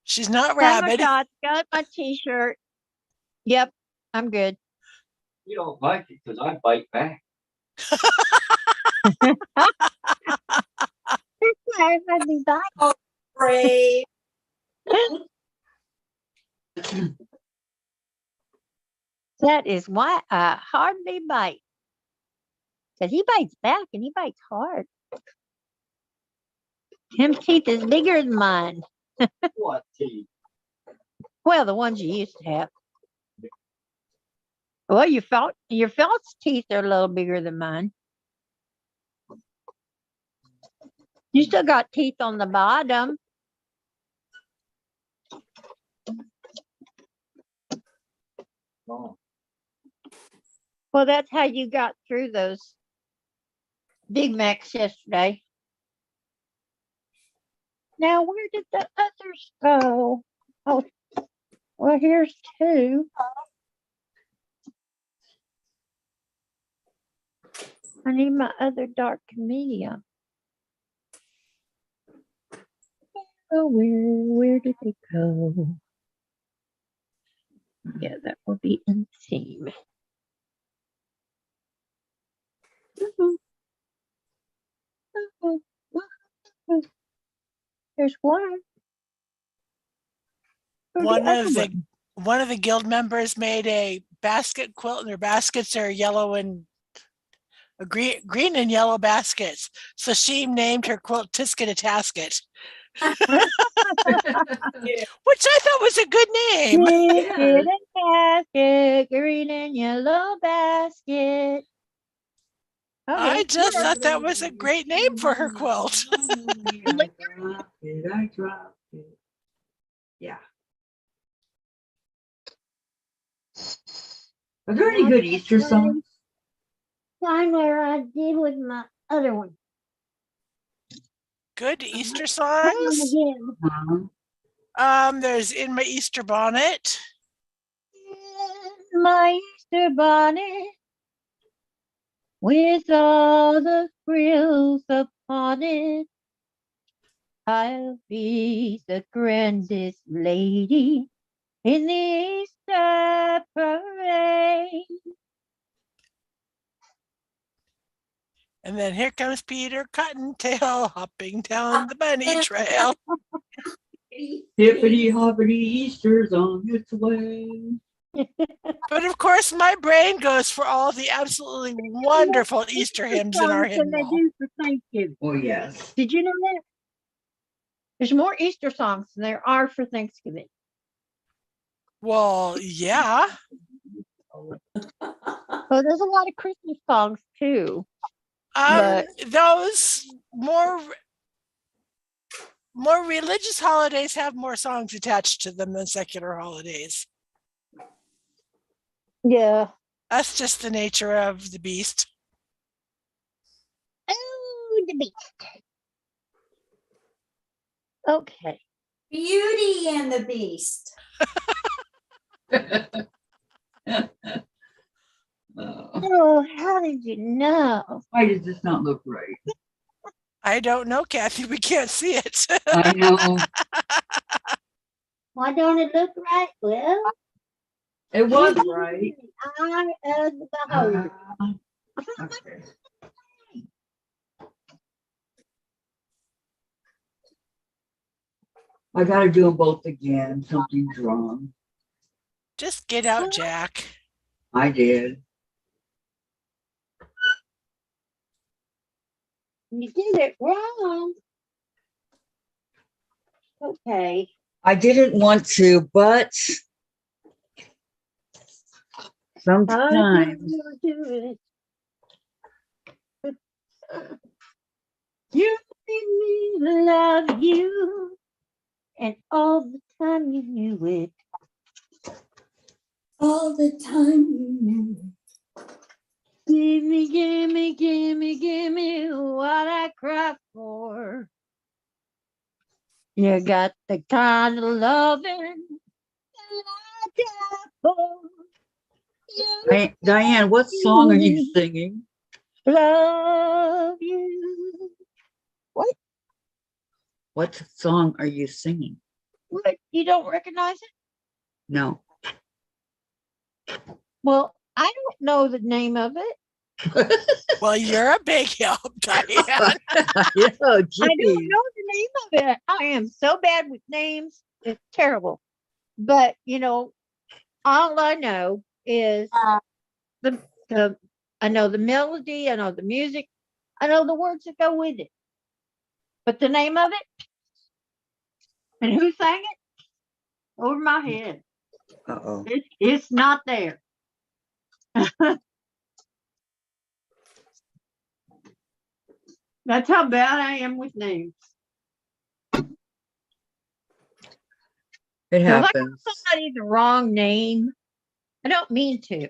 She's not Have my rabid. shots. Got my t-shirt. Yep. I'm good. You don't like it because I bite back. I'd be back. Brave. That is why I hardly bite. Cause he bites back and he bites hard. His teeth is bigger than mine. What teeth? Well, the ones you used to have. Well, your felt's teeth are a little bigger than mine. You still got teeth on the bottom. Oh, Well, that's how you got through those Big Macs yesterday. Now, where did the others go? Oh, well, here's two. I need my other dark medium. Oh, where did they go? Yeah, that will be in theme. There's one. Where'd One the other of the one? one of the guild members made a basket quilt, and their baskets are yellow and green and yellow baskets. So she named her quilt Tisket a Tasket, which I thought was a good name. Biscuit and basket, green and yellow basket. I Okay. just thought that was a great name for her quilt. I dropped it. Yeah. Are there any good Easter songs? Find where I did with my other one. Good Easter Come on songs. again. There's In My Easter Bonnet. In my Easter bonnet, with all the frills upon it, I'll be the grandest lady in the Easter parade. And then here comes Peter Cottontail hopping down the bunny trail. Hippity hoppity Easter's on its way. But of course, my brain goes for all the absolutely wonderful Easter hymns in our Songs than they hymnal. do for Thanksgiving. Oh, yes. Did you know that? There's more Easter songs than there are for Thanksgiving. Well, yeah. Well, there's a lot of Christmas songs too. Those more religious holidays have more songs attached to them than secular holidays. Yeah. That's just the nature of the beast. Oh, the beast. Okay. Beauty and the Beast. Oh, how did you know? Why does this not look right? I don't know, Kathy. We can't see it. I know. Why don't it look right? Well, It was right. I of the beholder. Okay. I gotta do them both again. Something's wrong. Just get out, Jack. I did. You did it wrong. Okay. I didn't want to, but sometimes do it. You made me love you, and all the time you knew it. All the time you knew. Gimme, gimme, gimme, gimme what I cry for. You got the kind of loving that I die for. Diane, what song are you singing? Love you. What song are you singing? What? You don't recognize it? No. Well, I don't know the name of it. Well, you're a big help, Diane. Oh, I don't geez. know the name of it. I am so bad with names. It's terrible. But, all I know is the I know the melody, I know the music, I know the words that go with it. But the name of it and who sang it over my head. Uh-oh. It's not there. That's how bad I am with names. It If I happens. give somebody the wrong name, I don't mean to.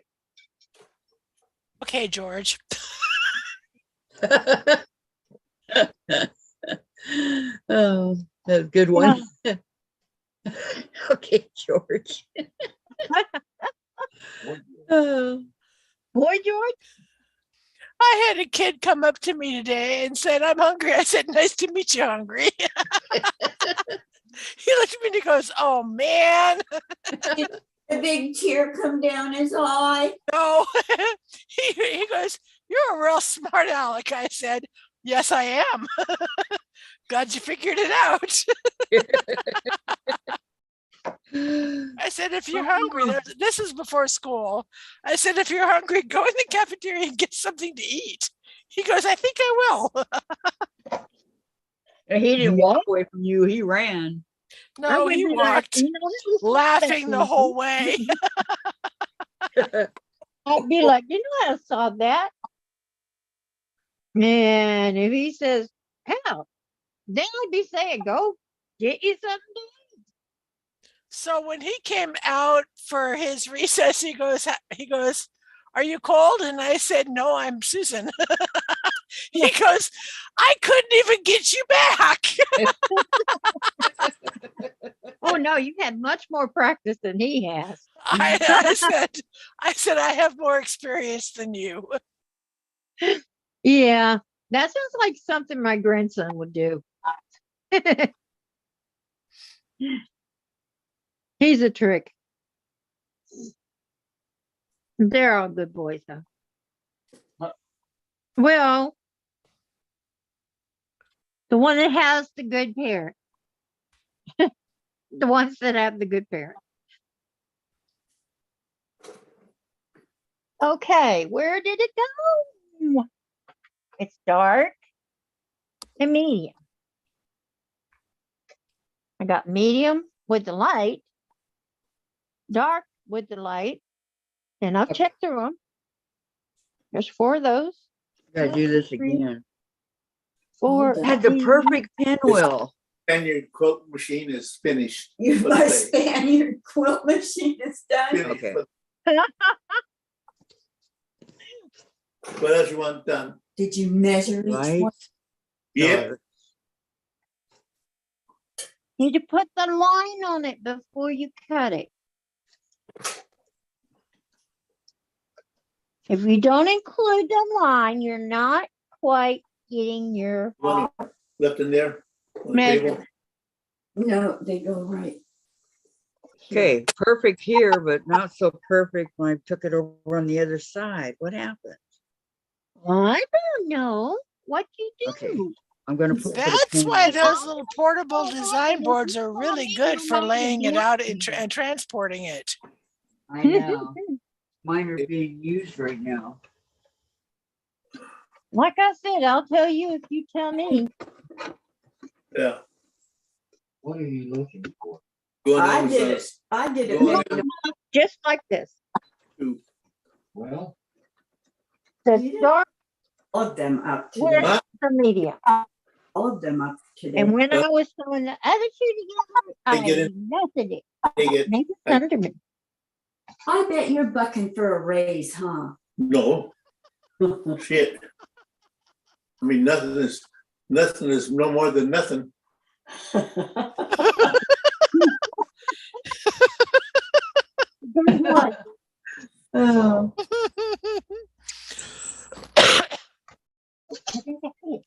Okay, George. Oh, that's a good one. Okay, George. Oh, Boy, George, I had a kid come up to me today and said, I'm hungry. I said, nice to meet you, hungry. He looked at me and he goes, oh man. A big tear come down his eye. No. He goes, you're a real smart aleck. I said, yes, I am. Glad you figured it out. I said, if you're hungry, this is before school. I said, if you're hungry, go in the cafeteria and get something to eat. He goes, I think I will. he didn't walk away from you. He ran. No, he walked laughing the whole way. I'd be like, I saw that. And if he says, how? Then I'd be saying, go get you something to eat. So when he came out for his recess, he goes, are you cold? And I said, no, I'm Susan. He goes, I couldn't even get you back. Oh no, you've had much more practice than he has. I said, I have more experience than you. Yeah, that sounds like something my grandson would do. He's a trick. They're all good boys, though. Well, the one that has the good parent. The ones that have the good parent. Okay, where did it go? It's dark and medium. I got medium with the light, dark with the light, and I've checked through them. There's 4 of those. Gotta do this again. 4. Had the perfect pinwheel. And your quilt machine is finished. My Spaniard quilt machine is done. Finished. Okay. What else you want done? Did you measure each Light. one? Yeah. Dark. Need to put the line on it before you cut it. If you don't include the line, you're not quite getting your Left in there? On the measure. table? No, they go right. Okay, perfect here, but not so perfect when I took it over on the other side. What happened? I don't know what you do. Okay. I'm gonna put That's why those little portable design boards are really good for laying it out and transporting it. I know. Mine are being used right now. Like I said, I'll tell you if you tell me. Yeah. What are you looking for? Going I on, did it. I did it. Go on. medium. Just like this. Well, The dark All of them up with today. Huh? the medium. All of them up today. And when I was throwing the other 2 together, They get I it. melted it. Take it. Make it under me. I bet you're bucking for a raise, huh? No, shit. I mean, nothing is no more than nothing. Guess what? Oh. I think that's it.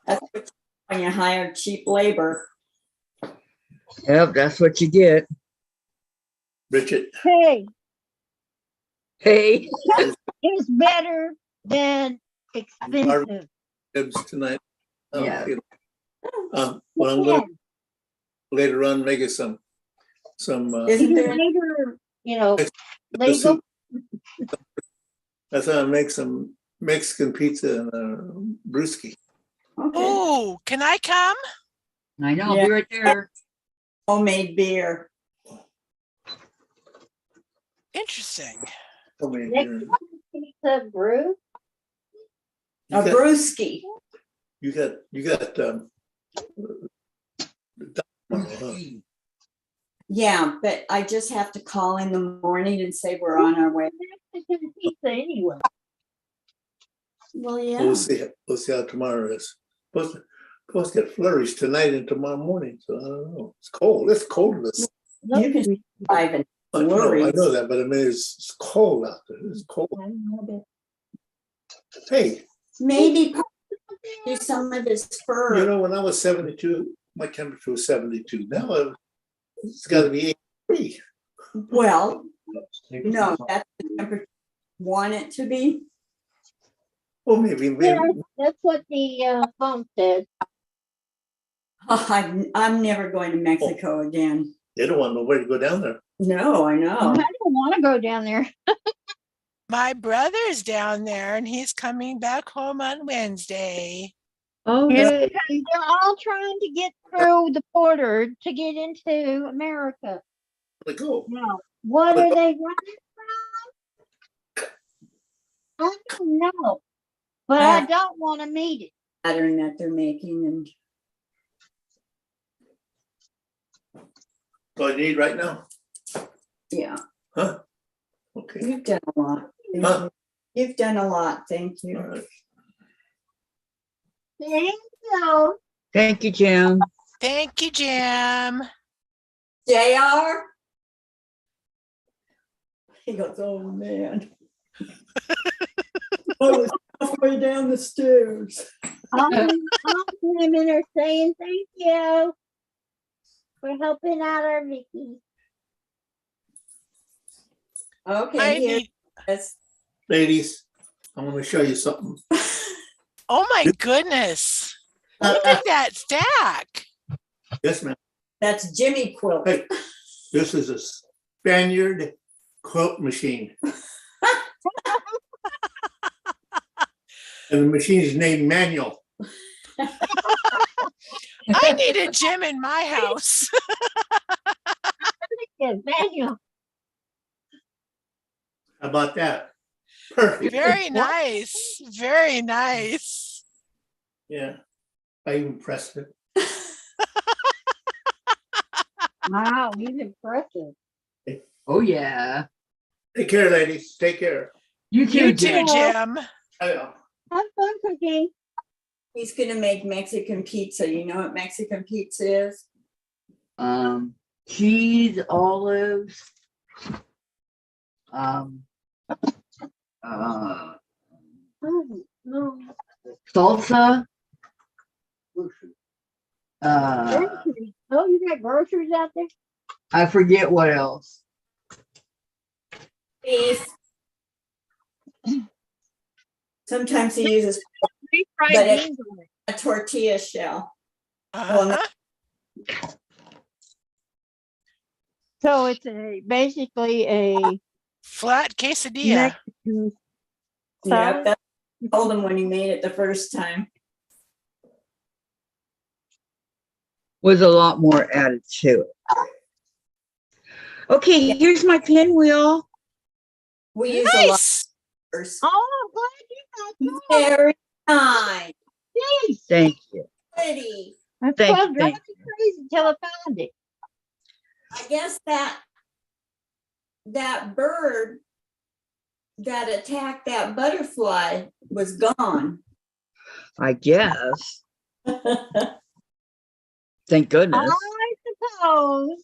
That's when you hire cheap labor. Yep, that's what you get. Bridget, Hey, Hey, it's better than expensive. Debs tonight. Yeah. Well, I'm gonna later on make it some Isn't Either there? later, the legal. soup. That's how I make some Mexican pizza and brewski. Okay. Oh, can I come? I know, I'll Yeah. be right there. Homemade beer. Interesting. So many Next beers. pizza brew. A brewski. You got Yeah, but I just have to call in the morning and say we're on our way. Mexican pizza anyway. Well, yeah. We'll see how tomorrow is. Supposed to get flurries tonight and tomorrow morning. So I don't know. It's cold. It's cold in this. You can drive in I know flurries. that, but I mean it's cold out there. It's cold. Hey, Maybe do some of his fur. you know, when I was 72, my temperature was 72. Now it's got to be 83. Well, no, that's the temperature you want it to be. Well, maybe Yeah, that's what the phone said. I'm never going to Mexico again. they don't want nobody to go down there. No, I I know. don't want to go down there. My brother's down there and he's coming back home on Wednesday. Oh, Yeah. yay. They're all trying to get through the border to get into America. Like, oh, Now, what are they running from? I don't know, but I don't want to meet it. Pattern that they're making, and what I need right now. yeah, Huh? Okay. you've done a lot. Thank Huh? you. You've done a lot. Thank you. All right. Thank you. Thank you, Jim. Thank you, Jim. JR? He goes, oh man. I was halfway down the stairs. All the women are saying thank you for helping out our Vicki. Okay, I here need, it is. Ladies, I want to show you something. oh my goodness. Look at that stack. Yes, ma'am. That's Jimmy Quilt. Hey, this is a Spaniard quilt machine. And the machine is named Manual. I need a gym in my house. Yes, Daniel. How about that? Perfect. Very nice. Very nice. Yeah. I even pressed it. Wow, he's impressive. Oh, yeah. Take care, ladies. Take care. You too, You Jim. too, Jim. I know. Have fun cooking. He's gonna make Mexican pizza. You know what Mexican pizza is? Cheese, olives, uh, Oh, no. salsa, Groceries. Oh, you got groceries out there? I forget what else. Beef. Sometimes he uses Deep fried But it- beans on it. a tortilla shell. Uh-huh. So it's basically a Flat quesadilla. Mexican Yep, salad. that I told him when he made it the first time. Was a lot more added to it. Okay, here's my pinwheel. We use a lot Nice. of first. Oh, I'm glad you got that. Very nice. Jeez. Thank you. Pretty. That's Thank what you, drove thank me crazy until I found it. I guess that bird that attacked that butterfly was gone. I guess. Thank goodness. I suppose.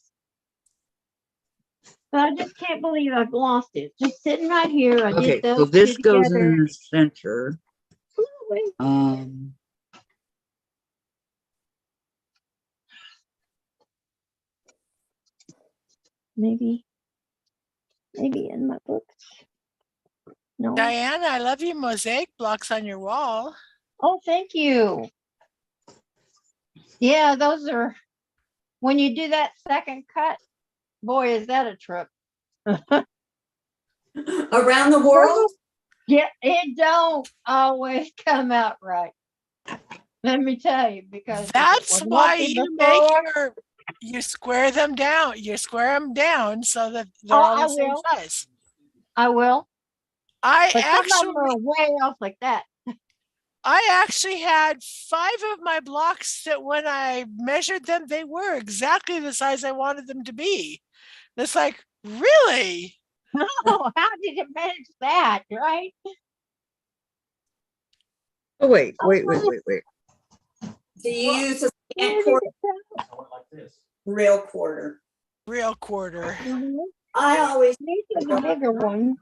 But I just can't believe I've lost it. Just sitting right here. I Okay, did so those this two goes together. in the center. Ooh, wait. Maybe in my books. No. Diane, I love your mosaic blocks on your wall. Oh, thank you. Yeah, those are, when you do that second cut, boy, is that a trip. Around the world? Yeah, it don't always come out right. Let me tell you, because if it That's was why working you make before, you square them down. You square them down so that they're Oh, all I the same will. size. I will. I But some of them actually are way off like that. I actually had 5 of my blocks that when I measured them, they were exactly the size I wanted them to be. It's like, really? Oh, how did it manage that, right? Oh, wait. Do you use a Where scant did quarter, it real quarter? Real quarter. go? I always These are the bigger ones.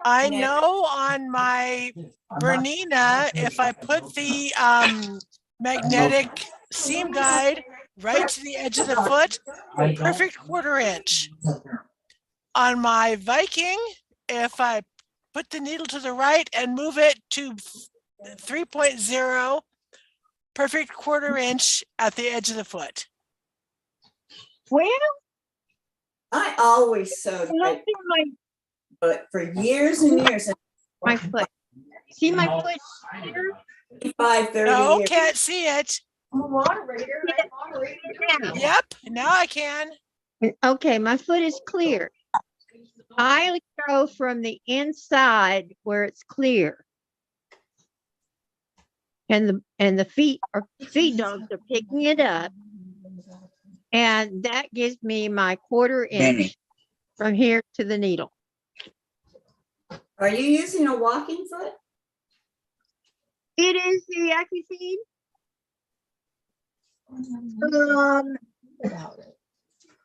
I Yeah. know on my Bernina, if I put the magnetic seam guide right to the edge of the foot, perfect 1/4 inch. On my Viking, if I put the needle to the right and move it to 3.0, perfect 1/4 inch at the edge of the foot. Well, I always sewed look right, at but for years and years, my foot. See my foot here? 25, 30 No, years. can't see it. I'm a moderator. I'm a moderator. Now. Yep, now I can. Okay, my foot is clear. I go from the inside where it's clear. And the feet dogs are picking it up. And that gives me my 1/4 inch Benny. from here to the needle. Are you using a walking foot? It is the Accutane.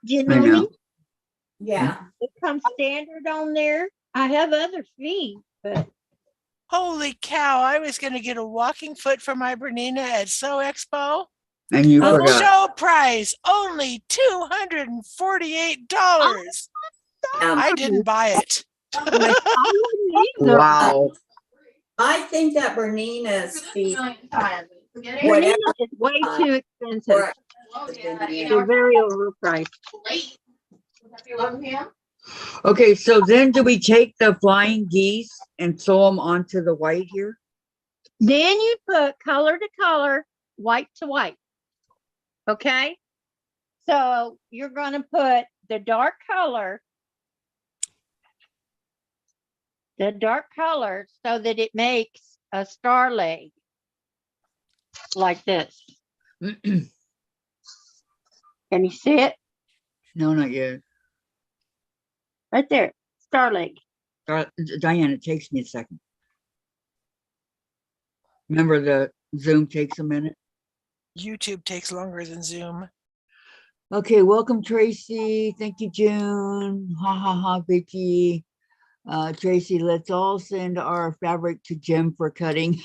Do you I know know. me? Yeah. It comes standard on there. I have other feet, but Holy cow, I was going to get a walking foot for my Bernina at Sew Expo. And you Oh, forgot. Show price, only $248. I didn't buy it. I wouldn't either. Wow. I think that Bernina's feet, Bernina whatever. is way too expensive. or- They're very overpriced. Okay, so then do we take the flying geese and sew them onto the white here? Then you put color to color, white to white. Okay? So you're going to put the dark color so that it makes a star leg like this. Can you see it? No, not yet. Right there, star leg. Diane, it takes me a second. Remember the Zoom takes a minute? YouTube takes longer than Zoom. Okay, welcome Tracy. Thank you, June. Ha ha ha, Vicki. Tracy, let's all send our fabric to Jim for cutting.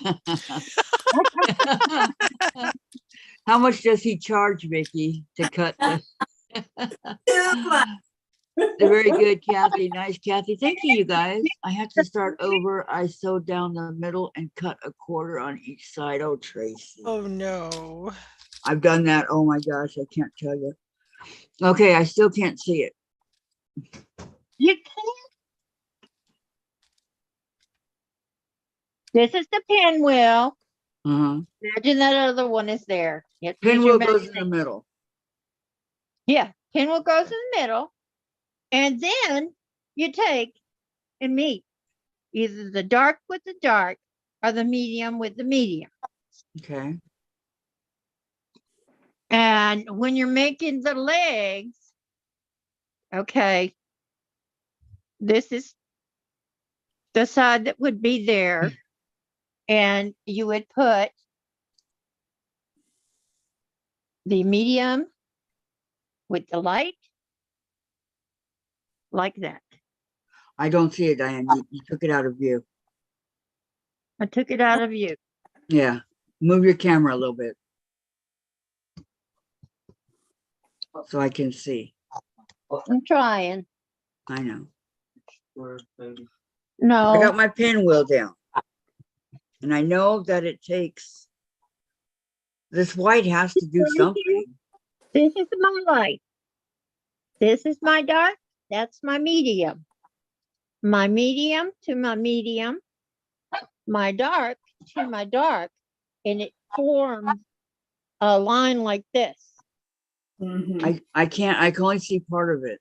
How much does he charge, Vicki, to cut the? Very good, Kathy. Nice, Kathy. Thank you, you guys. I have to start over. I sewed down the middle and cut a 1/4 on each side. Oh, Tracy. Oh no. I've done that. Oh my gosh, I can't tell you. Okay, I still can't see it. You can't. This is the pinwheel. Imagine that other one is there. You have to use your Pinwheel goes in the imagination. middle. Yeah, pinwheel goes in the middle. And then you take and meet either the dark with the dark or the medium with the medium. Okay. And when you're making the legs, okay, this is the side that would be there. And you would put the medium with the light like that. I don't see it, Diane. You took it out of view. I took it out of view. Yeah. Move your camera a little bit so I can see. I'm trying. I know. I No, got my pinwheel down. And I know that it takes, this white has to do something. this is my light. This is my dark. That's my medium. my medium to my medium, my dark to my dark, and it forms a line like this. Mhm. I can't, I can only see part of it.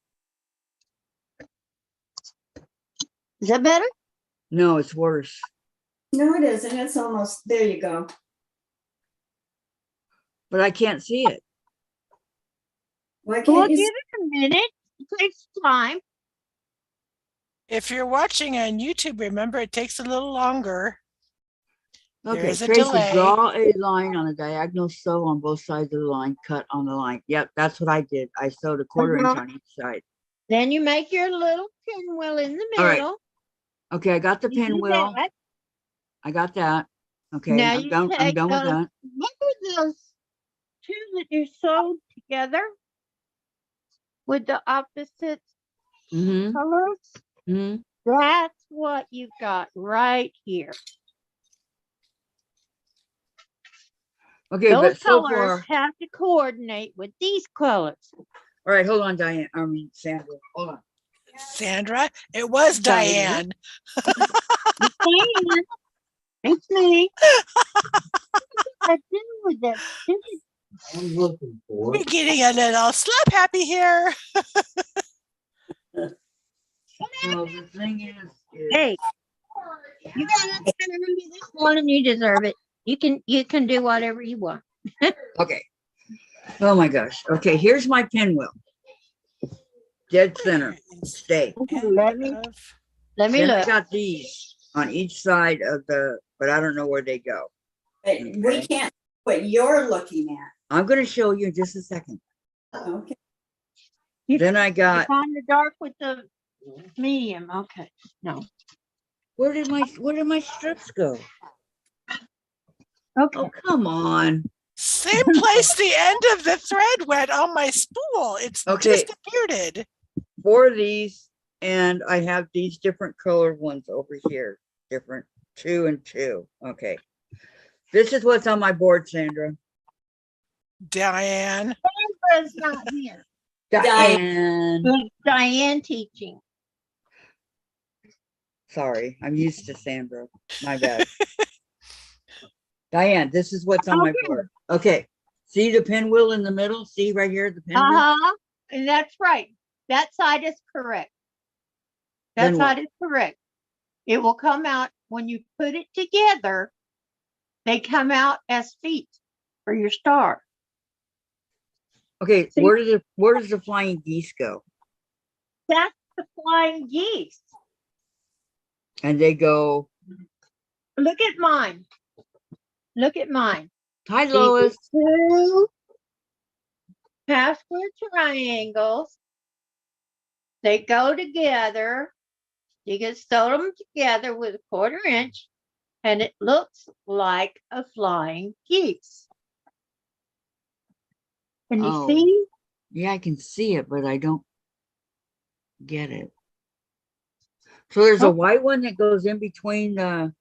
Is that better? No, it's worse. No, it isn't. It's almost, there you go. But I can't see it. Why Well, can't give you? it a minute. It takes time. If you're watching on YouTube, remember it takes a little longer. There Okay, is a Tracy, delay. draw a line on a diagonal sew on both sides of the line, cut on the line. Yep, that's what I did. I sewed a quarter inch on each side. Then you make your little pinwheel in the All right. middle. Okay, I got the You do pinwheel. that. I got that. Okay, Now I'm you done. I'm take done with those. that. Remember those two that you sewed together with the opposite Mm-hmm. colors? Mm-hmm. That's what you've got right here. Okay, Those but so colors far, have to coordinate with these colors. all right, hold on, Diane. I mean, Sandra, hold on. Sandra, it was Sorry. Diane. Diane, it's me. I do with that stupid. I'm looking for We're it. getting a little slap happy here. So the thing is Hey, you got to do this one and you deserve it. You can do whatever you want. okay. Oh my gosh. Okay, here's my pinwheel. Dead center. Stay. Let me Then I look. got these on each side of the, but I don't know where they go. But we can't, what you're looking at. I'm going to show you in just a second. Okay. Then I got, Find the dark with the medium. Okay. No. where did my strips go? Okay. Oh, come on. Same place the end of the thread went on my spool. It's Okay. disappeared. 4 of these, and I have these different colored ones over here. Different 2 and 2. Okay. This is what's on my board, Sandra. Diane. Sandra's not here. Diane. It's Diane teaching. Sorry, I'm used to Sandra. My bad. Diane, this is what's on my board. Okay. See the pinwheel in the middle? See right here, the pinwheel? Uh-huh. And that's right. That side is correct. That Then what? side is correct. It will come out when you put it together. They come out as feet for your star. Okay, See? where does the flying geese go? That's the flying geese. And they go, Look at mine. Look at mine. hi See, Lois. 2 half square triangles. They go together. You can sew them together with a quarter inch, and it looks like a flying geese. Can you Oh. see? Yeah, I can see it, but I don't get it. So there's a Oh. white one that goes in between the,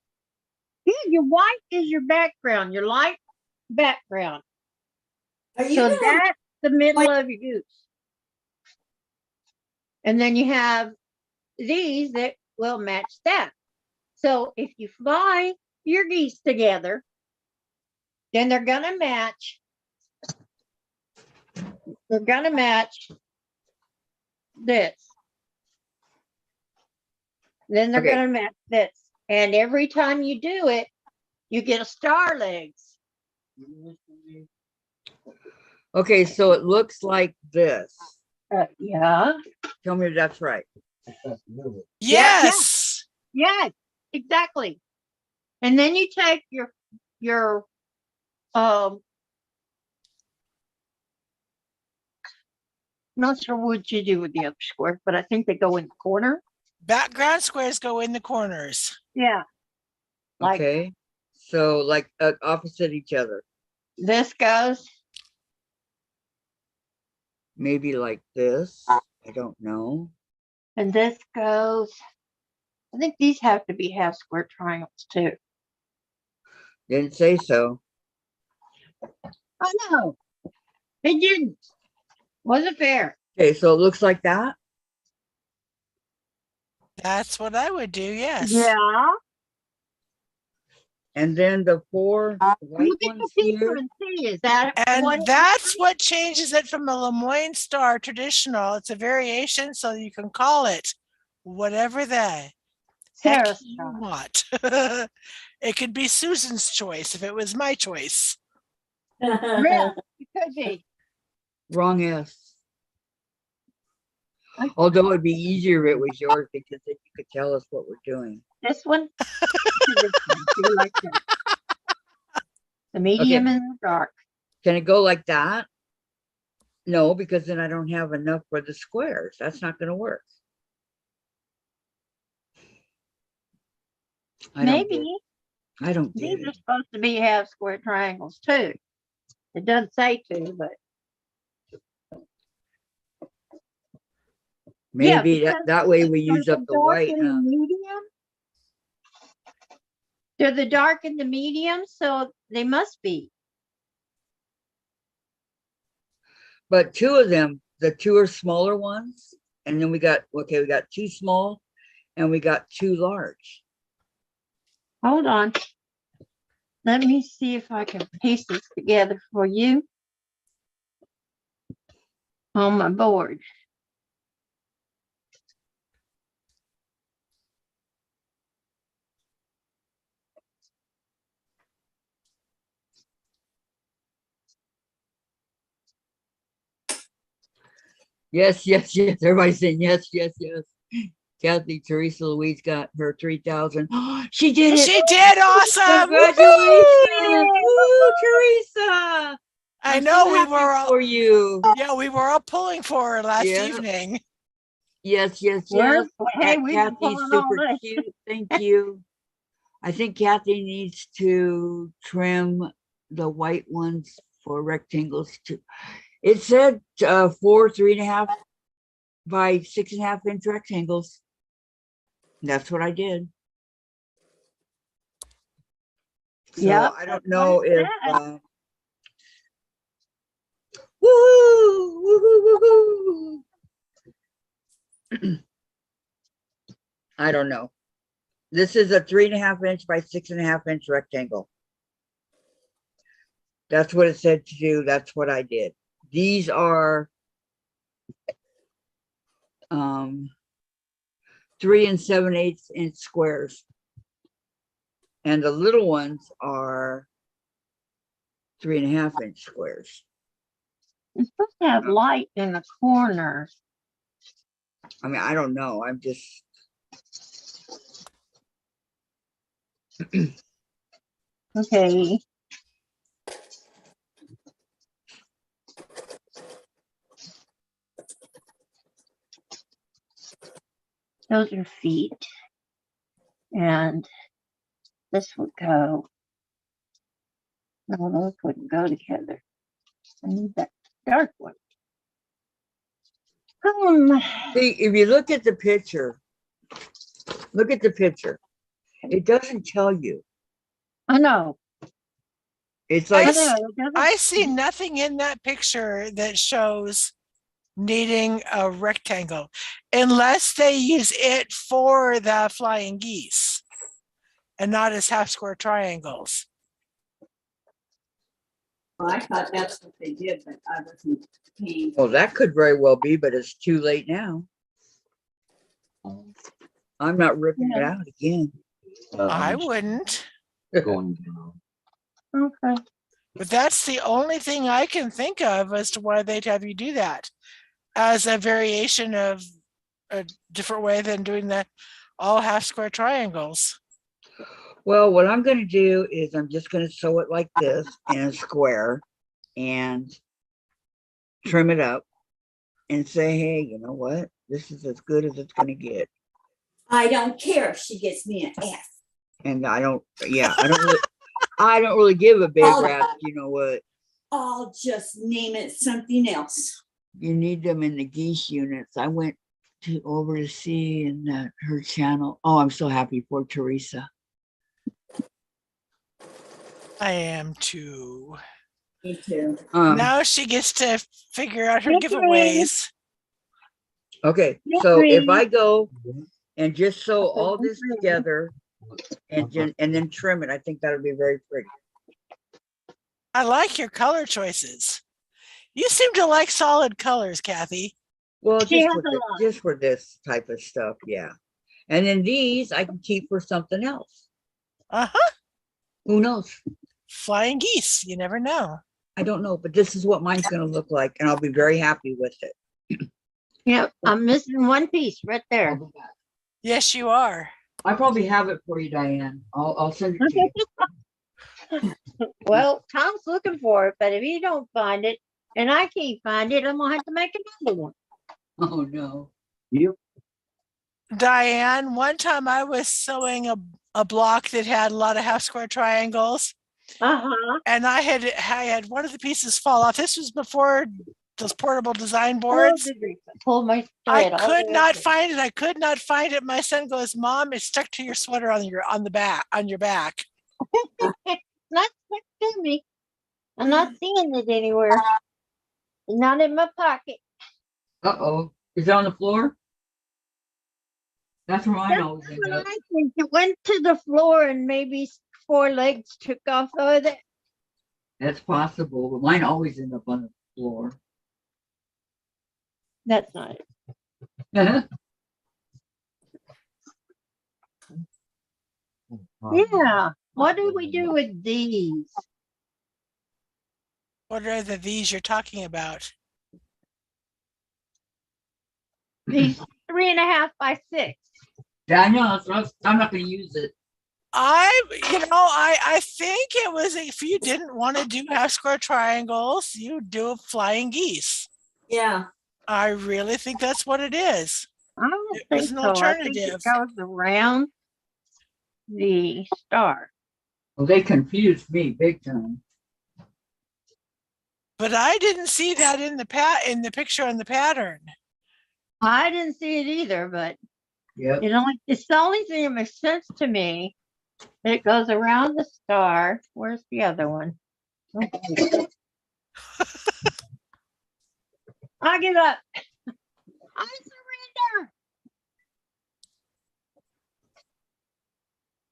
Yeah, your white is your background, your light background. Are you So gonna, that's the middle of your goose. And then you have these that will match that. So if you fly your geese together, then they're gonna match. They're gonna match this. Then they're Okay. gonna match this. And every time you do it, you get a star legs. okay, so it looks like this. Yeah. Tell me if that's right. Yes. Yeah, exactly. And then you take your not sure what you do with the other squares, but I think they go in the corner. Background squares go in the corners. Yeah. Like Okay. So like opposite each other. this goes. Maybe like this. I don't know. And this goes. I think these have to be half square triangles too. Didn't say so. I know. It didn't. Wasn't fair. Okay, so it looks like that. That's what I would do, yes. Yeah. And then the 4 white Look at the ones picture here. and see, is that And what? that's what changes it from a Lemoyne Star traditional. It's a variation, so you can call it whatever the heck Sarah's you star. want. It could be Susan's choice if it was my choice. Really? It could be. Wrong S. Although it'd be easier if it was yours because then you could tell us what we're doing. This one? This one. See, like that. The medium and the dark. Can it go like that? No, because then I don't have enough for the squares. That's not going to work. I don't get Maybe. it. I don't get These are it. supposed to be half square triangles too. It doesn't say to, but Maybe because that way we use there's up a the dark white, and the huh? medium. They're the dark and the medium, so they must be. But 2 of them, the 2 are smaller ones. And then we got 2 small and we got 2 large. Hold on. Let me see if I can piece this together for you on my board. Yes, yes, yes. Everybody's saying yes, yes, yes. Kathy, Teresa Louise got her 3,000. She did it. She did awesome. Congratulations. Woo! Woo, Teresa. I I'm know so we happy were all, for you. yeah, we were all pulling for her last Yeah. evening. Yes, yes, Where's- yes. hey, At we've been Kathy's pulling all super day. cute. Thank you. I think Kathy needs to trim the white ones for rectangles too. It said 4 3.5 by 6.5 inch rectangles. That's what I did. So Yep, I don't that's know what it if said. woohoo, woohoo. I don't know. This is a 3.5 inch by 6.5 inch rectangle. That's what it said to do. That's what I did. These are 3 7/8 inch squares. And the little ones are 3.5 inch squares. It's supposed to have light in the corners. I mean, I don't know. I'm just. Okay. Those are feet. And this would go. No, those wouldn't go together. I need that dark one. See, if you look at the picture, it doesn't tell you. I know. It's I like, I know. It doesn't. I see nothing in that picture that shows needing a rectangle unless they use it for the flying geese and not as half square triangles. Well, I thought that's what they did, but I wasn't paying. well, that could very well be, but it's too late now. I'm not ripping it out again. I wouldn't, Going down. Okay. but that's the only thing I can think of as to why they'd have you do that as a variation of a different way than doing the all half square triangles. Well, what I'm going to do is I'm just going to sew it like this in a square and trim it up and say, hey, you know what? This is as good as it's going to get. I don't care if she gets me an F. And I don't really give a big rat's, you know what? I'll just name it something else. You need them in the geese units. I went over to see in her channel. Oh, I'm so happy for Teresa. I am too. Me too. Now she gets to figure out her Vicki. giveaways. Okay, so if I go and just sew all this together and then trim it. I think that'll be very pretty. I like your color choices. You seem to like solid colors, Kathy. Well, She has just for this type of stuff, yeah. And then these I can keep for something else. Uh-huh. Who knows? Flying geese. You never know. I don't know, but this is what mine's going to look like, and I'll be very happy with it. Yep, I'm missing one piece right there. Yes, you are. I probably have it for you, Diane. I'll send it to you. Well, Tom's looking for it, but if he don't find it and I can't find it, I'm gonna have to make another one. Oh no. Diane, one time I was sewing a block that had a lot of half square triangles, and I had one of the pieces fall off. This was before those portable design boards. Pull my I thread all could the way not through. find it. I could not find it. My son goes, "Mom, it's stuck to your sweater on your back." Not stuck to me. I'm not seeing it anywhere. Not in my pocket. Uh-oh. Is it on the floor? That's where mine always end up. I think it went to the floor and maybe 4 legs took off of it. That's possible, but mine always end up on the floor. That's not it. Yeah. What do we do with these? What are these you're talking about? These 3.5 by 6. Yeah, I know. I'm not going to use it. I think it was if you didn't want to do half square triangles, you do flying geese. Yeah. I really think that's what it is. I don't It think was an so. I think alternative. it goes around the star. Well, they confused me big time. But I didn't see that in the picture on the pattern. I didn't see it either, but Yep. it's the only thing that makes sense to me. It goes around the star. Where's the other one? Okay. I give up. I surrender.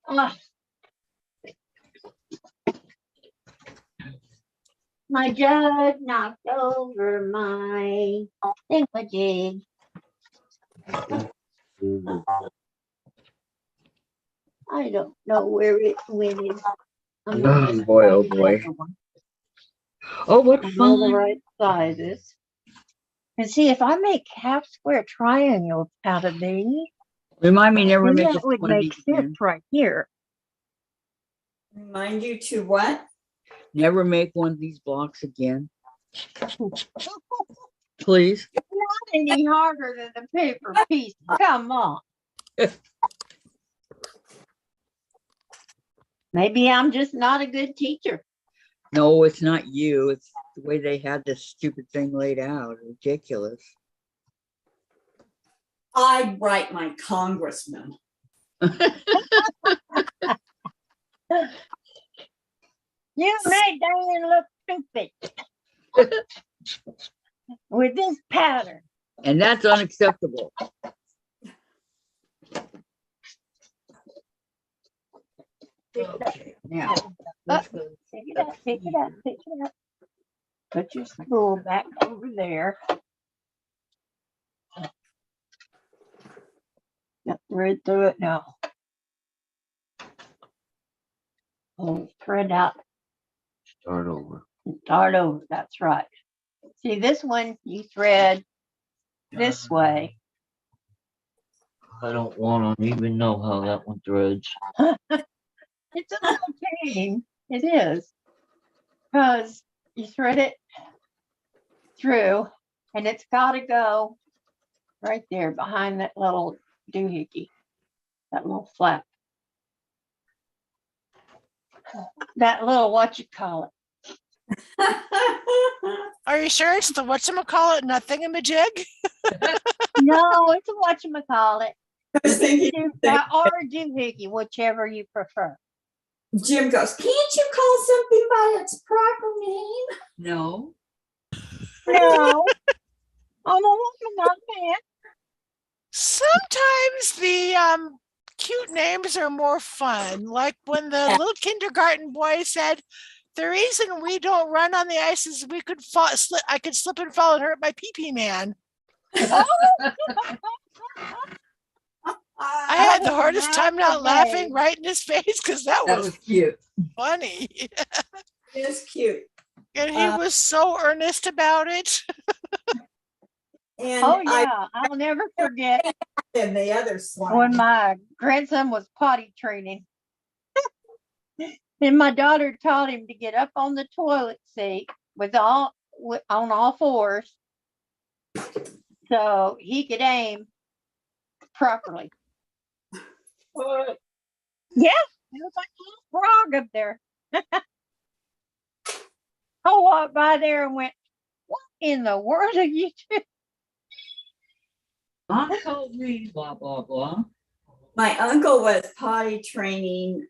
Ugh. My jug knocked over my thingamajig. I don't know where it went. Oh boy, oh boy. Oh, what I know the fun. right sizes. And see, if I make half square triangles out of these, Remind me never then make that would make sense right here. Remind you to what? Never make one of these blocks again. Please. Not any harder than the paper piece. Come on. Maybe I'm just not a good teacher. No, it's not you. It's the way they had this stupid thing laid out. Ridiculous. I'd write my congressman. You made Diane look stupid with this pattern. And that's unacceptable. Okay, now. let's go. Pick it up, pick it up, pick it up. Put your spool back over there. Got thread through it now. Oh, thread out. Start over. Start over. That's right. See, this one you thread this way. I don't want to even know how that one threads. It's a little pain. It is. Because you thread it through and it's got to go right there behind that little doohickey, that little flap. That little what-you-call-it. Are you sure it's the whatchamacallit, not thingamajig? No, it's a whatchamacallit. I was thinking, Or a doohickey, whichever you prefer. Jim goes, can't you call something by its proper name? No. No. I'm a woman, not a man. Sometimes Sometimes the cute names are more fun. Like when the little kindergarten boy said, the reason we don't run on the ice is we could fall, I could slip and fall and hurt my pee-pee man. I had the hardest time not laughing right in his face because that That was was cute. funny. It was cute. And he was so earnest about it. And Oh yeah, I'll never forget and the other slime. when my grandson was potty training. And my daughter taught him to get up on the toilet seat on all fours so he could aim properly. What? Yeah, it was like a little frog up there. I walked by there and went, what in the world are you doing? Mom told me blah, blah, blah. My uncle was potty training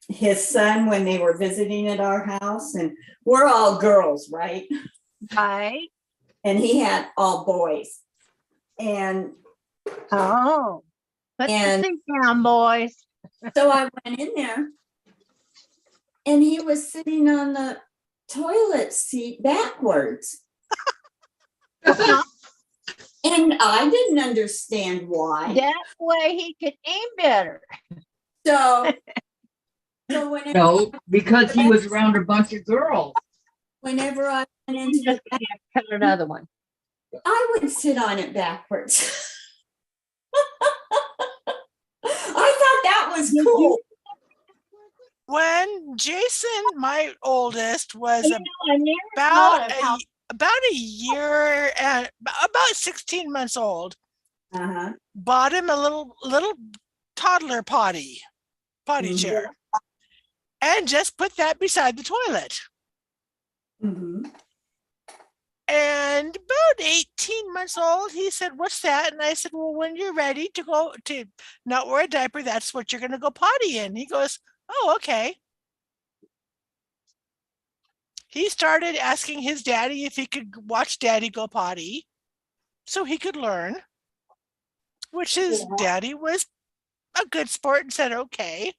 his son when they were visiting at our house, and we're all girls, right? Right. And he had all boys. And Oh, put the And- seat down, boys. so I went in there, and he was sitting on the toilet seat backwards. And I didn't understand why. That way he could aim better. So whenever, No, because he was around a bunch of girls. whenever I went into the Just cut another one. I would sit on it backwards. I thought that was cool. When Jason, my oldest, was You know, I never thought about of how about a year and about 16 months old, Uh-huh. bought him a little toddler potty Mhm. chair, and just put that beside the toilet. Mhm. And about 18 months old, he said, what's that? And I said, well, when you're ready to go to not wear a diaper, that's what you're going to go potty in. He goes, oh, okay. He started asking his daddy if he could watch daddy go potty so he could learn, which his daddy was a good sport and said, okay.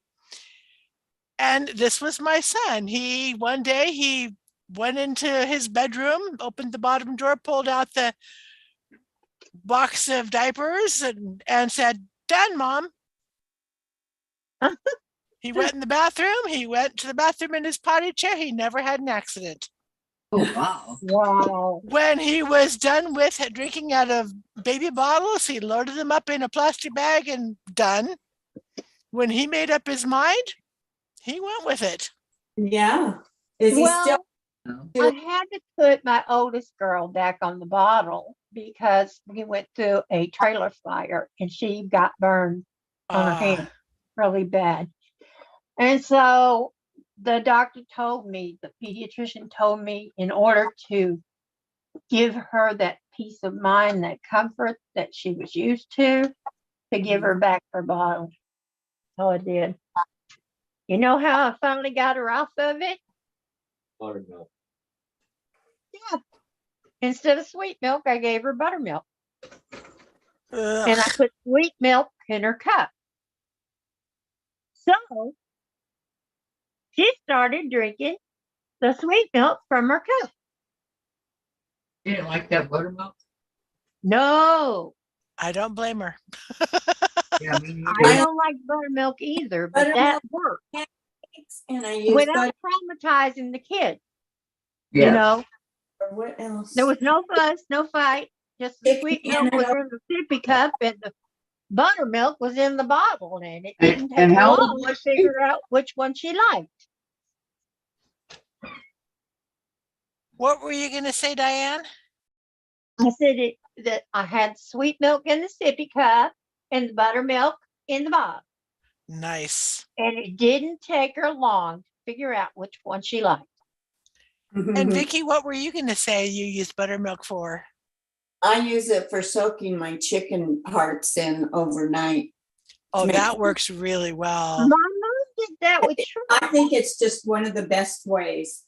And this was my son. One day he went into his bedroom, opened the bottom drawer, pulled out the box of diapers and said, done, Mom. He went in the bathroom. He went to the bathroom in his potty chair. He never had an accident. Oh, wow. wow. When he was done with drinking out of baby bottles, he loaded them up in a plastic bag and done. When he made up his mind, he went with it. Yeah. Is he Well, still? I had to put my oldest girl back on the bottle because we went through a trailer fire and she got burned on her hand really bad. And so the doctor told me, the pediatrician told me, in order to give her that peace of mind, that comfort that she was used to give her back her bottle. So I did. You know how I finally got her off of it? Buttermilk. Yeah. Instead of sweet milk, I gave her buttermilk. Ugh. And I put sweet milk in her cup. So she started drinking the sweet milk from her cup. You didn't like that buttermilk? No, I don't blame her. Yeah, me I neither. don't like buttermilk either, but that Buttermilk worked And I used without traumatizing the kid. Yeah. You know, butter. What else? there was no fuss, no fight. Just the sweet milk was in the sippy cup and the buttermilk was in the bottle, and it didn't take And how long old to was she? figure out which one she liked. What were you going to say, Diane? I said that I had sweet milk in the sippy cup and the buttermilk in the bottle. Nice. And it didn't take her long to figure out which one she liked. And Vicki, what were you going to say you used buttermilk for? I use it for soaking my chicken hearts in overnight. Oh, Make- that works really well. My mom did that with shrimp. I think it's just one of the best ways.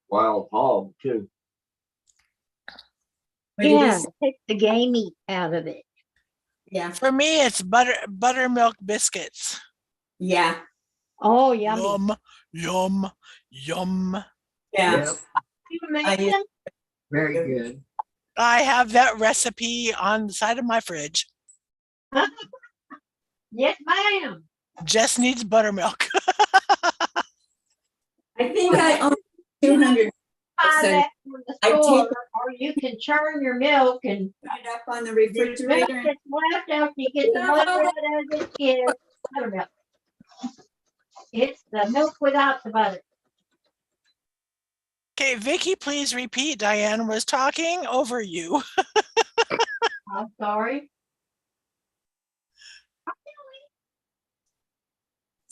Wild hog too. What did he Yeah, say? take the game meat out of it. Yeah, For me, it's buttermilk biscuits. yeah, Oh, yummy. Yum, yum, yum. yeah. Yep, You I make used- them? very good. I have that recipe on the side of my fridge. Yes, ma'am. Just needs buttermilk. I think I own 200 Buy So that from the I take- store, or you can churn your milk and right up on the the milk refrigerator. that's left after you get the butter out of it is buttermilk. It's the milk without the butter. Okay, Vicki, please repeat. Diane was talking over you. I'm sorry.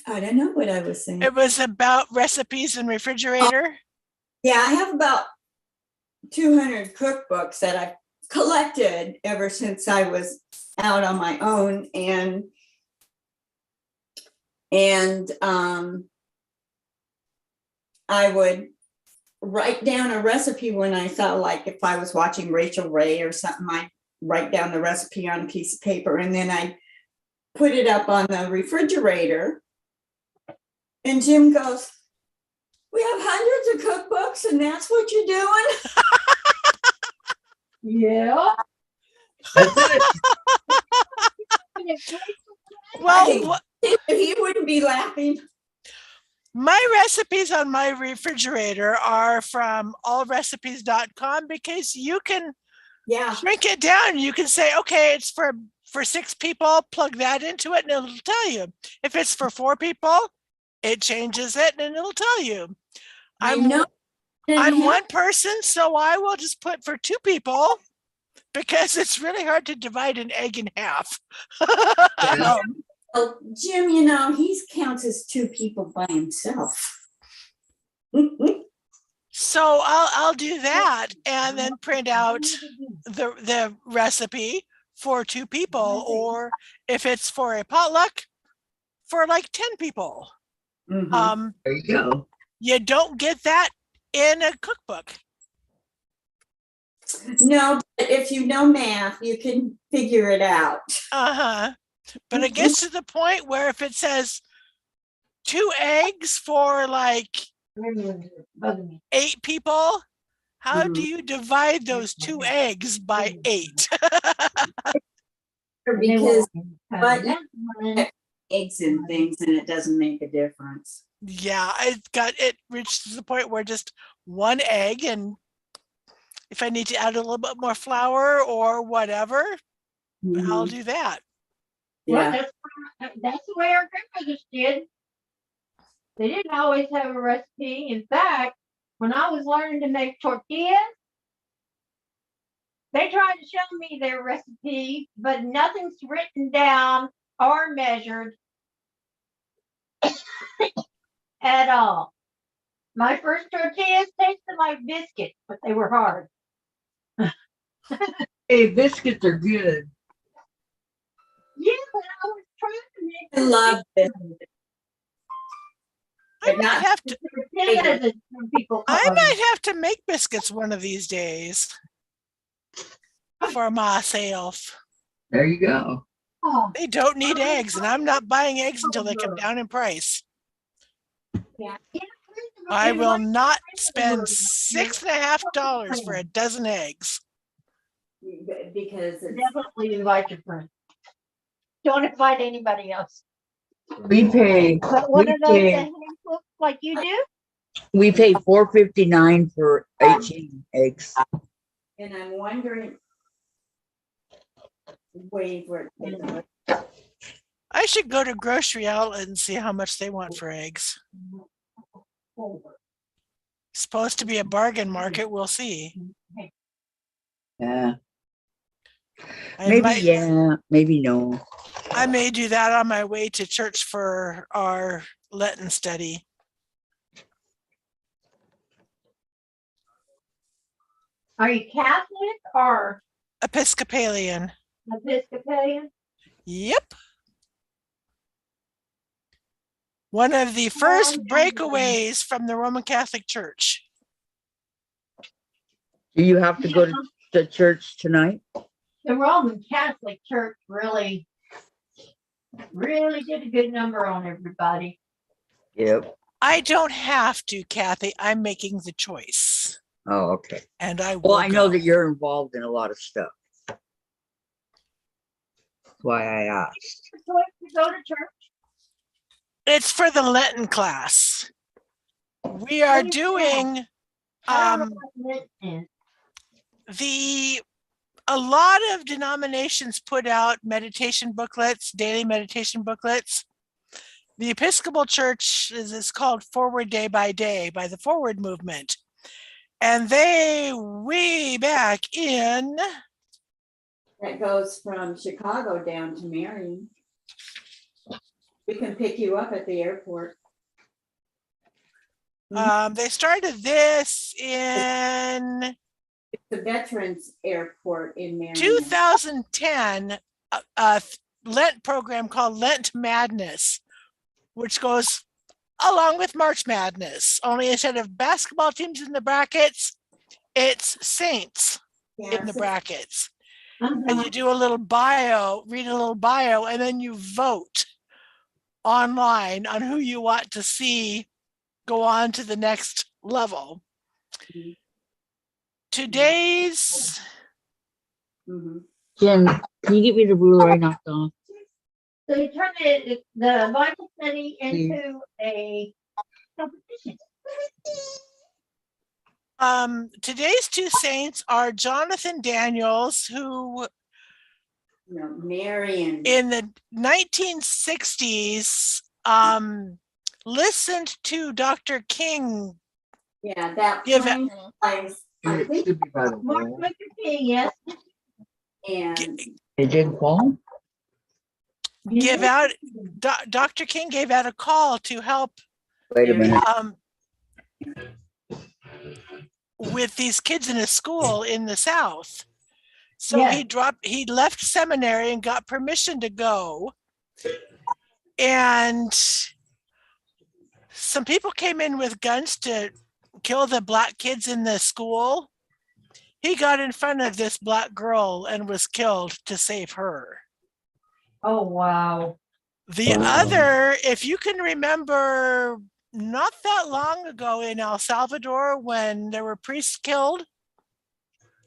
I don't know what I was saying. It was about recipes and refrigerator. Yeah, I have about 200 cookbooks that I've collected ever since I was out on my own, and I would write down a recipe when I saw, like, if I was watching Rachel Ray or something, I'd write down the recipe on a piece of paper, and then I put it up on the refrigerator. And Jim goes, "We have hundreds of cookbooks, and that's what you're doing?" Yeah. That's it. Well, He wouldn't be laughing. my recipes on my refrigerator are from allrecipes.com because you can Yeah, shrink it down. You can say, okay, it's for 6 people, plug that into it and it'll tell you. If it's for 4 people, it changes it and it'll tell you. I I'm know. I'm one person, so I will just put for 2 people because it's really hard to divide an egg in half. Yeah. Well, Jim, he counts as 2 people by himself. So I'll do that and then print out the recipe for 2 people, or if it's for a potluck, for like 10 people. Mhm. There you go. You don't get that in a cookbook. No, but if you know math, you can figure it out. Uh-huh. But it gets to the point where if it says 2 eggs for like 8 people, how do you divide those 2 eggs by 8? Because but eggs and things, and it doesn't make a difference. Yeah, it reached the point where just 1 egg, and if I need to add a little bit more flour or whatever, I'll do that. Well, Yeah. that's the way our grandmothers did. They didn't always have a recipe. In fact, when I was learning to make tortillas, they tried to show me their recipe, but nothing's written down or measured at all. My first tortillas tasted like biscuits, but they were hard. Hey, biscuits are good. Yeah, but I was trying to make I love it. I But might not have to tortillas, as some people call I them. might have to make biscuits one of these days for myself. There you go. Oh, They don't need eggs, and I'm not buying eggs until they come down in price. yeah. I will not spend $6.50 for a dozen eggs. because it's Definitely invite your friends. Don't invite anybody else. We pay But one we of those pay that hand cook like you do? we pay $4.59 for 18 eggs. and I'm wondering where I should go to grocery outlet and see how much they want for eggs. Supposed to be a bargain market. We'll see. Yeah. I Maybe might, yeah, maybe no. I may do that on my way to church for our Lenten study. Are you Catholic or Episcopalian. Episcopalian? Yep. One of the first breakaways from the Roman Catholic Church. Do you have to go to church tonight? the Roman Catholic Church really did a good number on everybody. Yep. I don't have to, Kathy. I'm making the choice. Oh, okay. And I will Well, I know go. that you're involved in a lot of stuff. That's why I asked. So if you go to church, It's for the Lenten class. We are doing I don't know what it is. a lot of denominations put out meditation booklets, daily meditation booklets. The Episcopal Church is called Forward Day by Day by the Forward Movement. And they way back in. That goes from Chicago down to Marion. We can pick you up at the airport. They started this in The Veterans Airport in Marion. 2010, a Lent program called Lent Madness, which goes along with March Madness. Only instead of basketball teams in the brackets, it's saints in the brackets. And you do a little bio, read a little bio, and then you vote online on who you want to see go on to the next level. Today's Jen, can you get me the ruler I knocked off? So you turn the Bible study into a competition. Today's two saints are Jonathan Daniels, who Marion. in the 1960s listened to Dr. King. Yeah, that Give plane place. I think, Martin Luther King, yes. and It didn't fall? give out. Dr. King gave out a call to help Wait a minute. with these kids in a school in the South. So Yeah. he left seminary and got permission to go. And some people came in with guns to kill the black kids in the school. He got in front of this black girl and was killed to save her. Oh, wow. The other, if you can remember, not that long ago in El Salvador when there were priests killed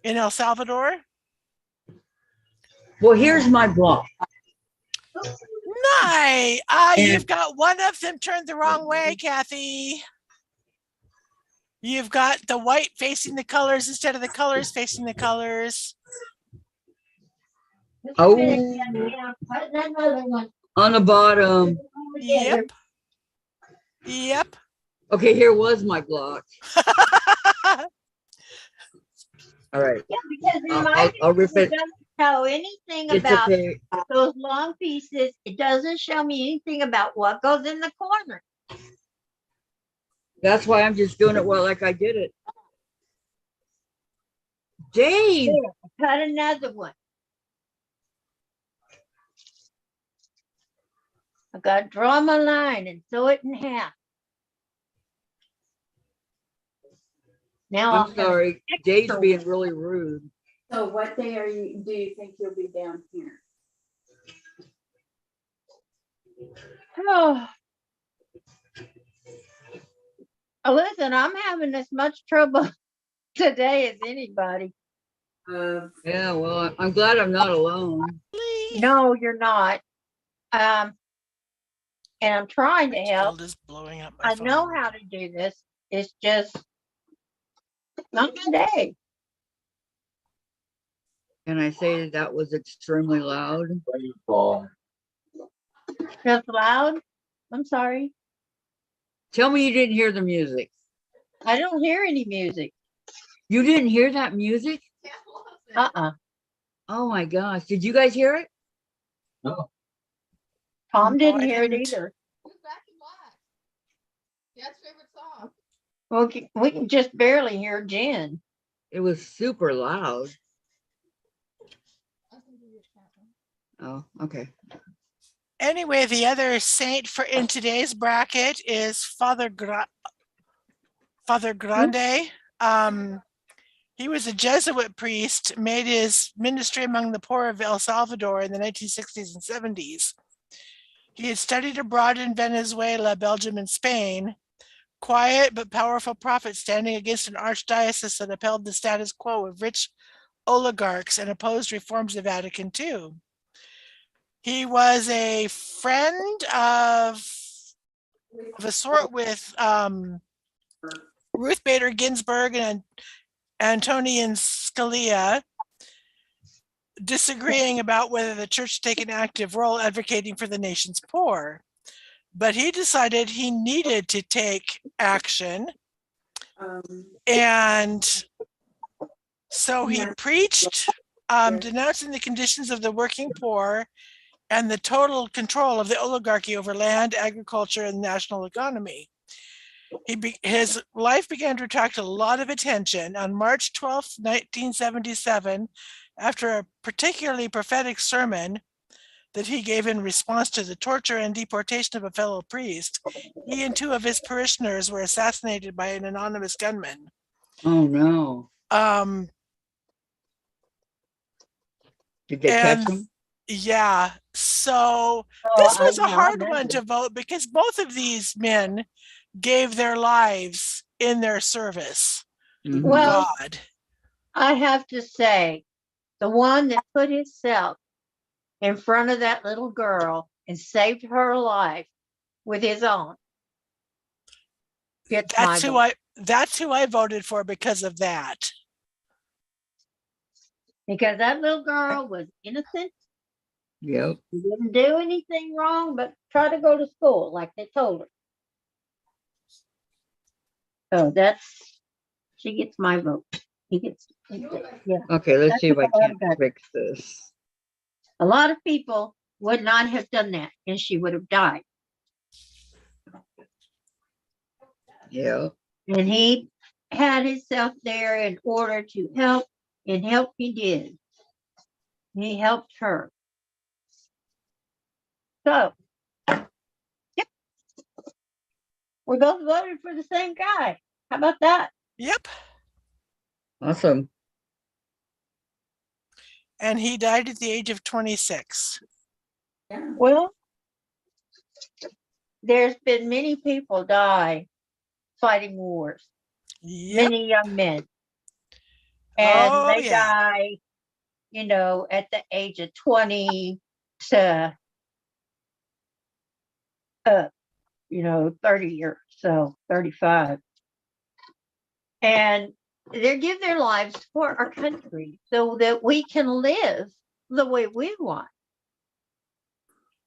in El Salvador. Well, here's my block. Nice. You've got one of them turned the wrong way, Kathy. You've got the white facing the colors instead of the colors facing the colors. Oh. Another one. On the bottom. Yep. Yep. Okay, here was my block. All right. Yeah, because in my I'll rip it. doesn't tell anything It's about okay. those long pieces. It doesn't show me anything about what goes in the corner. That's why I'm just doing it like I did it. Dave. Cut another one. I got to draw my line and sew it in half. Now I'm sorry. Dave's being really rude. so what day do you think you'll be down here? Oh. Listen, I'm having as much trouble today as anybody. Yeah, well, I'm glad I'm not alone. No, you're not. And I'm trying to help. Is blowing up my I phone. know how to do this. It's just not today. Can I say that was extremely loud? Just loud. I'm sorry. Tell me you didn't hear the music. I don't hear any music. You didn't hear that music? Oh my gosh. Did you guys hear it? No. Tom No, didn't I hear it didn't. either. It's Back in Black. Dad's favorite song. Well, we can just barely hear Jen. It was super loud. I can give you a count. Oh, okay. Anyway, the other saint in today's bracket is Father Grande. He was a Jesuit priest, made his ministry among the poor of El Salvador in the 1960s and 70s. He had studied abroad in Venezuela, Belgium, and Spain. Quiet but powerful prophet standing against an archdiocese that upheld the status quo of rich oligarchs and opposed reforms of Vatican II. He was a friend of a sort with Ruth Bader Ginsburg and Antonian Scalia, disagreeing about whether the church take an active role advocating for the nation's poor. But he decided he needed to take action. And so he preached, denouncing the conditions of the working poor and the total control of the oligarchy over land, agriculture, and the national economy. His life began to attract a lot of attention. On March 12th, 1977, after a particularly prophetic sermon that he gave in response to the torture and deportation of a fellow priest, he and two of his parishioners were assassinated by an anonymous gunman. Oh no. Did they catch him? Yeah. So this was a hard one to vote because both of these men gave their lives in their service. Mhm. Well, God. I have to say, the one that put himself in front of that little girl and saved her life with his own. That's who I voted for because of that. Because that little girl was innocent. Yep. She didn't do anything wrong, but try to go to school like they told her. So she gets my vote. He gets, yeah. Okay, let's That's see if I all I've can't got. fix this. A lot of people would not have done that, and she would have died. Yeah. And he had himself there in order to help, and help he did. He helped her. So, yep. We both voted for the same guy. How about that? Yep. Awesome. And he died at the age of 26. Well, there's been many people die fighting wars. Yep. Many young men. And they yeah. die, at the age of 20 to 30 years, so 35. And they give their lives for our country so that we can live the way we want,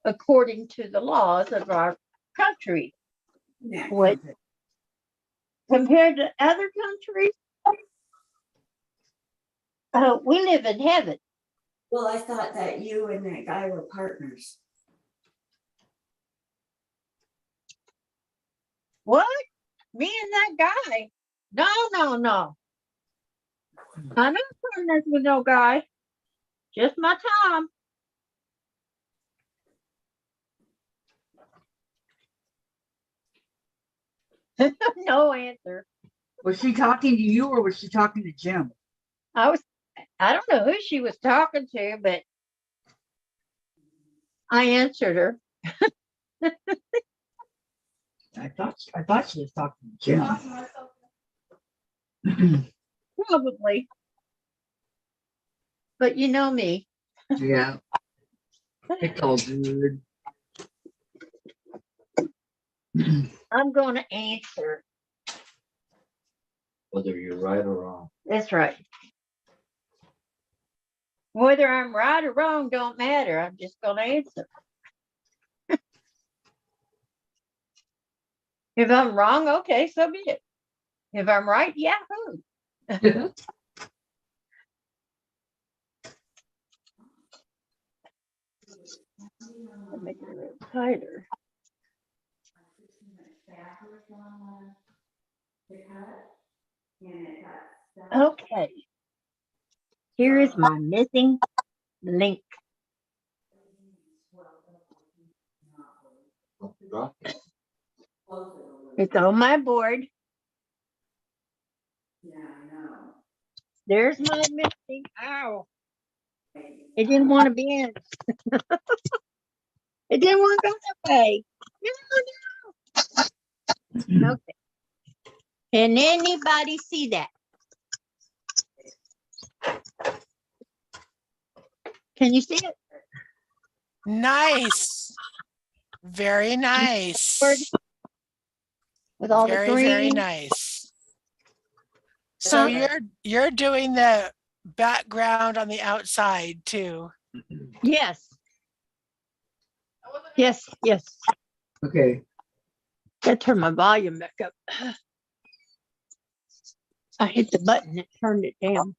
according to the laws of our country. Yeah. What, compared to other countries, we live in heaven. Well, I thought that you and that guy were partners. What? Me and that guy? No. I'm not partners with no guy. Just my Tom. No answer. Was she talking to you or was she talking to Jim? I don't know who she was talking to, but I answered her. I thought she was talking to Jim. Probably. But you know me. Yeah. It's all good. I'm going to answer. Whether you're right or wrong. That's right. Whether I'm right or wrong don't matter. I'm just going to answer. If I'm wrong, okay, so be it. If I'm right, yahoo. I'll make it a little tighter. Okay. Here is my missing link. It's on my board. Yeah, I know. There's my missing. Ow. It didn't want to be in. It didn't want to go that way. No. Okay. Can anybody see that? Can you see it? Nice. Very nice. With all Very, the green. very nice. So you're doing the background on the outside too. Yes. Yes, yes. Okay. I turn my volume back up. I hit the button, it turned it down.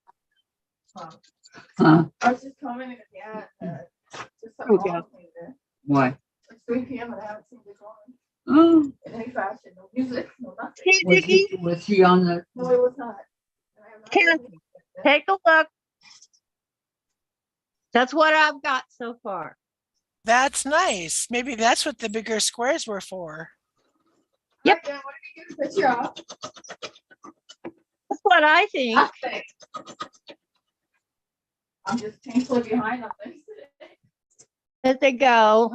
Huh? I was just commenting at the ad, just There we something go. wrong with me there. Why? It's 3 p.m. and I haven't seen this on Oh, in any fashion. No music, no nothing. Hey, Vicki, was he on the? No, it was not. And I have not Karen, seen it. take a look. That's what I've got so far. That's nice. Maybe that's what the bigger squares were for. Yep. Alright, Dan, what did you get a picture of? That's what I think. Nothing. I'm just painfully behind on things today. As they go.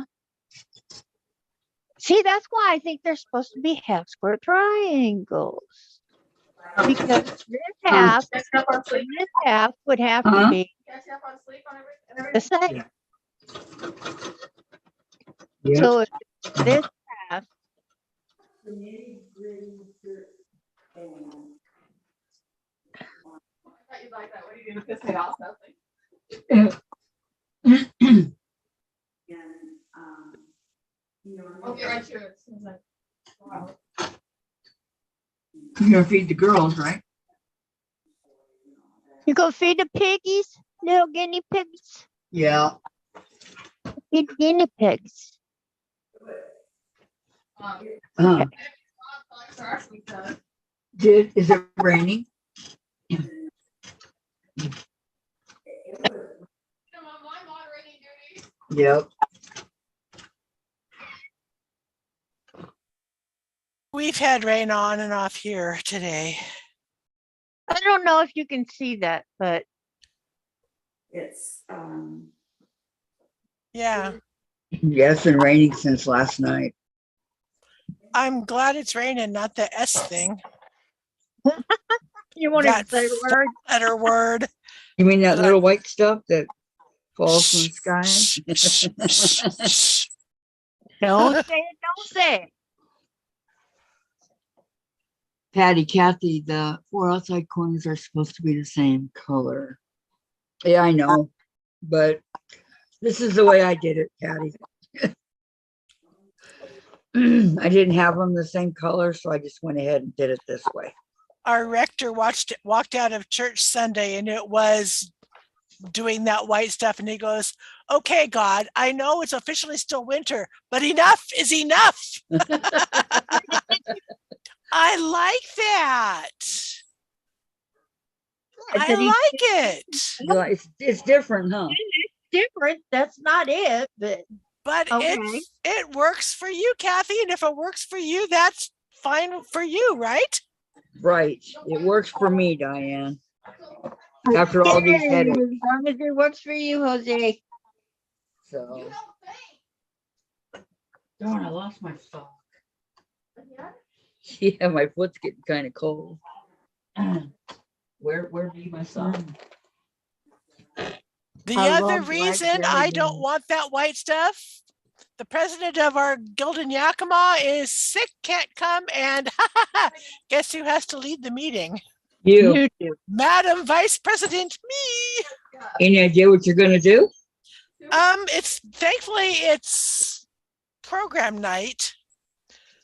See, that's why I think they're supposed to be half square triangles. Because this half, Catching up on and sleep. this half would have to Huh? be Catching up on sleep on the everything. same. Yeah. So if this half, I thought you'd like that. What are you gonna piss me off? Nothing. I'll get right to it. As soon as I go out. You're gonna feed the girls, right? you go feed the piggies, little guinea pigs. Yeah. Feed guinea pigs. Uh, Sara'hs week done. is it raining? I'm on my moderating duty. Yep. We've had rain on and off here today. I don't know if you can see that, but It's, Yeah. Yeah, it's been raining since last night. I'm glad it's raining, not the S thing. you want to That say the word? letter word. You mean that But little white stuff that falls from the sky? Don't say it, don't say it. Patty, Kathy, the 4 outside corners are supposed to be the same color. Yeah, I know, but this is the way I did it, Patty. I didn't have them the same color, so I just went ahead and did it this way. Our rector walked out of church Sunday and it was doing that white stuff. And he goes, okay, God, I know it's officially still winter, but enough is enough. I like that. I like it. Well, it's different, huh? Different, that's not it, but okay. It works for you, Kathy. And if it works for you, that's fine for you, right? Right. It works for me, Diane. After all these headaches. as long as it works for you, Jose. So. Darn, I lost my sock. Yeah, my foot's getting kind of cold. Where be my sock? The I other love reason blackberry I don't jam. want that white stuff, the president of our guild in Yakima is sick, can't come, and guess who has to lead the meeting? You. Madam Vice President, me. Any idea what you're gonna do? It's thankfully it's program night.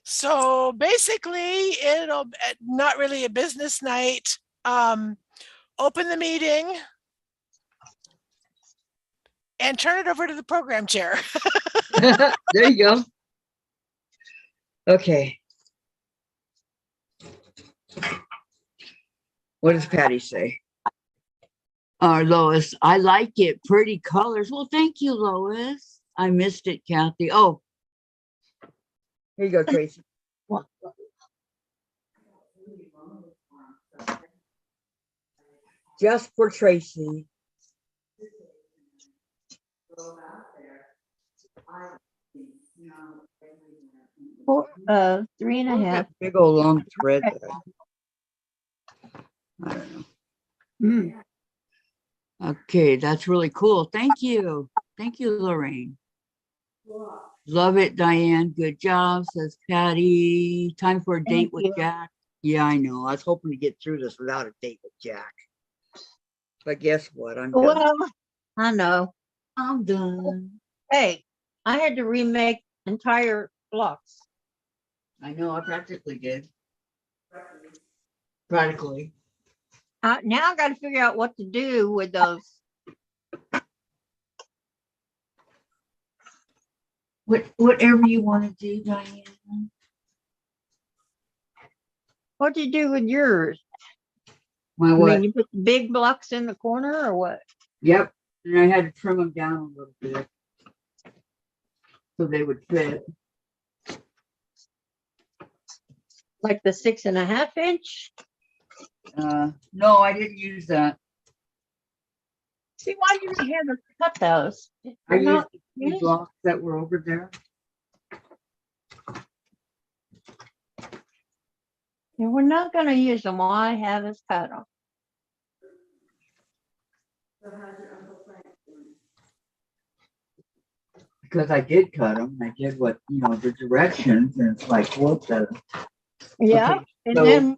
So basically it'll not really a business night. Open the meeting and turn it over to the program chair. There you go. Okay. What does Patty say? Lois, I like it. Pretty colors. Well, thank you, Lois. I missed it, Kathy. Oh, here you go, Tracy. just for Tracy. Three and a half. Big old long thread there. I don't know. Mm. Okay, that's really cool. Thank you. Thank you, Lorraine. Love it, Diane. Good job, says Patty. Time for a date with you. Jack. Yeah, I know. I was hoping to get through this without a date with Jack. But guess what? I'm done. Well, I know. I'm done. Hey, I had to remake entire blocks. I know, I practically did. Practically. Now I got to figure out what to do with those. Whatever you want to do, Diane. What do you do with yours? My I what? mean, you put the big blocks in the corner or what? Yep. And I had to trim them down a little bit so they would fit. Like the 6.5 inch? No, I didn't use that. See, why didn't you have us cut those? I They're used not the blocks that were over there. Yeah, we're not going to use them. Why have us cut them? Because I did cut them. I did what, the directions, and it's like, what the? Yeah. Okay, And so- then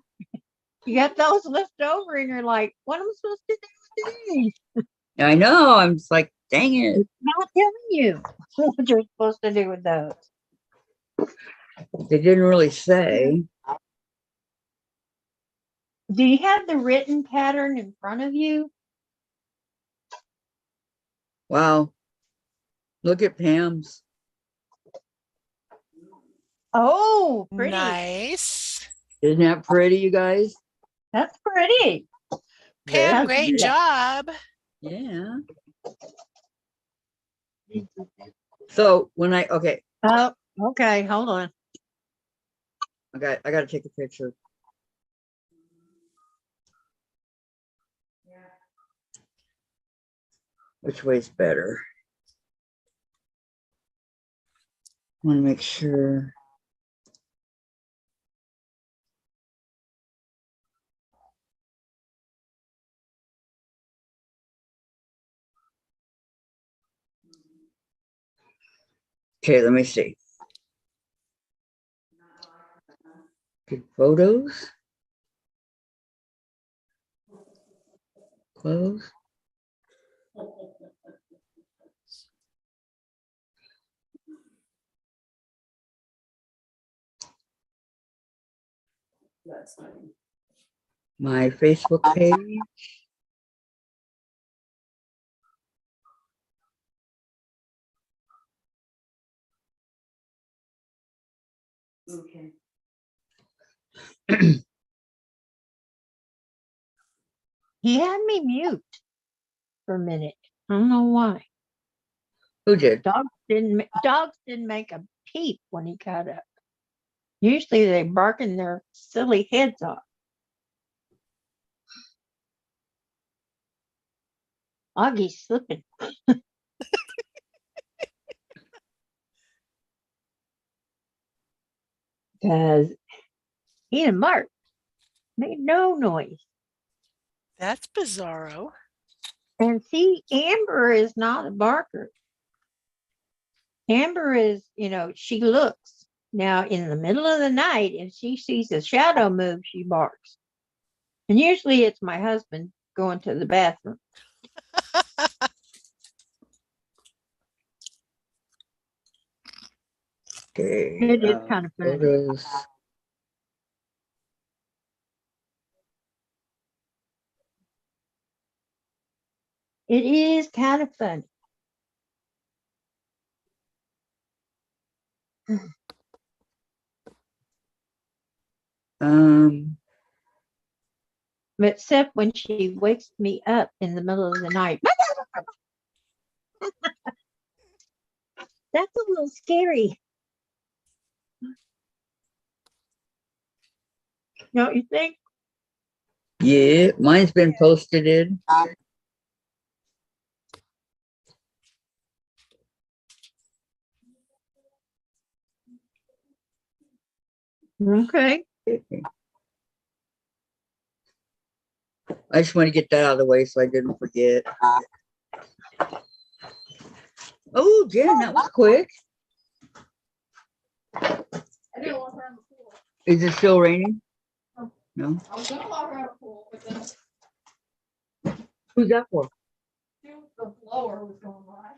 you got those left over and you're like, what am I supposed to do with these? I know. I'm just like, dang it. Not telling you what you're supposed to do with those. They didn't really say. Do you have the written pattern in front of you? Wow. Look at Pam's. Oh, pretty. Nice. Isn't that pretty, you guys? That's pretty. Pam, That's great good. job. Yeah. So when okay, Oh, okay. Hold on. I got to take a picture. Which way's better? Want to make sure. Okay, let me see. Good photos. Close. That's funny. My Facebook page. Okay. He had me mute for a minute. I don't know why. Who did? Dogs didn't make a peep when he got up. Usually they barking their silly heads off. Augie's slipping. Because he and Mark made no noise. That's bizarro. And see, Amber is not a barker. Amber is, she looks. Now, in the middle of the night, if she sees a shadow move, she barks. And usually it's my husband going to the bathroom. Okay. It is kind of funny. Photos. It is kind of funny. Except when she wakes me up in the middle of the night. That's a little scary. Don't you think? Yeah, mine's been posted in. Okay. I just want to get that out of the way so I didn't forget. Oh, Jen, that was quick. I didn't walk around the pool. Is it still raining? No. I was gonna walk around the pool, but then Who's that for? the blower was going by.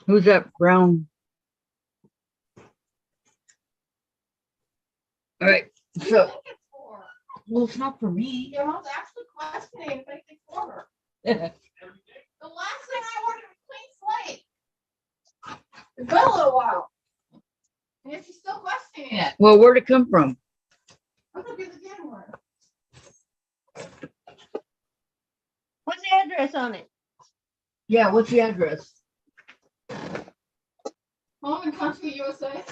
Who's that brown? All right. What do you So, think it's for? well, it's not for me. Your mom's actually questioning if anything's for her. The last thing I ordered was clean slate. It's been a little while. And if she's still questioning it, Well, where'd it come from? I'm gonna be the good one. What's the address on it? Yeah, what's the address? Home and Country USA.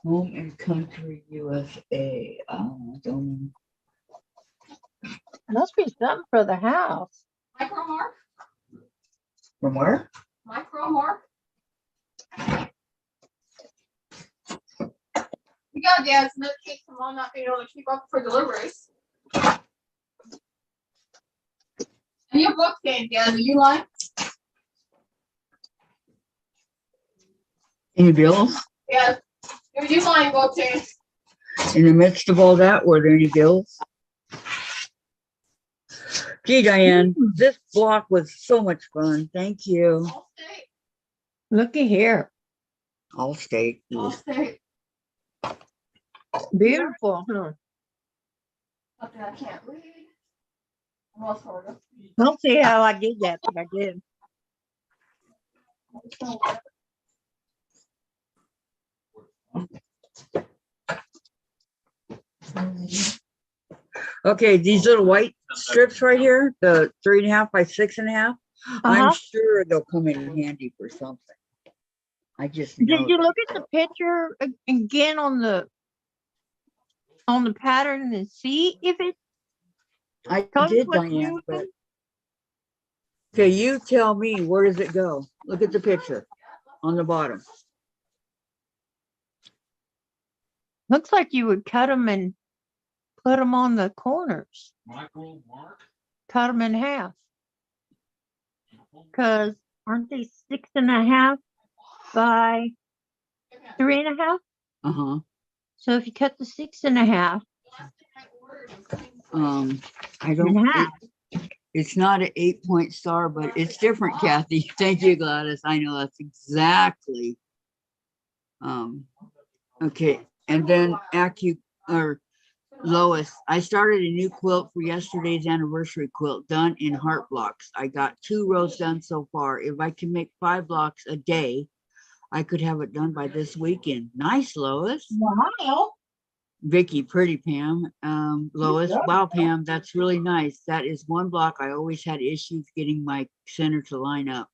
Home and Country USA. Oh, I don't know. Must be something for the house. Micro Mark. From where? Micro Mark. You got Dad's another case from mom not being able to keep up for deliveries. And your book came, Dad. Are you lying? Any bills? Yeah. You lying book came. In the midst of all that, were there any bills? Gee, Diane, this block was so much fun. Thank you. All state. Looky here. Allstate. All state. Beautiful, huh? Something I can't read. Well, sort of. Don't see how I did that, but I did. Okay, these little white strips right here, the 3.5 by 6.5, I'm sure they'll come in handy for something. I just know. Did you look at the picture again on the pattern and see if it I comes did, with Diane, you? but okay, you tell me, where does it go? Look at the picture on the bottom. Looks like you would cut them and put them on the corners. Michael, Mark? Cut them in half. Because aren't they 6.5 by 3.5? Uh-huh. So if you cut the 6.5 I in don't, half, it's not an 8-point star, but it's different, Kathy. Thank you, Gladys. I know that's exactly. Okay, and then Lois, I started a new quilt for yesterday's anniversary quilt done in heart blocks. I got 2 rows done so far. If I can make 5 blocks a day, I could have it done by this weekend. Nice, Lois. wow. Vicki, pretty Pam. Lois, wow, Pam, that's really nice. That is 1 block. I always had issues getting my center to line up.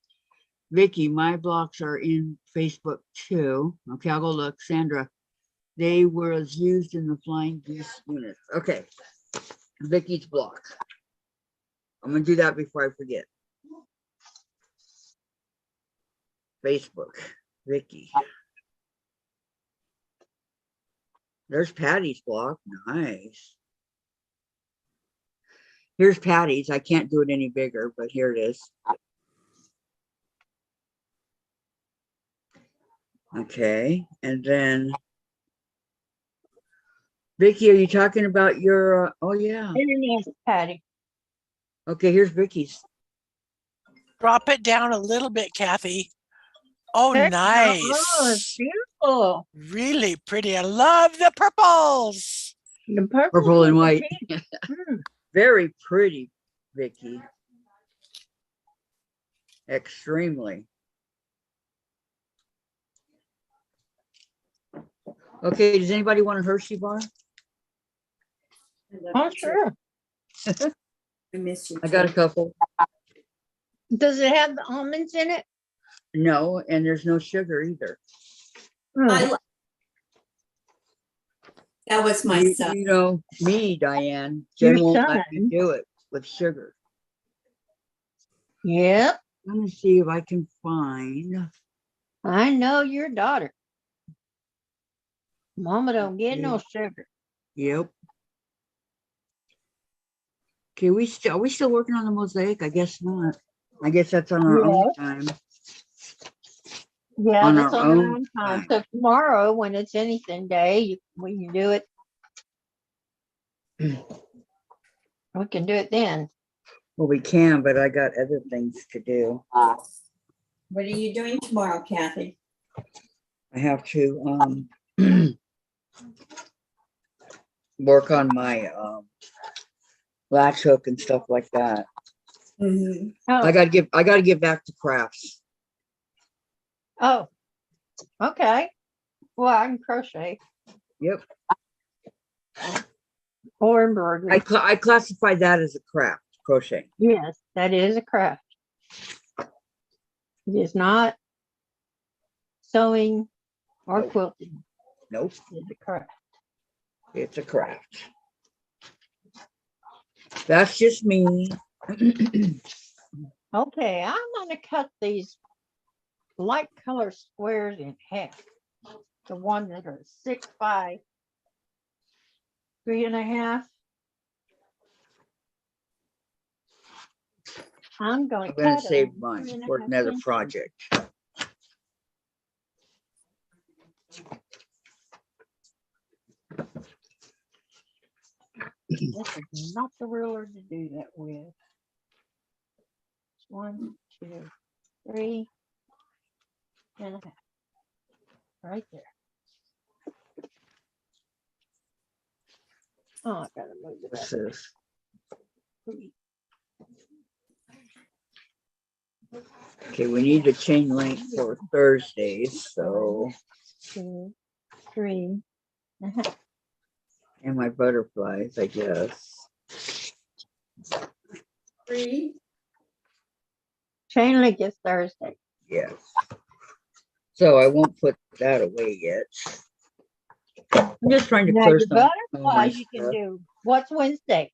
Vicki, my blocks are in Facebook too. Okay, I'll go look. Sandra, they were used in the flying goose units. Okay, Vicki's block. I'm gonna do that before I forget. Facebook, Vicki. There's Patty's block. Nice. Here's Patty's. I can't do it any bigger, but here it is. Okay, and then Vicki, are you talking about your? Oh yeah. Internet, Patty. Okay, here's Vicki's. Drop it down a little bit, Kathy. Oh, Oh, it's nice. beautiful. Really pretty. I love the purples. The Purple and white. pink. Very pretty, Vicki. Extremely. Okay, does anybody want a Hershey bar? Oh, sure. I miss you. I got a couple. Does it have the almonds in it? No, and there's no sugar either. Hmm. That was my son. You know, me, Diane, Your Jen won't let me son. do it with sugar. Yep, Let me see if I can find. I know your daughter. Mama don't get no Okay. sugar. Yep. Okay, are we still working on the mosaic? I guess not. I guess that's on our own time. Yeah, On that's our on our own own time. time. So tomorrow, when it's anything day, we can do it. We can do it then. Well, we can, but I got other things to do. What are you doing tomorrow, Kathy? I have to work on my latch hook and stuff like that. Mhm. Oh, I gotta get back to crafts. oh, okay. Well, I can crochet Yep. or embroidery. I classify that as a craft, crochet. Yes, that is a craft. It is not sewing or Nope. quilting. Nope, It's a craft. it's a craft. That's just me. Okay, I'm gonna cut these light color squares in half. The one that are 6 by 3.5. I'm gonna I'm gonna cut save them mine 3.5 for another inches. project. This is not the ruler to do that with. 1, 2, 3.5. Right there. Oh, I gotta move it What's up. this? 3, Okay, we need the chain link for Thursdays, so 2, 3.5. and my butterflies, I guess. 3. Chain link is Thursday. Yes. So I won't put that away yet. I'm just trying to Now clear your some of my butterflies you can stuff. do. What's Wednesday?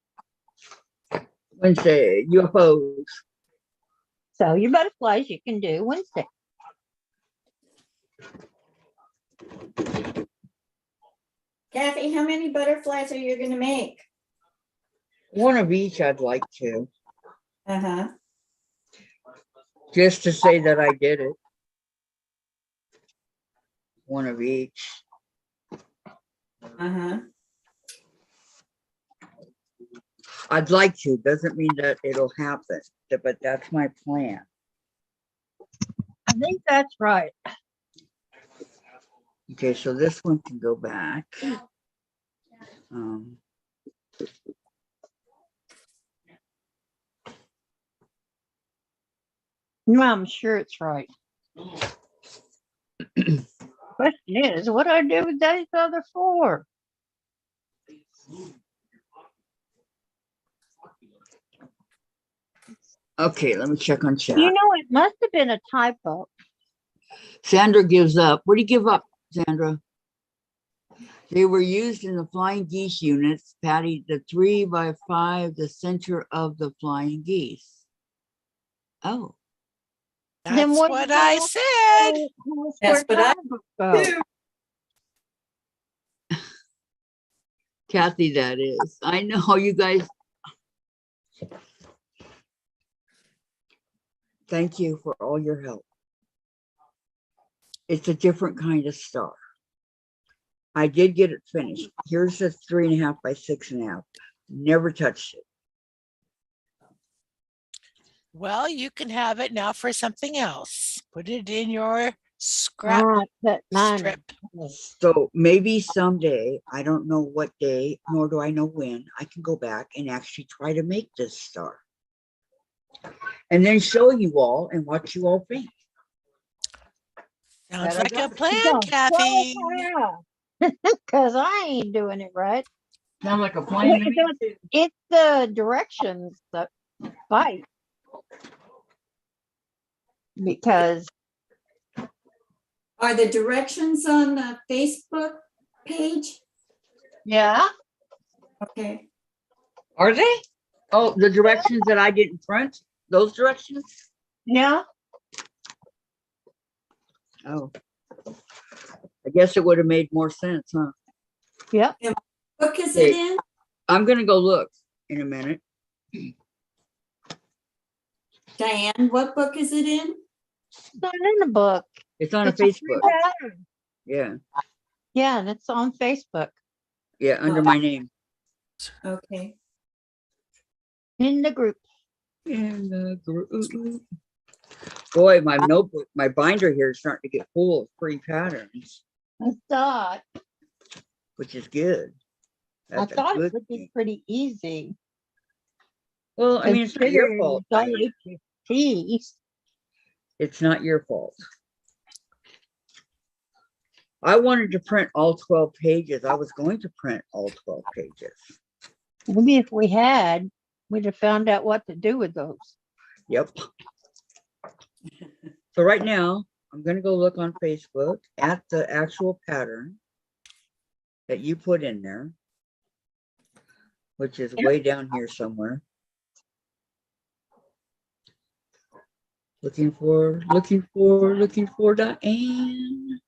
Wednesday, UFOs. So your butterflies you can do Wednesday. Kathy, how many butterflies are you going to make? One of each I'd like to. Uh-huh. Just to say that I did it. One of each. Uh-huh. I'd like to, doesn't mean that it'll happen, but that's my plan. I think that's right. Okay, so this one can go back. No, I'm sure it's right. Question is, what do I do with those other 4? Okay, let me check on chat. You know, it must have been a typo. Sandra gives up. What do you give up, Sandra? They were used in the flying geese units, Patty, the 3 by 5, the center of the flying geese. Oh. That's what what did I they said. That's what I go? Kathy, that is. I know you guys. Thank you for all your help. It's a different kind of star. I did get it finished. Here's a 3.5 by 6.5. Never touched it. Well, you can have it now for something else. Put it in your scrap strip. So maybe someday, I don't know what day, nor do I know when, I can go back and actually try to make this star. And then show you all and watch you all think. Sounds like a plan, Kathy. Because I ain't doing it right. Sound like a plan to me? It's the directions that bite. Because Are the directions on the Facebook page? Yeah, Okay. Are they? Oh, the directions that I didn't print, those directions? yeah. Oh. I guess it would have made more sense, huh? Yep. Book is Okay. it in? I'm gonna go look in a minute. Diane, what book is it in? It's not in the book. It's on a It's a free Facebook. pattern. Yeah, Yeah, that's on Facebook. yeah, under my name. Okay. In the group. In the group. Boy, my notebook, my binder here is starting to get full of free patterns, I thought which is good. That's a it good would be thing. pretty easy. Well, I mean, it's not your considering fault. it's only 2 piece. It's not your fault. I wanted to print all 12 pages. I was going to print all 12 pages. Maybe if we had, we'd have found out what to do with those. Yep. So right now, I'm going to go look on Facebook at the actual pattern that you put in there, which is way down here somewhere. Looking for Dianne.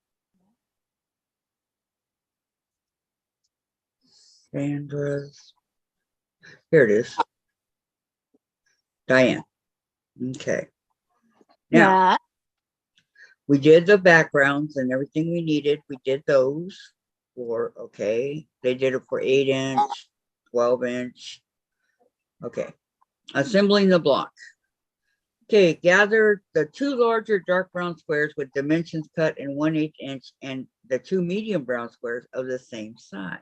Sandra's. Here it is. Dianne. Okay. Now, Yeah. we did the backgrounds and everything we needed. We did those for, okay. They did it for 8-inch, 12-inch. Okay. Assembling the block. Okay, gather the 2 larger dark brown squares with dimensions cut in 1/8 inch and the 2 medium brown squares of the same size.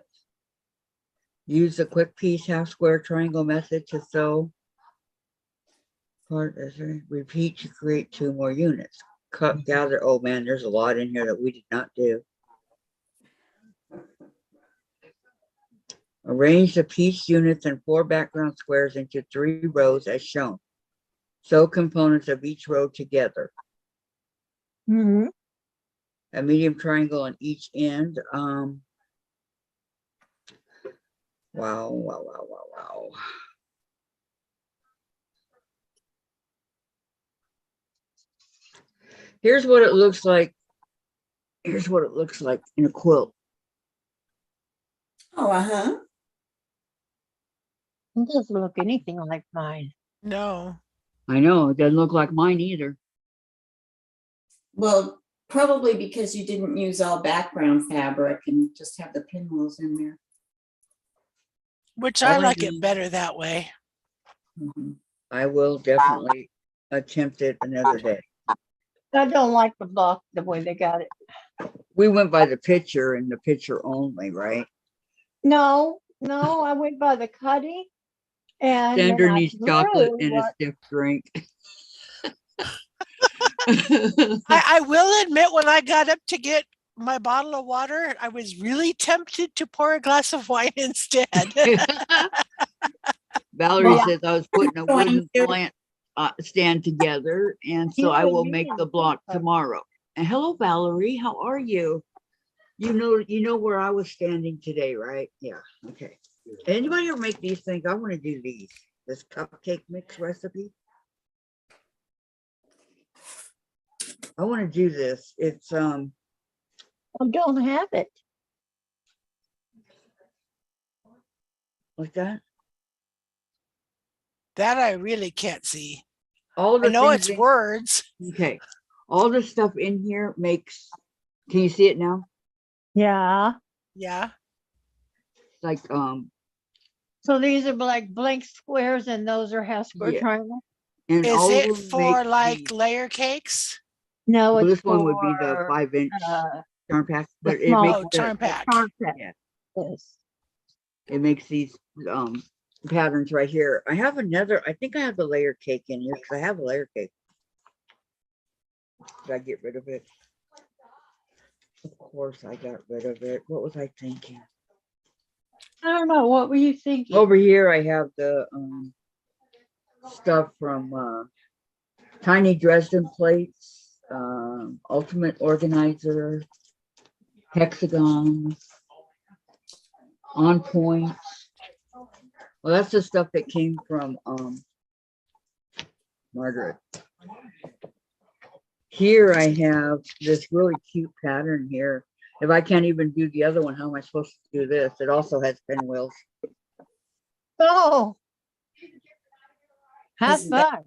Use the quick piece half square triangle method to sew. Repeat to create 2 more units. Cut, gather. Oh man, there's a lot in here that we did not do. Arrange the piece units and 4 background squares into 3 rows as shown. Sew components of each row together. Mm-hmm. A medium triangle on each end. Wow. Here's what it looks like. Here's what it looks like in a quilt. Oh, uh-huh. It doesn't look anything like mine. No. I know, it doesn't look like mine either. Well, probably because you didn't use all background fabric and just have the pinwheels in there. Which I All I like do- it better that way. Mhm. I will definitely attempt it another day. I don't like the block the way they got it. We went by the picture and the picture only, right? No, I went by the cutting and then Sandra I needs chocolate drew and a what- stiff drink. I will admit, when I got up to get my bottle of water, I was really tempted to pour a glass of wine instead. Valerie Yeah. says I was putting a wooden plant stand together, and so I will make the block tomorrow. And hello, Valerie, how are you? You know where I was standing today, right? Yeah. Okay. Anybody ever make these things? I want to do these. This cupcake mix recipe. I want to do this. It's I don't have it. like that. That I really can't see. All the I know things it's words. okay. All the stuff in here makes. Can you see it now? Yeah. Yeah. Like So these are like blank squares and those are half square Yeah. triangles? and Is all of it them for make like these. layer cakes? No, Well, it's this one would be the for, 5-inch charm pack, the but it small makes Oh, the, charm pack. charm pack. yeah, Yes. it makes these patterns right here. I have another. I think I have the layer cake in here because I have a layer cake. Did I get rid of it? Of course, I got rid of it. What was I thinking? I don't know. What were you thinking? Over here, I have the stuff from Tiny Dresden Plates, Ultimate Organizer, Hexagon. On point. Well, that's the stuff that came from Margaret. Here I have this really cute pattern here. If I can't even do the other one, how am I supposed to do this? It also has pinwheels. Oh, have Isn't that- fun.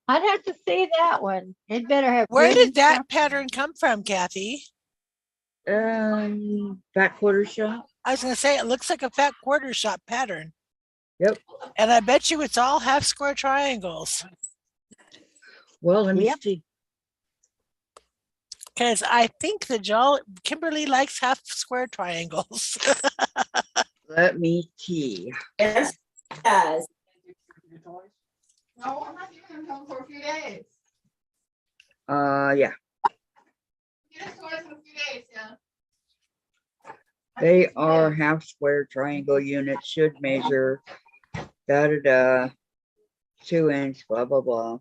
I'd have to see that one. It better have. Where ribbon did that stuff. pattern come from, Kathy? Back quarter shop. I was gonna say, it looks like a fat quarter shop pattern. Yep. And I bet you it's all half square triangles. Well, let me Yep. see. Because I think Kimberly likes half square triangles. Let me see. Yes, it does. No, I'm not giving them home for a few days. Yeah. Get us toys in a few days, yeah. They are half square triangle units, should measure 2-inch, blah, blah, blah.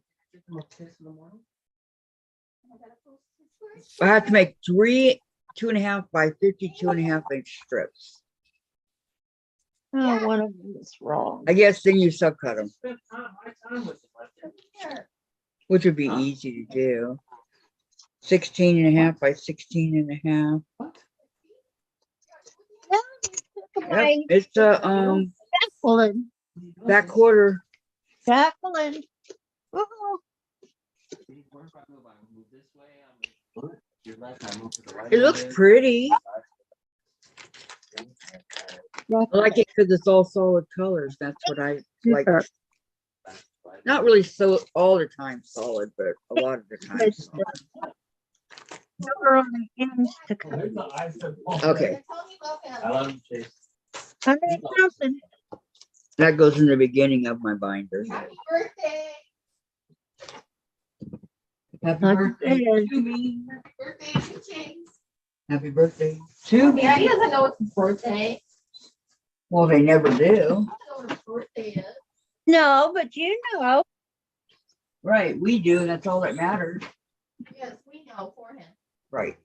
I have to make 3 2.5 by 52.5-inch strips. Oh, one of them is wrong. I guess then you subcut them, which would be easy to do. 16.5 by 16.5. Yep, it's a Jacqueline. back quarter. Jacqueline. Woo-hoo. It looks pretty. I like it because it's all solid colors. That's what I like. Super. Not really so all the time solid, but a lot of the time. It's Number on the ends to come. Okay, Tell me about them. 100,000. that goes in the beginning of my binder. Happy birthday. Happy birthday to me. Birthday to James. Happy birthday to me. Yeah, he doesn't know it's his birthday. Well, they never do. He doesn't know what his birthday is. No, but you know. Right, we do, and that's all that matters. Yes, we know for him. Right.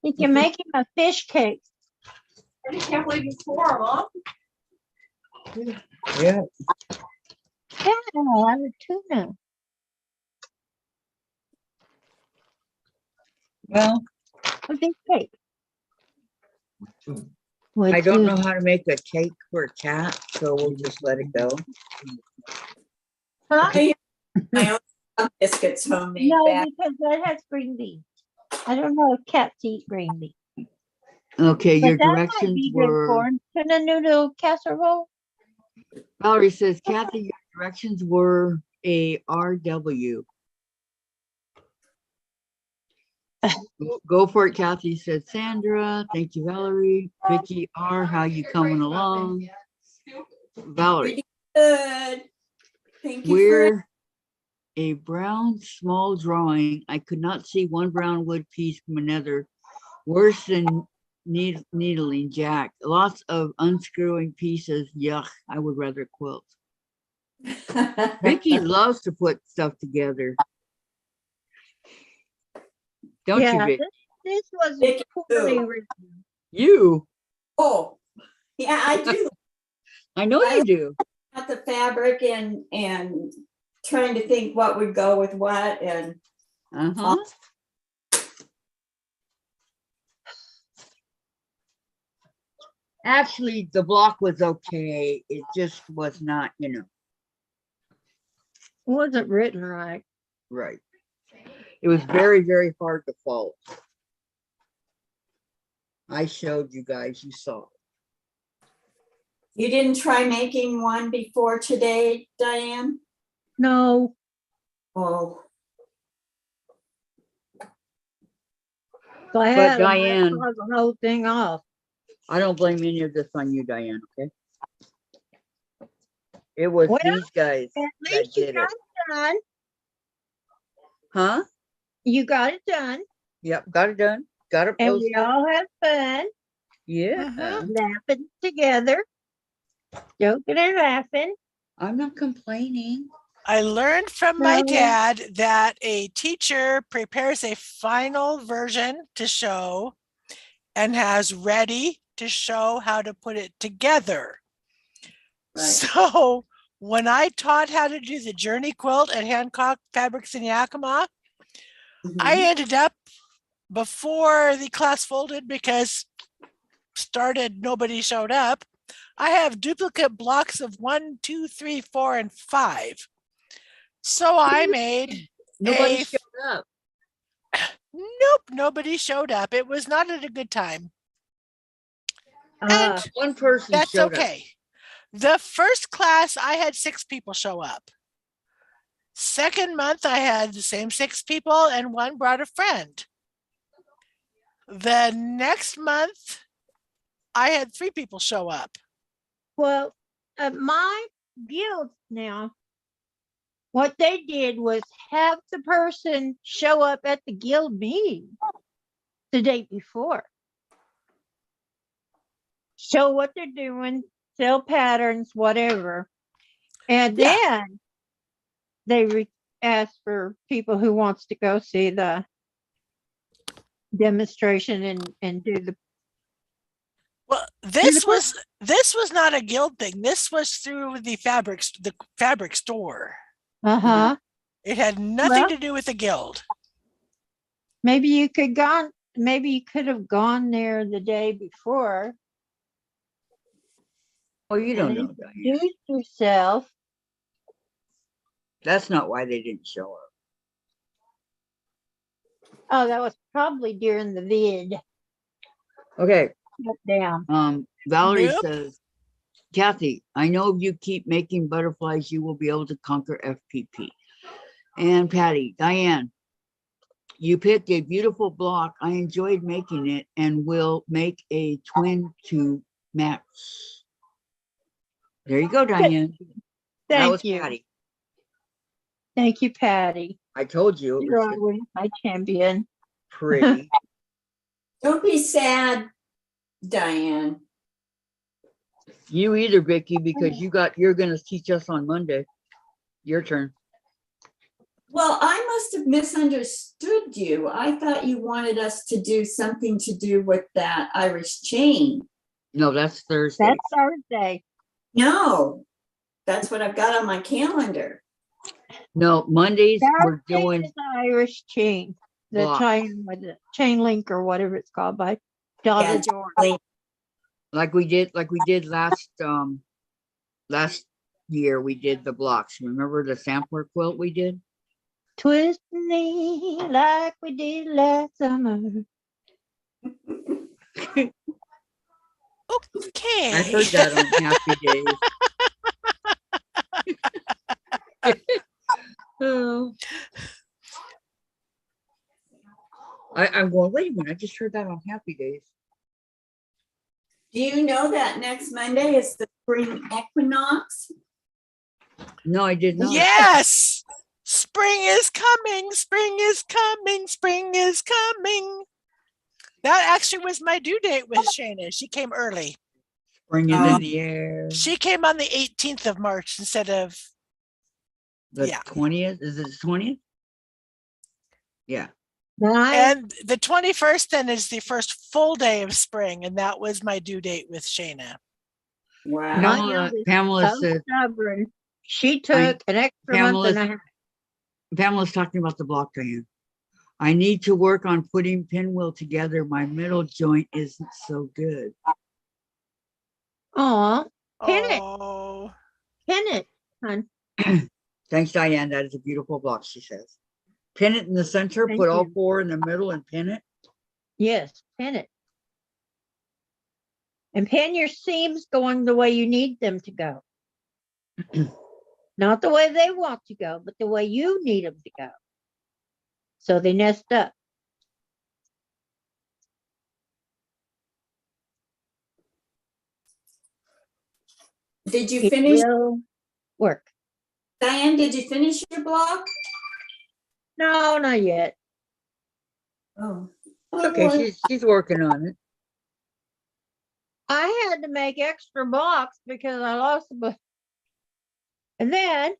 You can make him a fish cake. I just can't believe you swore, Mom. Yeah. Yeah, out of tuna. Well, A big cake. I don't know how to make a cake for a cat, so we'll just let it go. Huh? My own biscuits homemade No, back. because that has green beans. I don't know if cats eat green beans. Okay, But your that might directions be good were. for tuna noodle casserole. Valerie says, Kathy, your directions were a RW. Go for it, Kathy, said Sandra. Thank you, Valerie. Vicki R, how you coming along? Valerie, Good. Thank you for we're a brown small drawing. I could not see one brown wood piece from another. Worse than needling jack. Lots of unscrewing pieces. Yuck, I would rather quilt. Vicki loves to put stuff together. Don't you, Yeah, Vic? this was Vicky, poorly too. written. You. Oh, yeah, I do. I know you do. At the fabric and trying to think what would go with what and Uh-huh. Actually, the block was okay. It just was not, Wasn't written right. right. It was very, very hard to follow. I showed you guys, you saw. you didn't try making one before today, Diane? No, Oh, so I But had Diane- to close the whole thing off. I don't blame any of this on you, Diane, okay? It was Well, these guys At that least you did got it. it done. Huh? You got it done, Yep, got it done. Got it and we posted. all had fun Yeah. laughing together, joking and laughing. I'm not complaining. I learned from my No. dad that a teacher prepares a final version to show and has ready to show how to put it together. Right. So when I taught how to do the journey quilt at Hancock Fabrics in Yakima, I Mhm. ended up, before the class folded because nobody showed up, I have duplicate blocks of 1, 2, 3, 4, and 5. So I made Nobody a, showed up. nope, nobody showed up. It was not at a good time. And One person that's showed up. okay. The first class, I had 6 people show up. Second month, I had the same 6 people and one brought a friend. The next month, I had 3 people show up. Well, at my guild now, what they did was have the person show up at the guild meeting the day before. Show what they're doing, sell patterns, whatever. And Yeah. then they ask for people who wants to go see the demonstration and do the. Well, this was not a guild thing. This was through the fabric store. Uh-huh. It had nothing to do with the guild. Maybe you could have gone there the day before. Oh, you don't and know, Diane. introduce yourself. That's not why they didn't show up. Oh, that was probably during the vid. Okay. Shut down. Valerie Nope. says, Kathy, I know if you keep making butterflies, you will be able to conquer FPP. And Patty, Diane, you picked a beautiful block. I enjoyed making it and will make a twin to match. There you go, Diane. That was Thank you. Patty. Thank you, Patty. I told you it You're was always my champion. pretty. Don't be sad, Diane. You either, Vicki, because you're gonna teach us on Monday. Your turn. Well, I must have misunderstood you. I thought you wanted us to do something to do with that Irish chain. No, that's Thursday. That's Thursday. No, that's what I've got on my calendar. No, Mondays we're Thursday doing is the Irish chain. The blocks. chain with the chain link or whatever it's called by Yeah, Donna George. like we did last year. We did the blocks. Remember the sampler quilt we did? Twist me like we did last summer. Okay. I heard that on Happy Days. Oh. I'm going, wait a minute, I just heard that on Happy Days. Do you know that next Monday is the spring equinox? No, I did not. Yes. Spring is coming. Spring is coming. Spring is coming. That actually was my due date with Shana. She came early. Spring is in the air. She came on the 18th of March instead of The yeah. 20th? Is it the 20th? Yeah. And the 21st then is the first full day of spring, and that was my due date with Shana. Wow. Pamela said, stubborn. She took an extra month and a half. Pamela's talking about the block, Diane. I need to work on putting pinwheel together. My middle joint isn't so good. Aw, pin Oh. it, hon. Thanks, Diane. That is a beautiful block, she says. Pin it in the center, Thank put all you. 4 in the middle and pin it. Yes, pin it. And pin your seams going the way you need them to go. Not the way they want to go, but the way you need them to go. So they nest up. Did you It finish, will work. Diane, did you finish your block? No, not yet. Oh. It's okay. She's working on it. I had to make extra blocks because I lost a book. And then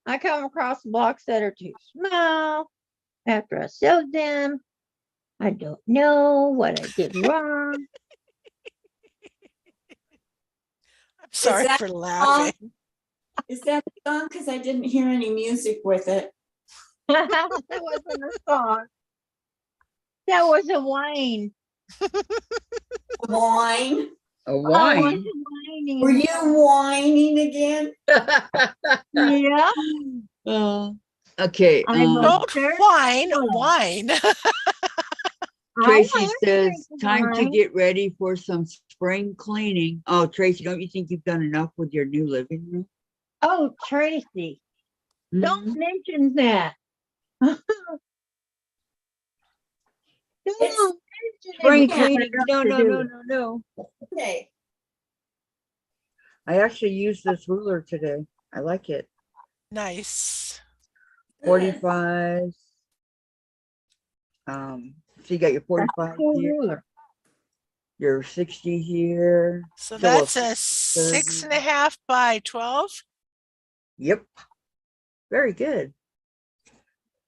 I come across blocks that are too small. After I sewed them, I don't know what I did wrong. Sorry that for laughing. Is that the song? Because I didn't hear any music with it. That wasn't a song. That was a whine. Whine. A I wine. wasn't whining. Were you whining again? Yeah. Okay. I was Don't very whine, slow. whine. Tracy I says, was time to whine. get ready for some spring cleaning. Oh, Tracy, don't you think you've done enough with your new living room? Oh, Tracy, don't Mhm. mention that. Don't mention Spring it. cleaning. No, to no, do no, it. no, no. Okay. I actually used this ruler today. I like it. Nice. 45. So you got your That's a 45 cool here, ruler. your 60 here. So Still that's a 30. 6.5 by 12. Yep. Very good.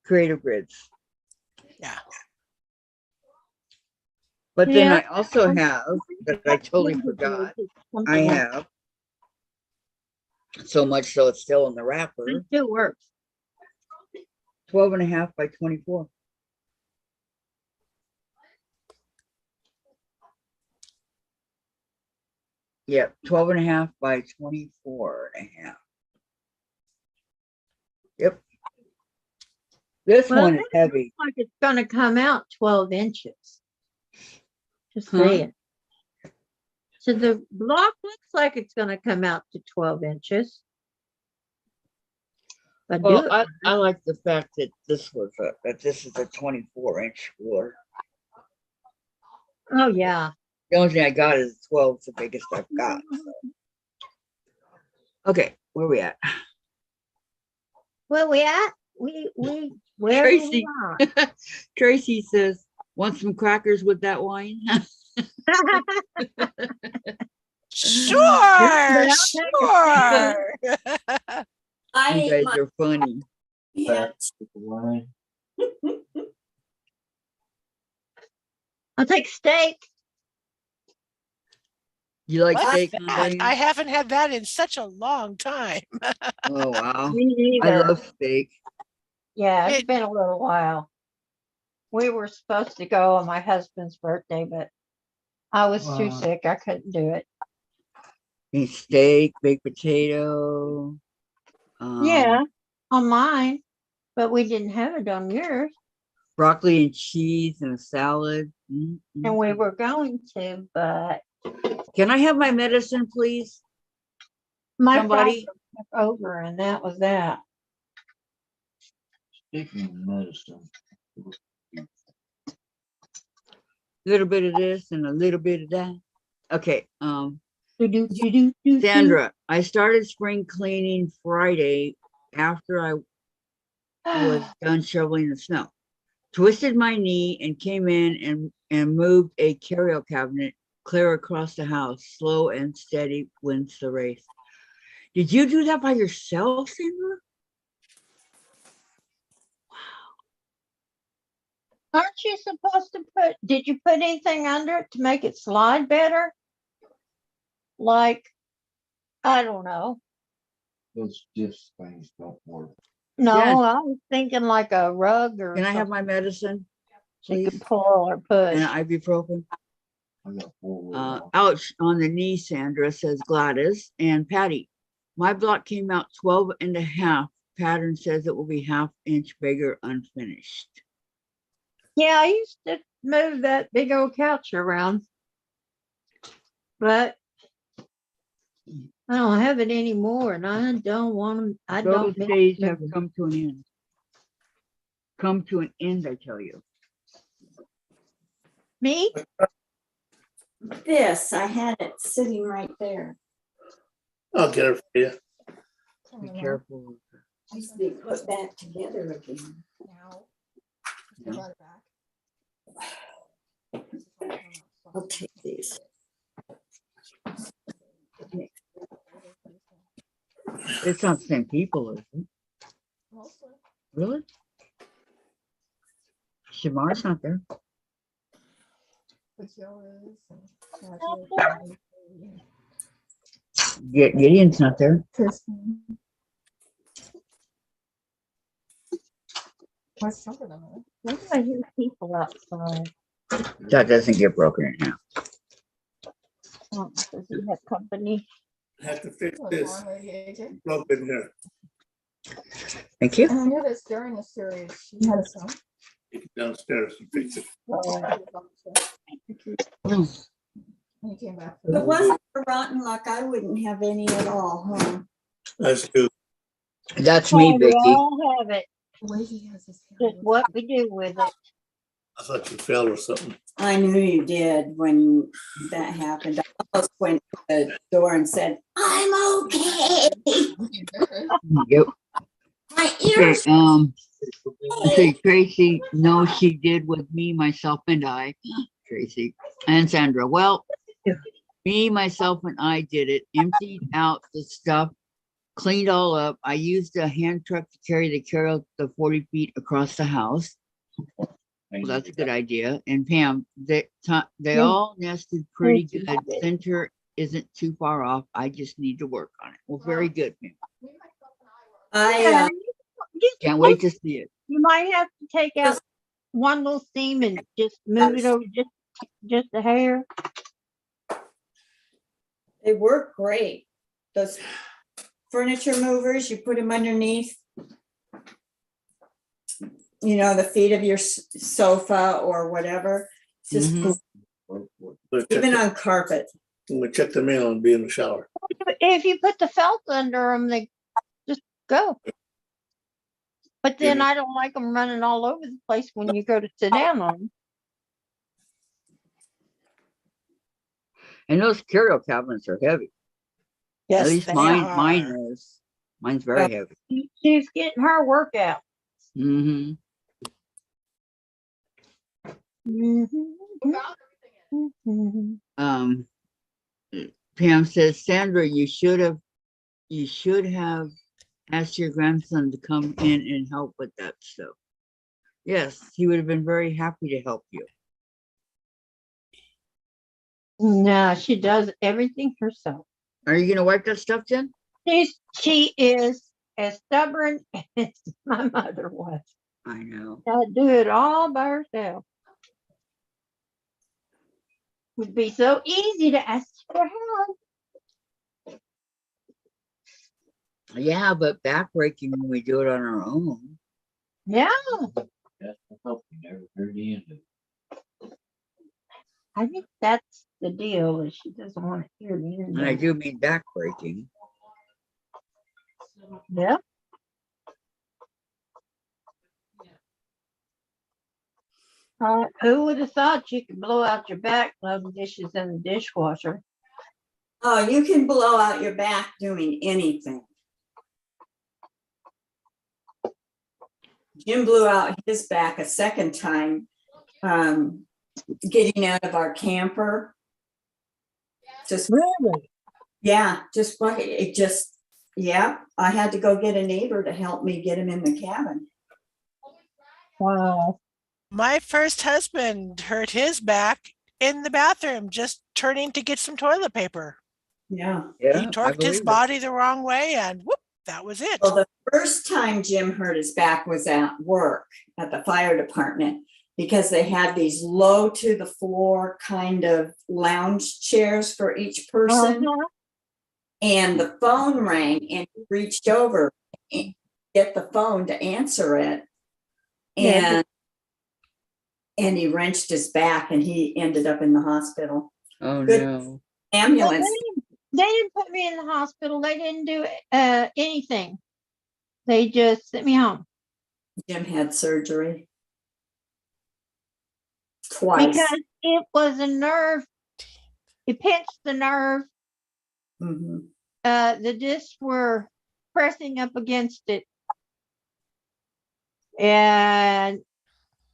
Creative grids. Yeah. But then Yeah. I also have, that I totally forgot, I have, so much so it's still in the wrapper, It still works. 12.5 by 24. Yep, 12.5 by 24.5. Yep. This Well, one is it heavy. looks like it's gonna come out 12 inches. Just Huh? saying. So the block looks like it's gonna come out to 12 inches. But do Well, it. I like the fact that this is a 24-inch ruler. Oh, yeah. The only thing I got is 12, the biggest I've got. So. Okay, where we at? Where we at? Where Tracy. we are. Tracy says, want some crackers with that wine? Sure, But sure. I You ate guys my are funny. pants. Wine. I'll take steak. You like What's steak? that? I haven't had that in such a long time. Oh, wow. Me I neither. love steak. Yeah, it's It- been a little while. We were supposed to go on my husband's birthday, but I was too sick. I couldn't do it. Eat steak, baked potato. Yeah, on mine, but we didn't have it on yours. Broccoli and cheese and a salad. And we were going to, but Can I have my medicine, please? my Somebody? father took over, and that was that. Speaking of medicine. A little bit of this and a little bit of that. Okay. Do-do-do-do-do-do. Sandra, I started spring cleaning Friday after I was done shoveling the snow. Twisted my knee and came in and moved a carryout cabinet clear across the house. Slow and steady wins the race. Did you do that by yourself, Sandra? Aren't you supposed to did you put anything under it to make it slide better? Like, I don't know. Those just things don't work. No, Yes. I was thinking like a rug or Can I have something my medicine, you please? could pull or push. And ibuprofen. I got 4 Ouch on the knee, Sandra, says Gladys. And Patty, my block came out 12.5. Pattern says it will be ½ inch bigger unfinished. Yeah, I used to move that big old couch around, but I don't have it anymore, and I don't want them. I Those don't miss days have moving. come to an end. Come to an end, I tell you. Me? This, I had it sitting right there. I'll get it for you. Be careful. Needs to be put back together again. Yeah. I'll take these. It's not the same people, is it? Really? Shamar's not there. Gideon's not there. Tristan. What's something on it? Why do I hear people outside? That doesn't get broken in half. Oh, does he have company? Have to fix Oh, this. Lauren, Lady AJ. Broke in here. Thank you. And I knew this during the series. She had a son. Take it downstairs and fix it. Mm. When he came back. If it wasn't for rotten luck, I wouldn't have any at all, huh? That's good. That's me, Oh, we Vicki. all have it. The way he has his Just hair. what we do with it. I thought you fell or something. I knew you did when that happened. I almost went to the door and said, I'm okay. Yep. My Okay, ears. okay, Tracy, no, she did with me, myself, and I, Tracy, and Sandra. Well, me, myself, and I did it, emptied out the stuff, cleaned all up. I used a hand truck to carry the 40 feet across the house. Well, that's a good idea. And Pam, they all nested pretty good. Center isn't too far off. I just need to work on it. Well, very good, Pam. I, Can't wait to see it. You might have to take out one little seam and just move it over just a hair. they work great. Those furniture movers, you put them underneath, you know, the feet of your sofa or whatever. It's just Mhm. even on carpet. I'm gonna check the mail and be in the shower. If you put the felt under them, they just go. But then Yeah. I don't like them running all over the place when you go to sit down on them. And those curio cabinets are heavy. Yes, At least they mine are. is. Mine's very heavy. She's getting her workout. Mm-hmm. Pam says, Sandra, you should have asked your grandson to come in and help with that stuff. Yes, he would have been very happy to help you. No, she does everything herself. Are you gonna wipe that stuff, Jen? She is as stubborn as my mother was. I know. Gotta do it all by herself. Would be so easy to ask for help. Yeah, but backbreaking when we do it on our own. Yeah, That's the help you never heard the end of it. I think that's the deal. Is she doesn't want to hear the end And I of it. do mean backbreaking. Yep. Who would have thought you could blow out your back loading dishes in the dishwasher? Oh, you can blow out your back doing anything. Jim blew out his back a second time, getting out of our camper. Just, Really? yeah, yeah, I had to go get a neighbor to help me get him in the cabin. Wow. My first husband hurt his back in the bathroom, just turning to get some toilet paper. Yeah. Yeah, He I torqued his believe it. body the wrong way and whoop, that was it. Well, the first time Jim hurt his back was at work at the fire department because they had these low to the floor kind of lounge chairs for each person. Uh-huh. And the phone rang and he reached over and get the phone to answer it. Yeah. And he wrenched his back and he ended up in the hospital. Oh Good. no. Ambulance. They didn't put me in the hospital. They didn't do anything. They just sent me home. Jim had surgery twice. Because it was a nerve. It pinched the nerve. Mhm. The discs were pressing up against it. And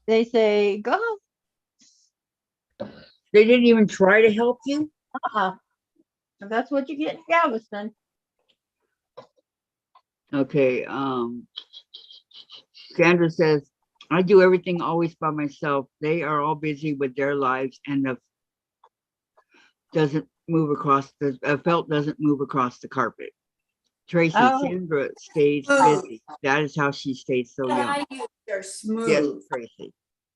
they say, go home. They didn't even try to help you? And that's what you get in Galveston. Okay, Sandra says, I do everything always by myself. They are all busy with their lives and move across the, felt doesn't move across the carpet. Tracy, Oh. Sandra stays Oh. busy. That is how she stays so But young. I use they're Yes, smooth. Tracy.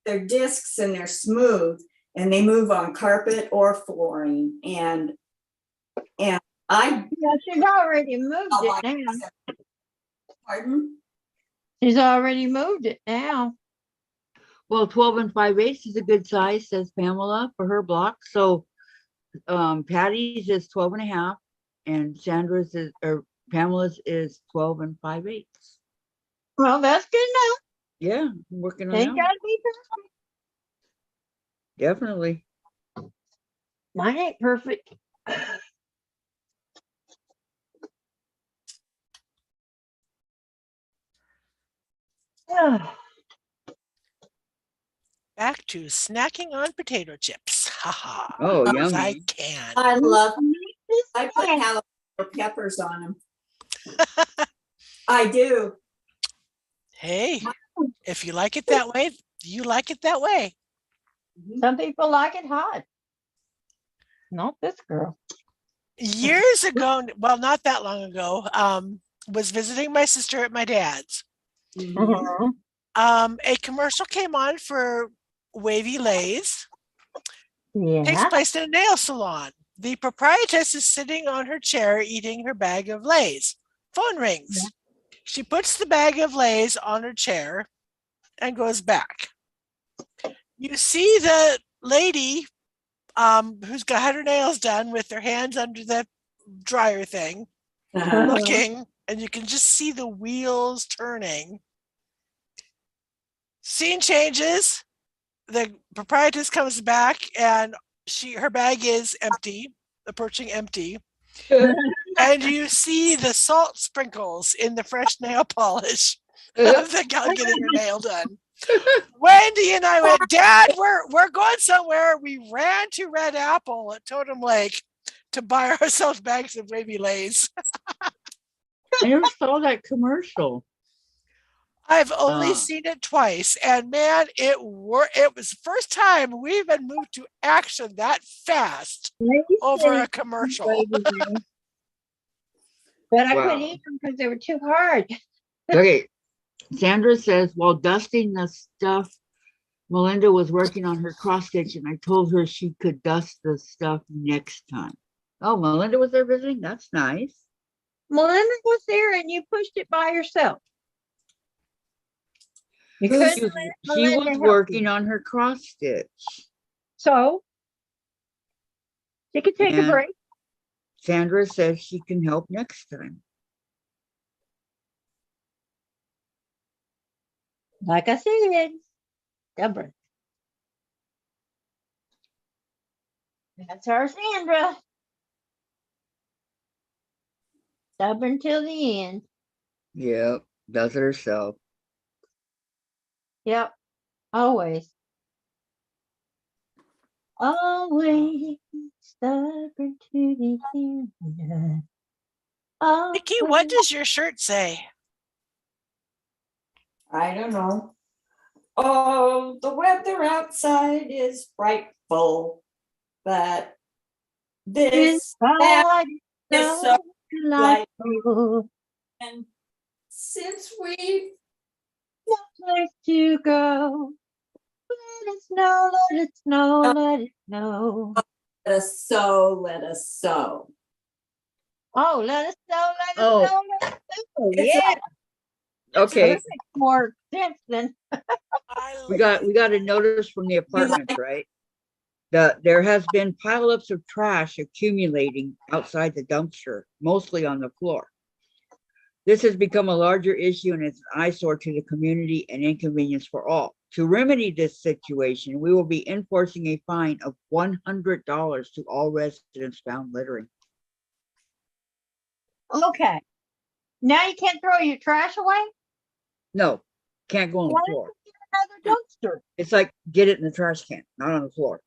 They're discs and they're smooth and they move on carpet or flooring. And I, Yeah, she's already moved oh, it now. pardon? She's already moved it now. Well, 12 and 5/8 is a good size, says Pamela, for her block. So Patty's is 12 and a half and Sandra's is, or Pamela's is 12 and 5/8. Well, that's good enough. Yeah, I'm working on Ain't that. gotta be perfect. Definitely. Mine ain't perfect. Back to snacking on potato chips. Haha. Oh, Yes, I yummy. can. I love, I put snack. jalapeno peppers on them. I do. Hey, if you like it that way, you like it that way. Some people like it hot. Not this girl. Years ago, well, not that long ago, was visiting my sister at my dad's. Mhm. A commercial came on for Wavy Lays. Takes Yeah. place in a nail salon. The proprietress is sitting on her chair eating her bag of Lays. Phone rings. She puts the bag of Lays on her chair and goes back. You see the lady who's got had her nails done with their hands under the dryer thing, looking, and you can just see the wheels turning. Scene changes. The proprietress comes back and her bag is empty, approaching empty. And you see the salt sprinkles in the fresh nail polish of the gal getting her nail done. Wendy and I went, Dad, we're going somewhere. We ran to Red Apple at Totem Lake to buy ourselves bags of Wavy Lays. I never saw that commercial. I've only seen it twice, and man, it was the first time we've been moved to action that fast over a commercial. But I Wow. couldn't eat them because they were too hard. Okay. Sandra says, while dusting the stuff, Melinda was working on her cross stitch and I told her she could dust the stuff next time. Oh, Melinda was there visiting? That's nice. Melinda was there and you pushed it by yourself. You She couldn't was, let she Melinda was help working you. on her cross stitch. So she could take a And break. Sandra says she can help next time. Like I said, stubborn. That's our Sandra. Stubborn till the end. Yep, does it herself. Yep. Always. Always stubborn to the end. Vicki, what does your shirt say? I don't know. Oh, the weather outside is frightful, but this Inside is so so delightful. and since we've No place to go. Let it snow, let it snow, let it snow. let us sow, let us sow. Oh, let us snow, let us Oh. snow, let us snow. It's Yeah. Okay, That makes more sense than we got a notice from the apartments, right? There has been pileups of trash accumulating outside the dumpster, mostly on the floor. This has become a larger issue and it's an eyesore to the community and inconvenience for all. To remedy this situation, we will be enforcing a fine of $100 to all residents found littering. okay. Now you can't throw your trash away? No, can't go on the Why floor. another dumpster? It's like, get it in the trash can, not on the floor.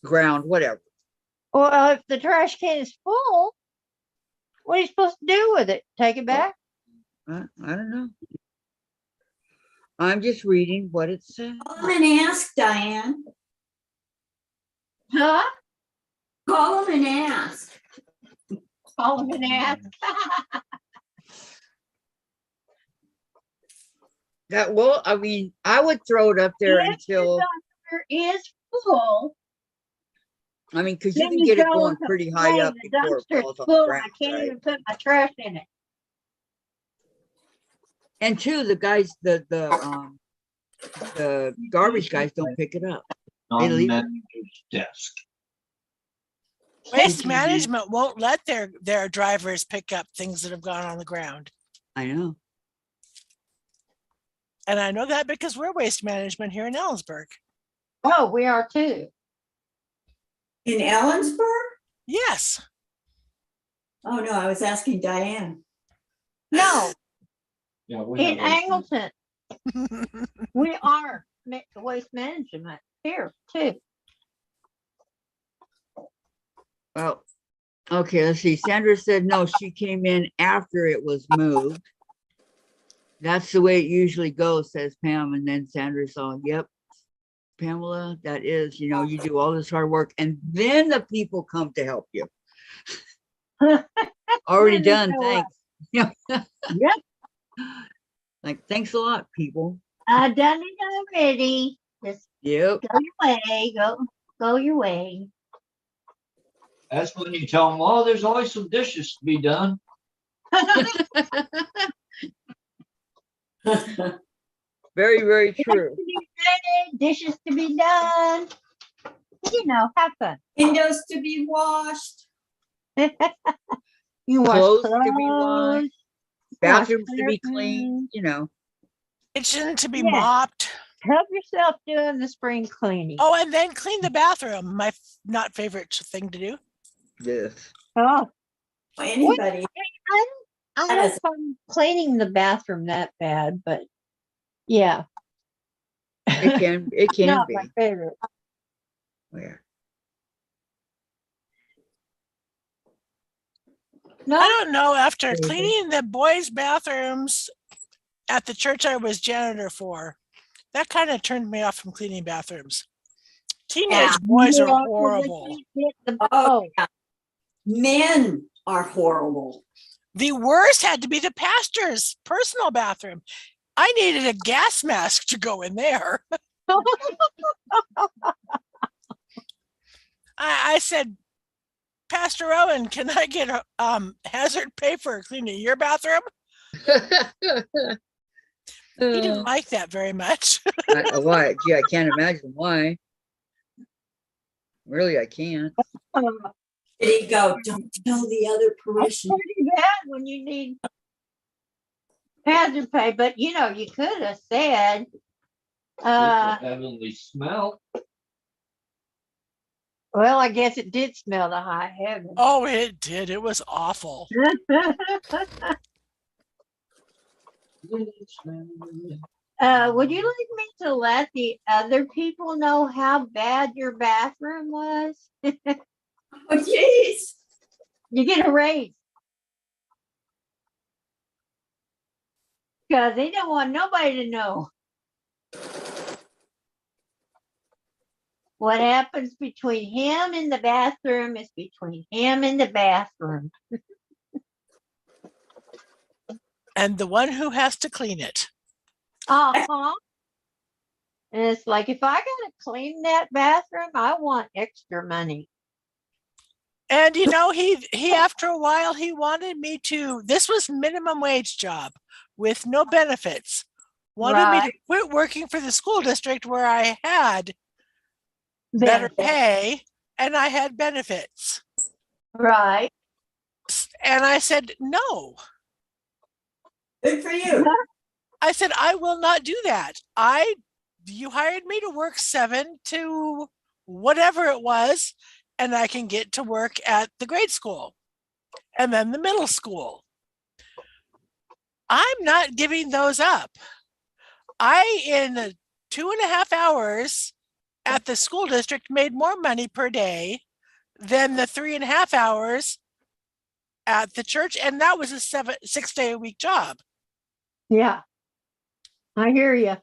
Ground, whatever. Well, if the trash can is full, what are you supposed to do with it? Take it back? I don't know. I'm just reading what it says. Come and ask Diane. Huh? him and ask. Call him and ask. Well, I mean, I would throw it up there If the until, dumpster is full, I mean, because you then can you get it go going and pretty high complain, up the before it dumpster's falls on the full, I ground, can't right? even put my trash in it. And two, the guys, the garbage guys don't pick it up. They On the leave it. manager's desk. Waste Speaking of- management won't let their drivers pick up things that have gone on the ground. I know. And I know that because we're waste management here in Ellensburg. Oh, we are too. In Ellensburg? Yes. Oh, no, I was asking Diane. No, Yeah, we in have those things. Angleton, we are waste management here too. Well, okay, let's see. Sandra said, no, she came in after it was moved. That's the way it usually goes, says Pam. And then Sandra's all, yep, Pamela, that is, you do all this hard work and then the people come to help you. Already done, thanks. Yep, Like, thanks a lot, people. I done it already. Just Yep. go your way, go your way. That's when you tell them, oh, there's always some dishes to be done. Very, very true. Dishes to be done. Have fun. Windows to be washed. You wash Clothes to be washed, clothes, bathrooms to be curtains. cleaned, Kitchen to be Yeah. mopped. Help yourself doing the spring cleaning. Oh, and then clean the bathroom. My not favorite thing to do. Yes. Oh, Anybody. I don't find cleaning the bathroom that bad, but yeah, It can not be. my favorite. Yeah. No, I don't know. After Mhm. cleaning the boys' bathrooms at the church I was janitor for, that kind of turned me off from cleaning bathrooms. Teenage boys are Yeah, 'cause they horrible. can't get the- Oh, oh, yeah. Men are horrible. The worst had to be the pastor's personal bathroom. I needed a gas mask to go in there. I said, Pastor Owen, can I get a hazard pay for cleaning your bathroom? He didn't like that very much. Why? Gee, I can't imagine why. Really, I can't. Did he go, don't tell the other That's parishioners? pretty bad when you need hazard pay, but you could have said, It's a heavenly smell. well, I guess it did smell the high heaven. Oh, it did. It was awful. Would you like me to let the other people know how bad your bathroom was? Oh, jeez. You get a raise. Because they don't want nobody to know. What happens between him and the bathroom is between him and the bathroom. And the one who has to clean it. Uh-huh. And it's like, if I gotta clean that bathroom, I want extra money. And he after a while he wanted me to, this was minimum wage job with no benefits. Wanted me to quit working for the school district where I had better Benefit. pay and I had benefits. Right. And I said, no. Good for you. I said, I will not do that. You hired me to work 7 to whatever it was, and I can get to work at the grade school and then the middle school. I'm not giving those up. In 2.5 hours at the school district, made more money per day than the 3.5 hours at the church. And that was a 6-day-a-week job. Yeah. I hear you.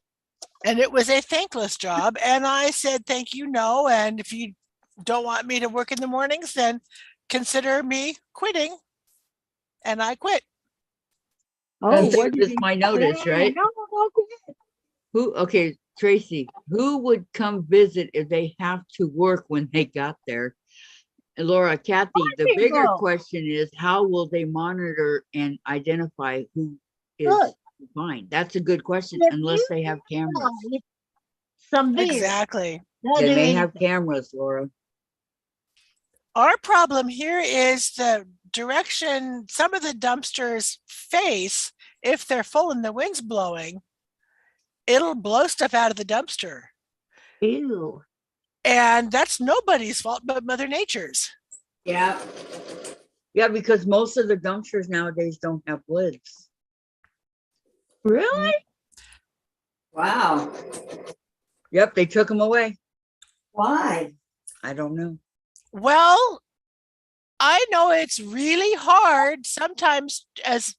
And it was a thankless job. And I said, thank you, no. And if you don't want me to work in the mornings, then consider me quitting. And I quit. Oh, That's what did just you my say? notice, right? No, okay. Okay, Tracy, who would come visit if they have to work when they got there? And Laura, Kathy, the bigger People. question is how will they monitor and identify who is Look. fine? That's a good question, If unless you they have cameras. buy some beer, Exactly. they'll They do may have anything. cameras, Laura. Our problem here is the direction some of the dumpsters face. If they're full and the wind's blowing, it'll blow stuff out of the dumpster. Ew. And that's nobody's fault but Mother Nature's. Yeah. Yeah, because most of the dumpsters nowadays don't have lids. Really? Wow. Yep, they took them away. Why? I don't know. Well, I know it's really hard sometimes as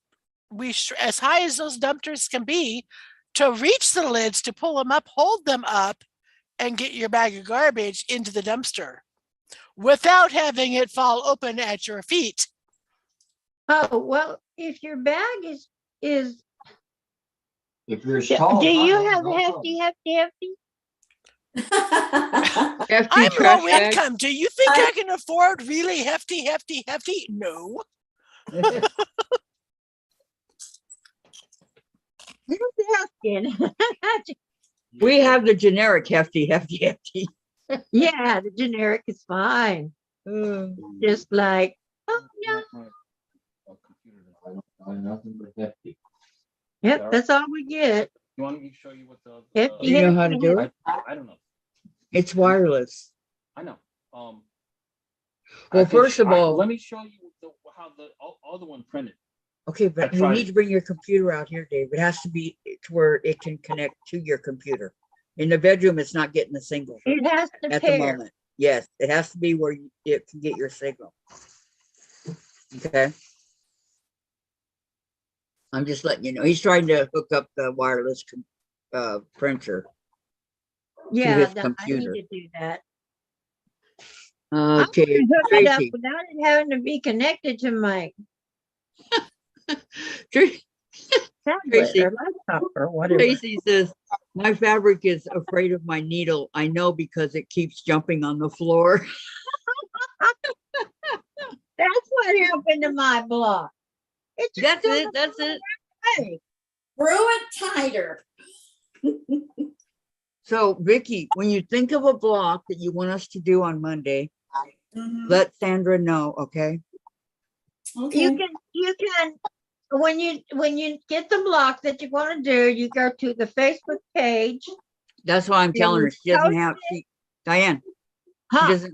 high as those dumpsters can be to reach the lids, to pull them up, hold them up, and get your bag of garbage into the dumpster without having it fall open at your feet. Oh, well, if your bag is, If you're do tall. you have hefty? Hefty I'm trash low bag. income. Do you think I can afford really hefty? No. We have the generic hefty. Yeah, the generic is fine. Just like, oh no. Nothing but hefty. Yep, that's all we get. You want me to show you what the? Hefty, You know how to do it? I don't know. It's wireless. I know. Well, I can first of all, let me show you how the other one printed. okay, but you tried need it. to bring your computer out here, Dave. It has to be to where it can connect to your computer. In the bedroom, it's not getting a signal it has to at the pair. moment. Yes, it has to be where it can get your signal. Okay. I'm just letting you know. He's trying to hook up the wireless printer. Yeah, his I need computer. to do that. Okay, I can hook it up Tracy. without it having to be connected to my Tracy tablet or laptop or whatever. Tracy says, my fabric is afraid of my needle. I know because it keeps jumping on the floor. That's what happened to my block. It's That's it. That's it. Hey, Brew it tighter. So, Vicki, when you think of a block that you want us to do on Monday, let Sandra know, okay? Okay. you can when you get the block that you want to do, you go to the Facebook page. That's why I'm telling her. She doesn't have, Diane, Huh. she doesn't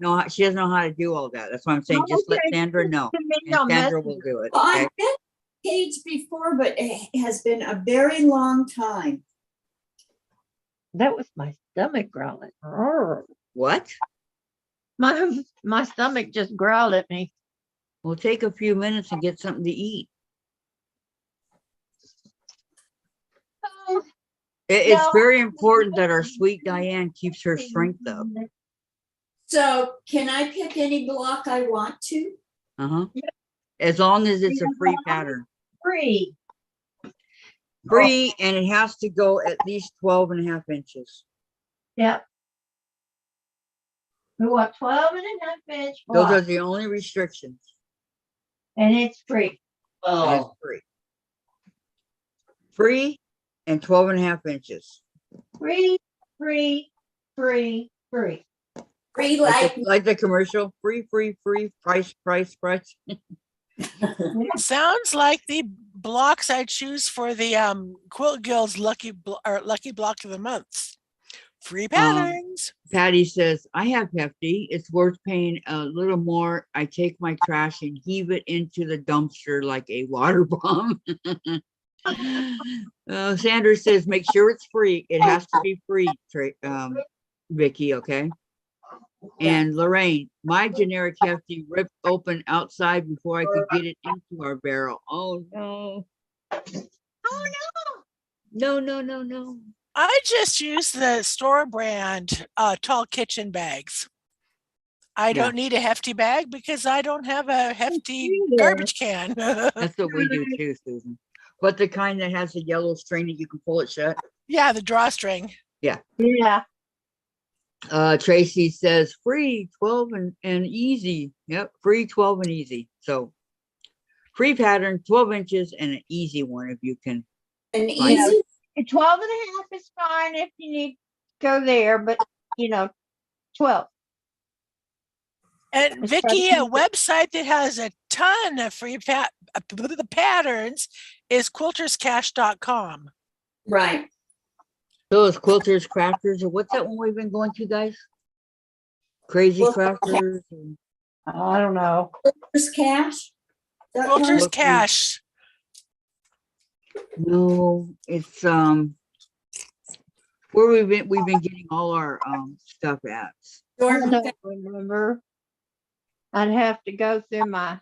know how to do all that. That's why I'm saying, just let Okay. Sandra know. Send me And no Sandra message. will do it. Well, Okay? I've been on the page before, but it has been a very long time. That was my stomach growling. Roar. What? My stomach just growled at me. We'll take a few minutes and get something to eat. Oh, It's No. very important that our sweet Diane keeps her strength up. So can I pick any block I want to? Uh-huh. As long as it's a free pattern. Free. Free, and it has to go at least 12.5 inches. Yep. We want 12.5 inch Those are block, the only restrictions. and it's free. And it's free. Free and 12.5 inches. Free, free, free, free. Free Like the commercial, free, price. Sounds like the blocks I choose for the Quilt Guild's lucky block of the month. Free patterns. Patty says, I have hefty. It's worth paying a little more. I take my trash and heave it into the dumpster like a water bomb. Sandra says, make sure it's free. It has to be free, Vicki, okay? And Lorraine, my generic hefty ripped open outside before I could get it into our barrel. Oh no. Oh No. I just use the store brand tall kitchen bags. I don't need a hefty bag because I don't have a hefty Yeah. garbage can. That's what we do too, Susan. But the kind that has a yellow string that you can pull it shut. Yeah, the drawstring. Yeah. Tracy says free 12 and easy. Yep, free 12 and easy. So free pattern, 12 inches and an easy one if you can. An Fine. easy, 12 and a half is fine if you need to go there, but 12. And It's Vicki, gotta a website that has a ton of free patterns is quilterscash.com. right. Those quilters, crafters, or what's that one we've been going to, guys? Crazy Quilters crafters. and- I don't know. Quilters Cash. Quilters Quilters. Cash. No, it's where we've been getting all our stuff at. I Jordan, don't remember. I'd have to go through my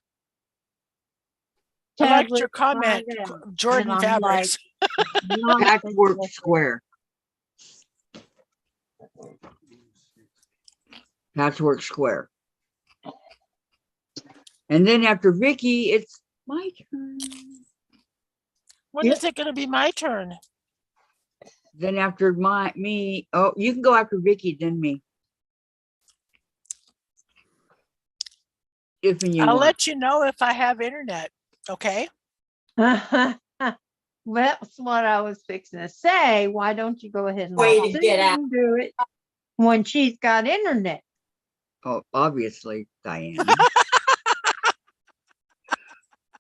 I liked tablet your to comment, find out. Jordan And I'm like, Fabrics. no, Patchwork Square. Patchwork Square. And then after Vicki, it's my turn. When is it going to be my turn? Then after me, oh, you can go after Vicki, then me. If you I'll want. let you know if I have internet. Okay. well, that's what I was fixing to say. Why don't you go ahead and Way let to get out. Susan do it when she's got internet? Oh, obviously, Diane.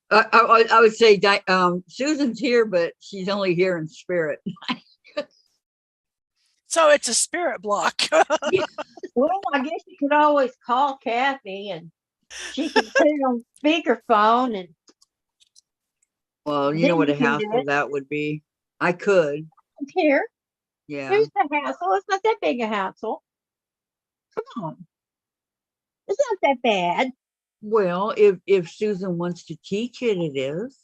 I would say Susan's here, but she's only here in spirit. So it's a spirit block. Well, I guess you could always call Kathy and she could put it on speakerphone and Well, you Then know what you a can do hassle it. that would be. I could, here. yeah. Here's the hassle. It's not that big a hassle. Come on. It's not that bad. Well, if Susan wants to teach it, it is.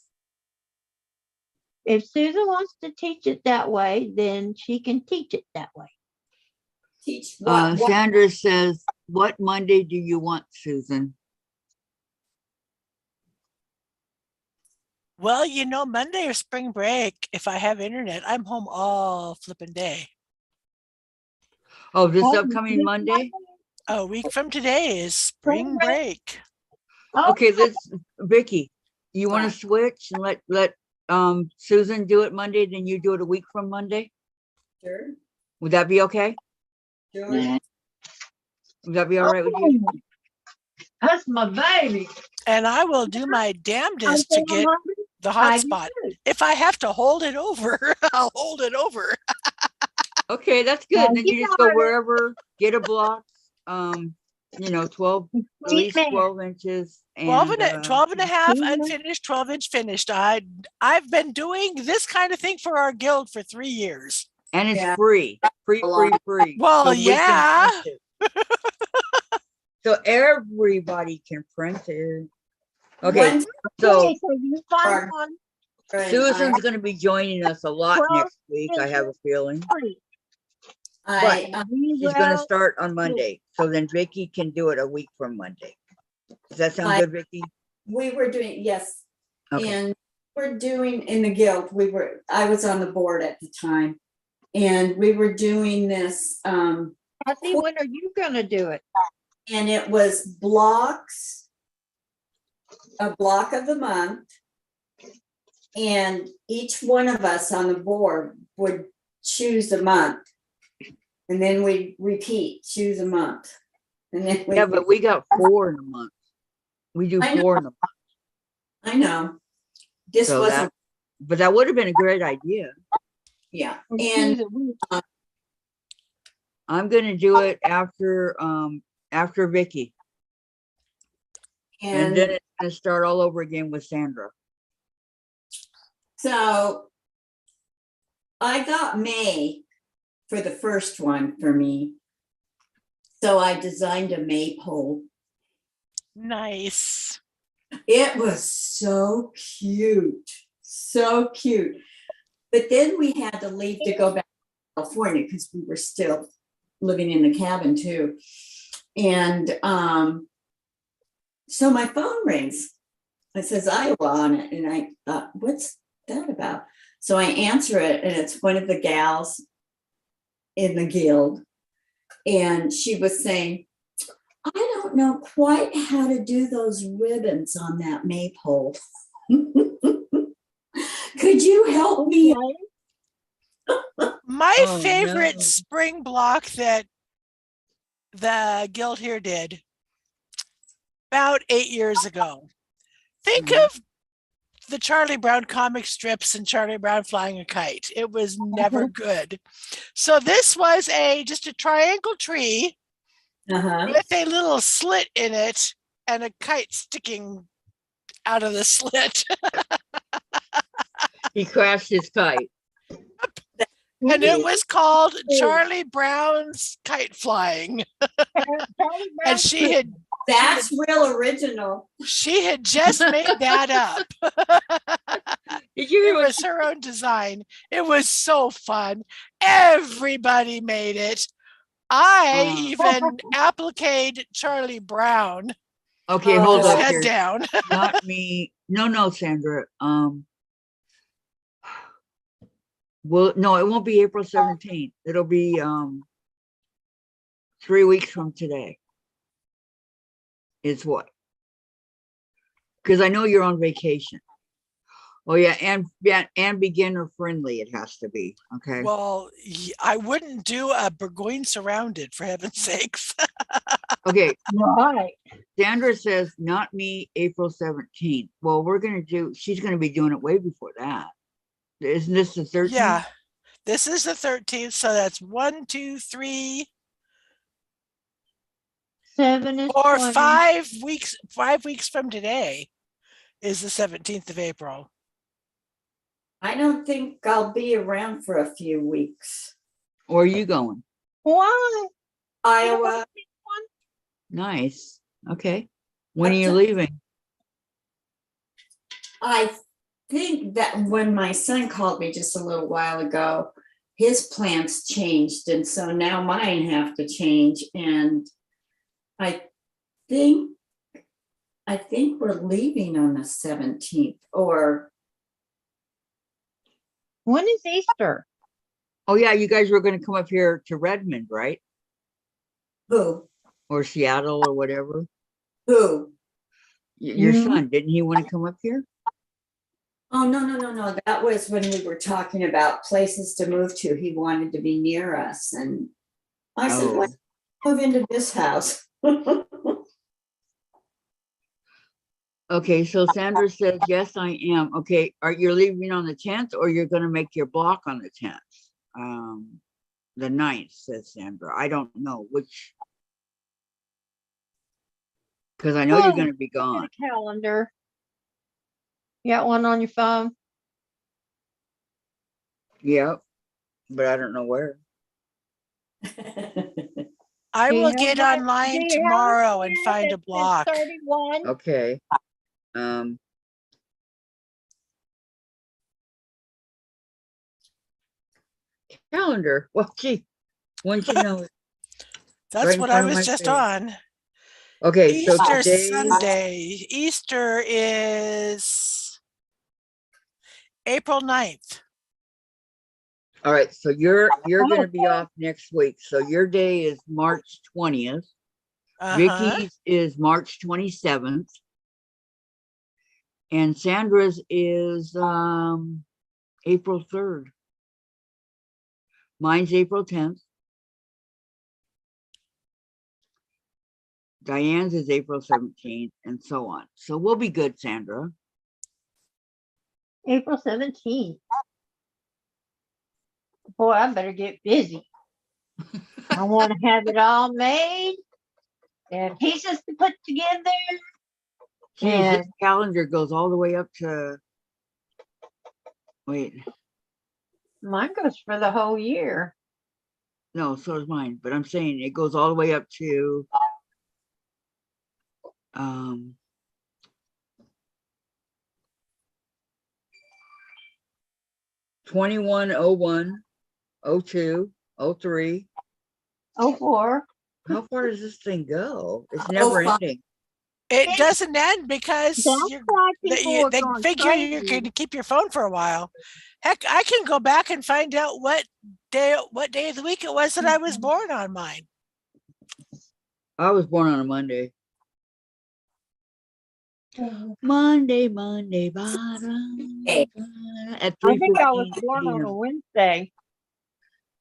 If Susan wants to teach it that way, then she can teach it that way. teach what? Sandra says, "What Monday do you want, Susan?" Well, Monday or spring break, if I have internet, I'm home all flipping day. Oh, this Oh, upcoming this Monday. A week from today is spring break. Oh, Okay, Vicki, you want What? to switch and let Susan do it Monday, then you do it a week from Monday? Sure, Would that be okay? sure. Would that be all right with you? that's my baby. And I will do my damnedest to get the I do hotspot. too. If I have to hold it over, I'll hold it over. Okay, that's good. Well, Then you you just know go it. wherever, get a block, 12, at Sweet least man. 12 inches. 12 and a half, Mhm. unfinished, 12-inch finished. I've been doing this kind of thing for our guild for 3 years. And it's Yeah. free. Free. Well, So we can yeah. print it. So everybody can print it. Okay, One so Okay, so you find Or- one time Susan's going to be joining us a lot 12 next week, I have a feeling. free. I, And we She's going to will- start on Monday. So then Vicki can do it a week from Monday. Does that sound I- good, Vicki? we were doing, yes, Okay. and we're doing in the guild, I was on the board at the time. And we were doing this, Kathy, when are you gonna do it? and it was blocks, a block of the month. And each one of us on the board would choose a month. And then we repeat, choose a month. And then we, Yeah, but we got 4 in a month. We do I know. 4 in a month. I know. This So wasn't, but that would have been a great idea. yeah, Or and choose a week? I'm going to do it after Vicki. And then and it's going to start all over again with Sandra. so I got May for the first one for me. So I designed a maypole. Nice. It was so cute, so cute. But then we had to leave to go back to California because we were still living in the cabin too. And so my phone rings. It says Iowa on it. And I thought, what's that about? So I answer it, and it's one of the gals in the guild. And she was saying, I don't know quite how to do those ribbons on that maypole. Could you help me? My Oh, favorite no. spring block that the guild here did about 8 years ago. Think of the Charlie Brown comic strips and Charlie Brown flying a kite. It was never good. So this was just a triangle tree with a little slit in it and a kite sticking out of the slit. He crashed his kite. And it was called Charlie Brown's Kite Flying. And that's real original. She had just made that up. Did you hear It was her own design. It was so fun. Everybody made it. I even appliqued Charlie Brown. Okay, hold his up head here. down. Not me. No, Sandra. Well, no, it won't be April 17th. It'll be 3 weeks from today. Is what? Because I know you're on vacation. Oh yeah, and beginner friendly it has to be. Okay. Well, I wouldn't do a Burgoyne Surrounded, for heaven's sakes. Okay. Right. Sandra says, not me, April 17th. Well, she's gonna be doing it way before that. Isn't this the 13th? Yeah, this is the 13th, so that's 1, 2, 3, 7 is or 20. 5 weeks. 5 weeks from today is the 17th of April. I don't think I'll be around for a few weeks. Or are you going? Why? Iowa. Nice. Okay. When are you leaving? I think that when my son called me just a little while ago, his plans changed. And so now mine have to change. And I think we're leaving on the 17th or. When is Easter? Oh yeah, you guys were going to come up here to Redmond, right? Who? Or Seattle or whatever. Who? Your son, didn't he want to come up here? Oh, no. That was when we were talking about places to move to. He wanted to be near us. And I said, let's move into this house. Okay, so Sandra says, yes, I am. Okay, you leaving on the 10th or you're going to make your block on the 10th? The 9th, says Sandra. I don't know which. Because I know you're going to be gone. Calendar. You got one on your phone? Yep, but I don't know where. I will get online tomorrow and find a block. 31. Okay. Calendar. Well, gee, once you know it. That's Right in what front I of was my just face. on. Okay, so Easter today, Sunday. Easter is April 9th. all right, so you're going to be off next week. So your day is March 20th. Vicky's is March 27th. And Sandra's is April 3rd. Mine's April 10th. Diane's is April 17th, and so on. So we'll be good, Sandra. April 17th. Boy, I better get busy. I want to have it all made and pieces to put together. Geez, this calendar goes all the way up to, wait. Mine goes for the whole year. No, so is mine, but I'm saying it goes all the way up to 21, 01, 02, 03, 04. How far does this thing go? It's never far. ending. It doesn't end because That's why people are they going figure you're crazy. going to keep your phone for a while. Heck, I can go back and find out what day of the week it was that I was born on mine. I was born on a Monday. Monday, bottom. Hey. At I think I was 3:15 born on a p.m. Wednesday.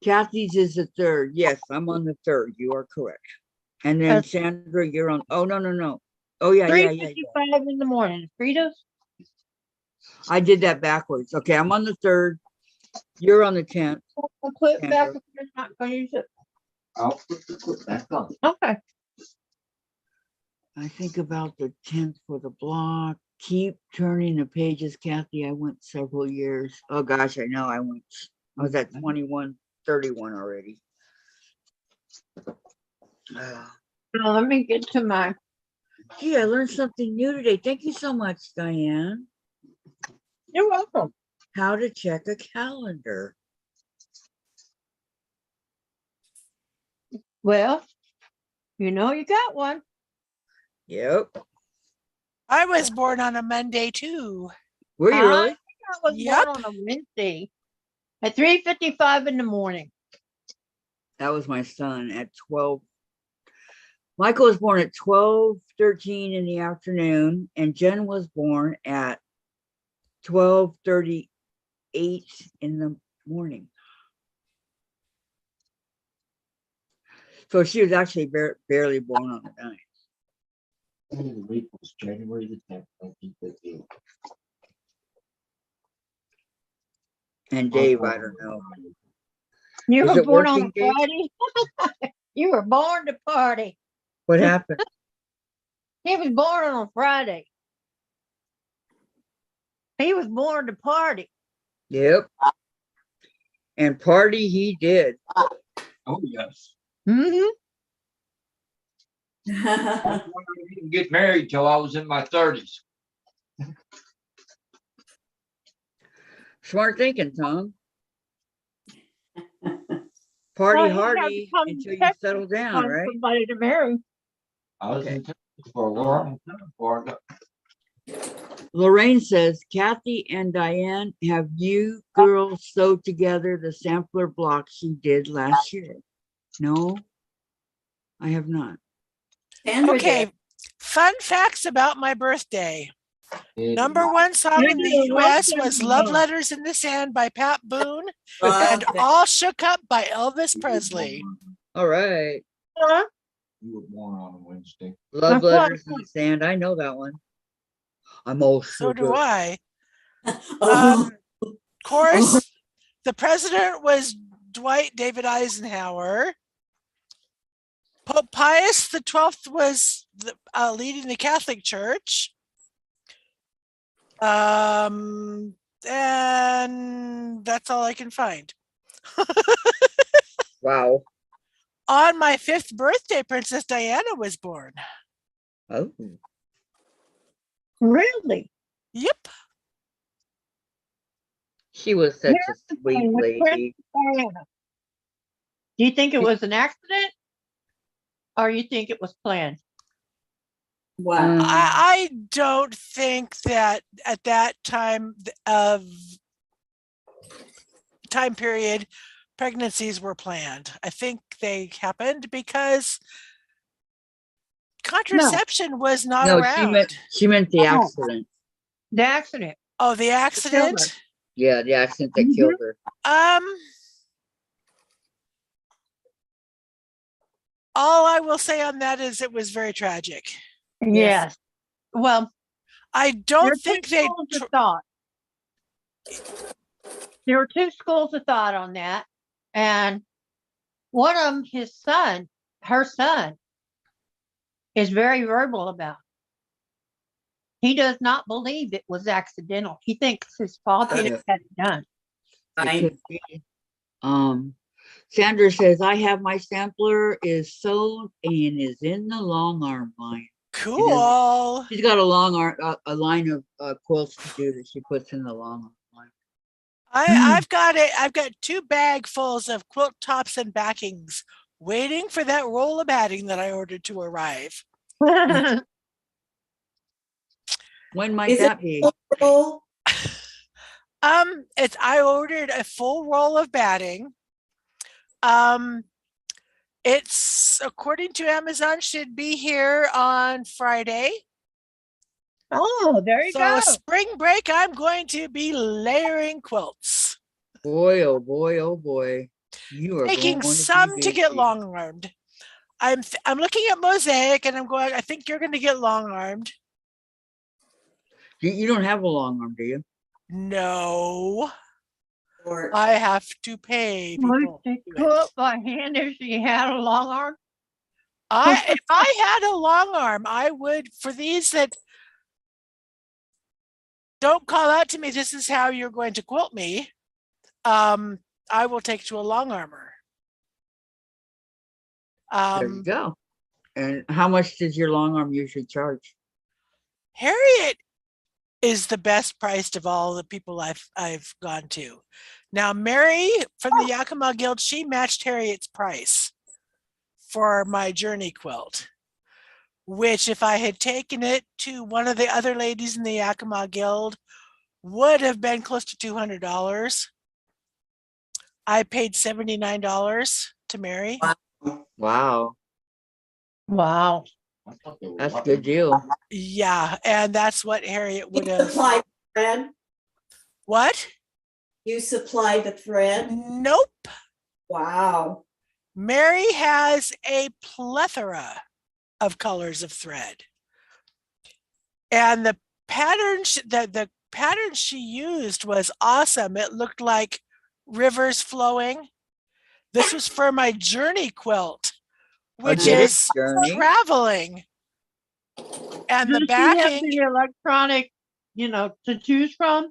Kathy's is the 3rd. Yes, I'm on the 3rd. You are correct. And then Sandra, you're on. Oh, no. Oh, yeah. 3:55 in the morning. Fritos? I did that backwards. Okay, I'm on the 3rd. You're on the 10th. I'll put it back Sandra. if you're not going to use it. I'll put the foot back on. Okay. I think about the 10th for the block. Keep turning the pages, Kathy. I went several years. Oh gosh, I know. I was at 21:31 already. Now let me get to my. Gee, I learned something new today. Thank you so much, Diane. You're welcome. How to check a calendar. Well, you know you got one. Yep. I was born on a Monday too. Were you really? I was Yep. born on a Wednesday at 3:55 in the morning. That was my son at 12. Michael was born at 12:13 in the afternoon, and Jen was born at 12:38 in the morning. So she was actually barely born on the 9th. The week was January the 10th, 1958. And Dave, I don't know. You Is were it born on a working, Dave? Friday. You were born to party. What happened? He was born on a Friday. He was born to party. Yep. And party he did. Oh, yes. Mm-hmm. I didn't get married till I was in my 30s. Smart thinking, Tom. Party Well, he had to hardy come until you Texas settle down, find right? somebody to marry. I was Okay. in Texas for a long time before I got. Lorraine says, Kathy and Diane, have you girls sewed together the sampler block she did last year? No, I have not. Sandra Okay, did. fun facts about my birthday. Number one song I in the knew one US was thing Love about- Letters in the Sand by Pat Boone Love and it. All Shook Up by Elvis Presley. All right. Huh? You were born on a Wednesday. Love That's what- letters in the sand. I know that one. I'm all So do I. Oh, Of course, the president was Dwight David Eisenhower. Pope Pius XII was leading the Catholic Church. And that's all I can find. Wow. On my 5th birthday, Princess Diana was born. Oh, Really? Yep. she was such Here's a the sweet thing with lady. Diana. Do you think it was an accident? Or you think it was planned? wow. I don't think that at that time period, pregnancies were planned. I think they happened because contraception was not No, around. she meant the Oh. accident. The accident. Oh, the accident. her. Yeah, the accident that Mhm. killed her. All I will say on that is it was very tragic. Yes. Well, I there are don't two think they. schools of thought. There were two schools of thought on that. And one of them, her son, is very verbal about. He does not believe it was accidental. He thinks his father Yeah. had it done. It could be. Sandra says, I have my sampler is sewn and is in the long arm line. Cool. She's got a long arm, a line of quilts to do that she puts in the long arm line. I've got 2 bagfuls of quilt tops and backings waiting for that roll of batting that I ordered to arrive. When might Is it that be? full? I ordered a full roll of batting. It's, according to Amazon, should be here on Friday. Oh, there you So go. spring break, I'm going to be layering quilts, Boy, oh boy, oh boy. You are taking going some to get busy. long armed. I'm looking at mosaic and I'm going, I think you're going to get long armed. You don't have a long arm, do you? No, Or I have to pay Would people. she to do do it. it by hand if she had a long arm? If I had a long arm, I would, for these that don't call out to me, this is how you're going to quilt me. I will take to a long armor. There you go. And how much does your long arm usually charge? Harriet is the best priced of all the people I've gone to. Now, Mary from the Yakima Guild, she matched Harriet's price for my journey quilt, which if I had taken it to one of the other ladies in the Yakima Guild would have been close to $200. I paid $79 to Mary. Wow, Wow. I thought they were that's a lucky. good deal. Yeah, and that's what Harriet would you have. supply the thread? What? You supply the thread? Nope. Wow. Mary has a plethora of colors of thread. And the pattern, the pattern she used was awesome. It looked like rivers flowing. This was for my journey quilt, which get it, is Journey. traveling. And the Does she have backing, the electronic, to choose from?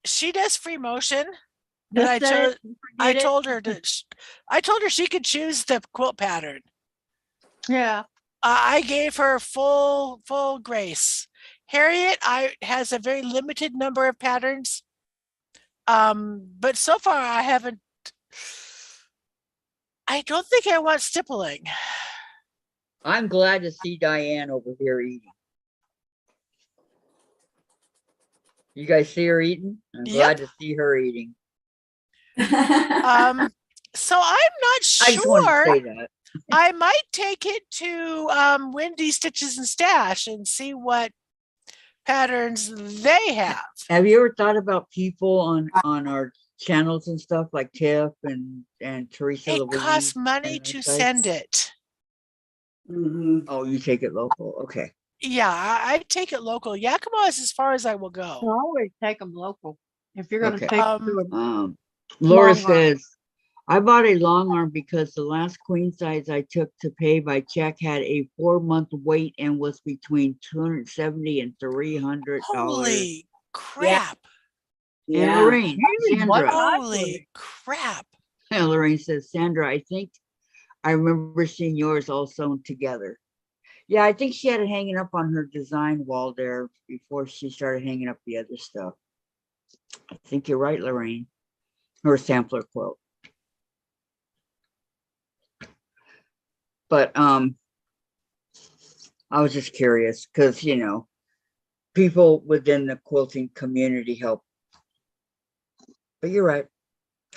she does free motion, but Just I set it chose. and I forget it? told her to. I told her she could choose the quilt pattern. Yeah. I gave her full grace. Harriet, has a very limited number of patterns. But so far I haven't. I don't think I want stippling. I'm glad to see Diane over here eating. You guys see her eating? I'm glad to see her eating. So I'm not I just wanted to sure. say that. I might take it to Wendy Stitches and Stash and see what patterns they have. Have you ever thought about people on our channels and stuff like Tiff and Teresa? It costs money to send it. Mhm. Oh, you take it local. Okay. Yeah, I take it local. Yakima is as far as I will I go. always take them local. If you're going to Okay. take them to a Laura Long arm. says, I bought a long arm because the last queen size I took to pay by check had a 4-month wait and was between $270 and $300. Holy crap. And Yeah. Lorraine, Really? What Sandra, size was Holy it? crap. and Lorraine says, Sandra, I think I remember seeing yours all sewn together. Yeah, I think she had it hanging up on her design wall there before she started hanging up the other stuff. I think you're right, Lorraine. Her sampler quilt. But I was just curious because people within the quilting community help. But you're right,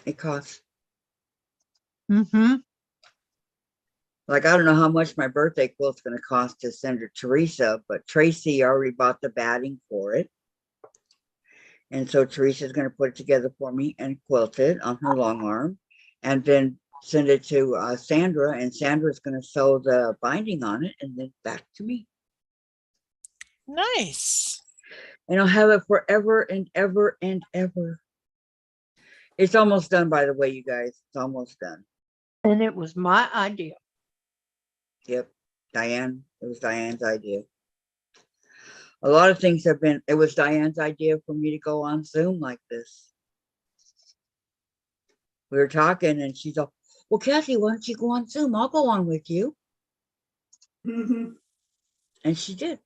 it costs. Mm-hmm. Like, I don't know how much my birthday quilt's going to cost to send to Teresa, but Tracy already bought the batting for it. And so Teresa's going to put it together for me and quilt it on her long arm and then send it to Sandra, and Sandra's going to sew the binding on it and then back to me. Nice. And I'll have it forever and ever and ever. It's almost done, by the way, you guys. It's almost done. And it was my idea. Yep. Diane, it was Diane's idea. A lot of things it was Diane's idea for me to go on Zoom like this. We were talking and she's like, well, Kathy, why don't you go on Zoom? I'll go on with you. Mhm. And she did.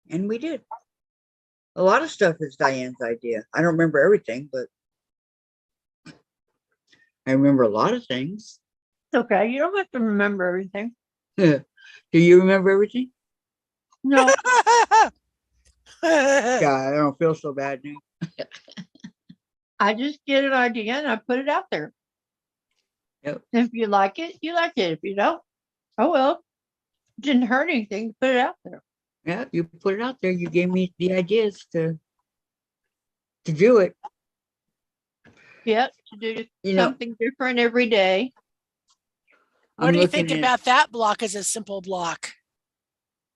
And we did. A lot of stuff is Diane's idea. I don't remember everything, but I remember a lot of things. It's okay. You don't have to remember everything. Do you remember everything? No. Yeah, I don't feel so bad now. I just get an idea and I put it out there. Yep. If you like it, you like it. If you don't, oh well. Didn't hurt anything to put it out there. Yeah, you put it out there. You gave me the ideas to do it. Yep, to do You know, something different every day. What I'm do you looking think at- about that block as a simple block?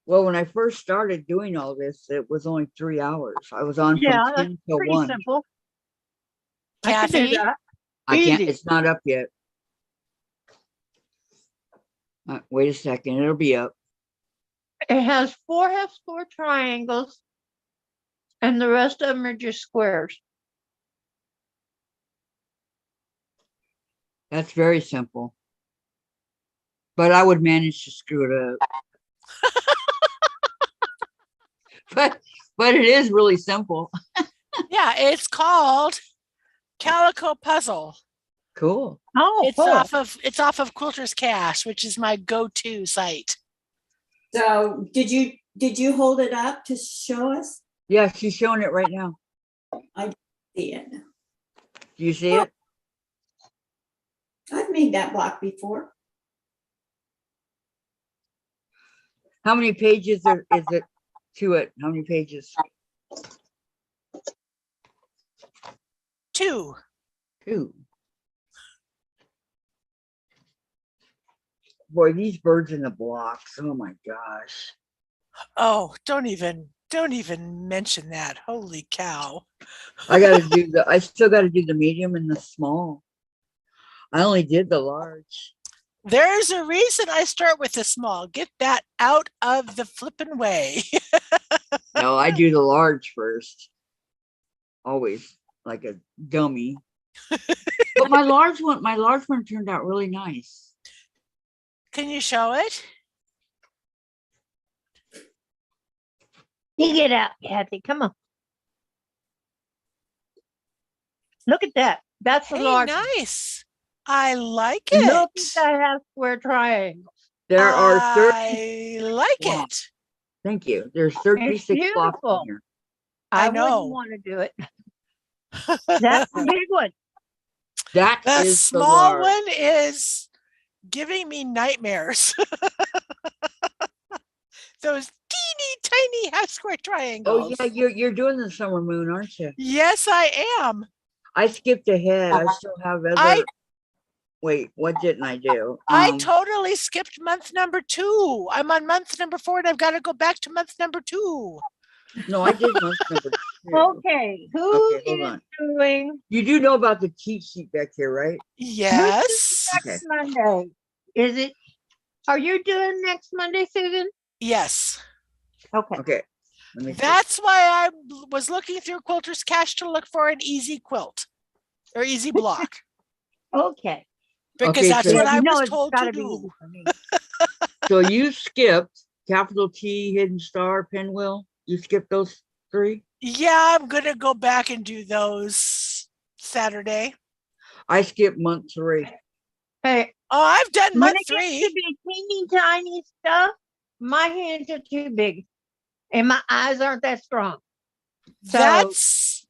Well, when I first started doing all this, it was only 3 hours. I was on Yeah, from that's 10 till pretty 1. simple. I can do Kathy? that. I can't, Easy. it's not up yet. Wait a second, it'll be up. It has 4 half-square triangles, and the rest of them are just squares. That's very simple. But I would manage to screw it up. but it is really simple. Yeah, it's called Calico Puzzle. Cool. Oh, It's cool. off of Quilter's Cash, which is my go-to site. So did you hold it up to show us? Yeah, she's showing it right now. See it. Do you see it? I've made that block before. How many pages is it to it? How many pages? 2. 2. Boy, these birds in the blocks. Oh my gosh. Oh, don't even mention that. Holy cow. I still gotta do the medium and the small. I only did the large. There's a reason I start with the small. Get that out of the flippin' way. No, I do the large first. Always like a dummy. But my large one turned out really nice. Can you show it? Dig it out, Kathy. Come on. Look at that. That's the Hey, large. nice. I like Look it. at that half-square triangle. There are 30. I like Wow. it. Thank you. There's 36 blocks in beautiful. here. I I know. wouldn't want to do it. That's the big one. That The is small the large. one is giving me nightmares. Those teeny tiny half square Oh triangles. yeah, you're doing the summer moon, aren't you? Yes, I am. I skipped ahead. I still have other. I- Wait, what didn't I do? I totally skipped month number 2. I'm on month number 4 and I've got to go back to month number 2. No, I did month number 2. Okay, who Okay, hold is on. doing You do know about the cheat sheet back here, right? Yes. Okay. Monday? Is it? Are you doing next Monday, Susan? Yes. Okay. Okay. Let me see. That's why I was looking through Quilter's Cash to look for an easy quilt or easy block Okay. because Okay, that's so- what I You know was it's told gotta to be do. easy for me. So you skipped capital T, hidden star, pinwheel. You skipped those 3. Yeah, I'm going to go back and do those Saturday. I skipped month 3. Hey, Oh, I've done when month it gets 3. to be teeny tiny stuff, my hands are too big, and my eyes aren't that strong. So That's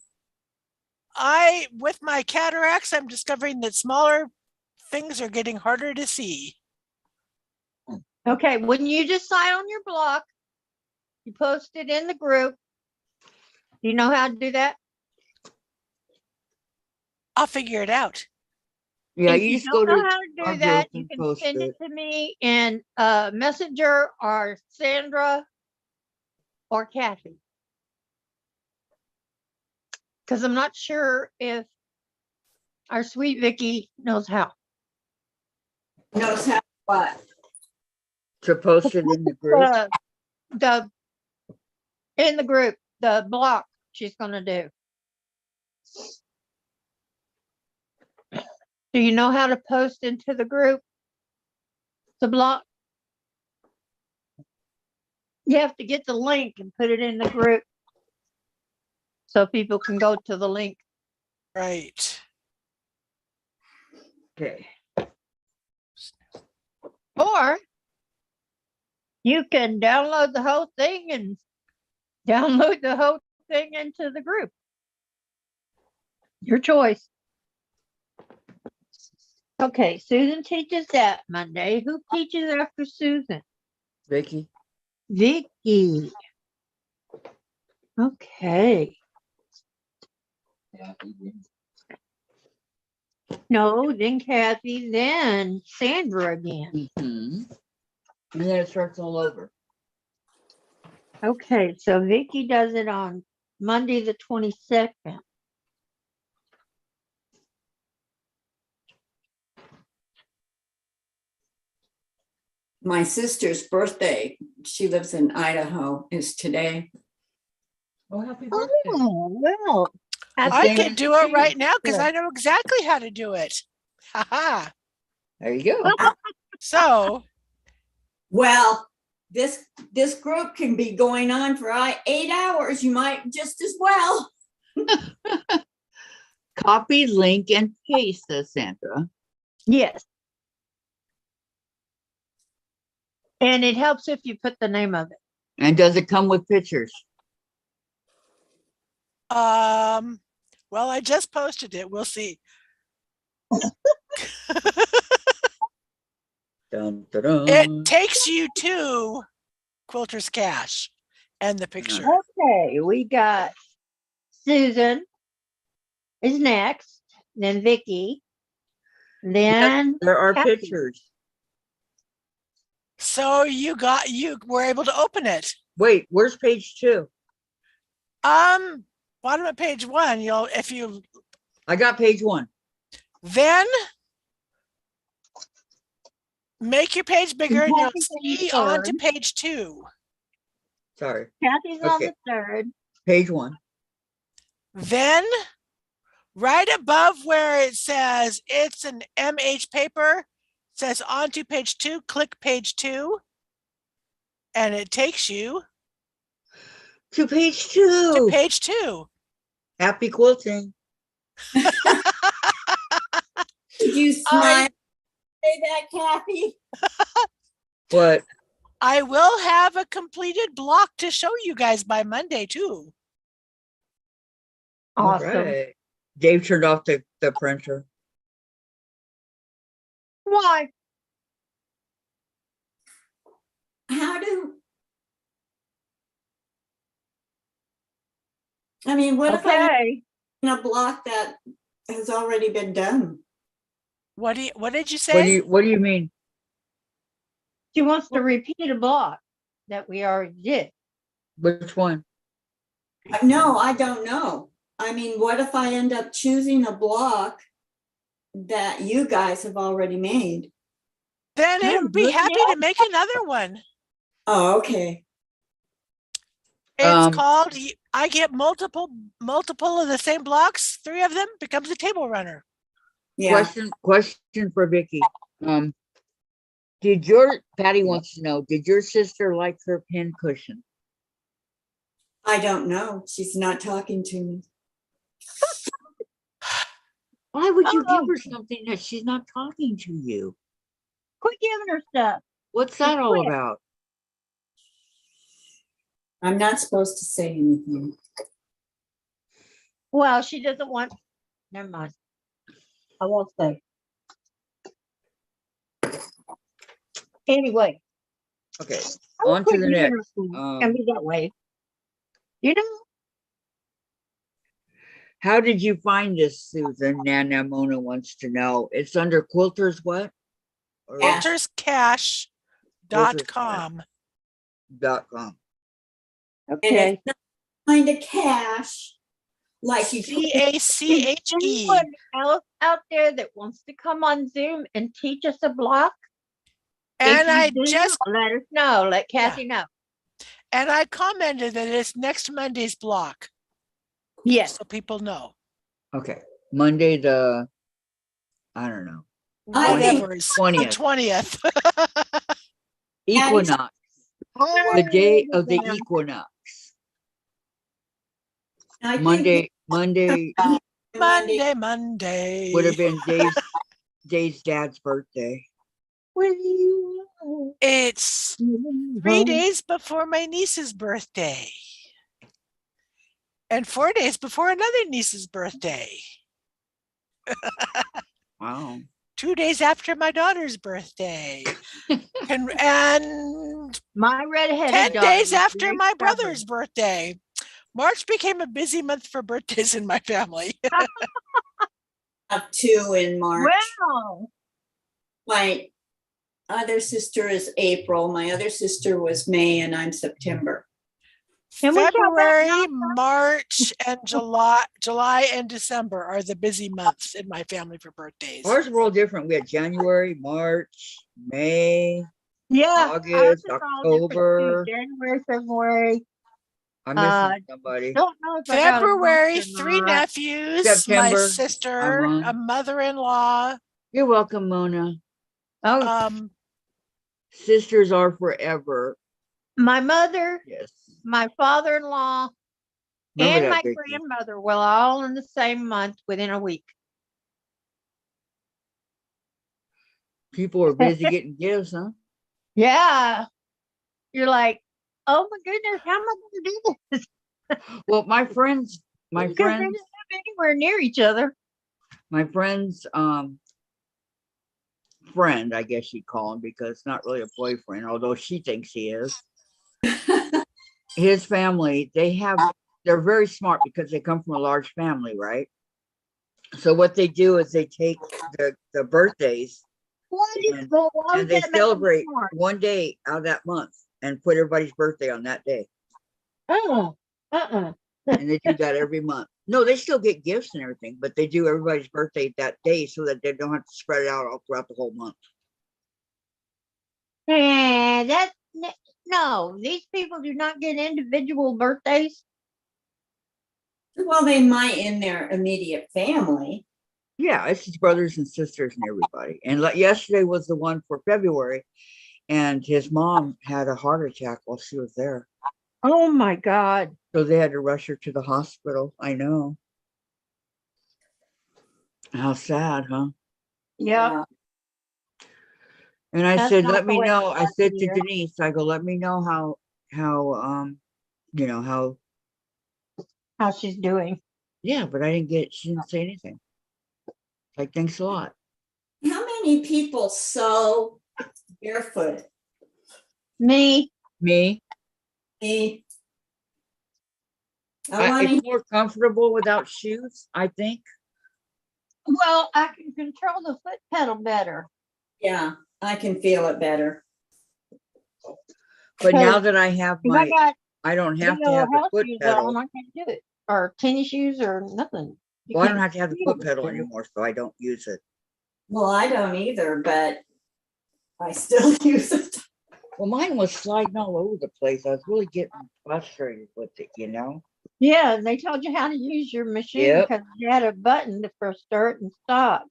with my cataracts, I'm discovering that smaller things are getting harder to see. okay, when you decide on your block, you post it in the group. Do you know how to do that? I'll figure it out. Yeah, If you you just go don't know to how to our do that, group you and can post send it it. to me in Messenger or Sandra or Kathy. Because I'm not sure if our sweet Vicki knows how. Knows how what? To post it in the group. The in the group, the block she's gonna do. Do you know how to post into the group? The block? You have to get the link and put it in the group so people can go to the link. Right. Okay. Or you can download the whole thing and download the whole thing into the group. Your choice. Okay, Susan teaches that Monday. Who teaches after Susan? Vicki. Vicki. Okay. No, then Kathy, then Sandra again. And then it starts all over. Okay, so Vicki does it on Monday the 22nd. My sister's birthday, she lives in Idaho, is today. Oh, happy birthday. Oh, well. I same can as do it you. right now because Good. I know exactly how to do it. Haha. There you go. So Well, this group can be going on for 8 hours. You might just as well. Copy, link, and paste, says Sandra. Yes. And it helps if you put the name of it. And does it come with pictures? well, I just posted it. We'll see. Dun, dun, dun. It takes you to Quilter's Cache and the picture. Okay, we got Susan is next, then Vicki, then There are Kathy. pictures. So you were able to open it. Wait, where's page 2? Bottom of page 1, I got page 1. then make your page bigger and you'll Kathy's on the see on to third. page 2. Sorry. Kathy's on Okay. the third. Page 1. Then right above where it says it's an MH paper, it says on to page 2, click page 2, and it takes you To page to 2. page 2. Happy quilting. Did you smile? Say that, Kathy? What? I will have a completed block to show you guys by Monday too. Awesome. All right. Dave turned off the printer. Why? What if I'm Okay. in a block that has already been done? What did you say? What do you mean? She wants to repeat a block that we already did. Which one? No, I don't know. What if I end up choosing a block that you guys have already made? Then Oh, it would be good happy job. to make another one. Oh, okay. It's called, I get multiple of the same blocks, 3 of them becomes a table runner. Yeah. Question for Vicki. Patty wants to know, did your sister like her pin cushion? I don't know. She's not talking to me. Why would you give Oh. her something that she's not talking to you? Quit giving her stuff. What's that all Quit. about? I'm not supposed to say anything. Well, she doesn't want. Never mind. I won't say. Anyway. Okay, I will on to quit the giving next. her stuff. Can be that way. You know. How did you find this, Susan? Nana Mona wants to know. It's under Quilter's what? Or Quilterscache.com. .com. And Okay. it's not kind of cash like you CACHE. Anyone else out there that wants to come on Zoom and teach us a block? And I If you do, just let us know. Let Kathy know. and I commented that it's next Monday's block. Yes. So people know. Okay, Monday the, I don't know, I think- Whatever is 20th. 20th. Equinox, the day of the equinox. I think Monday Monday. would have been day's Dad's birthday? It's 3 days before my niece's birthday. And 4 days before another niece's birthday. Wow. 2 days after my daughter's birthday. and My 10 redheaded days daughter was after very my stubborn. brother's birthday. March became a busy month for birthdays in my family. Have 2 in March. Wow. My other sister is April. My other sister was May, and I'm September. Can we count that February, now? March, and July and December are the busy months in my family for birthdays. Ours were all different. We had January, March, May, Yeah. ours August, is all different too. October. January, February. I'm missing somebody. Don't know if I got a month February, or 3 not. nephews, September, my I'm sister, on. a mother-in-law. You're welcome, Mona. Oh, Sisters are forever. my mother, Yes. my father-in-law, Remember and that, my Vicki. grandmother were all in the same month within a week. People are busy getting gifts, huh? Yeah. You're like, oh my goodness, how am I going to do this? Well, my friends, Because they didn't live anywhere near each other. my friend's friend, I guess you'd call him, because it's not really a boyfriend, although she thinks he is. His family, they're very smart because they come from a large family, right? So what they do is they take the birthdays and they celebrate one day out of that month and put everybody's birthday on that day. And they do that every month. No, they still get gifts and everything, but they do everybody's birthday that day so that they don't have to spread it out all throughout the whole month. And no, these people do not get individual birthdays. Well, they might in their immediate family. Yeah, it's his brothers and sisters and everybody. And like yesterday was the one for February, and his mom had a heart attack while she was there. Oh my God. So they had to rush her to the hospital. I know. How sad, huh? Yeah. And I That's said, not let the me way know. it I was said to here. Denise, I go, let me know how How she's doing. yeah, but she didn't say anything. Like, thanks a lot. How many people sew barefoot? Me. Me, Me. I want it's to. more comfortable without shoes, I think. Well, I can control the foot pedal better. Yeah, I can feel it better. But now that I have I don't have to have the house foot shoes pedal. on, I can't do it. Or tennis shoes or nothing. Well, I don't have to have the foot pedal anymore, so I don't use it. Well, I don't either, but I still use it. Well, mine was sliding all over the place. I was really getting frustrated with it, you know? Yeah, they told you how to use your machine because you had a button for start and stop.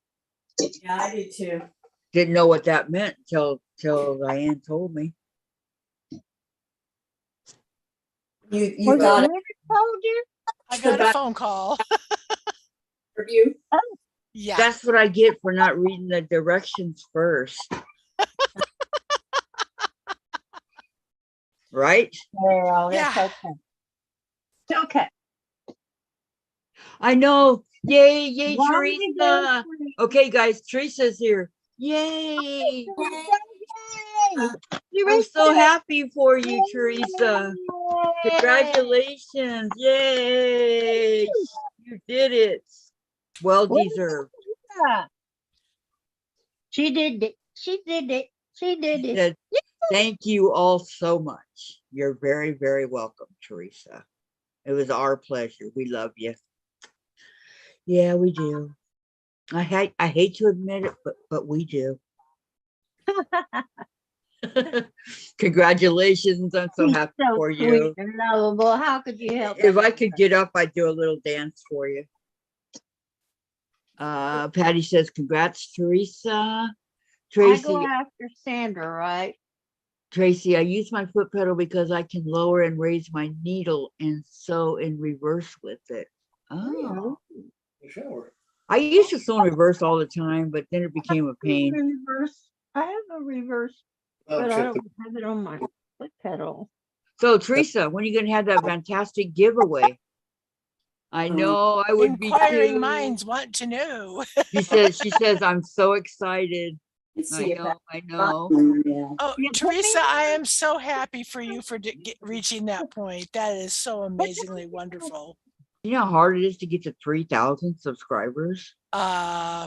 Yeah, I do too. Didn't know what that meant till Dianne told me. You got it. Told you? I got a phone call. For you. Yeah. That's what I get for not reading the directions first. Right? Well, that's Yeah. okay. It's okay. I know. Yay, yay, Why would you go Teresa. free? Okay, guys, Teresa's here. Yay. I'm so happy for you, Teresa. Congratulations. Yay. You did it. Well deserved. Yeah. She did it. She did it. She did it. Said, thank you all so much. You're very, very welcome, Teresa. It was our pleasure. We love you. Yeah, we do. I hate to admit it, but we do. Congratulations. I'm so happy for you. And lovable. How could you help? If I could get up, I'd do a little dance for you. Patty says, congrats, Teresa. Tracy, I go after Sandra, right? Tracy, I use my foot pedal because I can lower and raise my needle and sew in reverse with it. Oh. Shower. I used to sew in reverse all the time, but then it became a pain. Reverse. I have a reverse, but I don't have it on my foot pedal. So Teresa, when are you gonna have that fantastic giveaway? I know I would be Inquiring too. minds want to know. She says, I'm so excited. I know. Oh, Yeah, Teresa, I am so happy for you for reaching that point. That is so amazingly wonderful. You know how hard it is to get to 3,000 subscribers? Yeah.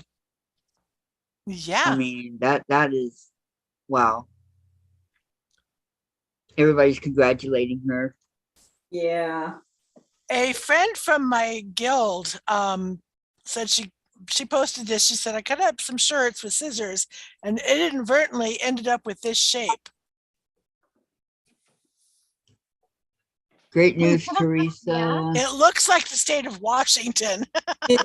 I mean, that is, wow. Everybody's congratulating her. Yeah. A friend from my guild said she posted this. She said, I cut up some shirts with scissors and it inadvertently ended up with this shape. Great news, Teresa. Yeah. It looks like the state of Washington. She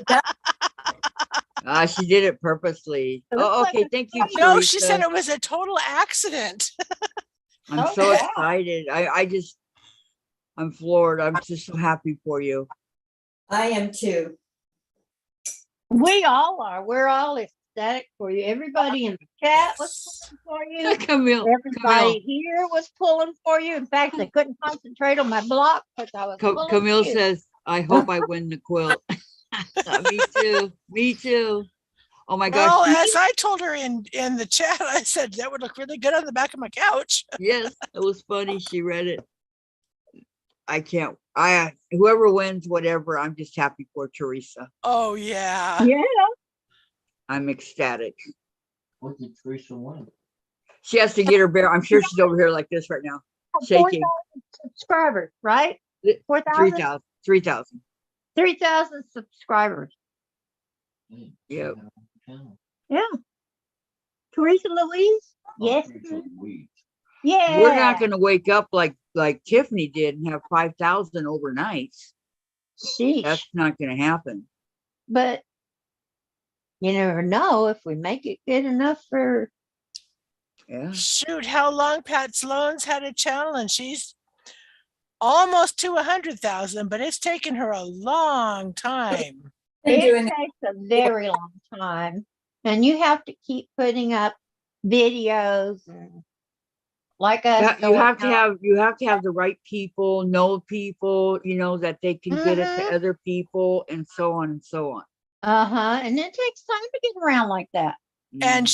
did it purposely. It looks Oh, like okay. a Thank you, No, Teresa. she said it was a total accident. I'm Oh, so wow. excited. I'm floored. I'm just so happy for you. I am too. We all are. We're all ecstatic for you. Everybody in the chat was pulling for you. Camille, Everybody here was pulling for you. In fact, they couldn't concentrate on my block because I was pulling Camille for you. says, I hope I win the quilt. Me too. Me too. Oh my Well, gosh. as I told her in the chat, I said that would look really good on the back of my couch. Yes, it was funny. She read it. Whoever wins, whatever, I'm just happy for Teresa. Oh yeah. Yeah. I'm ecstatic. What did Teresa win? She has to get her bear. I'm sure she's over here like this right now, shaking. 4,000 subscribers, right? 4,000? 3,000. 3,000. 3,000 subscribers. Yep. Yeah. Teresa Louise? Yes. Teresa Louise. Yeah. We're not going to wake up like Tiffany did and have 5,000 overnight. Sheesh. That's not going to happen. But you never know if we make it good enough for. Yeah. Shoot, how long Pat Sloan's had a channel and she's almost to 100,000, but it's taken her a long time. It takes a very long time, and you have to keep putting up videos and like us. You have to have the right people, know people, that they can get it to other people, and so on and so on. And it takes time to get around like that. And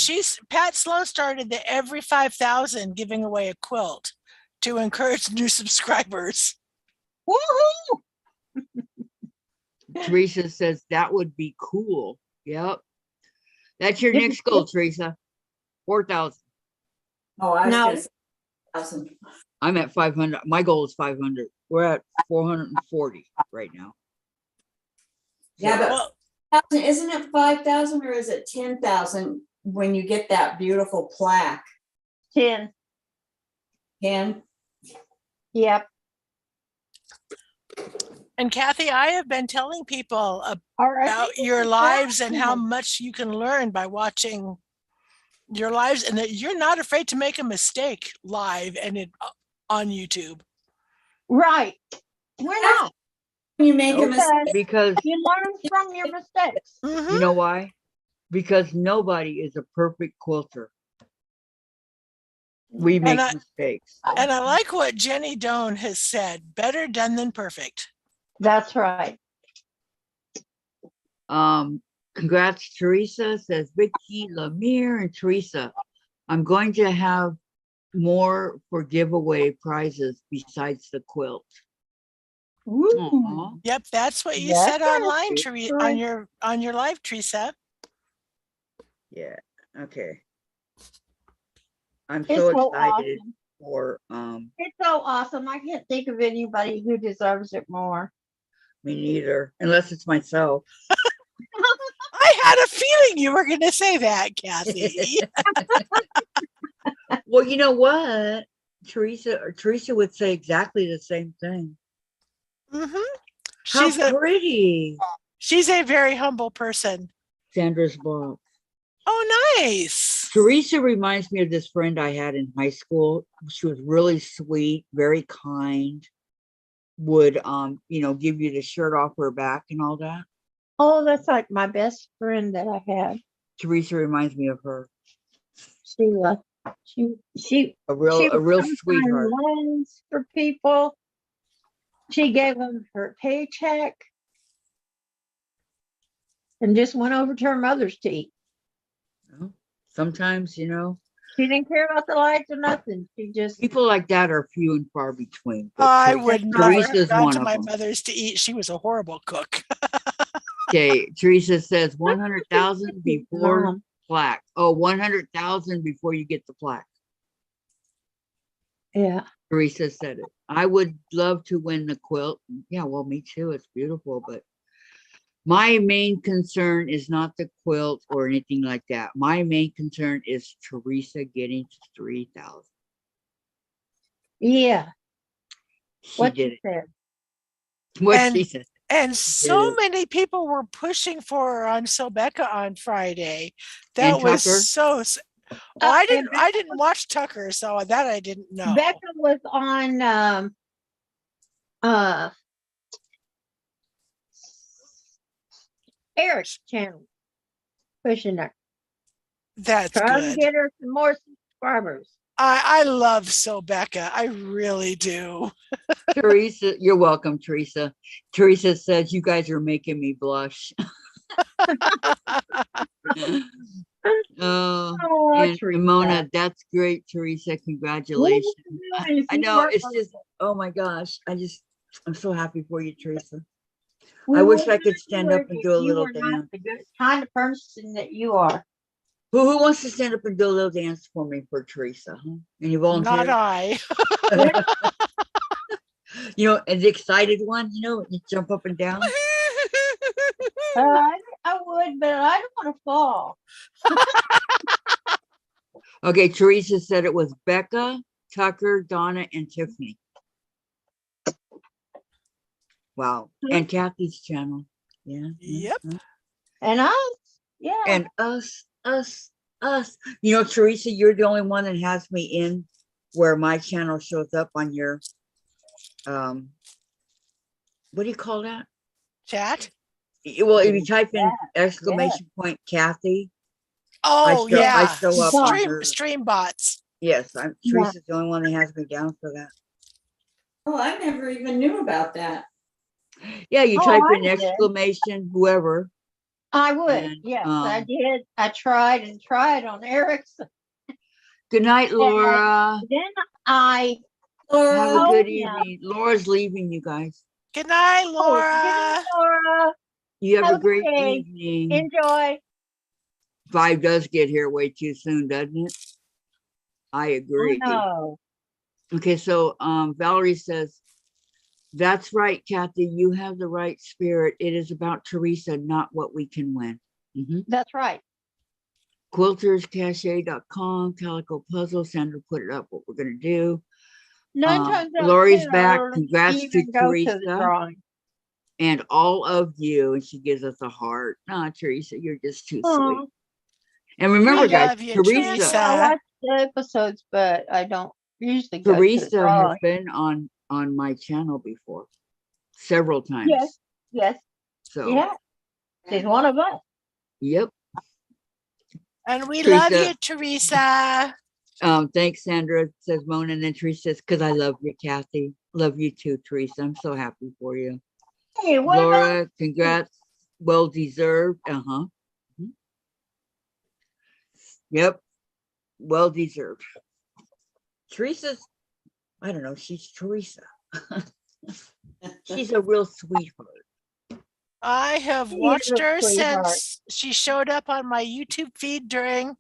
Pat Sloan started the every 5,000 giving away a quilt to encourage new subscribers. Woohoo! Teresa says that would be cool. Yep. That's your next goal, Teresa. 4,000. Oh, I was No. gonna say 1,000. I'm at 500. My goal is 500. We're at 440 right now. Yeah, but Well, 1,000, isn't it 5,000 or is it 10,000 when you get that beautiful plaque? 10. 10? Yep. and Kathy, I have been telling people All right. about your lives and how much you can learn by watching your lives, and that you're not afraid to make a mistake live and on YouTube. Right. We're not. You make a mistake. Because You learn from your mistakes. you know why? Because nobody is a perfect quilter. We make mistakes. And I like what Jenny Doan has said, better done than perfect. That's right. Congrats, Teresa, says Vicki, Lemire, and Teresa. I'm going to have more for giveaway prizes besides the quilt. Aww. Yep, that's what you That's said online, on your live, Teresa. Yeah, okay. I'm It's so so excited awesome. for It's so awesome. I can't think of anybody who deserves it more. me neither, unless it's myself. I had a feeling you were going to say that, Kathy. Well, you know what? Teresa would say exactly the same thing. How pretty. She's a very humble person. Sandra's book. Oh, nice. Teresa reminds me of this friend I had in high school. She was really sweet, very kind, would give you the shirt off her back and all that. Oh, that's like my best friend that I had. Teresa reminds me of her. She was, she A real would come find sweetheart. loans for people. She gave them her paycheck and just went over to her mother's to eat. Well, sometimes, you know, She didn't care about the lights or nothing. She just, people like that are few and far between. But I would not have Teresa's gone one to of my them. mother's to eat. She was a horrible cook. Okay, Teresa says 100,000 before Mom. plaque. Oh, 100,000 before you get the plaque. yeah. Teresa said it. I would love to win the quilt. Yeah, well, me too. It's beautiful, but my main concern is not the quilt or anything like that. My main concern is Teresa getting to 3,000. Yeah. She What did you it. said. What And- she said. And so it. many people were pushing for her on Sobeka on Friday. And That was Tucker? so. Oh, I and didn't watch Tucker, so that I didn't know. Becca was on Eric's channel pushing her. That's Trying to good. get her some more subscribers. I love Sobeka. I really do. Teresa, you're welcome, Teresa. Teresa says, you guys are making me blush. Oh, Oh, and Teresa. Mona, that's great, Teresa. Congratulations. I know, it's just, oh my gosh. I'm so happy for you, Teresa. I wish I could stand up and do a little dance. The good kind of person that you are. Who wants to stand up and do a little dance for me for Teresa? Huh? Any volunteers? Not I. You know, an excited one, you know, you jump up and down. I would, but I don't want to fall. Okay, Teresa said it was Becca, Tucker, Donna, and Tiffany. Wow. And Kathy's channel. Yeah. Yep. And us. Yeah. And us. You know, Teresa, you're the only one that has me in where my channel shows up on your, what do you call that? Chat. Well, if you type in exclamation point Kathy. Oh, I yeah. show up on her. Stream bots. Yes, Teresa's the only one that has me down for that. Oh, I never even knew about that. Yeah, you Oh, type I in did. exclamation whoever. I would. And, Yes, I did. I tried and tried on Eric's. Good night, Laura. Then I Have a Oh, good yeah. evening. Laura's leaving, you guys. Good night, good Laura. night, Laura. You have Have a a great good day. evening. Enjoy. 5 does get here way too soon, doesn't it? I agree. No. Okay, so Valerie says, that's right, Kathy. You have the right spirit. It is about Teresa, not what we can win. That's right. Quilterscache.com, Calico Puzzle. Sandra put it up what we're going to do. 9 times out of Lori's 10, back. I'll Congrats to even go to the Teresa drawing. and all of you. And she gives us a heart. Nah, Teresa, you're just too Aw. sweet. And remember, We guys, love you, Teresa, Teresa. I watch the episodes, but I don't usually go to the Teresa has drawing. been on my channel before several times. Yes. Yes. So, Yeah. She's one of us. yep. And we love Teresa. you, Teresa. Thanks, Sandra, says Mona. And then Teresa says, because I love you, Kathy. Love you too, Teresa. I'm so happy for you. Hey, what about Laura, congrats. Well deserved. Yep. Well deserved. Teresa's, I don't know, she's Teresa. She's a real sweetheart. I have She is watched a her sweetheart. since she showed up on my YouTube feed during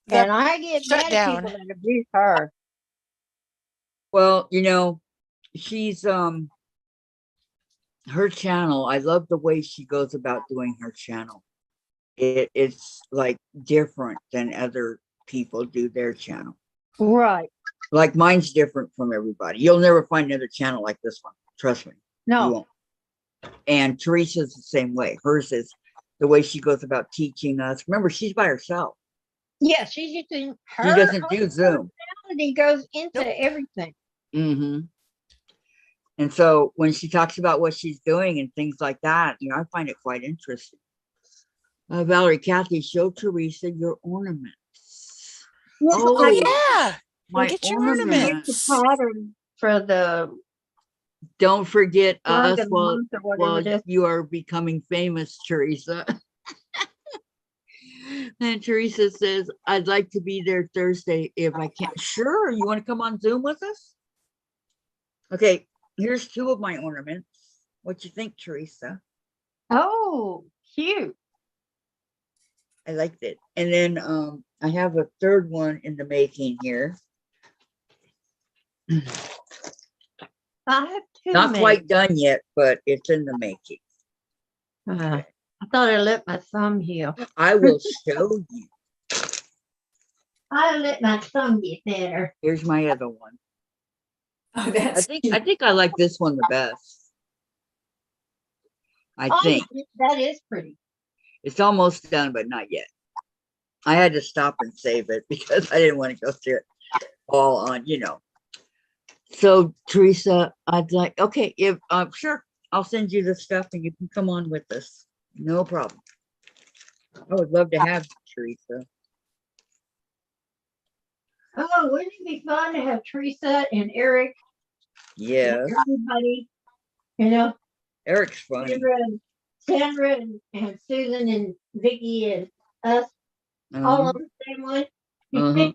the And I get mad at shutdown. people that abuse her. Well, you know, she's her channel. I love the way she goes about doing her channel. It's like different than other people do their channel. Right. Like mine's different from everybody. You'll never find another channel like this one. Trust me. You No. won't. And Teresa's the same way. Hers is the way she goes about teaching us. Remember, she's by herself. Yeah, she's using her. She doesn't do whole Zoom. personality goes into everything. And And so when she talks about what she's doing and things like that, you know, I find it quite interesting. Valerie, Kathy, show Teresa your ornaments. Oh, yeah. My Get your ornaments. Pattern for the Don't forget flag us of the while, month or whatever it is. you are becoming famous, Teresa. And Teresa says, I'd like to be there Thursday if I can. Sure, you want to come on Zoom with us? Okay, here's 2 of my ornaments. What you think, Teresa? Oh, cute. I liked it. And then I have a 3rd one in the making here. I have 2 Not made. quite done yet, but it's in the making. I thought I let my thumb heal. I will show you. I let my thumb get better. Here's my other one. Oh, that's I think I like this one the best. I Oh, think that is pretty. it's almost done, but not yet. I had to stop and save it because I didn't want to go through it all on, you know. So Teresa, I'd like, okay, if sure, I'll send you the stuff and you can come on with us. No problem. I would love to have you, Teresa. Oh, wouldn't it be fun to have Teresa and Eric Yeah, and everybody? You know, Eric's funny. Sandra and Susan and Vicki and us all on the same one. Uh-huh.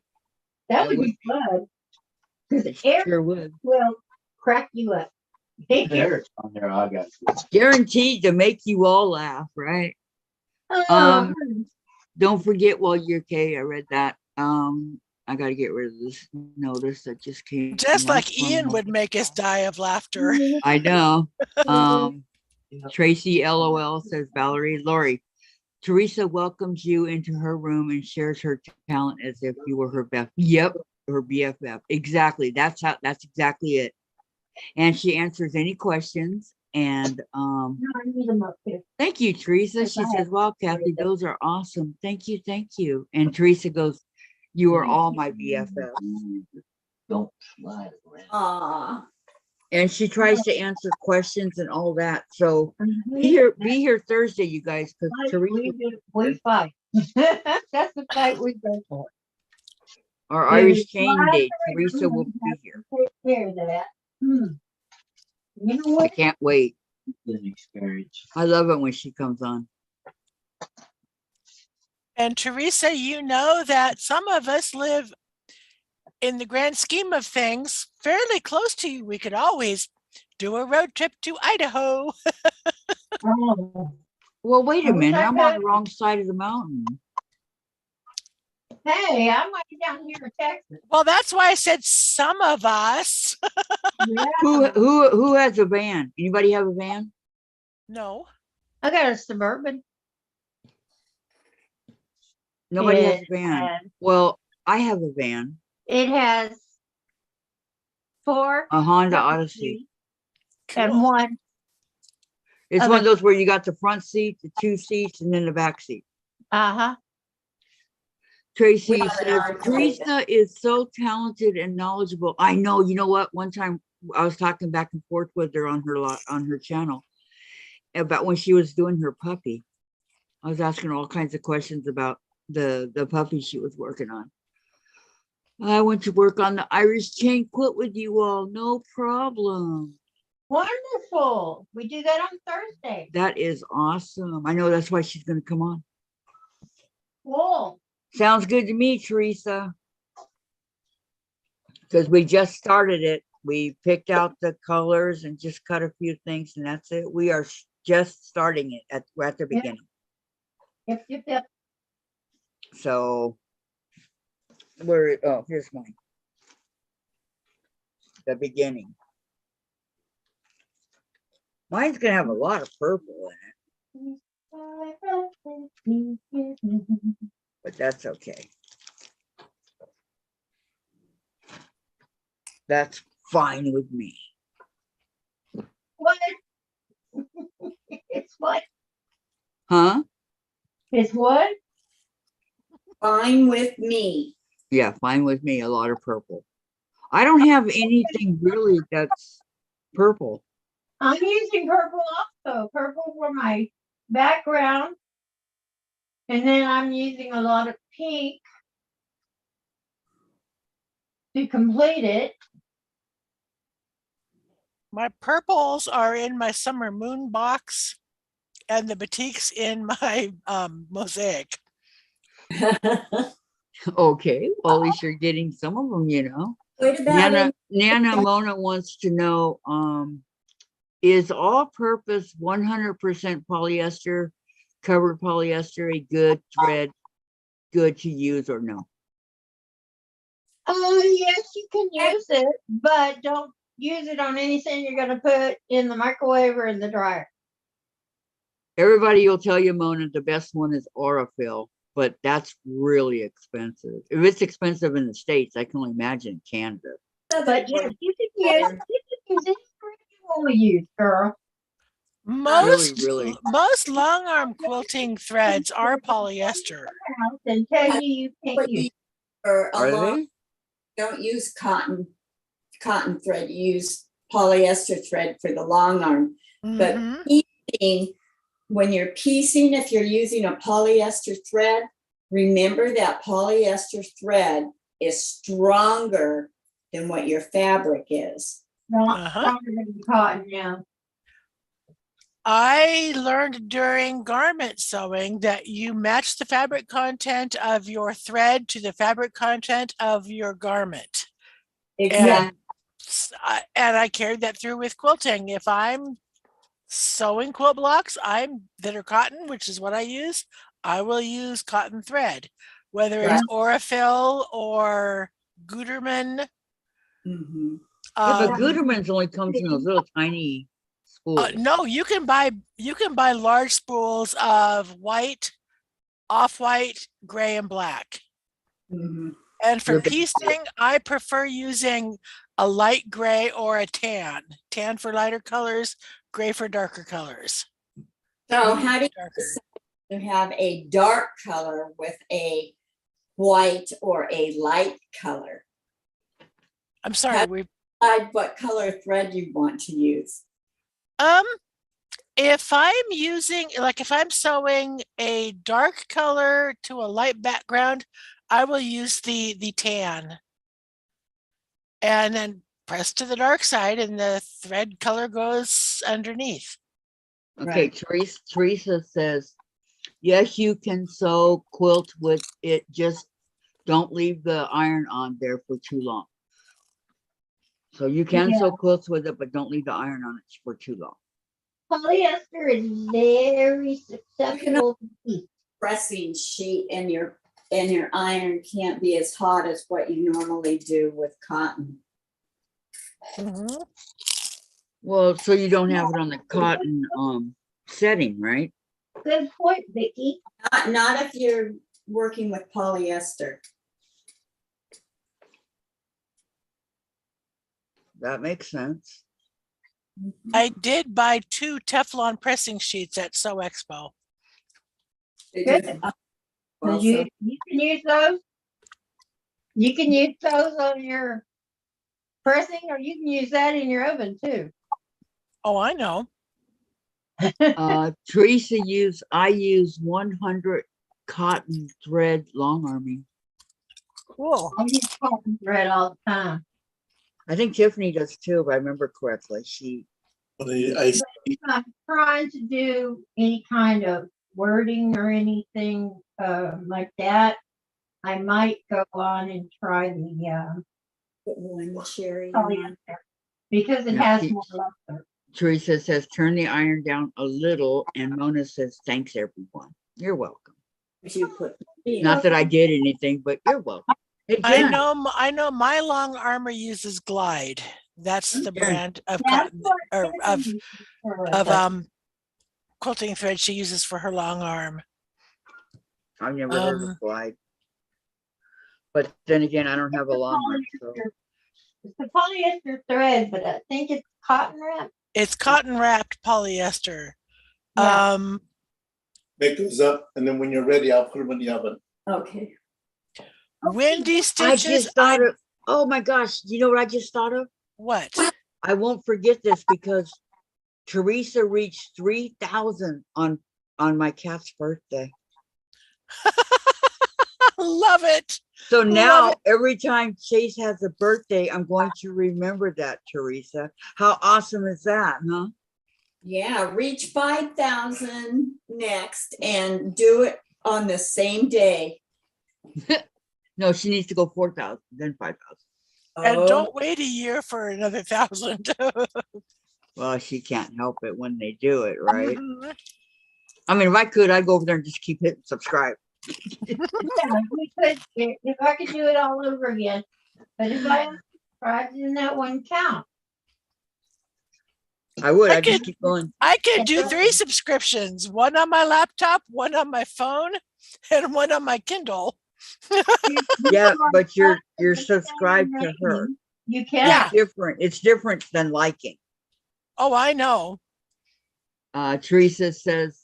That would be fun. Because Eric Sure would. will crack you up. Eric's on there, I got you. Guaranteed to make you all laugh, right? Oh, Don't forget while you're okay, I read that. I gotta get rid of this notice that just came. Just from my like Ian phone. would make us die of laughter. I know. Tracy LOL says Valerie. Lori, Teresa welcomes you into her room and shares her talent as if you were her BFF. Yep, her BFF. Exactly. That's exactly it. And she answers any questions. And thank you, Teresa. She says, wow, Kathy, those are awesome. Thank you, thank you. And Teresa goes, you are all my BFFs. Don't slide around. Aw. And she tries to answer questions and all that. So be here Thursday, you guys, because Teresa, we fight. That's the fight we go for. our Irish chain day, Teresa will be here. Take care of that. You know I what? can't wait. Good experience. I love it when she comes on. And Teresa, you know that some of us live in the grand scheme of things fairly close to you. We could always do a road trip to Idaho. Oh. Well, wait a Oh, minute. okay. I'm on the wrong side of the mountain. Hey, I'm right down here in Texas. Well, that's why I said some of us. Yeah. Who has a van? Anybody have a van? No. I got a Suburban. Nobody has It a van. has- Well, I have a van, It has 4 a Honda front Odyssey. seats and 1. It's other- one of those where you got the front seat, the 2 seats, and then the back seat. Uh-huh. Tracy We have an says, article. Teresa is so talented and knowledgeable. I know. You know what? One time I was talking back and forth with her on her channel about when she was doing her puppy. I was asking her all kinds of questions about the puppy she was working on. I went to work on the Irish chain quilt with you all. No problem. Wonderful. We do that on Thursday. That is awesome. I know that's why she's going to come on. Cool. Sounds good to me, Teresa. Because we just started it. We picked out the colors and just cut a few things, and that's it. We are just starting it we're at the beginning. Yep. So here's mine. The beginning. Mine's gonna have a lot of purple in it, but that's okay. That's fine with me. What? It's what? Huh? It's what? Fine with me. Yeah, fine with me. A lot of purple. I don't have anything really that's purple. I'm using purple also, purple for my background. And then I'm using a lot of pink to complete it. My purples are in my summer moon box and the batiks in my mosaic. Okay, well, at least you're getting some of them, you know. What about Nana Mona wants to know, is all-purpose 100% polyester, covered polyester, a good thread, good to use or no? Yes, you can use it, but don't use it on anything you're going to put in the microwave or in the dryer. Everybody will tell you, Mona, the best one is Aurifil, but that's really expensive. If it's expensive in the States, I can only imagine Canada. But yes, you can use any thread you want to use, girl. Most long arm quilting threads are polyester. And tell you can't use. For a Are long, they? don't use cotton thread. You use polyester thread for the long arm. But piecing, when you're piecing, if you're using a polyester thread, remember that polyester thread is stronger than what your fabric is. Not stronger than cotton now. I learned during garment sewing that you match the fabric content of your thread to the fabric content of your garment. Exactly. And I carried that through with quilting. If I'm sewing quilt blocks that are cotton, which is what I use, I will use cotton thread, whether it's Aurifil or Gutermann. But Gutermann's only comes in those little tiny spools. No, you can buy large spools of white, off-white, gray, and black. And for piecing, I prefer using a light gray or a tan. Tan for lighter colors, gray for darker colors. So how do you decide to have a dark color with a white or a light color? I'm sorry, decide what color thread you want to use? If I'm using, like if I'm sewing a dark color to a light background, I will use the tan and then press to the dark side and the thread color goes underneath. Okay, Teresa says, yes, you can sew quilt with it, just don't leave the iron on there for too long. So you can sew quilts with it, but don't leave the iron on it for too long. Polyester is very susceptible to heat. Pressing sheet and your iron can't be as hot as what you normally do with cotton. Well, so you don't have it on the cotton setting, right? Good point, Vicki. Not if you're working with polyester. That makes sense. I did buy 2 Teflon pressing sheets at Sew Expo. Good. You can use those. You can use those on your pressing, or you can use that in your oven too. Oh, I know. Teresa I use 100 cotton thread long arming. Cool. I use cotton thread all the time. I think Tiffany does too, if I remember correctly. If I'm trying to do any kind of wording or anything like that, I might go on and try the polyester because it has more luster. Teresa says, turn the iron down a little, and Mona says, thanks everyone. You're welcome. Not that I did anything, but you're welcome. Hey, I know my long armor uses Glide. That's the brand of cotton or of quilting thread she uses for her long arm. I've never heard of Glide. But then again, I don't have a long arm. So. It's the polyester thread, but I think it's cotton wrap. It's cotton wrapped polyester. Yeah. Make those up, and then when you're ready, I'll put them in the oven. Okay. Windy I stitches. just thought of, oh my gosh, you know what I just thought of? What? I won't forget this because Teresa reached 3,000 on my cat's birthday. Love it. So Love now it. every time Chase has a birthday, I'm going to remember that, Teresa. How awesome is that, huh? Yeah, reach 5,000 next and do it on the same day. No, she needs to go 4,000, then 5,000. And don't wait a year for another 1,000. Well, she can't help it when they do it, right? Mhm. I mean, if I could, I'd go over there and just keep hitting subscribe. Yeah, we could, if I could do it all over again, but if I tried, then that wouldn't count. I would. I I'd just could- keep going. I could do 3 subscriptions, one on my laptop, one on my phone, and one on my Kindle. Yeah, but you're subscribed to her. You can. Yeah. It's different. It's different than liking. Oh, I know. Teresa says,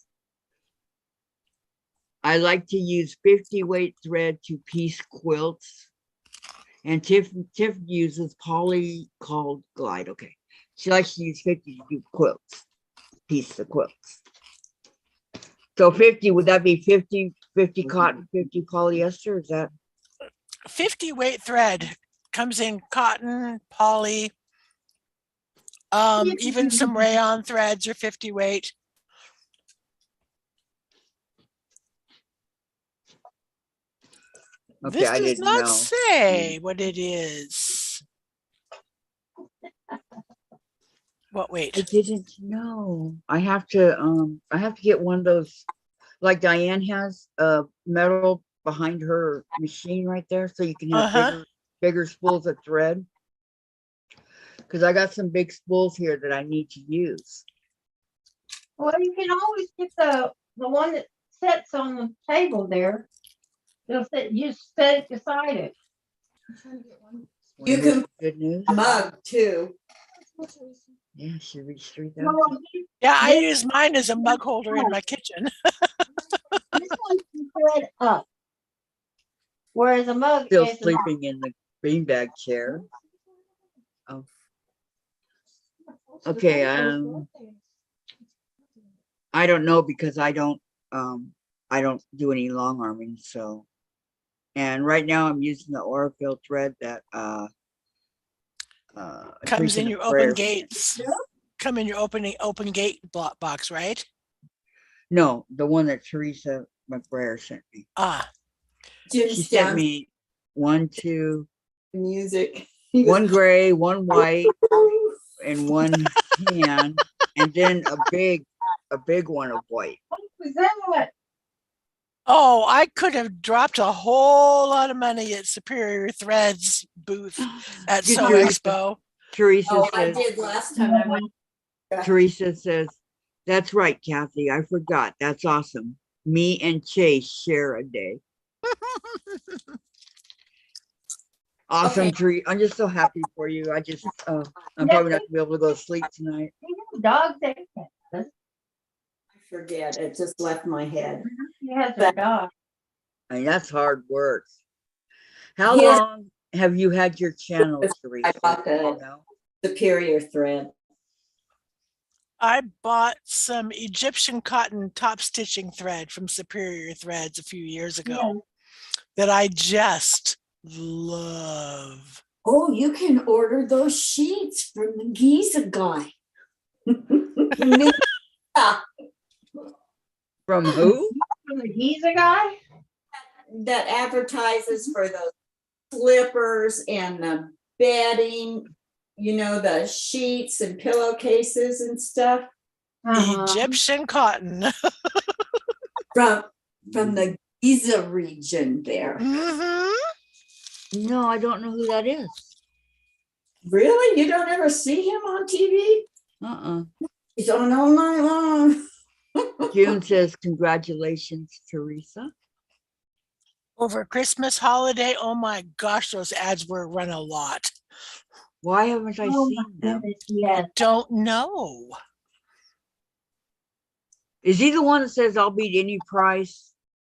I like to use 50 weight thread to piece quilts. And Tiff uses poly called glide. Okay. She likes to use 50 to do quilts, piece the quilts. So 50, would that be 50 cotton, 50 polyester? Is that 50 weight thread comes in cotton, poly, even some rayon threads are 50 weight. okay? This I does didn't not know. say what it is. What I weight? didn't know. I have to get one of those, like Diane has a metal behind her machine right there, so you can have bigger spools of thread. Because I got some big spools here that I need to use. Well, you can always get the one that sits on the table there. It'll sit, you set it beside it. You can Good news. mug too. Yeah, she reached 3,000. Well, Yeah, I use mine as a mug holder in my kitchen. this one can thread up, whereas a mug Still is sleeping in the beanbag chair. Oh. Okay, I don't know because I don't do any long arming, so. And right now I'm using the Orifil thread that Comes in Teresa your open McBrayer- gates. Come in your open gate box, right? No, the one that Teresa McBrayer sent me. Ah, She Jim's sent down me 1, 2, music. 1 gray, 1 white, and 1 tan, and then a big one of white. what was that? oh, I could have dropped a whole lot of money at Superior Threads booth at Did Sew Teresa- Expo. Teresa Oh, I says, did last time I went. Teresa says, that's right, Kathy. I forgot. That's awesome. Me and Chase share a day. Awesome, Okay. Teresa. I'm just so happy for you. I'm probably not gonna be able to go to sleep tonight. Dogs and cats. I forget, it just left my head. She has her dog. I mean, that's hard work. How Yes. long have you had your channel, Teresa? bought the- You know? Superior thread. I bought some Egyptian cotton top stitching thread from Superior Threads a few years ago that I just love. Oh, you can order those sheets from the Giza guy. Yeah, From who? He's a guy. that advertises for those slippers and the bedding, you know, the sheets and pillowcases and stuff Egyptian cotton. from the Giza region there. Mhm. No, I don't know who that is. Really? You don't ever see him on TV? He's on all night long. June says, congratulations, Teresa. Over Christmas holiday, oh my gosh, those ads were run a lot. Why haven't I seen them? Yes. Don't know. Is he the one that says, I'll beat any price?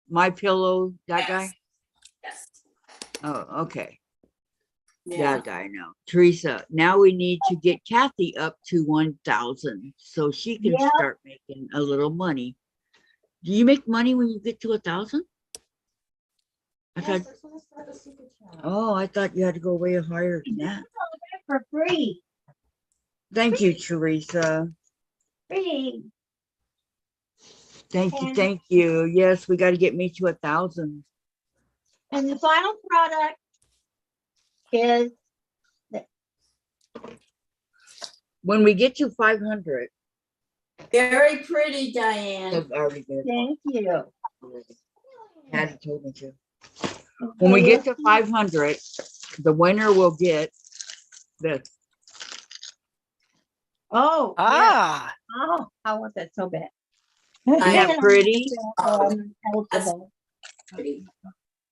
My pillow, that guy? Yes. Oh, okay. Yeah, guy now. Teresa, now we need to get Kathy up to 1,000 so she can Yeah. start making a little money. Do you make money when you get to 1,000? I thought, oh, I thought you had to go way higher than that. For free. Thank you, Teresa. Free. Thank you, And- thank you. Yes, we got to get me to 1,000. And the final product is When we get to 500, Very pretty, Diane. that's already good. thank you. Patty told me to. When we get to 500, the winner will get this. Oh, yeah. Ah, Oh, I want that so bad. Isn't that pretty? Pretty.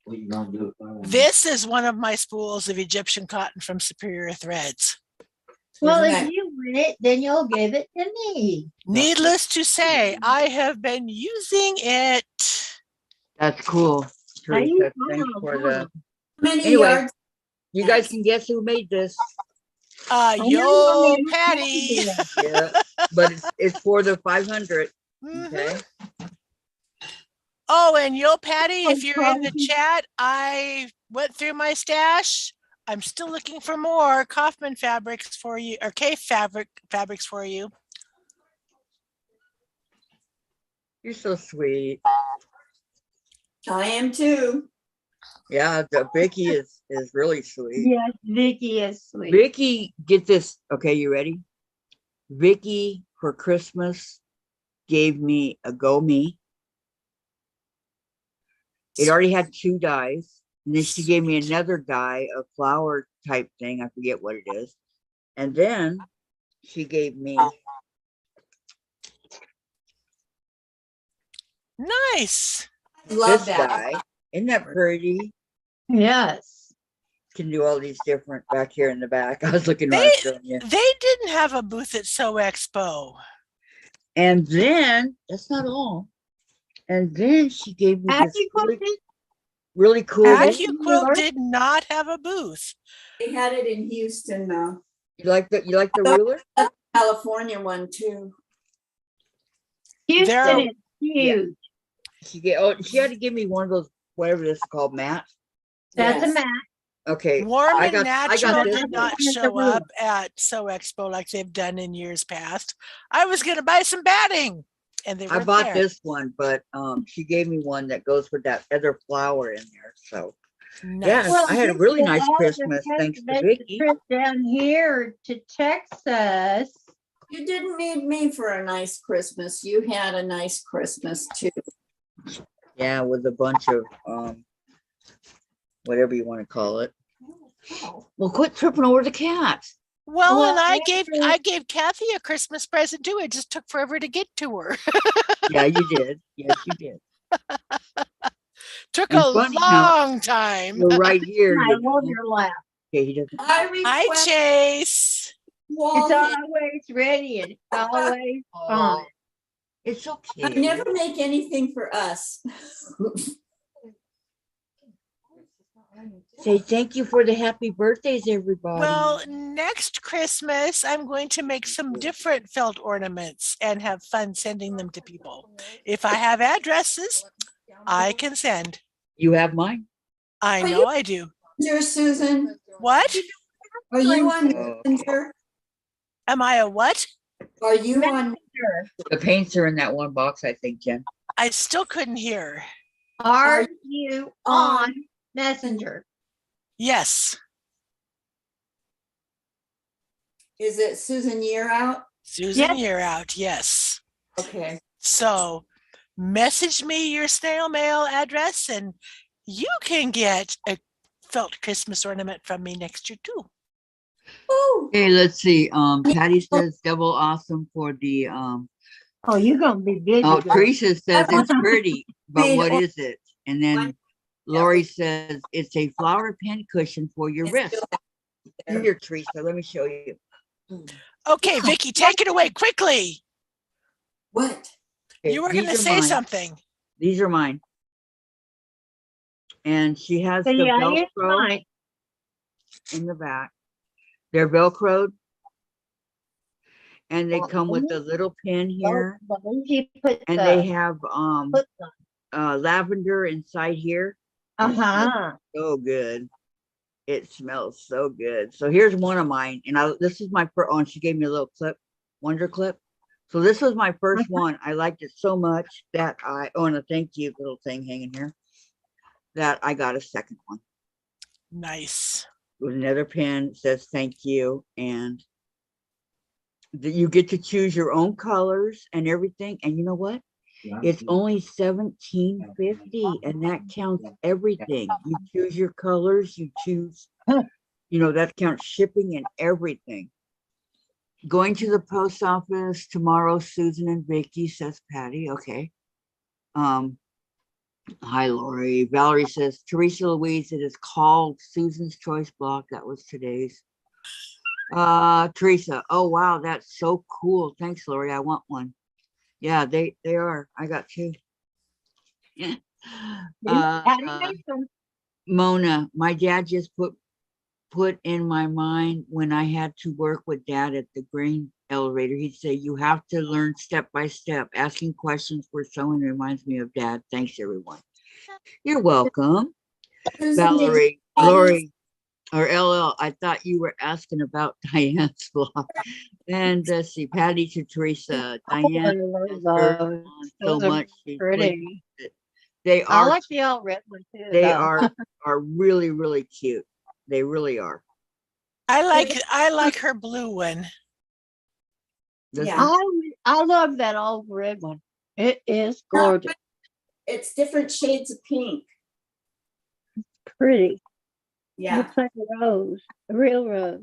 What you gonna do? this is one of my spools of Egyptian cotton from Superior Threads. Well, Isn't if that- you win it, then you'll give it to me. Needless to say, I have been using it. That's cool. Are you- Teresa, thanks for the. How many Anyway. yards? You guys can guess who made this. I know Yo, I'm Patty. Yeah, but it's for the 500. Mhm. Okay. Oh, and Yo, Patty, if Oh, you're in the probably. chat, I went through my stash. I'm still looking for more Kaufman fabrics for you, or K fabrics for you. You're so sweet. I am too. Yeah, the Vicki is really sweet. Yes, Vicki is sweet. Vicki, get this. Okay, you ready? Vicki for Christmas gave me a Go Me. It already had 2 dyes. And then she gave me another dye, a flower type thing. I forget what it is. And then she gave me Nice. Love this that. dye. Isn't that pretty? Yes. Can do all these different back here in the back. I was looking right at you. They didn't have a booth at Sew Expo. And then that's not all. And then she gave me this really cool. AccuQuilt did not have a booth. They had it in Houston though. You like the ruler? California one too. Houston is Yeah. huge. She had to give me one of those, whatever this is called, mats. That's Yes. a map. Okay. Warm I and got Natural this did one. not Here's the show ruler. up at Sew Expo like they've done in years past. I was going to buy some batting, and they I were bought there. this one, but she gave me one that goes with that other flower in there. So Nice. yeah, I had a really this nice will Christmas have thanks to make the Vicki. trip down here to Texas. You didn't need me for a nice Christmas. You had a nice Christmas too. Yeah, with a bunch of whatever you want to call it. Well, quit tripping over the cat. Well, Well, and I actually- gave Kathy a Christmas present too. It just took forever to get to her. Yeah, you did. Yes, you did. Took And a funny how long time. We're right here. I you love know. your laugh. Okay, he doesn't. I Hi, request Chase. wall It's hang- always ready and always fun. It's okay. I never make anything for us. Say thank you for the happy birthdays, everybody. Well, next Christmas, I'm going to make some different felt ornaments and have fun sending them to people. If I have addresses, I can send. You have mine. I Are know I do. Messenger, Susan, What? are you on Oh. Messenger? Am I a what? Are you on? The paints are in that one box, I think, Jen. I still couldn't hear. Are you on Messenger? Yes, Is it Susan Yearout? Susan, Yes. you're out. Yes. Okay. So message me your snail mail address and you can get a felt Christmas ornament from me next year too. Oh, Okay, let's see. Patty says double awesome for the Oh, you're gonna be busy. oh, girl. Teresa says it's pretty, but Made what or- is it? And then Lori says it's a flower pin cushion for your it's wrist. still there. Here, Teresa, let me show you. Okay, Vicki, take it away quickly. What? Okay, You were these going to are say mine. something. These are mine. And she has So the yeah, it's Velcro. fine. in the back. They're Velcroed. And they come with a little pin here. And they have lavender inside here. So good. It smells so good. So here's one of mine. And this is my first, and she gave me a little clip, wonder clip. So this was my first one. I liked it so much that and a thank you little thing hanging here, that I got a second one. Nice. With another pin, says thank you. And you get to choose your own colors and everything. And you know what? It's only $17.50, and that counts everything. You choose your colors, you choose, that counts shipping and everything. Going to the post office tomorrow, Susan and Vicki, says Patty. Okay. Hi, Lori. Valerie says, Teresa Louise, it is called Susan's Choice Block. That was today's. Teresa, oh wow, that's so cool. Thanks, Lori. I want one. Yeah, they are. I got two. Mona, my dad just put in my mind when I had to work with Dad at the grain elevator. He'd say, you have to learn step by step. Asking questions for someone reminds me of Dad. Thanks, everyone. You're welcome. Valerie, Lori, or LL, I thought you were asking about Diane's vlog. And let's see, Patty to Teresa, Dianne, so much. Pretty. They I are. like the all red one too. They though. are really, really cute. They really are. I like her blue one. Yeah. I love that all red one. It is gorgeous. It's different shades of pink. Pretty. Yeah. Looks like a rose, a real rose.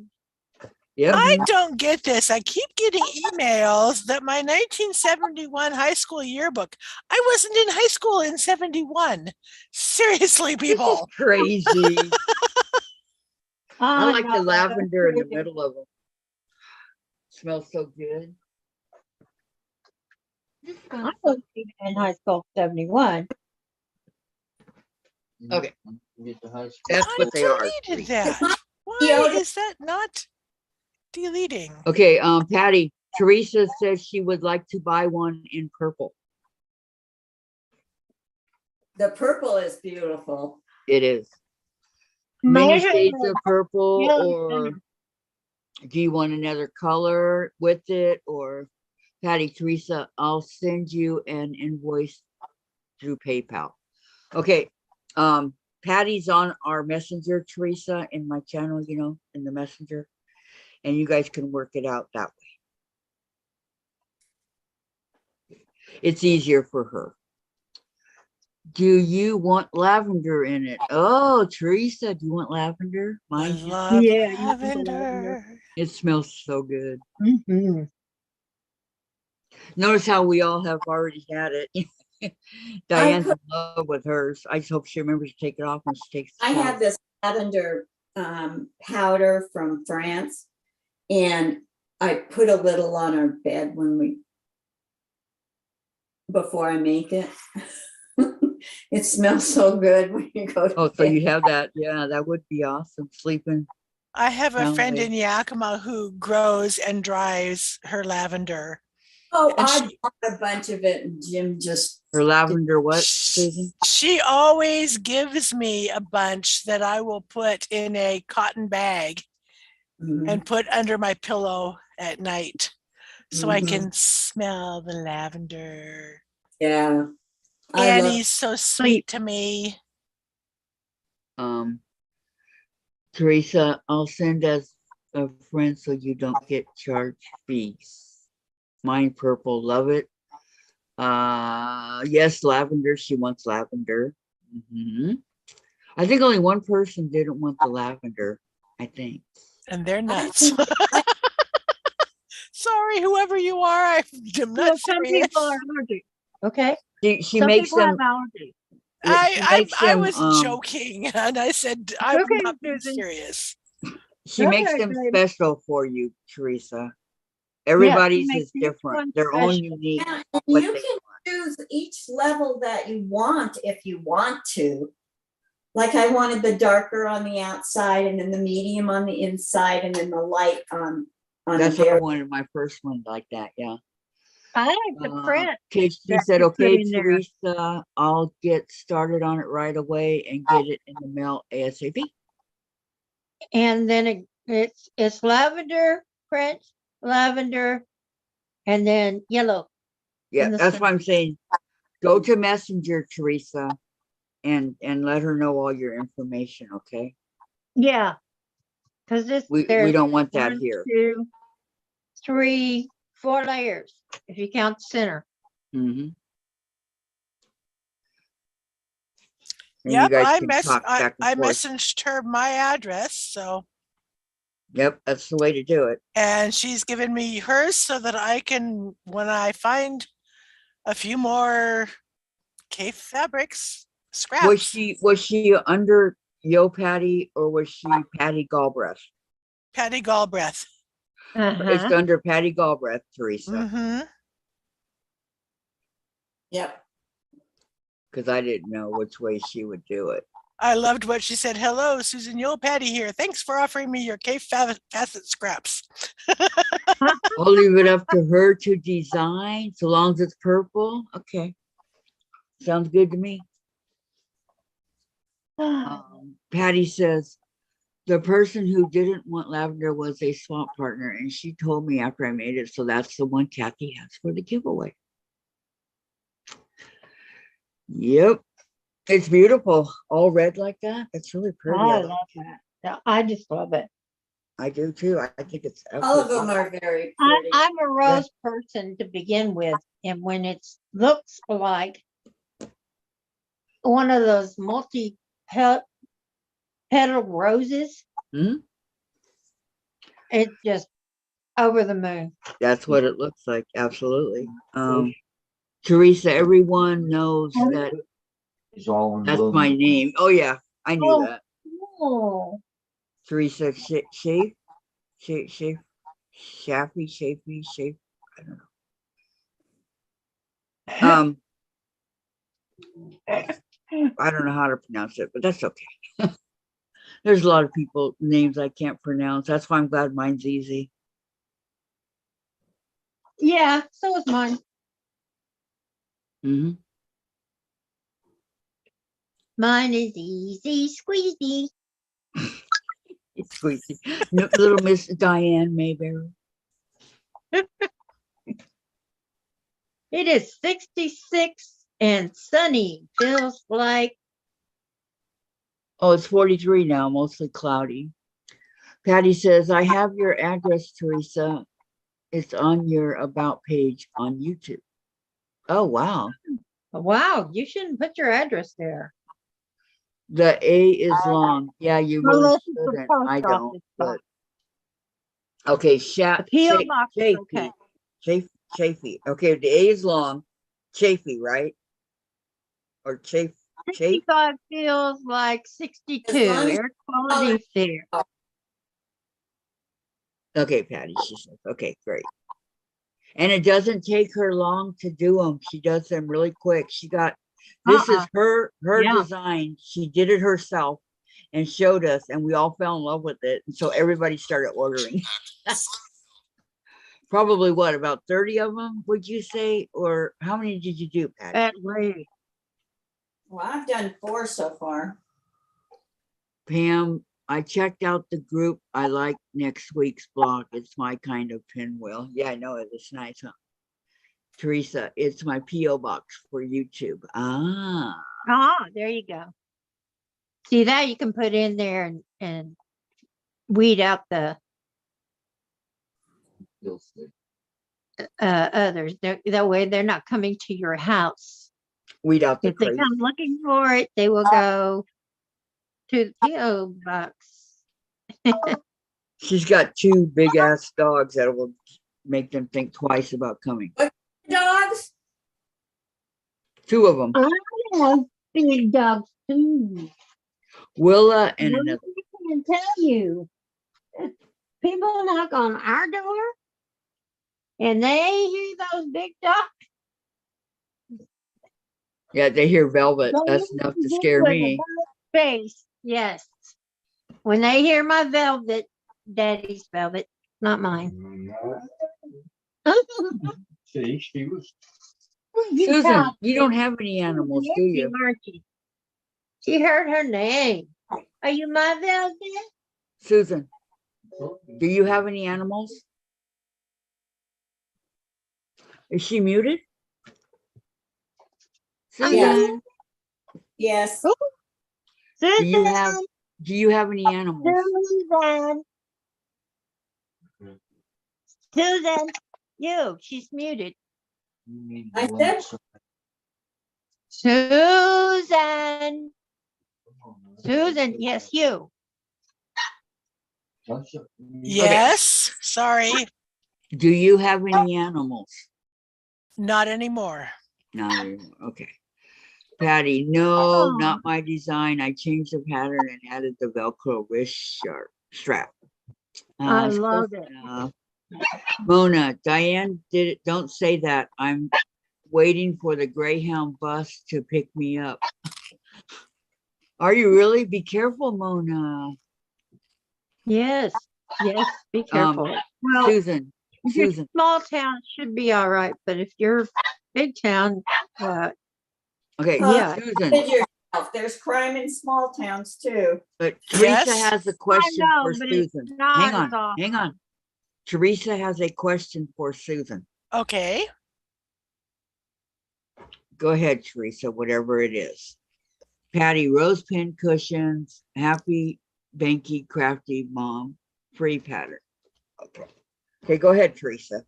Yep. I don't get this. I keep getting emails that my 1971 high school yearbook. I wasn't in high school in 71. Seriously, people. Crazy. I like the no, lavender in the middle of them. Smells so good. I was in high school 71. Okay. That's That's what they are. Deleted that. Why is that not deleting? Okay, Patty, Teresa says she would like to buy one in purple. The purple is beautiful. It is. Many shades of purple, or do you want another color with it? Or Patty, Teresa, I'll send you an invoice through PayPal. Okay. Patty's on our messenger, Teresa, in my channel, in the messenger, and you guys can work it out that way. It's easier for her. Do you want lavender in it? Oh, Teresa, do you want lavender? I love lavender. It smells so good. Mm-hmm. Notice how we all have already had it. Diane's in love with hers. I just hope she remembers to take it off when she takes it. I have this lavender powder from France, and I put a little on our bed before I make it. It smells so good when you go to bed. So you have that. Yeah, that would be awesome. Sleeping. I have a friend in Yakima who grows and dries her lavender. Oh, I bought a bunch of it, and Jim just... Her lavender what, Susan? She always gives me a bunch that I will put in a cotton bag and put under my pillow at night so I can smell the lavender. Yeah. Annie's so sweet to me. Teresa, I'll send as a friend so you don't get charged fees. Mine purple, love it. Yes, lavender. She wants lavender. I think only one person didn't want the lavender, I think. And they're nuts. Sorry, whoever you are, I'm not Some serious. people are allergic. Okay. She makes them. I was joking, and I said I'm not being serious. She makes them special for you, Teresa. Everybody's is different. Their own unique. Yeah, and you can choose each level that you want if you want to. Like I wanted the darker on the outside and then the medium on the inside and then the light on That's the what I very. wanted my first one like that. Yeah. I like the print. Okay, she that said, you put okay, in there. Teresa, I'll get started on it right away and get it in the mail ASAP. And then it's lavender print, lavender, and then yellow. Yeah, in the that's center. why I'm saying, go to Messenger, Teresa, and let her know all your information, okay? Yeah, because We don't want that one, here. 2, 3, 4 layers if you count the center. Mm-hmm. And Yep, you guys I can talk back and forth. messaged her my address, so, Yep, that's the way to do it. and she's given me hers so that I can, when I find a few more cave fabrics, scraps. Was she under Yo Patty or was she Patty Galbraith? Patty Galbraith. It's under Patty Galbraith, Teresa, Mm-hmm. Yep. because I didn't know which way she would do it. I loved what she said. Hello, Susan Yule Patty here. Thanks for offering me your cave facet scraps. I'll leave it up to her to design, so long as it's purple. Okay, sounds good to me. Patty says, the person who didn't want lavender was a swamp partner, and she told me after I made it, so that's the one Kathy has for the giveaway. Yep, it's beautiful, all red like that. It's really pretty. I love that. Yeah, I just love it. I do too. I think it's All of them are very I, pretty. I'm a rose person to begin with, and when it looks like one of those multi-petal roses, Mhm. it's just over the moon. That's what it looks like. Absolutely. Teresa, everyone knows that It's all in that's bloom. my name. Oh yeah, I knew that. Oh, Teresa Shafe, Shafe, Shafe. I don't know. I don't know how to pronounce it, but that's okay. There's a lot of people names I can't pronounce. That's why I'm glad mine's easy. yeah, so is mine. Mm-hmm. Mine is easy squeezy. It's squeaky. Little Miss Dianne Mayberry. It is 66 and sunny. Feels like Oh, it's 43 now, mostly cloudy. Patty says, I have your address, Teresa. It's on your about page on YouTube. Oh, wow. wow, you shouldn't put your address there. The A is long. Yeah, you really Unless it's the shouldn't. post I don't. office But box. okay, The P.O. box is okay. Chafee. Okay, the A is long. Chafee, right? Or Chafe. 65 feels like 62. Air quality fair. Okay, Patty, she says. Okay, great. And it doesn't take her long to do them. She does them really quick. She got, this is her design. She did it herself and showed us, and we all fell in love with it. And so everybody started ordering. Probably what, about 30 of them, would you say? Or how many did you do, Patty? At least. Well, I've done 4 so far. Pam, I checked out the group. I like next week's blog. It's my kind of pinwheel. Yeah, I know it. It's nice, huh? Teresa, it's my P.O. box for YouTube. Ah, There you go. See that you can put in there and weed out the others. That way they're not coming to your house. weed out the If they crazy. come looking for it, they will go to the P.O. box. She's got 2 big ass dogs that will make them think twice about coming. Dogs? 2 of them. I have big dogs too. Willa and Well, another. I can tell you, people knock on our door and they hear those big dogs. Yeah, they hear velvet. They That's enough to scare with a me. face, yes. When they hear my velvet, daddy's velvet, not mine. See, she was. Susan, you don't have any animals, do you? Aren't you? She heard her name. Are you my velvet? Susan, do you have any animals? Is she muted? Susan, Yes. do you have any animals? Susan, she's muted. I said, Susan, yes, you. Yes, sorry, Do you have any animals? not anymore. No, okay. Patty, no, not my design. I changed the pattern and added the Velcro wrist strap. I love it. Mona, Diane did it. Don't say that. I'm waiting for the Greyhound bus to pick me up. Are you really? Be careful, Mona. Yes, be careful. Well, Susan, if you're Susan. small town, it should be all right. But if you're big town, Okay, yeah. Susan. yourself. There's crime in small towns too. But Teresa Yes. has a question know, for but it's Susan. not Hang as on, hang on. Teresa has a question for Susan. Okay, Go ahead, Teresa, whatever it is. Patty, rose pin cushions, happy, banky, crafty mom, free pattern. Okay, go ahead, Teresa.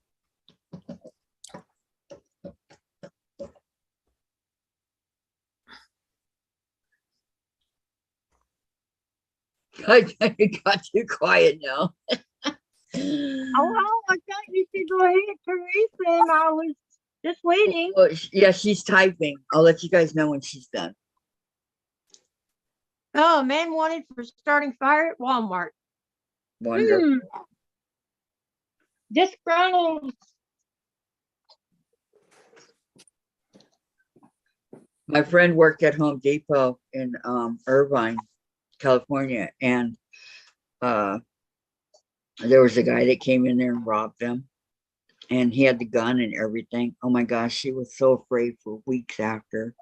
I got too quiet now. Oh, I thought you should go ahead, Teresa, and I was just waiting. Oh, yeah, she's typing. I'll let you guys know when she's done. Oh, man wanted for starting fire at Walmart. Wonderful. Disgruntled. My friend worked at Home Depot in Irvine, California, and there was a guy that came in there and robbed them, and he had the gun and everything. Oh my gosh, she was so afraid for weeks after.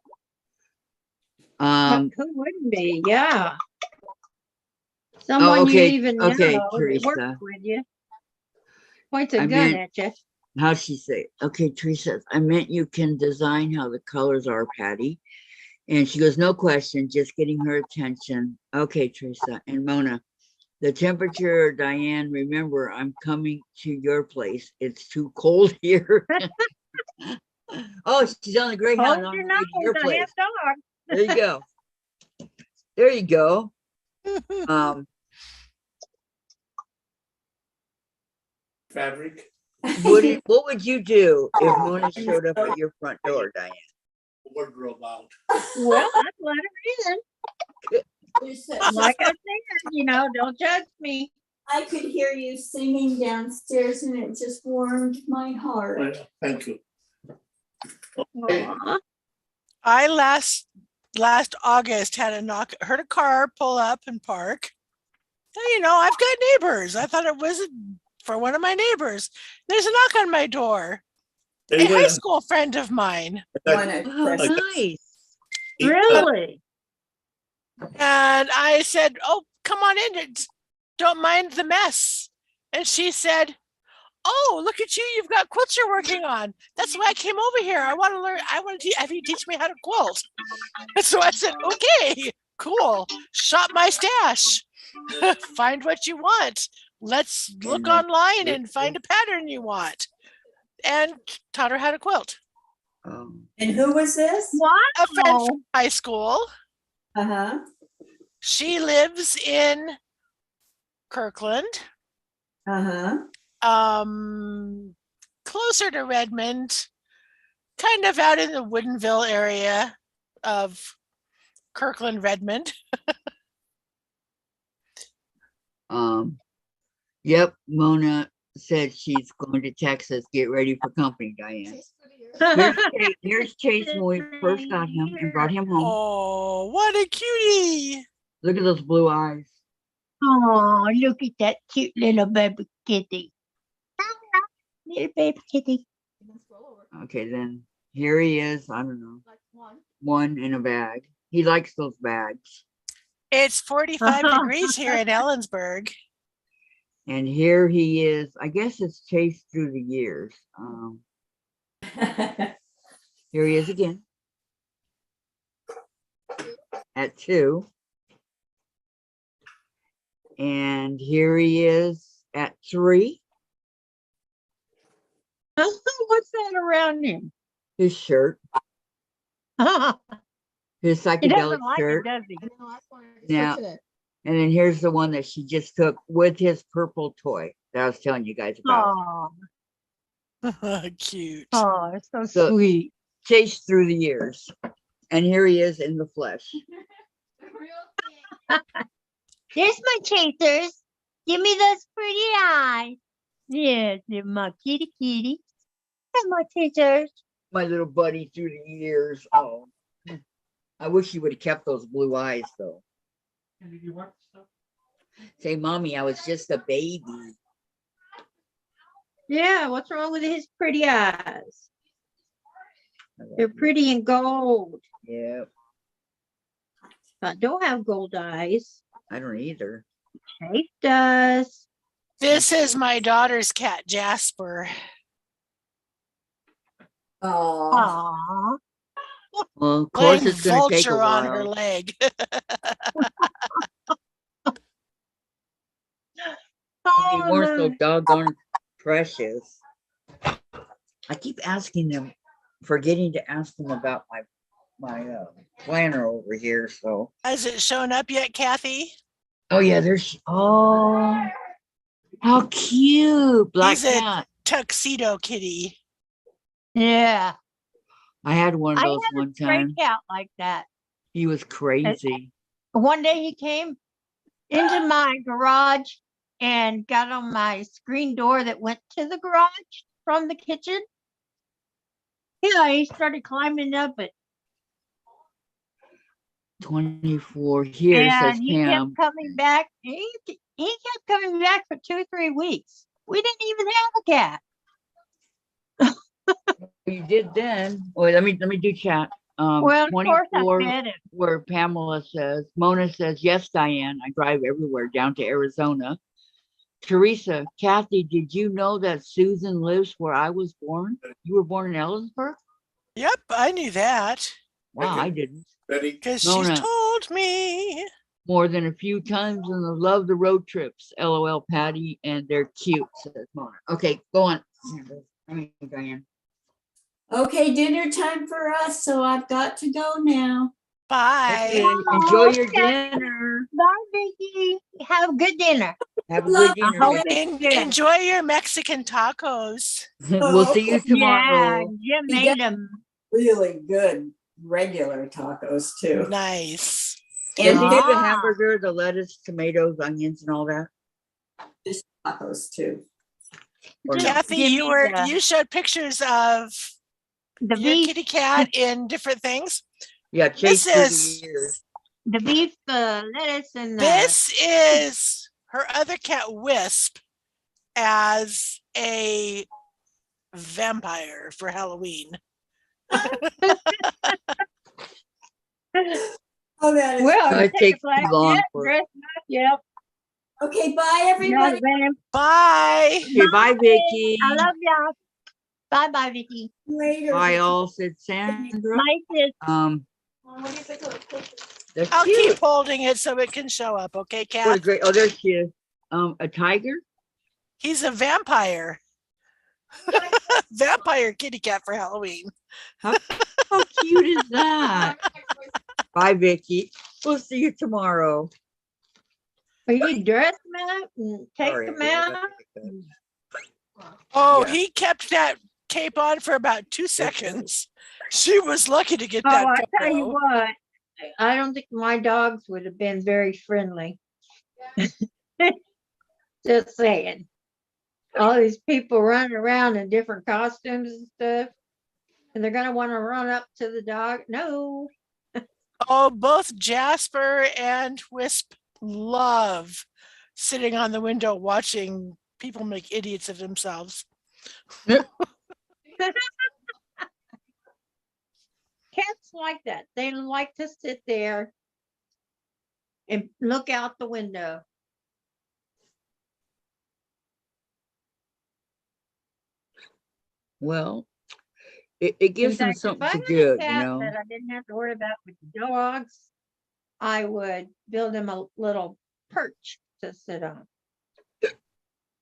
Who wouldn't be? Yeah. Someone okay, you even okay, know that Teresa. works with you. Points a I gun meant- at you. How'd she say? Okay, Teresa, I meant you can design how the colors are, Patty. And she goes, no question, just getting her attention. Okay, Teresa. And Mona, the temperature, Diane, remember, I'm coming to your place. It's too cold here. Oh, she's on the Greyhound. Hold On your the way to nose, your I place. have dog. There you go. There you go. Fabric. What would you do if Mona showed up at your front door, Diane? Wardrobe out. Well, I'd let her in. Like I said, don't judge me. I could hear you singing downstairs and it just warmed my heart. Well, thank you. Okay. Aw. I last August heard a car pull up and park. And, I've got neighbors. I thought it was for one of my neighbors. There's a knock on my door. There A you high go. school friend of mine. Oh, nice. Really? And I said, "Oh, come on in. Don't mind the mess." And she said, "Oh, look at you. You've got quilts you're working on. That's why I came over here. I want to learn. I want to have you teach me how to quilt." And so I said, "Okay, cool. Shop my stash. Find what you want. Let's look online and find a pattern you want." And taught her how to quilt. And who was this? A friend from high school. Uh-huh. She lives in Kirkland. Uh-huh. Closer to Redmond, kind of out in the Woodinville area of Kirkland, Redmond. Yep, Mona said she's going to Texas. Get ready for company, Diane. Here's Chase when we first got him and brought him home. Oh, what a cutie. Look at those blue eyes. Oh, look at that cute little baby kitty. Little baby kitty. Okay, then here he is. I don't know. Like one. One in a bag. He likes those bags. It's 45 degrees here in Ellensburg. And here he is. I guess it's chased through the years. Here he is again. At 2. And here he is at 3. What's that around him? His shirt, his He psychedelic doesn't like it, shirt. does he? I know, that's why I Now- switched it. And then here's the one that she just took with his purple toy that I was telling you guys about. Oh, Cute. oh, it's so So- sweet. Chased through the years. And here he is in the flesh. Real thing. There's my chasers. Give me those pretty eyes. Yes, they're my kitty kitty. And my chasers. My little buddy through the years. Oh, I wish he would have kept those blue eyes though. Did you want stuff? Say, mommy, I was just a baby. Yeah, what's wrong with his pretty eyes? They're pretty in gold. Yeah, I don't have gold eyes. I don't either. Chase does. This is my daughter's cat, Jasper. Oh, Aww. Well, of course Playing it's gonna take a vulture on her while. leg. If you weren't so Oh, doggone precious. I keep asking them, forgetting to ask them about my planner over here. So, Has it shown up yet, Kathy? oh yeah, there's how cute, black He's a- cat. Tuxedo kitty. yeah. I had one of I those had a one stray time. cat like that. He was crazy. One day he came into my garage and got on my screen door that went to the garage from the kitchen. Yeah, he started climbing up it. 24 here says And he Pam. kept coming back. He kept coming back for 2 or 3 weeks. We didn't even have a cat. You did then. Wait, let me do chat. Well, of course I 24 fed him. where Pamela says, Mona says, yes, Diane, I drive everywhere down to Arizona. Teresa, Kathy, did you know that Susan lives where I was born? You were born in Ellensburg? Yep, I knew that Wow, I didn't. Betty, because Mona. she's told me. More than a few times and I love the road trips. LOL, Patty, and they're cute, says Mona. Okay, go on. I mean, Diane. okay, dinner time for us, so I've got to go now. Bye. Okay, enjoy your dinner. Bye, Vicki. Have a good dinner. Have a Love good dinner. hope Vicky. it's good. Enjoy your Mexican tacos. We'll see you Yeah, tomorrow. Jim He made them. Really good regular tacos too. Nice. Does And he fish do the Ah. hamburger, the lettuce, tomatoes, onions, and all that? tacos too. Or no? Kathy, Give you me were the- you showed pictures of The your beef, kitty cat in different things. Yeah, chase through is- the years. the beef, the lettuce, and the This is her other cat, Wisp, as a vampire for Halloween. Oh, that is. well, It take takes a black too long cat, for- dress 'em up, yep. Okay, bye everybody. Bye. Okay, bye, Vicky. I love y'all. Bye, bye, Vicki. Later. Bye, all, said Sandra. Bye, sis. What do you think of the picture? They're I'll cute. keep holding it so it can show up, okay, What a Kat? great, oh, there she is. A tiger? He's a vampire. Vampire kitty cat for Halloween. How cute is that? Bye, Vicky. We'll see you tomorrow. Are you dress them up and take Sorry, them I out? forgot to take that. Oh, Yeah. he kept that cape on for about 2 seconds. She was lucky to get Oh, that I tell you photo. what, I don't think my dogs would have been very friendly. Just saying. All these people running around in different costumes and stuff. And they're gonna want to run up to the dog. No. Oh, both Jasper and Wisp love sitting on the window watching people make idiots of themselves. Cats like that. They like to sit there and look out the window. Well, it gives In them fact, if something I to had a do, cat that I didn't have to worry about with dogs, I would build him a little perch to sit on.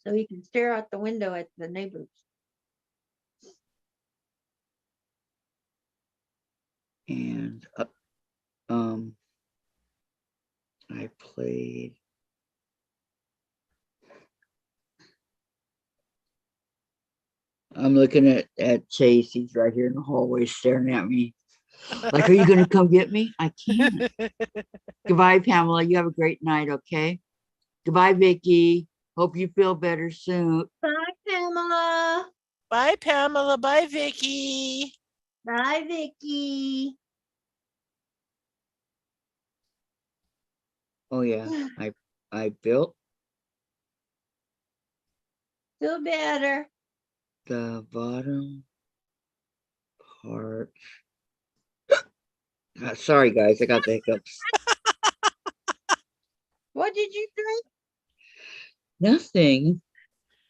So he can stare out the window at the neighbors. And I played. I'm looking at Chase. He's right here in the hallway staring at me. Like, are you going to come get me? I can't. Goodbye, Pamela. You have a great night, okay? Goodbye, Vicki. Hope you feel better soon. Bye, Pamela. Bye, Pamela. Bye, Vicki. Bye, Vicki. Oh yeah, I built Feel better. the bottom part. Sorry, guys, I got the hiccups. What did you drink? Nothing,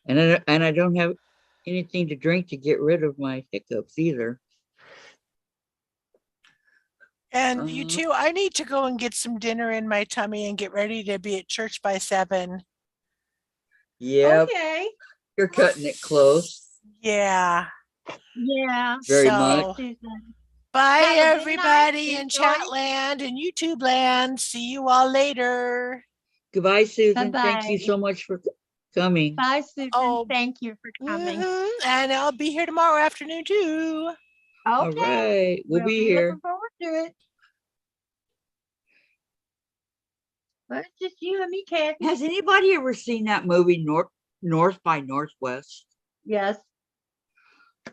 and I don't have anything to drink to get rid of my hiccups either. And you too, I need to go and get some dinner in my tummy and get ready to be at church by 7. Yep, Okay. you're cutting it close. Yeah. Yeah. Very So, much. bye, Have a good night. everybody in Enjoy. chat land and YouTube land. See you all later. Goodbye, Susan. Thank you Bye-bye. so much for coming. Bye, Susan. Oh, Thank you for coming. And I'll be here tomorrow afternoon too. Okay. All right, we'll be here. Looking forward to it. Well, it's just you and me, Kathy. Has anybody ever seen that movie North by Northwest? Yes.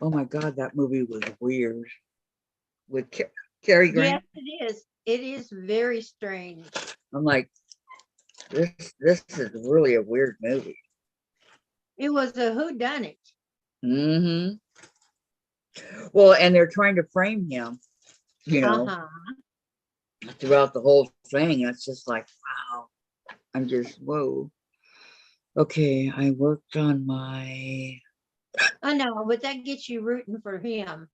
Oh my God, that movie was weird. With Cary Grant. Yes, it is. It is very strange. I'm like, this is really a weird movie. It was a whodunit. Mm-hmm. Well, and they're trying to frame him, you know, throughout the whole thing. It's just like, wow. I'm just, whoa. Okay, I worked on my. I know, but that gets you rooting for him.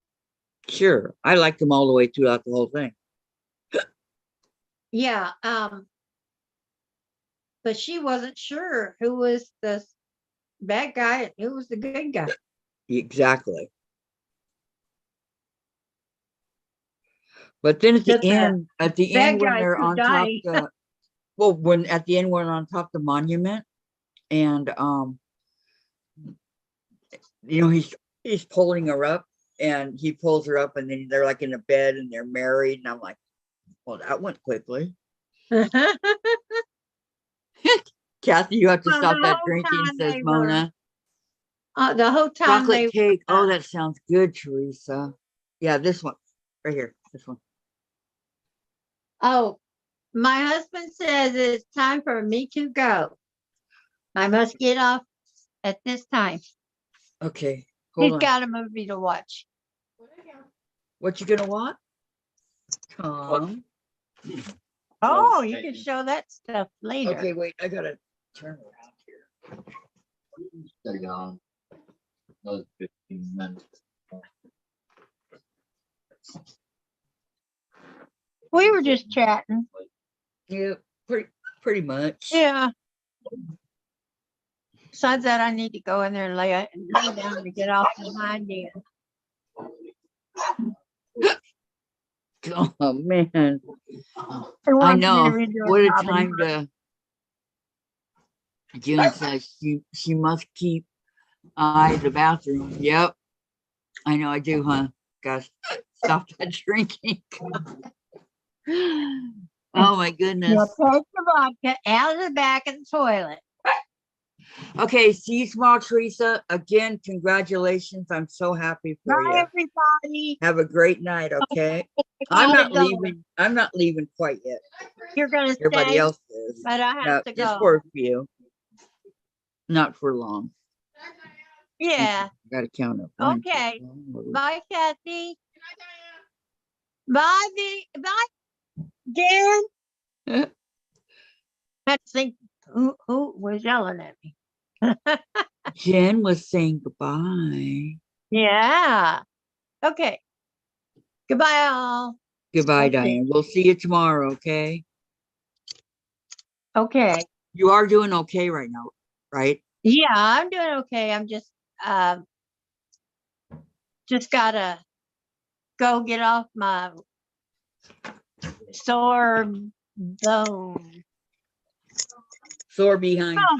Sure, I liked him all the way throughout the whole thing. Yeah. But she wasn't sure who was the bad guy and who was the good guy. Exactly. But then at the end, when they're on top the, well, when at the end when on top the monument, and you know, he's pulling her up, and he pulls her up, and then they're like in a bed and they're married, and I'm like, well, that went quickly. Kathy, you have to stop that drinking, says Mona. The whole time chocolate cake. Oh, that sounds good, Teresa. Yeah, this one right here. This one. Oh, my husband says it's time for me to go. I must get off at this time. Okay. He's got a movie to watch. What you gonna watch? Tom. Oh, you can show that stuff later. Okay, wait, I gotta turn around here. Stay on another 15 minutes. We were just chatting. Yeah, pretty much. Yeah. Besides that, I need to go in there and lay down to get off behind you. Oh man. I know. What a time to. June says she must keep the bathroom. Yep. I know I do, huh? Gosh, stop that drinking. Oh my goodness. You'll take the vodka out of the back of the toilet. Okay, see you tomorrow, Teresa. Again, congratulations. I'm so happy for Bye, you. everybody. Have a great night, okay? I I'm gotta not go. leaving. I'm not leaving quite yet. You're gonna Everybody stay, else is. but I No, have to just go. for a few. Not for long. Yeah. Gotta count up. 1, 2, Okay. 3, Bye, Kathy. Bye, bye, Dan. Uh, Had to think who was yelling at me. Jen was saying goodbye. Yeah. Okay. Goodbye, all. Goodbye, Okay. Diane. We'll see you tomorrow, okay? Okay. You are doing okay right now, right? Yeah, I'm doing okay. I'm just gotta go get off my sore bone. Sore behind. Oh,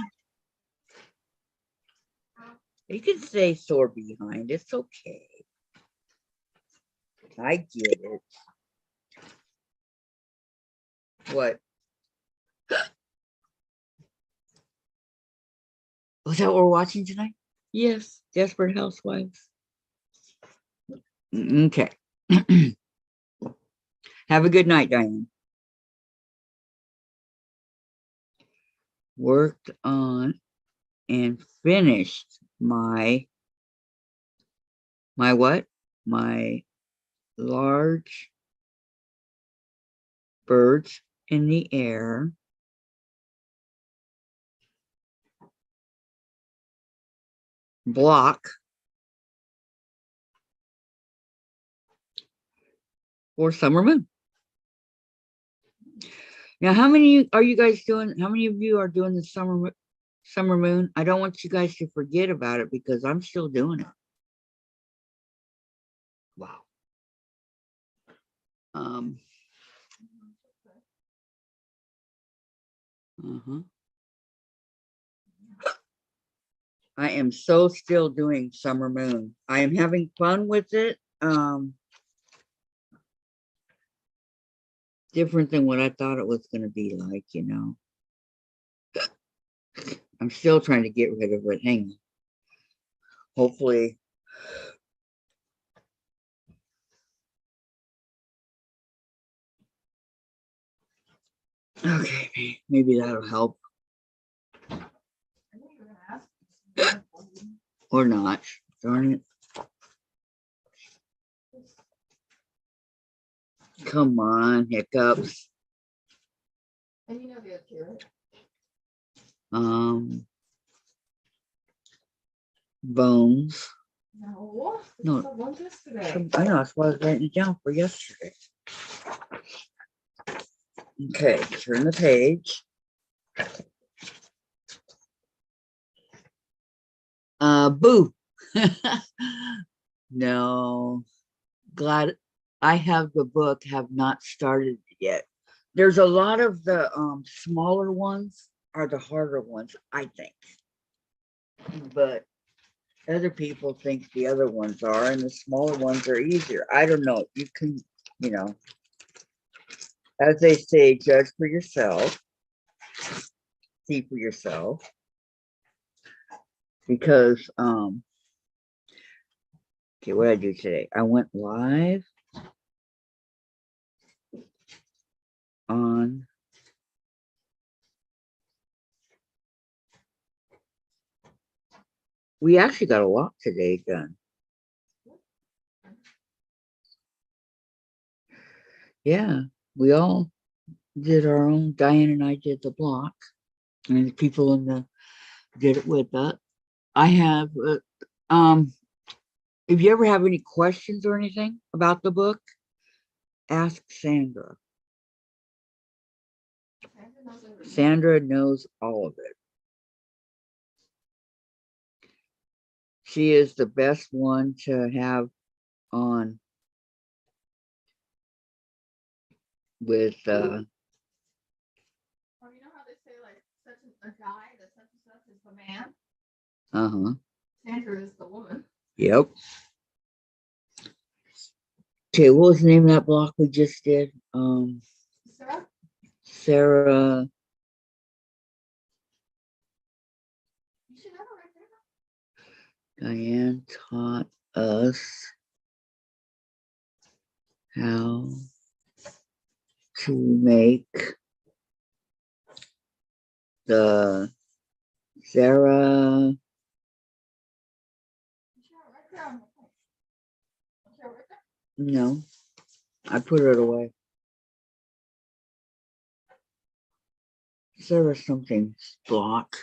You can say sore behind. It's okay. I get it. What? Was that what we're watching tonight? Yes, Desperate Housewives. Okay. Have a good night, Diane. Worked on and finished my what? My large birds in the air. Block for Summer Moon. Now, how many are you guys doing? How many of you are doing the Summer Moon? I don't want you guys to forget about it because I'm still doing it. Wow. I am so still doing Summer Moon. I am having fun with it. Different than what I thought it was going to be like, you know. I'm still trying to get rid of it. Hang on. Hopefully. Okay, maybe that'll help. Or not. Darn it. Come on, hiccups. Bones. No, I know that's why I was writing it down for yesterday. Okay, turn the page. Boo. No, glad I have the book, have not started yet. There's a lot of the smaller ones are the harder ones, I think. But other people think the other ones are, and the smaller ones are easier. I don't know. You can, you know, as they say, judge for yourself, see for yourself. Because okay, what did I do today? I went live on we actually got a lot today done. Yeah, we all did our own. Diane and I did the block, and the people in the did it with us. I have if you ever have any questions or anything about the book, ask Sandra. Sandra knows all of it. She is the best one to have on with Well, you know how they say like such a guy that such and such is the man? Sandra is the woman. Yep. Okay, what was the name of that block we just did? Sarah. You should have it right there. Dianne taught us how to make the Sarah. You should have it right there on the thing. You should have it right there. No, I put it away. Sarah something's block.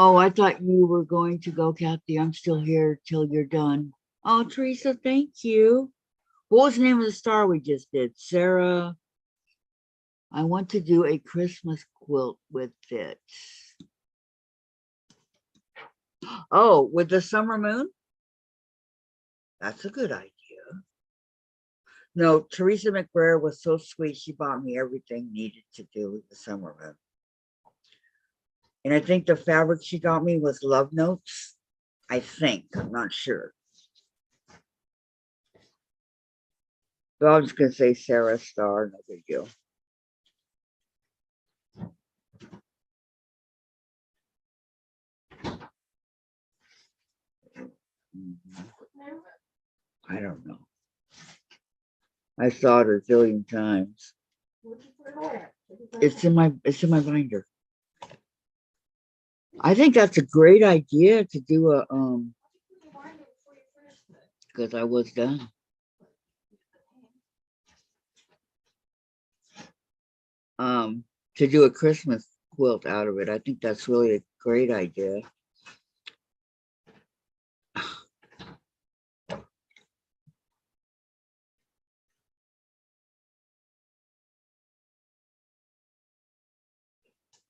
Oh, I thought you were going to go, Kathy. I'm still here till you're done. Oh, Teresa, thank you. What was the name of the star we just did? Sarah. I want to do a Christmas quilt with it. Oh, with the summer moon? That's a good idea. No, Teresa McBrayer was so sweet. She bought me everything needed to do with the summer moon. And I think the fabric she got me was Love Notes. I think, I'm not sure. So I'm just gonna say Sarah Star, no big deal. I don't know. I saw it a zillion times. Where'd you put it away at? It's in my binder. I think that's a great idea to do a because I was done. To do a Christmas quilt out of it. I think that's really a great idea.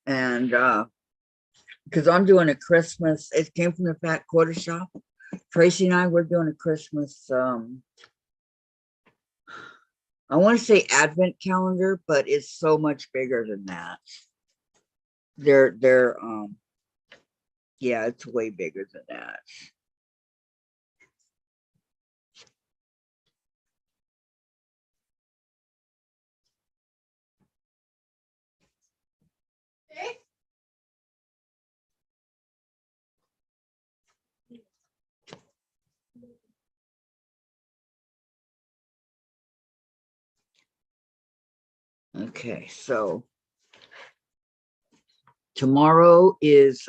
And because I'm doing a Christmas, it came from the Fat Quarter Shop. Tracy and I were doing a Christmas I want to say advent calendar, but it's so much bigger than that. They're yeah, it's way bigger than that. Okay. Okay, so tomorrow is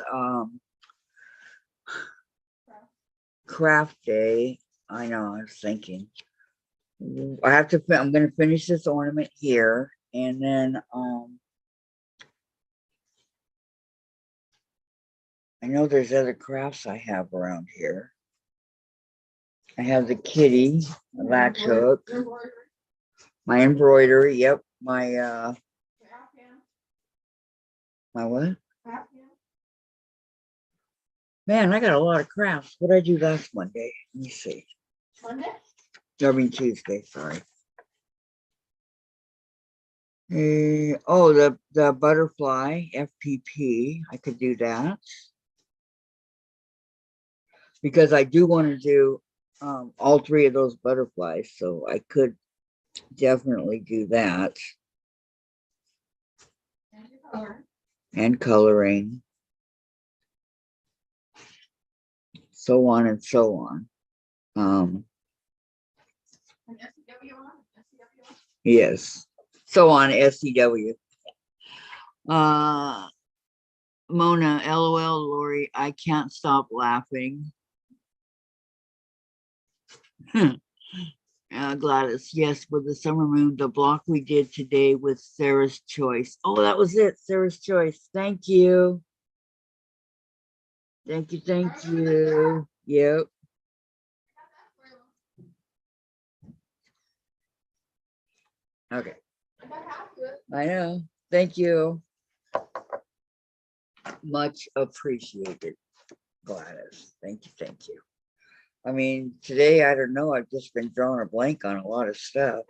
craft day. I know, I was thinking. I'm gonna finish this ornament here, and then I know there's other crafts I have around here. I have the kitty, the latch hook, my embroidery, yep, my my what? Man, I got a lot of crafts. What did I do last Monday? Let me see. Monday? I mean Tuesday, sorry. Oh, the butterfly FPP. I could do that. Because I do want to do all three of those butterflies, so I could definitely do that. And coloring. So on and so on. Yes. So on SCW. Mona, LOL, Lori, I can't stop laughing. Gladys, yes, with the summer moon, the block we did today with Sarah's Choice. Oh, that was it, Sarah's Choice. Thank you. Thank you, thank you. Yep. Okay. I know. Thank you. Much appreciated, Gladys. Thank you, thank you. I mean, today, I don't know, I've just been drawing a blank on a lot of stuff.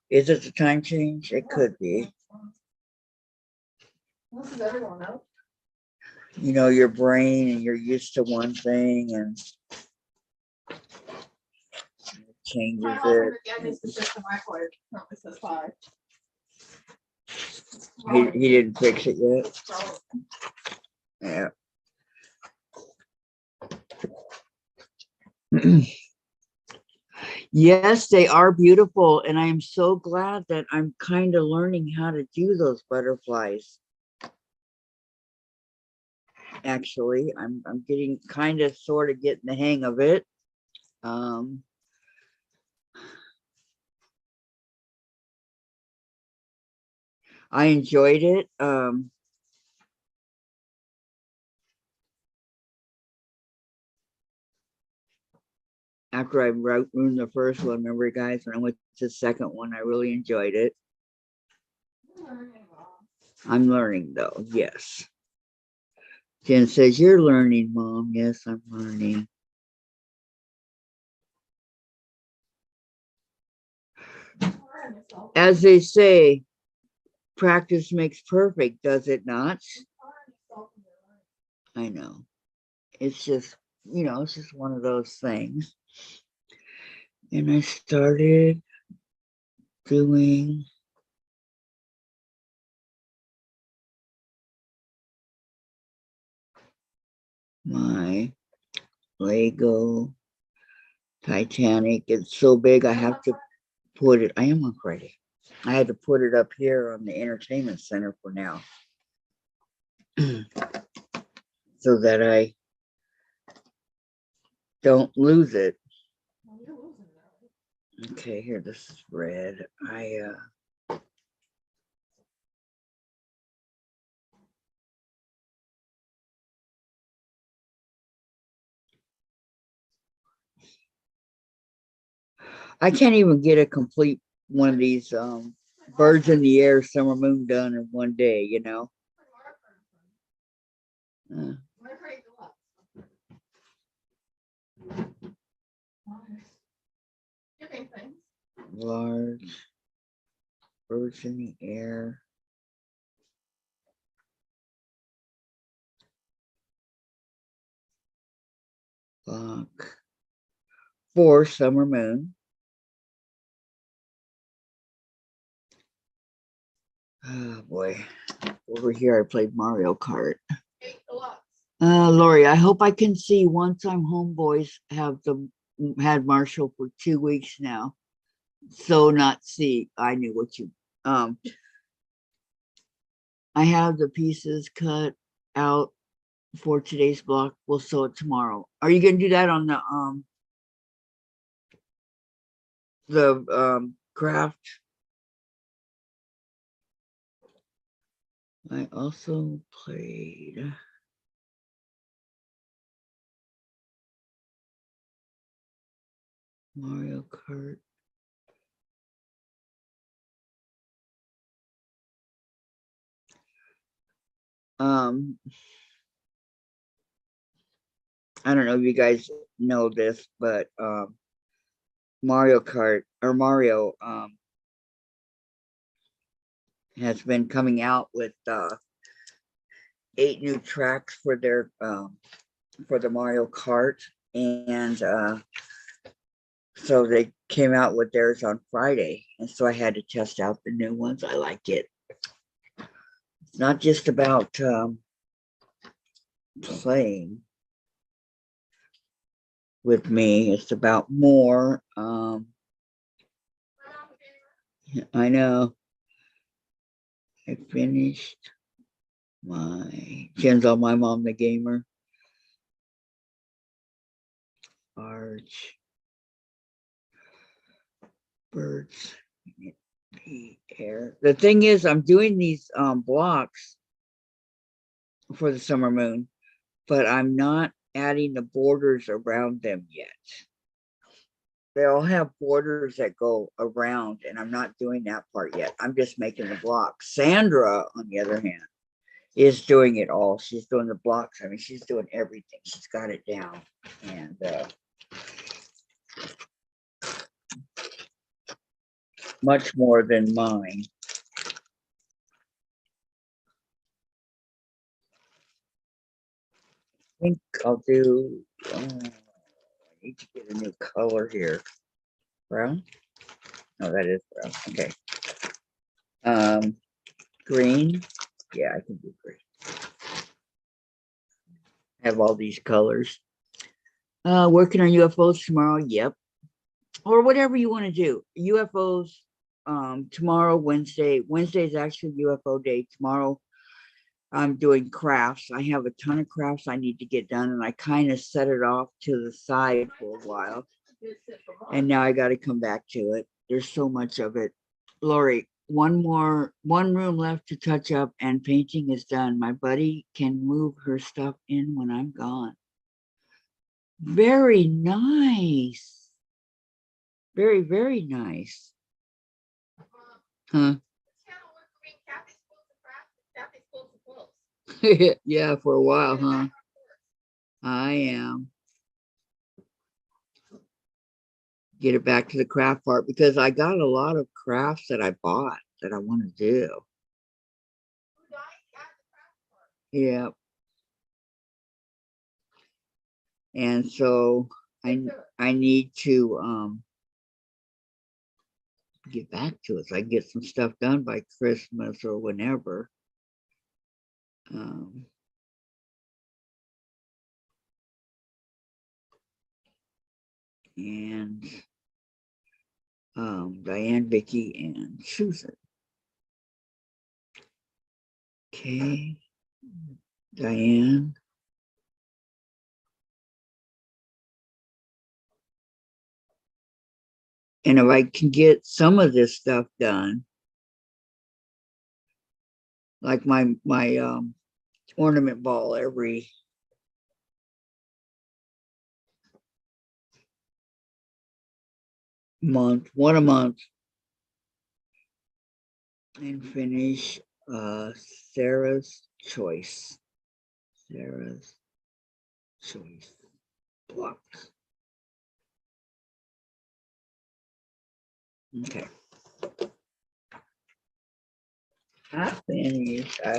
Is it the time change? It could be. You know, your brain and you're used to one thing and changes it. He didn't fix it yet. Yeah. Yes, they are beautiful, and I am so glad that I'm kind of learning how to do those butterflies. Actually, I'm getting kind of sort of getting the hang of it. I enjoyed it. After I ruined the first one, remember guys, when I went to the second one, I really enjoyed it. I'm learning though, yes. Jen says, you're learning, Mom. Yes, I'm learning. As they say, practice makes perfect, does it not? I know. It's just, it's just one of those things. And I started doing my Lego Titanic. It's so big, I have to put it, I am on Friday. I had to put it up here on the entertainment center for now. So that I don't lose it. Okay, here, this is red. I can't even get a complete one of these birds in the air summer moon done in one day, large birds in the air. Block for summer moon. Oh boy. Over here I played Mario Kart. Lori, I hope I can see once I'm home. Boys have had Marshall for 2 weeks now. So not see. I knew what you I have the pieces cut out for today's block. We'll sew it tomorrow. Are you gonna do that on the craft? I also played Mario Kart. I don't know if you guys know this, but Mario Kart or Mario has been coming out with 8 new tracks for their for the Mario Kart, and so they came out with theirs on Friday, and so I had to test out the new ones. I like it. It's not just about playing with me, it's about more. I know. I finished my Jen's on my mom the gamer. Arch birds in the air. The thing is, I'm doing these blocks for the summer moon, but I'm not adding the borders around them yet. They all have borders that go around, and I'm not doing that part yet. I'm just making the blocks. Sandra, on the other hand, is doing it all. She's doing the blocks. I mean, she's doing everything. She's got it down. And much more than mine. I think I'll do, I need to get a new color here. Brown? No, that is brown. Okay. Green. Yeah, I can do green. have all these colors. Working on UFOs tomorrow. Yep. Or whatever you want to do. UFOs tomorrow, Wednesday. Wednesday is actually UFO day. Tomorrow I'm doing crafts. I have a ton of crafts I need to get done, and I kind of set it off to the side for a while. And now I got to come back to it. There's so much of it. Lori, one room left to touch up and painting is done. My buddy can move her stuff in when I'm gone. Very nice. Very, very nice. Huh? Yeah, for a while, huh? I am. Get it back to the craft part because I got a lot of crafts that I bought that I want to do. Yeah. And so I need to get back to it so I can get some stuff done by Christmas or whenever. And Dianne, Vicki, and Susan. Okay, Dianne. And if I can get some of this stuff done, like my ornament ball every month, one a month, and finish Sarah's choice. Sarah's choice blocks. Okay. I finished. So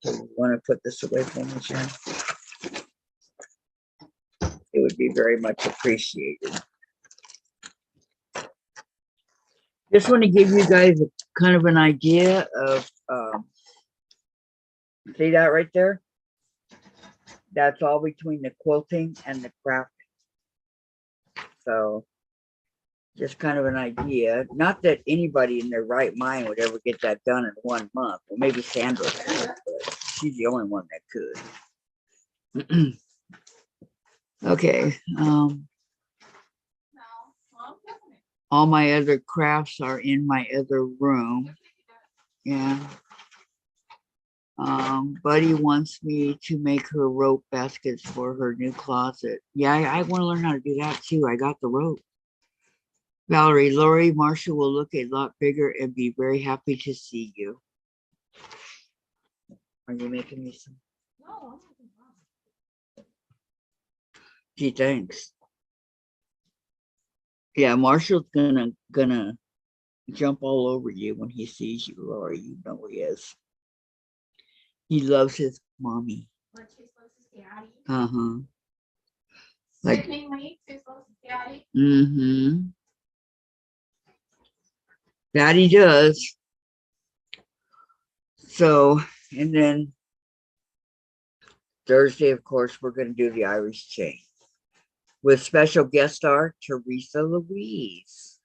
you want to put this away for me, Sharon? It would be very much appreciated. Just want to give you guys a kind of an idea of, see that right there? That's all between the quilting and the crafting. So just kind of an idea. Not that anybody in their right mind would ever get that done in 1 month. Well, maybe Sandra could, but she's the only one that could. Okay. All my other crafts are in my other room. Yeah. Buddy wants me to make her rope baskets for her new closet. Yeah, I want to learn how to do that too. I got the rope. Valerie, Lori, Marcia will look a lot bigger and be very happy to see you. Are you making me some? No. Gee, thanks. Yeah, Marshall's gonna jump all over you when he sees you, Lori. You know he is. He loves his mommy. Like she loves his daddy. Uh-huh. Like, Sickening weeks, he loves his daddy. mm-hmm. That he does. So, and then Thursday, of course, we're going to do the Irish chain with special guest star Teresa Louise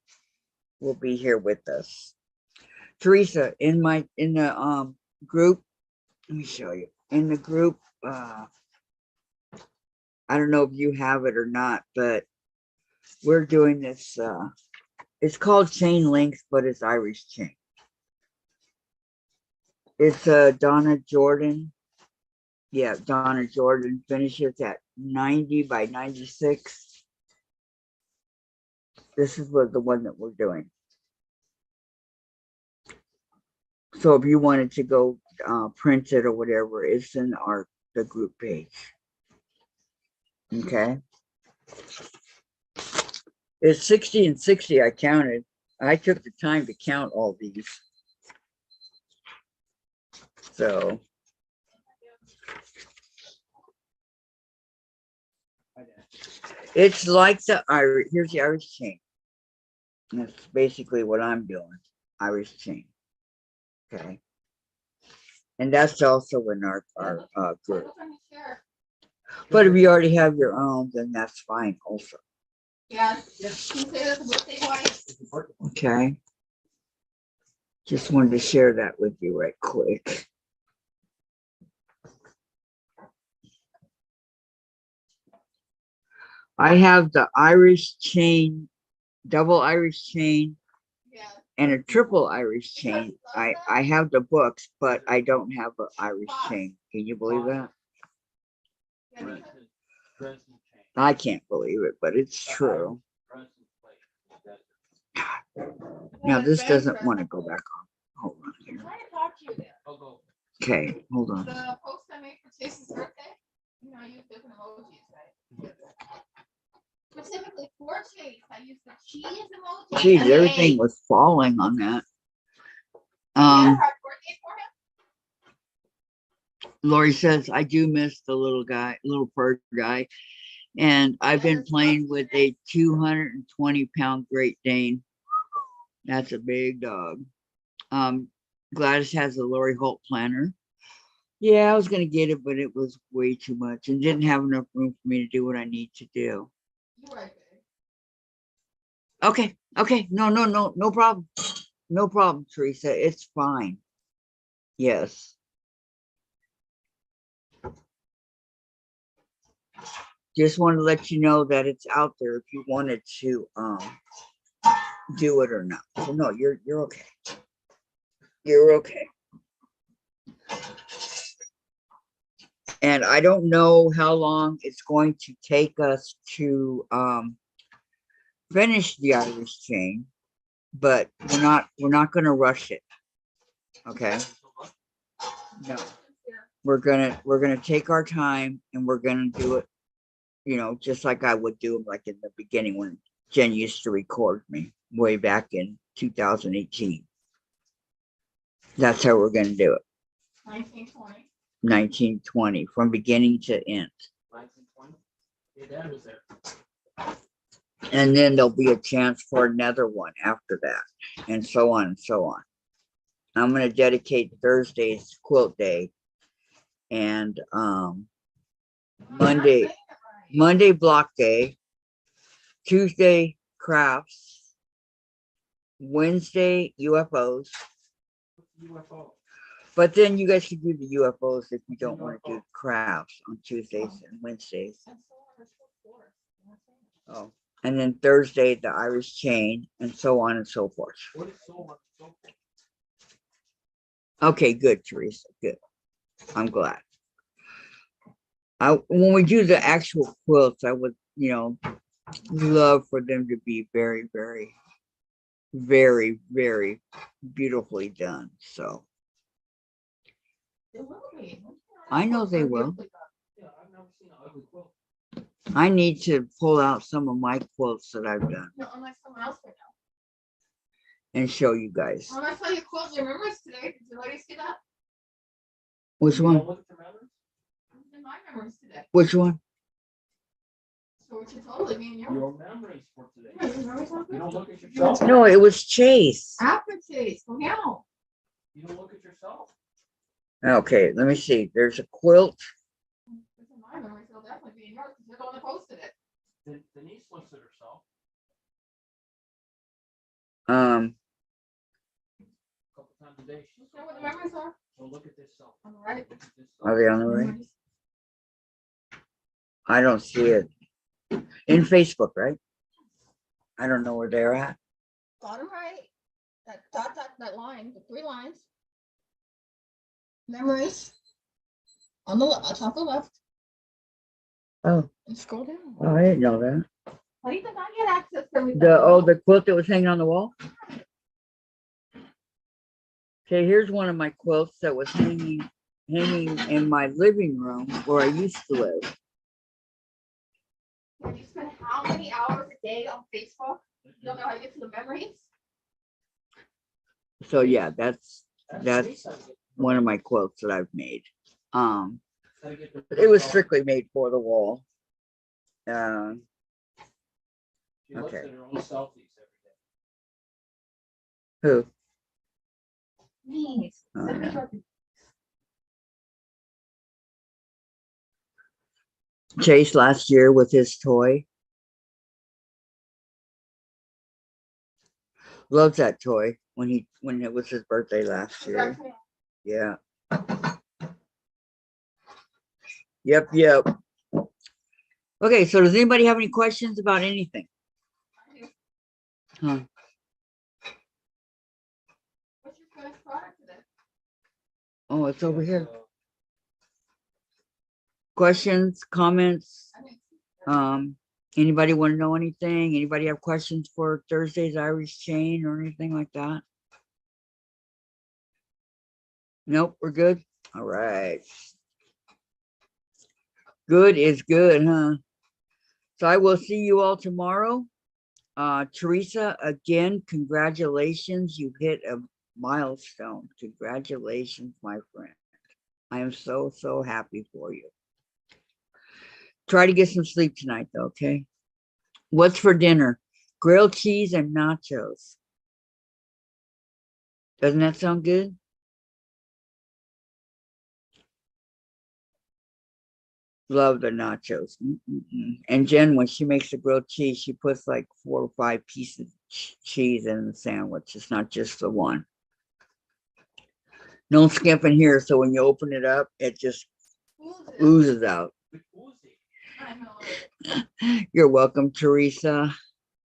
will be here with us. Teresa, in the group, let me show you. In the group, I don't know if you have it or not, but we're doing this. It's called chain length, but it's Irish chain. It's Donna Jordan. Yeah, Donna Jordan finishes at 90 by 96. This is the one that we're doing. So if you wanted to go print it or whatever, it's in the group page. Okay. It's 60 and 60. I counted. I took the time to count all these. So it's like the Irish. Here's the Irish chain. That's basically what I'm doing. Irish chain. Okay. And that's also in our group. But if you already have your own, then that's fine also. Yes. Can you say that's a birthday boy? Okay. Just wanted to share that with you right quick. I have the Irish chain, double Irish chain, Yeah. and a triple Irish chain. I have the books, but I don't have an Irish chain. Can you believe that? I can't believe it, but it's true. Now this doesn't want to go back on. Hold on here. Can I talk to you there? Okay, hold on. The post I made for Chase's birthday, you know, I use different emojis, right? Specifically for Chase, I use the cheese emoji. Geez, and the everything egg. was falling on that. Yeah, happy birthday for him. Lori says, I do miss the little guy, little fur guy. And I've been playing with a 220-pound Great Dane. That's a big dog. Gladys has a Lori Holt planner. Yeah, I was going to get it, but it was way too much and didn't have enough room for me to do what I need to do. You're right, babe. Okay, okay. No problem. No problem, Teresa. It's fine. Yes. Just want to let you know that it's out there if you wanted to do it or not. So no, you're okay. You're okay. And I don't know how long it's going to take us to finish the Irish chain, but we're not going to rush it. Okay. No. We're gonna take our time and we're gonna do it, you know, just like I would do like in the beginning when Jen used to record me way back in 2018. That's how we're gonna do it. 1920. 1920 from beginning to end. 1920. Your dad was there. And then there'll be a chance for another one after that, and so on and so on. I'm gonna dedicate Thursday's quilt day and Monday block day, Tuesday crafts, Wednesday UFOs. UFO. But then you guys can do the UFOs if you don't want to do crafts on Tuesdays and Wednesdays. Oh, and then Thursday the Irish chain, and so on and so forth. What is so much? Okay, good, Teresa. Good. I'm glad. When we do the actual quilts, I would, you know, love for them to be very, very, very, very beautifully done. So I know they will. Yeah, I've never seen an ugly quilt. I need to pull out some of my quilts that I've done No, unless someone else would know. and show you guys. Well, I saw you quote your memories today. Did you already see that? Which You don't one? look at your memories? In my memories today. Which one? So what you totally mean yours. Your memories for today. Yeah, your memories are You good. don't look at yourself. No, it was Chase. After Chase, go now. You don't look at yourself. Okay, let me see. There's a quilt. It's in my memories, it'll definitely be in yours because you're the one that posted it. Denise looks at herself. Um, A couple times a day. You know what the memories are? Don't look at this self. On the right. Look at this self. are they on the right? I don't see it. In Facebook, right? I don't know where they're at. Bottom right. That line, the 3 lines. Memories. On the top of the left. Oh, And scroll down. oh, I didn't know that. How do you think I get access to everything? The quilt that was hanging on the wall. Okay, here's one of my quilts that was hanging in my living room where I used to live. And you spend how many hours a day on Facebook? You don't know how to get to the memories? So yeah, that's one of my quilts that I've made. It was strictly made for the wall. She looks okay. at her own selfies every day. Who? Me. Oh, yeah. Chase last year with his toy. Loves that toy when it was his birthday last year. Yeah. Yep. Okay, so does anybody have any questions about anything? Huh? What's your first product today? Oh, it's over here. Questions, comments? Anybody want to know anything? Anybody have questions for Thursday's Irish chain or anything like that? Nope, we're good. All right. Good is good, huh? So I will see you all tomorrow. Teresa, again, congratulations. You hit a milestone. Congratulations, my friend. I am so, so happy for you. Try to get some sleep tonight, though, okay? What's for dinner? Grilled cheese and nachos. Doesn't that sound good? Love the nachos. And Jen, when she makes a grilled cheese, she puts like 4 or 5 pieces of cheese in the sandwich. It's not just the one. No skimping here, so when you open it up, it just oozes out. I know. You're welcome, Teresa.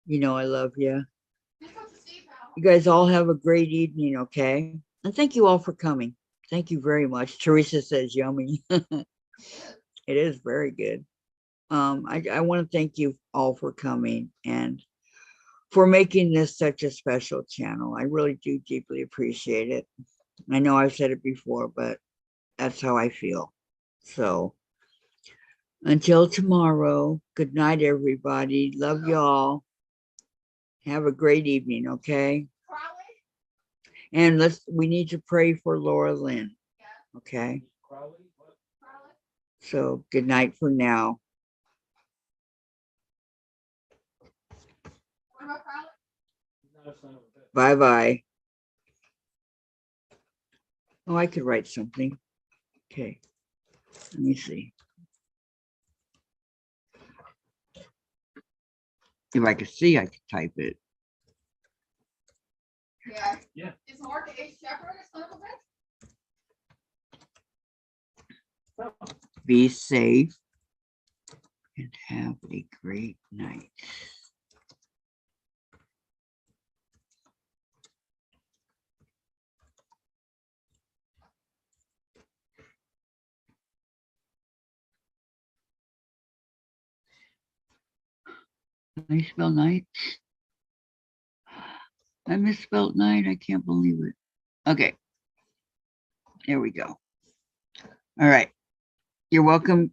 You know I love you. Just have to see how. You guys all have a great evening, okay? And thank you all for coming. Thank you very much. Teresa says yummy. It is very good. I want to thank you all for coming and for making this such a special channel. I really do deeply appreciate it. I know I've said it before, but that's how I feel. So until tomorrow, good night, everybody. Love y'all. Have a great evening, okay? And we need to pray for Laura Lynn. Okay. So good night for now. Bye-bye. Oh, I could write something. Okay. Let me see. If I could see, I could type it. Yeah. Is Mark a shepherd or son of a bitch? Be safe and have a great night. I spell night. I misspelled night. I can't believe it. Okay. There we go. All right. You're welcome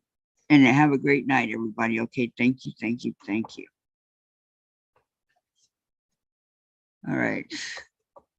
and have a great night, everybody. Okay. Thank you. Thank you. Thank you. All right.